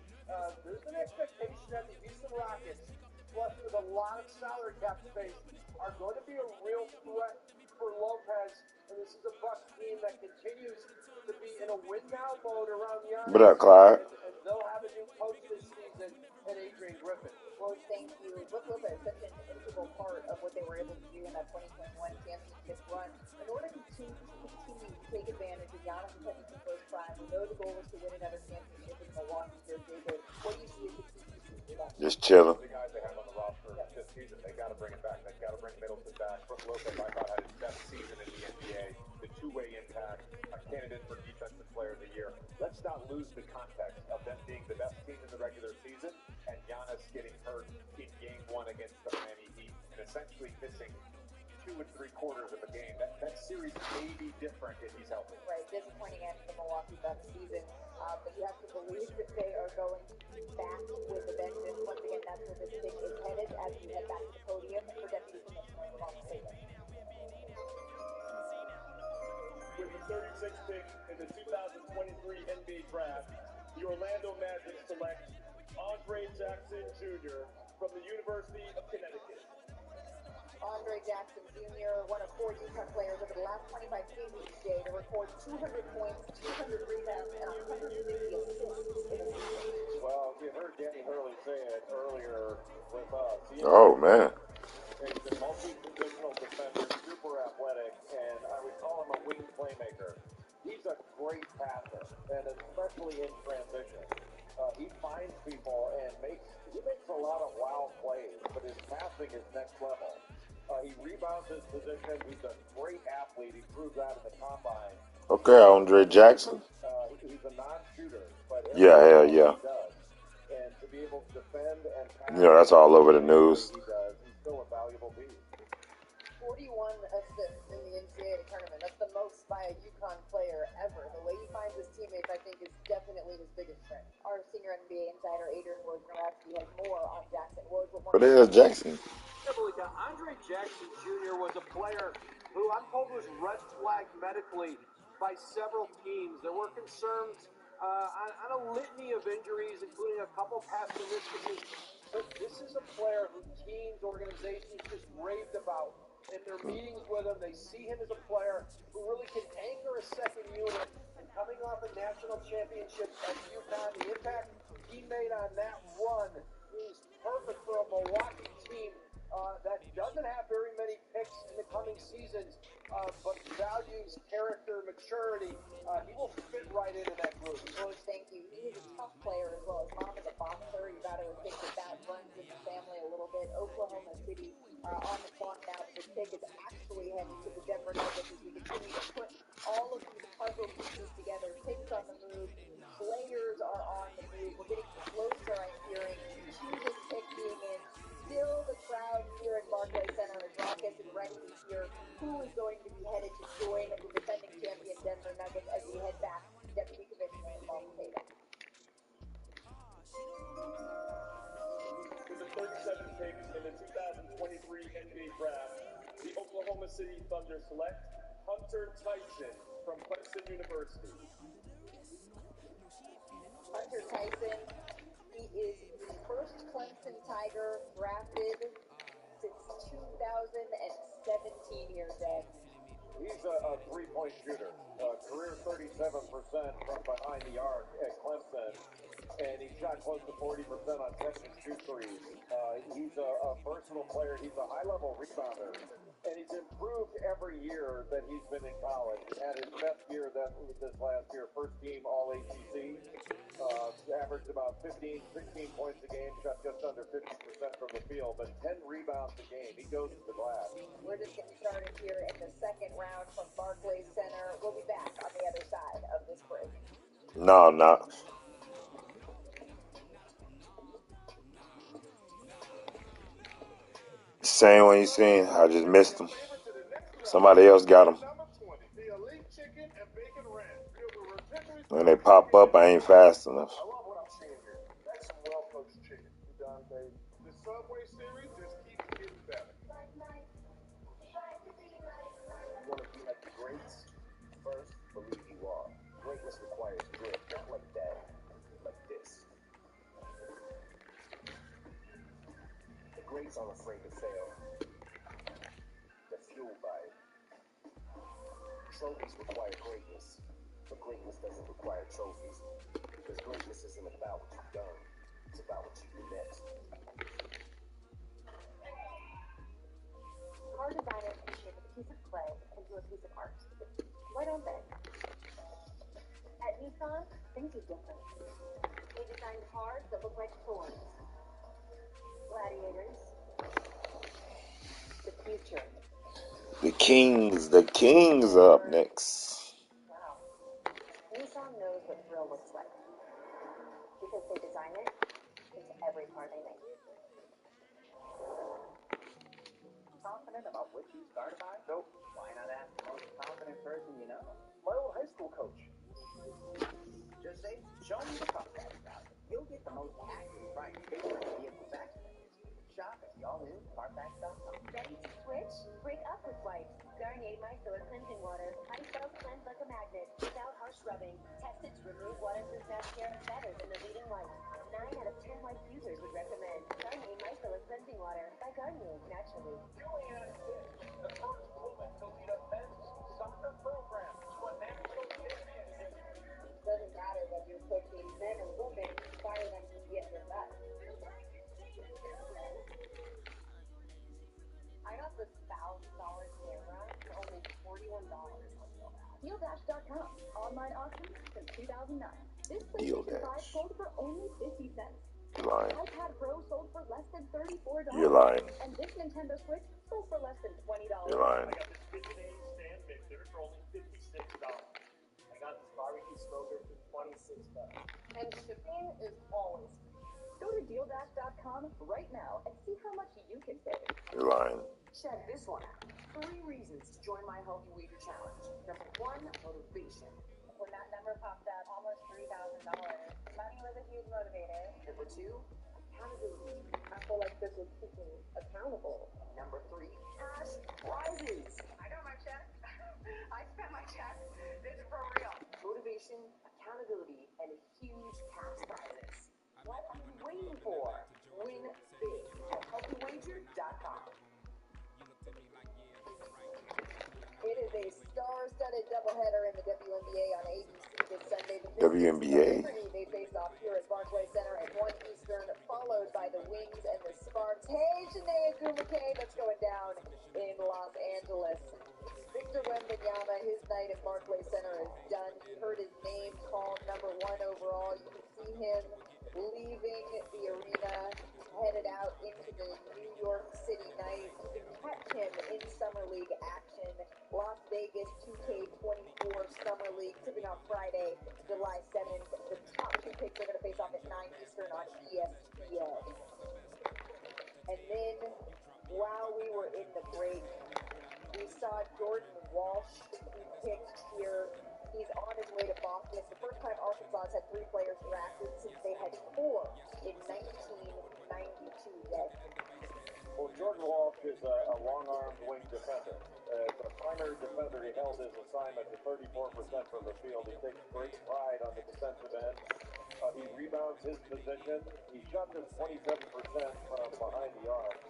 there's an expectation that the Houston Rockets, plus with a lot of salary cap space, are going to be a real threat for Lopez. And this is a Bucks team that continues to be in a win-now mode around Giannis. What up, Clyde? And they'll have a new coach this season, and Adrian Griffin. Well, thank you. Brook Lopez is such an integral part of what they were able to do in that 2021 championship run. In order to continue to take advantage of Giannis Antetokounmpo's prime, we know the goal is to win another championship in Milwaukee here, David. What do you see as the key pieces for that? Just chilling. The guys they have on the roster this season, they got to bring it back. They got to bring Middleton back. Brook Lopez, I thought, had his best season in the NBA. The two-way impact, a candidate for Defensive Player of the Year. Let's not lose the context of them being the best team in the regular season and Giannis getting hurt in Game 1 against the Miami Heat and essentially missing 2 3/4 of a game. That series may be different if he's healthy. Right, disappointing end to the Milwaukee Bucks season, but you have to believe that they are going back with a vengeance. Once again, that's where this pick is headed as we head back to the podium for Deputy Commissioner Ron Taylor. With the 36th pick in the 2023 NBA Draft, the Orlando Magic select Andre Jackson Jr. from the University of Connecticut. Andre Jackson Jr., one of 4 UConn players over the last 25 games each day to record 200 points, 200 rebounds, and 150 assists in a season. Well, you heard Danny Hurley say it earlier with us. Oh, man. He's a multi-positional defender, super athletic, and I would call him a wing playmaker. He's a great passer, and especially in transition. He finds people and makes a lot of wild plays, but his passing is next level. He rebounds his position. He's a great athlete. He proved that in the combine. Okay, Andre Jackson. He's a non-shooter, but Yeah, hell yeah. he does. And to be able to defend and pass, You know, that's all over the news. he does. He's still a valuable piece. 41 assists in the NCAA tournament. That's the most by a UConn player ever. The way he finds his teammates, I think, is definitely his biggest strength. Our senior NBA insider, Adrian Wojnarowski, has more on Jackson. But there's Jackson. Andre Jackson Jr. was a player who I'm told was red flagged medically by several teams. There were concerns on a litany of injuries, including a couple past misses. But this is a player who teams, organizations just raved about. In their meetings with him, they see him as a player who really can anchor a second unit. And coming off a national championship at UConn, the impact he made on that run is perfect for a Milwaukee team that doesn't have very many picks in the coming seasons, but values character, maturity. He will fit right into that group. George, thank you. He is a tough player as well. His mom is a boxer. You got to think that runs in the family a little bit. Oklahoma City on the clock now. The pick is actually headed to the Denver Nuggets as we continue to put all of these puzzle pieces together. Picks on the move. Players are on the move. We're getting closer, I'm hearing, to this pick being in. Still, the crowd here at Barclays Center is raucous and ready to hear who is going to be headed to join the defending champion Denver Nuggets as we head back to Deputy Commissioner Ron Taylor. With the 37th pick in the 2023 NBA Draft, the Oklahoma City Thunder select Hunter Tyson from Clemson University. Hunter Tyson, he is the first Clemson Tiger drafted since 2017 here, Jay. He's a three-point shooter, career 37% from behind the arc at Clemson, and he shot close to 40% on catch-and-shoot threes. He's a versatile player. He's a high-level rebounder, and he's improved every year that he's been in college. He had his best year this last year, first team All-ACC, Averaged about 15, 16 points a game, shot just under 50% from the field, but 10 rebounds a game. He goes to the glass. We're just getting started here in the second round from Barclays Center. We'll be back on the other side of this break. No, I'm not. Same one you seen. I just missed him. Somebody else got him. When they pop up, I ain't fast enough. I love what I'm seeing here. That's some well-coached chicken. Dante, the Subway series just keeps getting better. You want to be like the greats? First, believe you are. Greatness requires grit, not like that. Like this. The greats aren't afraid to fail. They're fueled by it. Trophies require greatness, but greatness doesn't require trophies. Because greatness isn't about what you've done, it's about what you do next. Car designers can shape a piece of clay into a piece of art. Why don't they? At Nissan, things are different. They design cars that look like Fords. Gladiators. The future. The Kings up next. Wow. Nissan knows what thrill looks like. Because they design it into every car they make. Confident about which used car to buy? Nope. Why not ask the most confident person you know? My old high school coach. Just say, show me the Carfax browser. You'll get the most accurate price based on vehicle accident history. Shop at the all-new Carfax.com. Ready to switch? Break up with wipes. Garnier Micellar Cleansing Water. High-spell cleanse like a magnet without harsh rubbing. Tested to remove waterproof mascara better than the leading wipes. 9 out of 10 wipe users would recommend Garnier Micellar Cleansing Water by Garnier Naturally. Julian Fish, the first woman to lead a men's soccer program to a national championship. Doesn't matter whether you're coaching men or women, inspire them to get their best. I got this $1,000 camera for only $41 on Dealdash.com. Online auction since 2009. This Dealdash. PlayStation 5 sold for only 50 cents. You're lying. iPad Pro sold for less than $34. You're lying. And this Nintendo Switch sold for less than $20. You're lying. I got this KitchenAid stand mixer for only $56. I got this barbecue smoker for $26. And shipping is always Go to Dealdash.com right now and see how much you can save. You're lying. Check this one out. 3 reasons to join my Healthy Wager Challenge. Number 1, motivation. When that number popped up, almost $3,000, money was a huge motivator. Number 2, accountability. I feel like this will keep me accountable. Number 3, cash prizes. I got my check. I spent my check. This is for real. Motivation, accountability, and huge cash prizes. What are you waiting for? Win big at HealthyWager.com. It is a star-studded doubleheader in the WNBA on ABC this Sunday. The WNBA. They face off here at Barclays Center at 1 Eastern, followed by the Wings and the Sparks. Hey, Janae Gumake, that's going down in Los Angeles. Victor Wembanyama, his night at Barclays Center is done. He heard his name called number 1 overall. You can see him leaving the arena, headed out into the New York City night. You can catch him in Summer League action. Las Vegas 2K24 Summer League tipping off Friday, July 7th. The top 2 picks are going to face off at 9 Eastern on ESPN. And then, while we were in the break, we saw Jordan Walsh be picked here. He's on his way to Boston. It's the first time Arkansas has had 3 players drafted since they had 4 in 1992. Yes. Well, Jordan Walsh is a long-armed wing defender. As a primary defender, he held his assignment to 34% from the field. He takes great pride on the defensive end. He rebounds his position. He shot just 27% from behind the arc.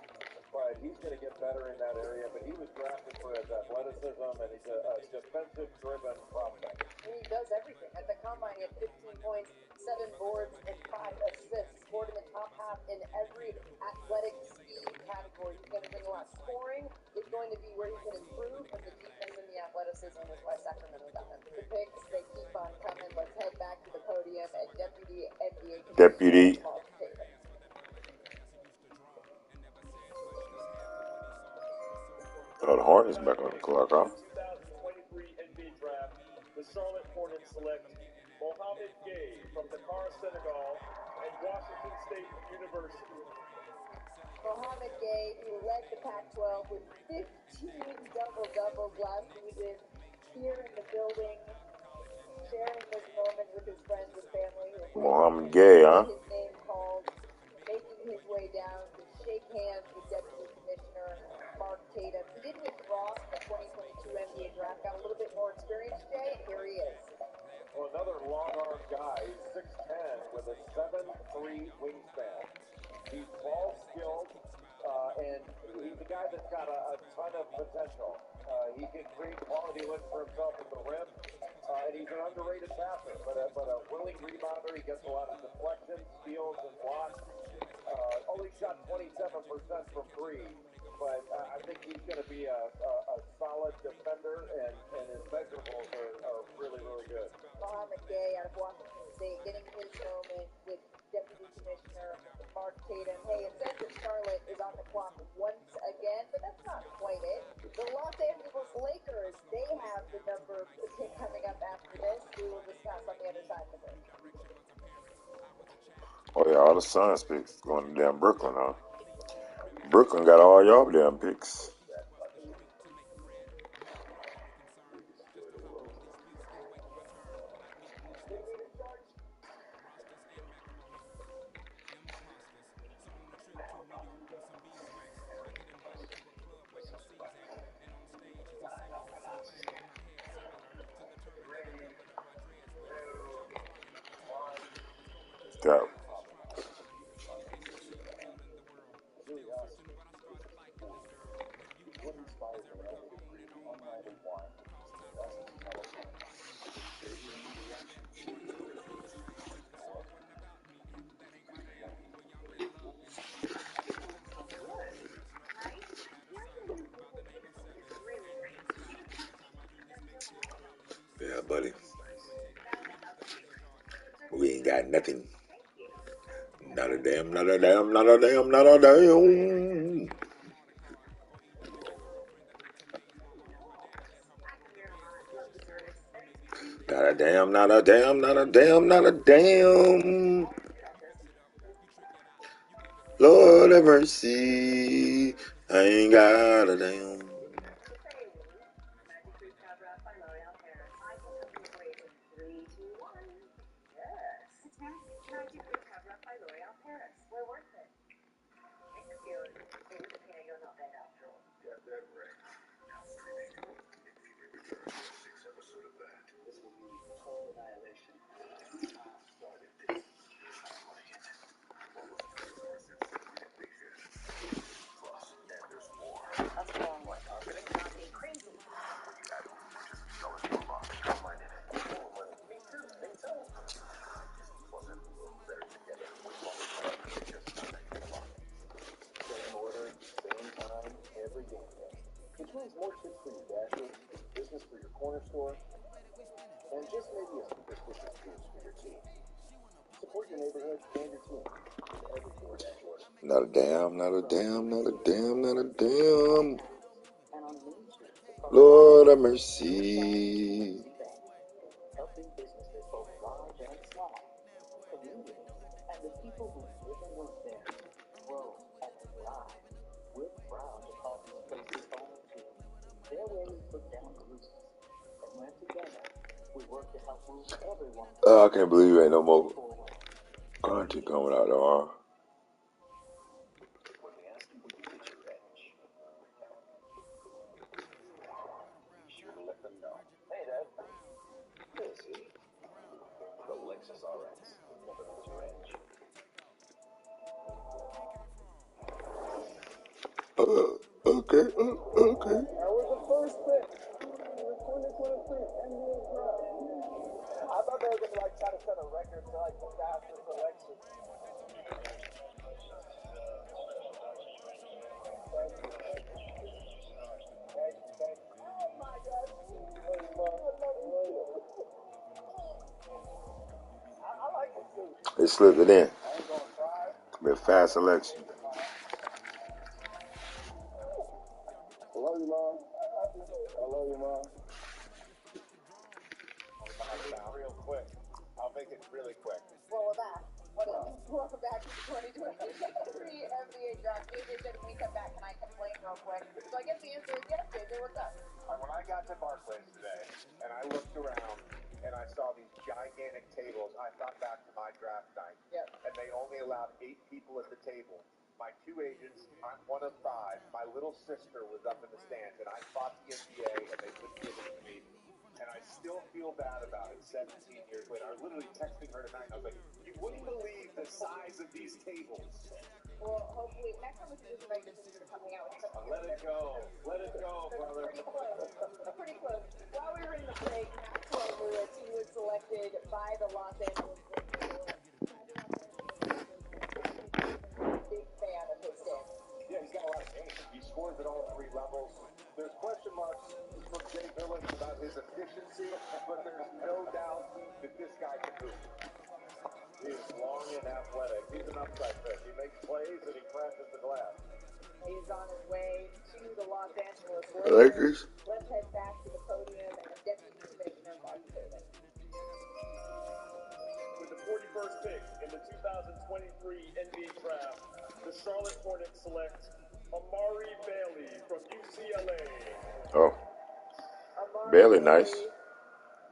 But he's going to get better in that area. But he was drafted for his athleticism, and he's a defensive-driven prospect. He does everything. At the combine, he had 15 points, 7 boards, and 5 assists. Scored in the top half in every athletic speed category. He's going to bring a lot. Scoring is going to be where he can improve, but the defense and the athleticism is why Sacramento got him. The picks, they keep on coming. Let's head back to the podium. And Deputy Deputy. Oh, the Hornets back on the clock, huh? 2023 NBA Draft, the Charlotte Hornets select Mohamed Gay from Dakar, Senegal, and Washington State University. Mohamed Gay, who led the Pac-12 with 15 double-doubles last season, here in the building, sharing this moment with his friends and family. Mohamed Gay, huh? His name called, making his way down to shake hands with Deputy Commissioner Mark Tatum. He didn't withdraw from the 2022 NBA Draft, got a little bit more experience, Jay, and here he is. Well, another long-armed guy. He's 6'10", with a 7'3" wingspan. He's ball-skilled, and he's a guy that's got a ton of potential. He can create quality looks for himself at the rim, and he's an underrated passer, but a willing rebounder. He gets a lot of deflections, steals, and blocks. Only shot 27% from three, but I think he's going to be a solid defender, and his measurables are really, really good. Mohamed Gay out of Washington State getting his moment with Deputy Commissioner Mark Tatum. Hey, it says that Charlotte is on the clock once again, but that's not quite it. The Los Angeles Lakers, they have the number pick coming up after this. We will discuss on the other side of the break. Oh, yeah, all the Suns picks going to damn Brooklyn, huh? Brooklyn got all y'all damn picks. Got yeah, buddy. We ain't got nothing. Not a damn, not a damn, not a damn, not a damn. Not a damn, not a damn, not a damn, not a damn. Lord have mercy. I ain't got a damn. Which means more chips for your dasher, business for your corner store, and just maybe a superstitious boost for your team. Support your neighborhood and your team. Every DoorDash order. Not a damn, not a damn, not a damn, not a damn. Lord have mercy. Helping businesses both large and small, communities, and the people who live and work there grow and thrive. We're proud to call these places home to. They're where we put down roots, and when together we work to help move everyone. I can't believe there ain't no more content coming out of our. When we ask you where you get your edge, be sure to let them know. Hey, Dad. Yeah, see? The Lexus RX never lose your edge. Okay. That was the first pick. The 2023 NBA Draft. I thought they were going to try to set a record for the fastest selection. They slipped it in. Be a fast selection. I love you, Mom. I love you, Mom. Real quick. I'll make it really quick. Well, we're back. Welcome back to the 2023 NBA draft. JJ said when we come back, can I complain real quick? So I guess the answer is yes, JJ, what's up? When I got to Barclays today, and I looked around, and I saw these gigantic tables, I thought back to my draft night. Yep. And they only allowed 8 people at the table. My 2 agents, I'm one of 5. My little sister was up in the stands, and I fought the NBA, and they wouldn't give it to me. And I still feel bad about it 17 years later. I was literally texting her tonight, and I was like, you wouldn't believe the size of these tables. Well, hopefully, next time we can just make this and you're coming out with something. Let it go. Let it go, brother. Pretty close. Pretty close. While we were in the break, Maxwell Lewis, he was selected by the Los Angeles Lakers. Big fan of his game. Yeah, he's got a lot of games. He scores at all 3 levels. There's question marks from Jay Billis about his efficiency, but there's no doubt that this guy can hoop. He is long and athletic. He's an upside pick. He makes plays and he crashes the glass. He's on his way to the Los Angeles Lakers. Let's head back to the podium and Deputy Commissioner Mark Davis. With the 41st pick in the 2023 NBA Draft, the Charlotte Hornets select Amari Bailey from UCLA. Oh, Amari Bailey, nice.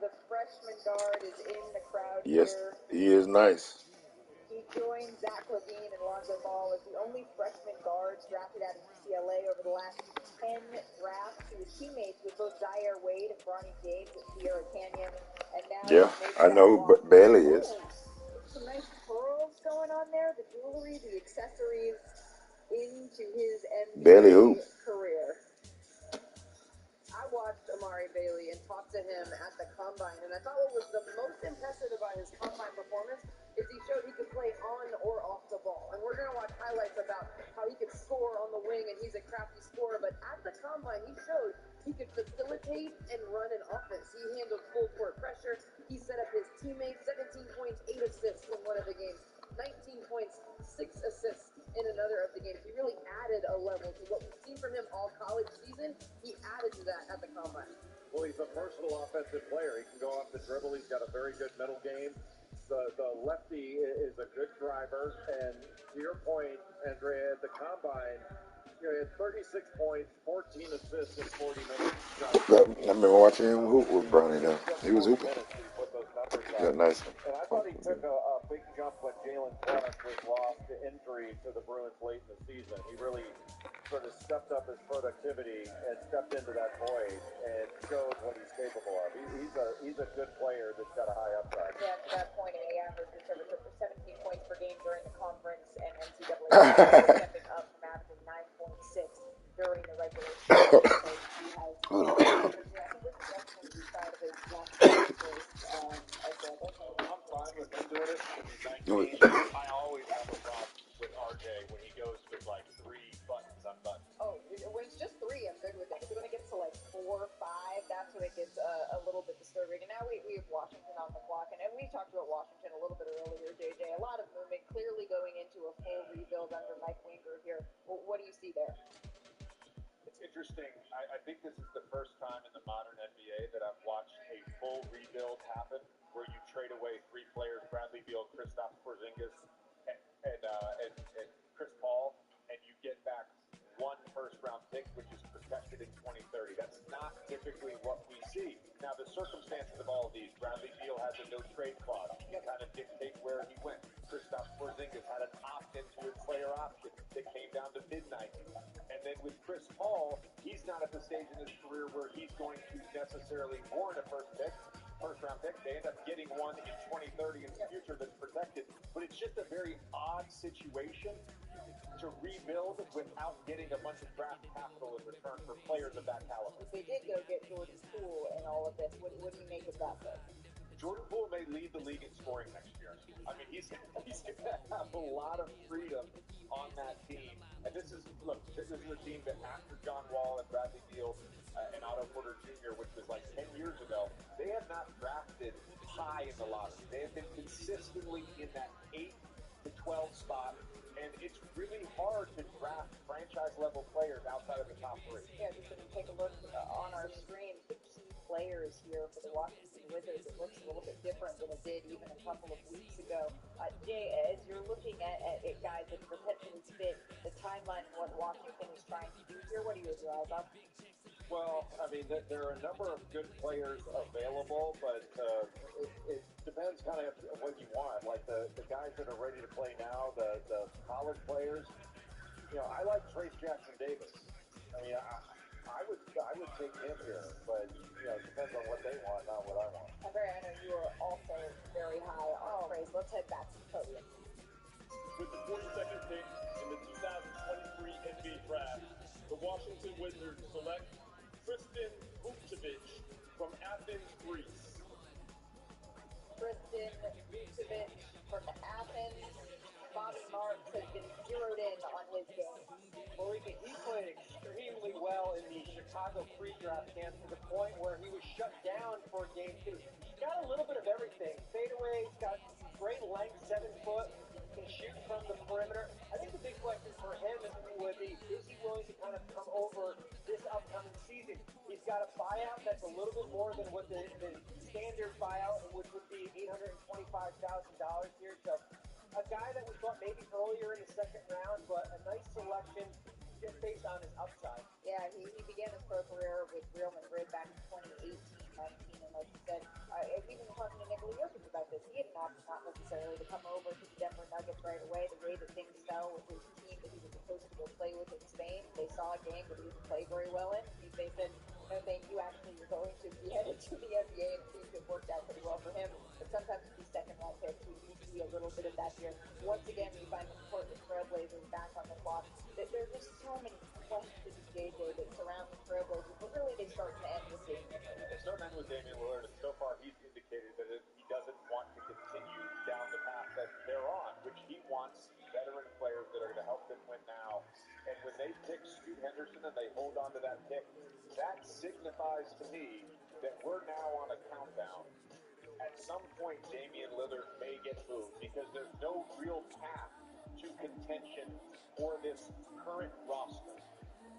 The freshman guard is in the crowd Yes, here. he is nice. He joined Zach LaVine and Lonzo Ball as the only freshman guards drafted out of UCLA over the last 10 drafts. He was teammates with both Zaire Wade and Bronny James at Sierra Canyon. And now Yeah, I know who Bailey is. Some nice pearls going on there. The jewelry, the accessories into his NBA career. I watched Amari Bailey and talked to him at the Combine, and I thought what was the most impressive about his Combine performance is he showed he could play on or off the ball. And we're going to watch highlights about how he could score on the wing, and he's a crafty scorer. But at the Combine, he showed he could facilitate and run an offense. He handled full court pressure. He set up his teammates, 17 points, 8 assists in one of the games, 19 points, 6 assists in another of the games. He really added a level to what we've seen from him all college season. He added to that at the Combine. Well, he's a versatile offensive player. He can go off the dribble. He's got a very good middle game. The lefty is a good driver. And to your point, Andrea, at the Combine, he had 36 points, 14 assists in 40 minutes. I remember watching him hoop with Bronny now. He was hooping. Yeah, nice. And I thought he took a big jump when Jalen Clark was lost to injury to the Bruins late in the season. He really sort of stepped up his productivity and stepped into that void and showed what he's capable of. He's a good player that's got a high upside. Yeah, to that point, he averaged just over 17 points per game during the conference and NCAA, stepping up from averaging 9.6 during the regular season. So he has I think this is definitely the side of his last I'm fine with him doing it. He's 19. I always have a problem with RJ when he goes with like 3 buttons unbuttoned. Oh, when it's just 3, I'm good with it. But when it gets to like 4 or 5, that's when it gets a little bit disturbing. And now we have Washington on the clock, and we talked about Washington a little bit earlier, JJ. A lot of movement, clearly going into a full rebuild under Mike Winger here. Well, what do you see there? It's interesting. I think this is the first time in the modern NBA that I've watched a full rebuild happen, where you trade away 3 players: Bradley Beal, Kristaps Porzingis, and Chris Paul, and you get back 1 first-round pick, which is protected in 2030. That's not typically what we see. Now, the circumstances of all of these: Bradley Beal has a no-trade clause. You kind of dictate where he went. Kristaps Porzingis had an opt-in to his player option that came down to midnight. And then with Chris Paul, he's not at the stage in his career where he's going to necessarily warrant a first-round pick. They end up getting one in 2030 in the future that's protected. But it's just a very odd situation to rebuild without getting a bunch of draft capital in return for players of that caliber. If they did go get Jordan Poole and all of this, what do you make of that, though? Jordan Poole may lead the league in scoring next year. I mean, he's going to have a lot of freedom on that team. And this is a team that after John Wall and Bradley Beal and Otto Porter Jr., which was like 10 years ago, they have not drafted high in the lottery. They have been consistently in that 8 to 12 spot, and it's really hard to draft franchise-level players outside of the top 3. Yeah, just when you take a look on our screen, the key players here for the Washington Wizards, it looks a little bit different than it did even a couple of weeks ago. Jay, as you're looking at guys that potentially fit the timeline of what Washington is trying to do here, what are your thoughts on? Well, I mean, there are a number of good players available, but it depends kind of what you want. Like the guys that are ready to play now, the college players. You know, I like Trace Jackson Davis. I mean, I would take him here, but you know, it depends on what they want, not what I want. Andre, I know you are also very high on Trace. Let's head back to the podium. With the 42nd pick in the 2023 NBA Draft, the Washington Wizards select Tristan Vukcevic from Athens, Greece. Tristan Vukcevic from Athens. Bobby Marks has been zeroed in on his game. Malika, he played extremely well in the Chicago pre-draft camp to the point where he was shut down for game 2. He's got a little bit of everything. Fadeaway, he's got great length, 7 foot, can shoot from the perimeter. I think the big question for him would be, is he willing to kind of come over this upcoming season? He's got a buyout that's a little bit more than what the standard buyout, which would be $825,000 here. So a guy that we thought maybe earlier in the second round, but a nice selection just based on his upside. Yeah, he began his pro career with Real Madrid back in 2018-19, and like you said, we've been talking to Nikola Jokic about this. He had not necessarily to come over to the Denver Nuggets right away. The way that things fell with his team that he was supposed to go play with in Spain, they saw a game that he didn't play very well in. They said, no, thank you. Actually, you're going to be headed to the NBA, and it seems to have worked out pretty well for him. But sometimes with these second-round picks, we do see a little bit of that here. Once again, we find the Portland Trailblazers back on the block. There are just so many questions, JJ, that surround the Trailblazers, but really they start to end with Damian Lillard. They start to end with Damian Lillard, and so far he's indicated that he doesn't want to continue down the path that they're on, which he wants veteran players that are going to help them win now. And when they pick Scoot Henderson and they hold on to that pick, that signifies to me that we're now on a countdown. At some point, Damian Lillard may get moved because there's no real path to contention for this current roster.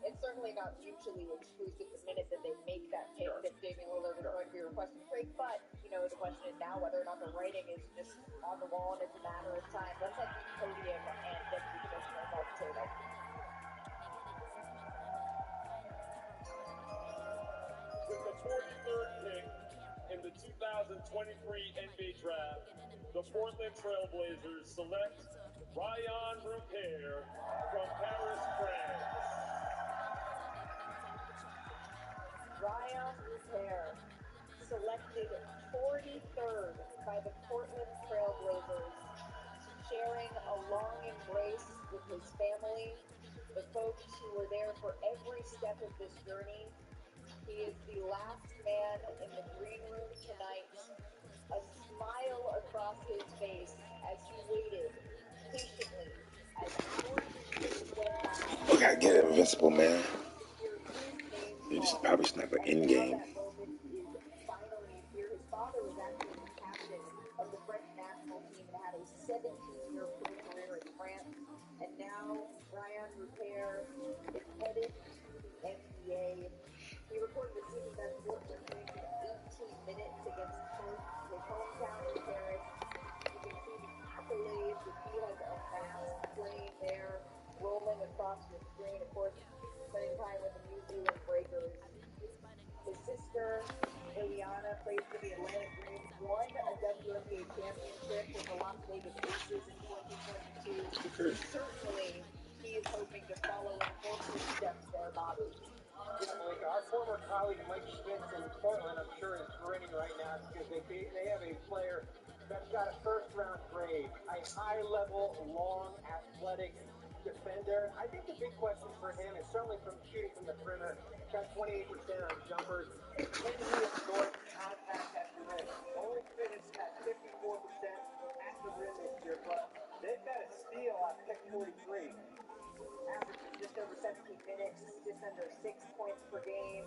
It's certainly not mutually exclusive the minute that they make that pick that Damian Lillard is going to be requesting trade. But, you know, the question is now whether or not the writing is just on the wall and it's a matter of time. Let's head to the podium and Deputy Commissioner Mark Taylor. With the 43rd pick in the 2023 NBA Draft, the Portland Trailblazers select Ryan Rupert from Paris, France. Ryan Rupert, selected 43rd by the Portland Trailblazers, sharing a long embrace with his family, the folks who were there for every step of this journey. He is the last man in the green room tonight, a smile across his face as he waited patiently as hours went by. We gotta get it invincible, man. You just probably snap an in game. That moment is finally here. His father was actually the captain of the French national team and had a 17-year pro career in France. And now Ryan Rupert is headed to the NBA. He recorded a season best 14 points in 18 minutes against his hometown in Paris. You can see the accolades that he has amassed playing there, rolling across your screen. Of course, spending time with the New Zealand Breakers. His sister, Liliana, plays for the Atlanta Dreams, won a WNBA championship with the Las Vegas Aces in 2022. Certainly, he is hoping to follow in full footsteps there, Bobby. Yeah, like our former colleague Mike Schmitz in Portland, I'm sure is grinning right now because they have a player that's got a first-round grade, a high-level, long, athletic defender. I think the big question for him is certainly from shooting from the perimeter. Got 28% on jumpers. Can he absorb contact at the rim? Only finished at 54% at the rim this year, but they've got a steal at pick 43. Averages just over 17 minutes, just under 6 points per game,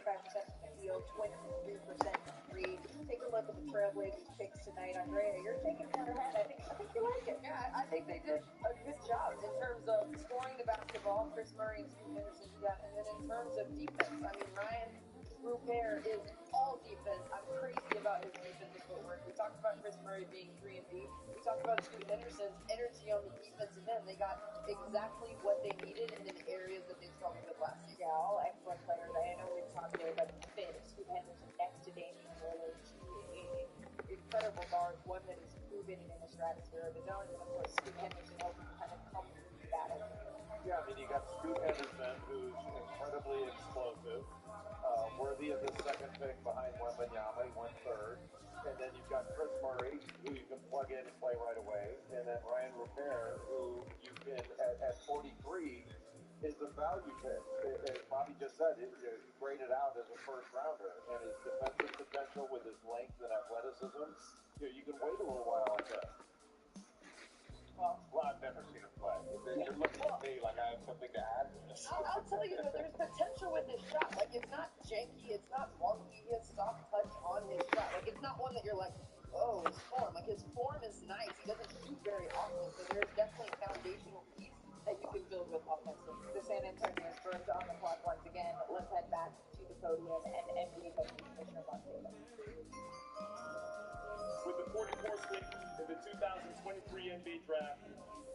35% from the field, 23% from three. Take a look at the Trailblazers picks tonight. Andrea, you're taking one ahead. I think you like it. Yeah, I think they did a good job in terms of scoring the basketball. Chris Murray and Scoot Henderson do that. And then in terms of defense, I mean, Ryan Rupert is all defense. I'm crazy about his defensive footwork. We talked about Chris Murray being 3 and D. We talked about Scoot Henderson's energy on the defensive end. They got exactly what they needed in the areas that they struggled with last season. Yeah, all excellent players. I know we've talked today about the fit of Scoot Henderson next to Damian Lillard. Incredible guard, one that is proven in the stratosphere of his own, and of course Scoot Henderson helping kind of come through the battle. Yeah, I mean, you got Scoot Henderson, who's incredibly explosive, worthy of the second pick behind Wembanyama. He went third. And then you've got Chris Murray, who you can plug in and play right away. And then Ryan Rupert, who you can, at 43, is the value pick. As Bobby just said, he graded out as a first rounder. And his defensive potential with his length and athleticism, you can wait a little while on that. Well, I've never seen him play. You're looking at me like I have something to add to this. I'll tell you that there's potential with his shot. Like, it's not janky, it's not wonky, he has soft touch on his shot. Like, it's not one that you're like, oh, his form. Like, his form is nice. He doesn't shoot very often, so there's definitely a foundational piece that you can build with offensively. The San Antonio Spurs on the clock once again. Let's head back to the podium and NBA Commissioner Mark Davis. With the 44th pick in the 2023 NBA Draft,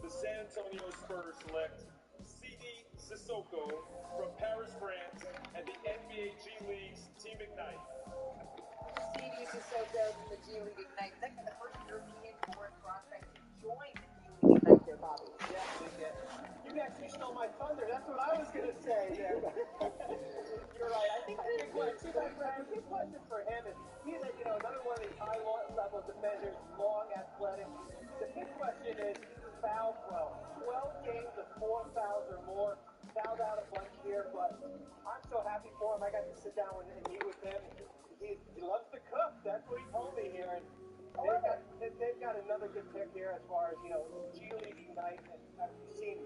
the San Antonio Spurs select CD Sissoko from Paris, France, and the NBA G League's Team Ignite. CD Sissoko from the G League Ignite. That's the first European-born prospect to join the G League Ignite there, Bobby. Yeah, you actually stole my thunder. That's what I was going to say there. You're right. I think the big question for him is he's another one of these high-level defenders, long, athletic. The big question is foul pro. 12 games of 4 fouls or more. Fouled out a bunch here, but I'm so happy for him. I got to sit down and meet with him. He loves to cook. That's what he told me here. And they've got another good pick here as far as, G League Ignite. And I've seen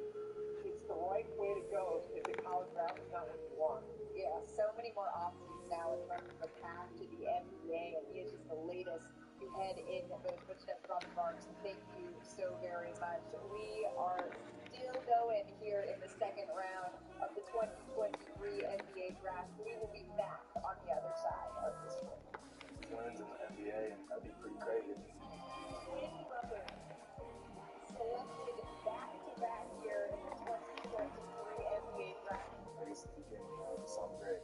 it's the right way to go if the college route is not what you want. Yeah, so many more options now in terms of the path to the NBA, and he is just the latest to head in those footsteps. Robin Barnes, thank you so very much. We are still going here in the second round of the 2023 NBA Draft. We will be back on the other side of this one. Twins in the NBA, that'd be pretty crazy. Twin brothers selected back-to-back here in the 2023 NBA Draft. I guess it's the game, something great.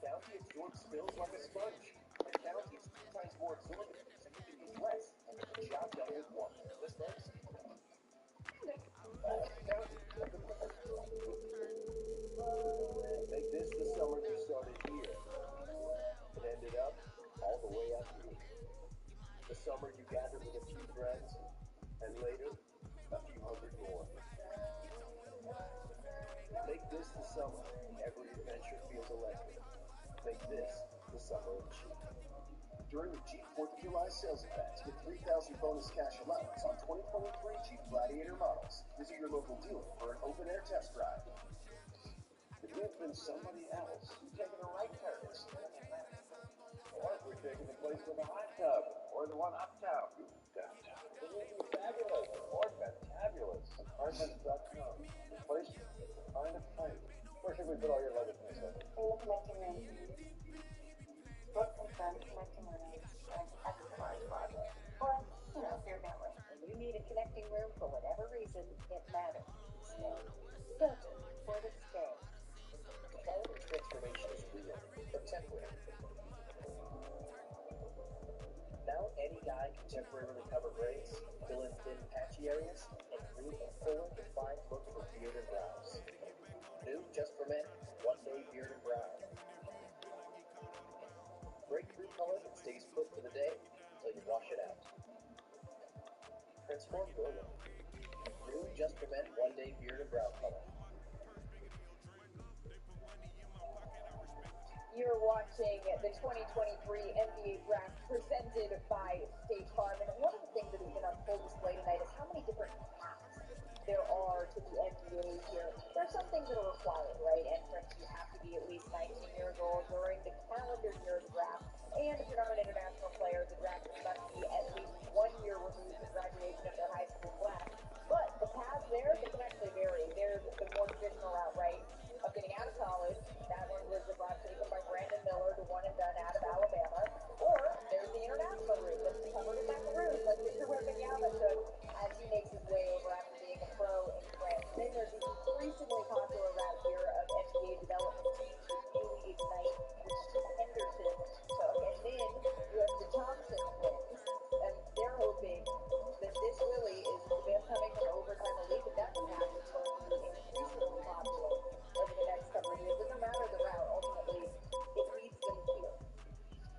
Bounty absorbs spills like a sponge. And Bounty is 2 times more absorbent, so you can use less and get the job done with one. This works. Make this the summer you started here. It ended up all the way up here. The summer you gathered with a few friends, and later, a few hundred more. Make this the summer every adventure feels electric. Make this the summer of cheap. During the Jeep 4th of July sales event, get $3,000 bonus cash allowance on 2023 Jeep Gladiator models. Visit your local dealer for an open-air test drive. If you had been somebody else, you'd taken a right turn. Or if we're taking the place with a hot tub, or the one uptown. Downtown. It would be fabulous, or fantabulous. Apartments.com. The place to find a place. Where should we put all your luggage, Miss Evans? In the connecting room. Book confirmed connecting rooms at the Mars Plaza. Or, if you're that way. When you need a connecting room for whatever reason, it matters. Stay. Filter for the stay. Quality transformation is real, but temporary. Now any guy can temporarily cover grays, fill in thin patchy areas, and create a fuller, defined look for beard and brows. New just for men, one day beard and brow. Breakthrough color that stays put for the day until you wash it out. Transform your look. New just for men, one day beard and brow color. You're watching the 2023 NBA Draft presented by State Farm, and one of the things that has been on full display tonight is how many different paths there are to the NBA here. There are some things that are required, right? Entrance, you have to be at least 19 years old during the calendar year of the draft, and if you're not an international player, the draft must be at least 1 year removed from graduation of their high school class. But the paths there, they can actually vary. There's the more traditional route, right, of getting out of college. That one was taken by Brandon Miller, the one and done out of Alabama. Or there's the international route that's covered in that route, like Mr. Wembanyama took as he makes his way over after being a pro in France. Then there's the increasingly popular route here of NBA development teams with newly Ignite, which Henderson took. And then you have the Thompson twins, and they're hoping that this really is them coming from overtime elite, but that's a path that's going to be increasingly popular over the next couple of years. It doesn't matter the route, ultimately, it leads them here.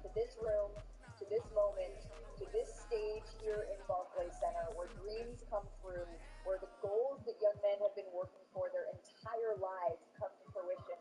To this room, to this moment, to this stage here in Barclays Center, where dreams come true, where the goals that young men have been working for their entire lives come to fruition.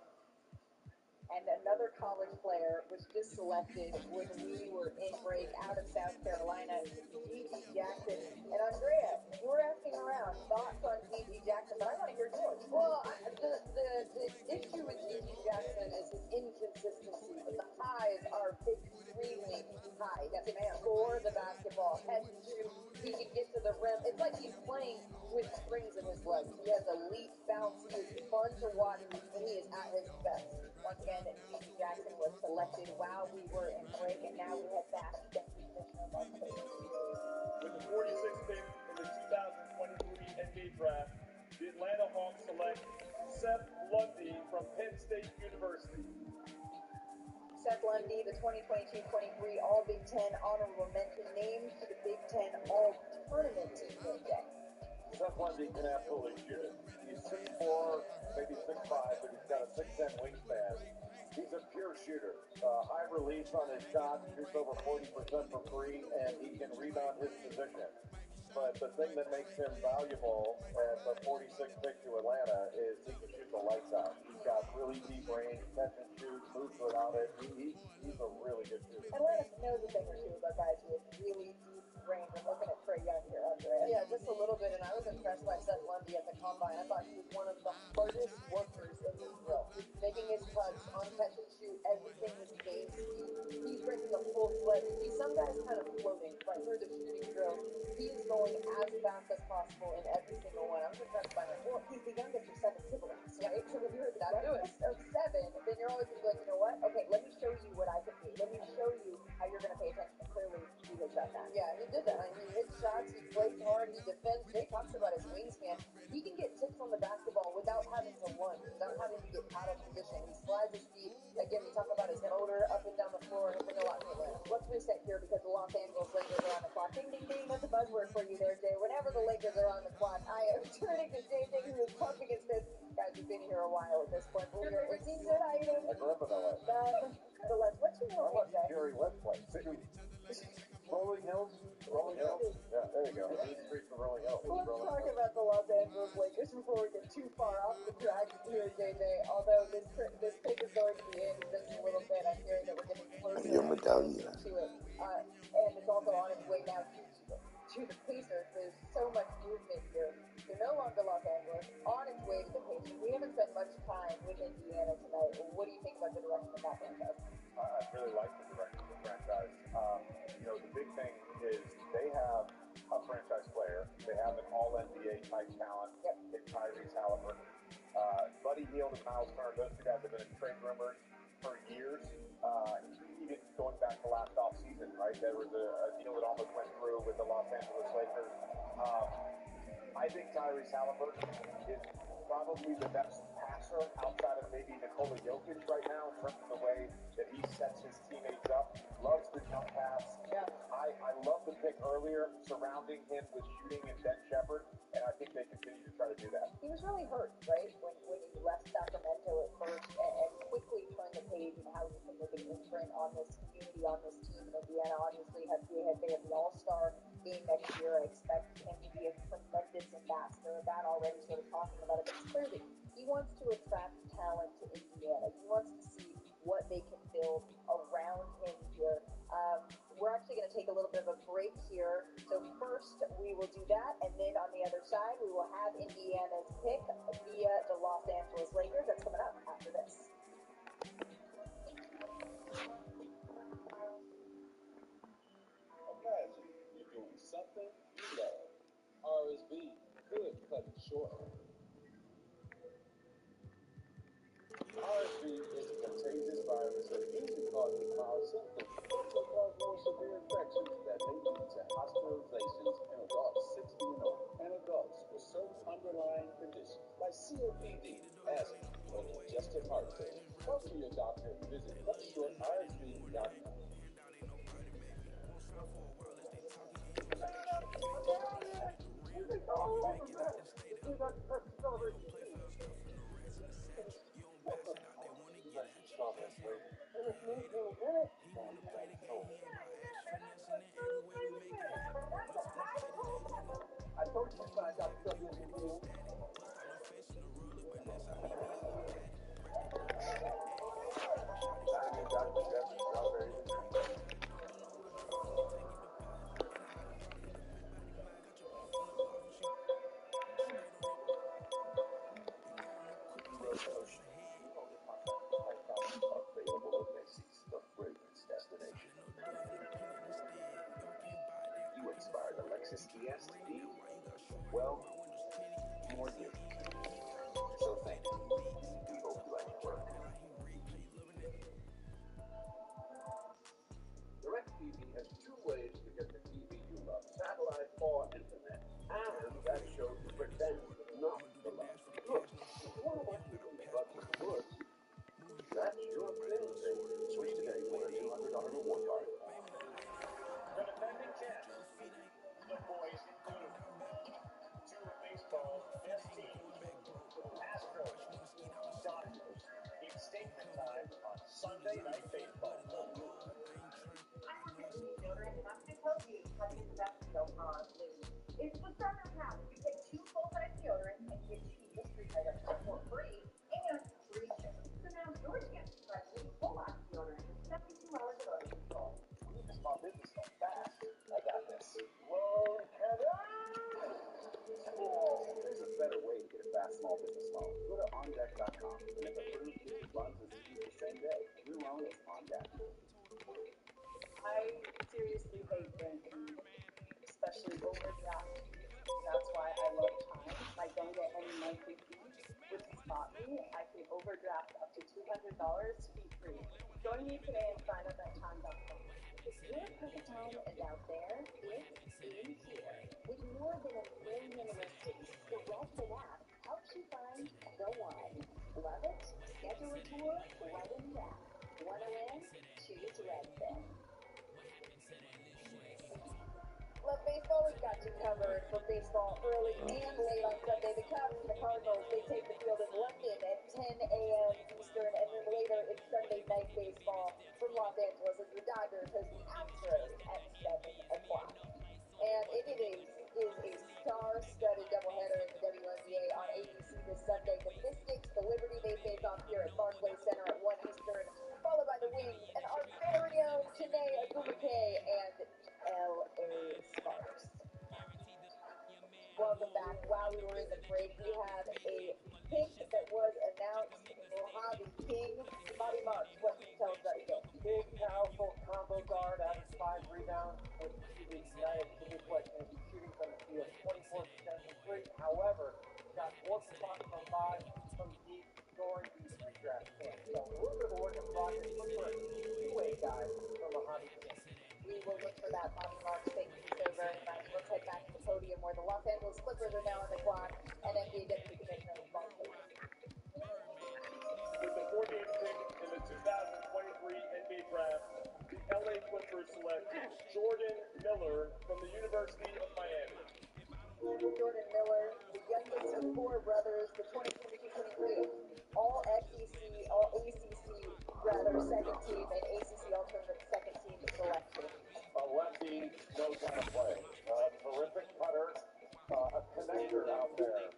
And another college player was just selected when we were in break out of South Carolina, G.G. Jackson. And Andrea, you were asking around thoughts on G.G. Jackson, but I want to hear yours. Well, the issue with G.G. Jackson is his inconsistency, but the highs are extremely high. He can score the basketball, catch and shoot. He can get to the rim. It's like he's playing with springs in his legs. He has elite bounce. He is fun to watch, and he is at his best. Once again, G.G. Jackson was selected while we were in break, and now we head back to Deputy Commissioner Mark Taylor. With the 46th pick in the 2023 NBA Draft, the Atlanta Hawks select Seth Lundy from Penn State University. Seth Lundy, the 2022-23 All Big Ten honorable mention, named to the Big Ten All Tournament Team today. Seth Lundy can absolutely shoot it. He's 6'4", maybe 6'5", but he's got a 6'10" wingspan. He's a pure shooter. High release on his shot, shoots over 40% from free, and he can rebound his position. But the thing that makes him valuable at the 46th pick to Atlanta is he can shoot the lights out. He's got really deep range, catch and shoot, moves without it. He's a really good shooter. Atlanta knows a thing or two about guys with really deep range. I'm looking at Trae Young here, Andrea. Yeah, just a little bit, and I was impressed by Seth Lundy at the combine. I thought he was one of the hardest workers in this drill. Making his cuts on catch and shoot, everything with game speed. He's bringing a full sled. You see some guys kind of floating right through the shooting drill. He is going as fast as possible in every single one. I'm impressed by him. Well, he's the youngest of 7 siblings, right? So when you're that youngest of 7, then you're always going to be like, you know what? Okay, let me show you what I can do. Let me show you how you're going to pay attention. And clearly, he has done that. Yeah, he did that. I mean, he hits shots, he plays hard, he defends. Jay talks about his wingspan. He can get tips on the basketball without having to lunge, without having to get out of position. He slides his feet. Again, we talk about his motor up and down the floor. He'll bring a lot to Atlanta. Let's reset here because the Los Angeles Lakers are on the clock. Ding, ding, ding. That's a buzzword for you there, Jay. Whenever the Lakers are on the clock, I am turning to JJ, who is pumping his fist. Guys, we've been here a while at this point. Your favorite teams tonight? I grew up in LA. Nonetheless, what's your name, Jay? Jerry West played. Rolling Hills? Rolling Hills? Yeah, there you go. Main Street from Rolling Hills. Let's talk about the Los Angeles Lakers before we get too far off the tracks here, JJ. Although this pick is going to be in just a little bit, I'm hearing that we're getting closer Your and medallion. closer to it. And it's also on its way now to the Pacers. There's so much movement here. They're no longer Los Angeles, on its way to the Pacers. We haven't spent much time with Indiana tonight. What do you think about the direction of that franchise? I really like the direction of the franchise. The big thing is they have a franchise player. They have an all-NBA type talent in Tyrese Halliburton. Buddy Hield and Miles Turner, those two guys have been in trade rumors for years. Even going back to last offseason, right? There was a deal that almost went through with the Los Angeles Lakers. I think Tyrese Halliburton is probably the best passer outside of maybe Nikola Jokic right now in terms of the way that he sets his teammates up. Loves the jump pass. Yeah. I love the pick earlier surrounding him with shooting and Ben Shepherd, and I think they continue to try to do that. He was really hurt, right, when he left Sacramento at first and quickly turned the page and how he can make an imprint on this community, on this team in Indiana. Obviously, they have the All-Star game next year. I expect him to be a tremendous ambassador of that already, sort of talking about it. But clearly, he wants to attract talent to Indiana. He wants to see what they can build around him here. We're actually going to take a little bit of a break here. So first, we will do that, and then on the other side, we will have Indiana's pick via the Los Angeles Lakers. That's coming up after this. Imagine you're doing something you love. RSV could cut it short. RSV is a contagious virus that usually causes mild symptoms, but can cause more severe infections that may lead to hospitalizations in adults 60 and older, and adults with certain underlying conditions like COPD, asthma, or congestive heart failure. Talk to your doctor and visit cutshortrsv.com. I told you I got stuff in the field. You inspired the Lexus ES to be, well, more you. So thank you. We hope you like your work. DirecTV has two ways to get the TV you love: satellite or internet. And that shows the pretend not to love. Look, if you want to watch between the bugs and the woods, that's your thing. Switch today for a $200 reward card. The defending champs, the boys in blue. Two of baseball's best teams, Astros, Dodgers. It's statement time on Sunday Night Baseball. I'm working with deodorant, and I'm going to tell you how to get the best deal on Lube. It's the starter pack. You pick 2 full-size deodorants and get 2 mystery items for free and free shipping. So now it's your chance to try Lube full-box deodorant with 72 hours of odor control. We need to small business so fast. I got this. Whoa, Heather! There's a better way to get a fast small business loan. Go to OnDeck.com and if approved, get your funds received the same day. Your loan is on deck. I seriously hate banking, especially overdraft. That's why I love Chime. I don't get any monthly fees, which has taught me I can overdraft up to $200 fee-free. Join me today and sign up at Chime.com. If your perfect home is out there, it's in here. With more than 1 million listings, the Redfin app helps you find the one. Love it? Schedule a tour right in the app. Want to win? Choose Redfin. Love baseball, we've got you covered for baseball early and late on Sunday. The Cubs and the Cardinals, they take the field in London at 10 a.m. Eastern, and then later it's Sunday Night Baseball from Los Angeles as the Dodgers host the Astros at 7 welcome back. While we were in the break, we have a pick that was announced. Mojave King, Bobby Marks. What can you tell us about his game? Big, powerful combo guard, averaged 5 rebounds with shooting tonight. Give me a question. He's shooting from the field 24% from 3. However, got 4 spots from 5 from deep, scoring these pre-draft camps. So a little bit of work in progress. Look for a two-way guy from Mojave King. We will look for that, Bobby Marks. Thank you so very much. Let's head back to the podium where the Los Angeles Clippers are now on the clock and NBA Deputy Commissioner Mark Tatum. With the 14th pick in the 2023 NBA Draft, the LA Clippers select Jordan Miller from the University of Miami. Jordan Miller, the youngest of 4 brothers, the 2022-23 all SEC, all ACC, rather, second team, and ACC alternative second team selection. A lefty knows how to play. Terrific putter, a connector out there.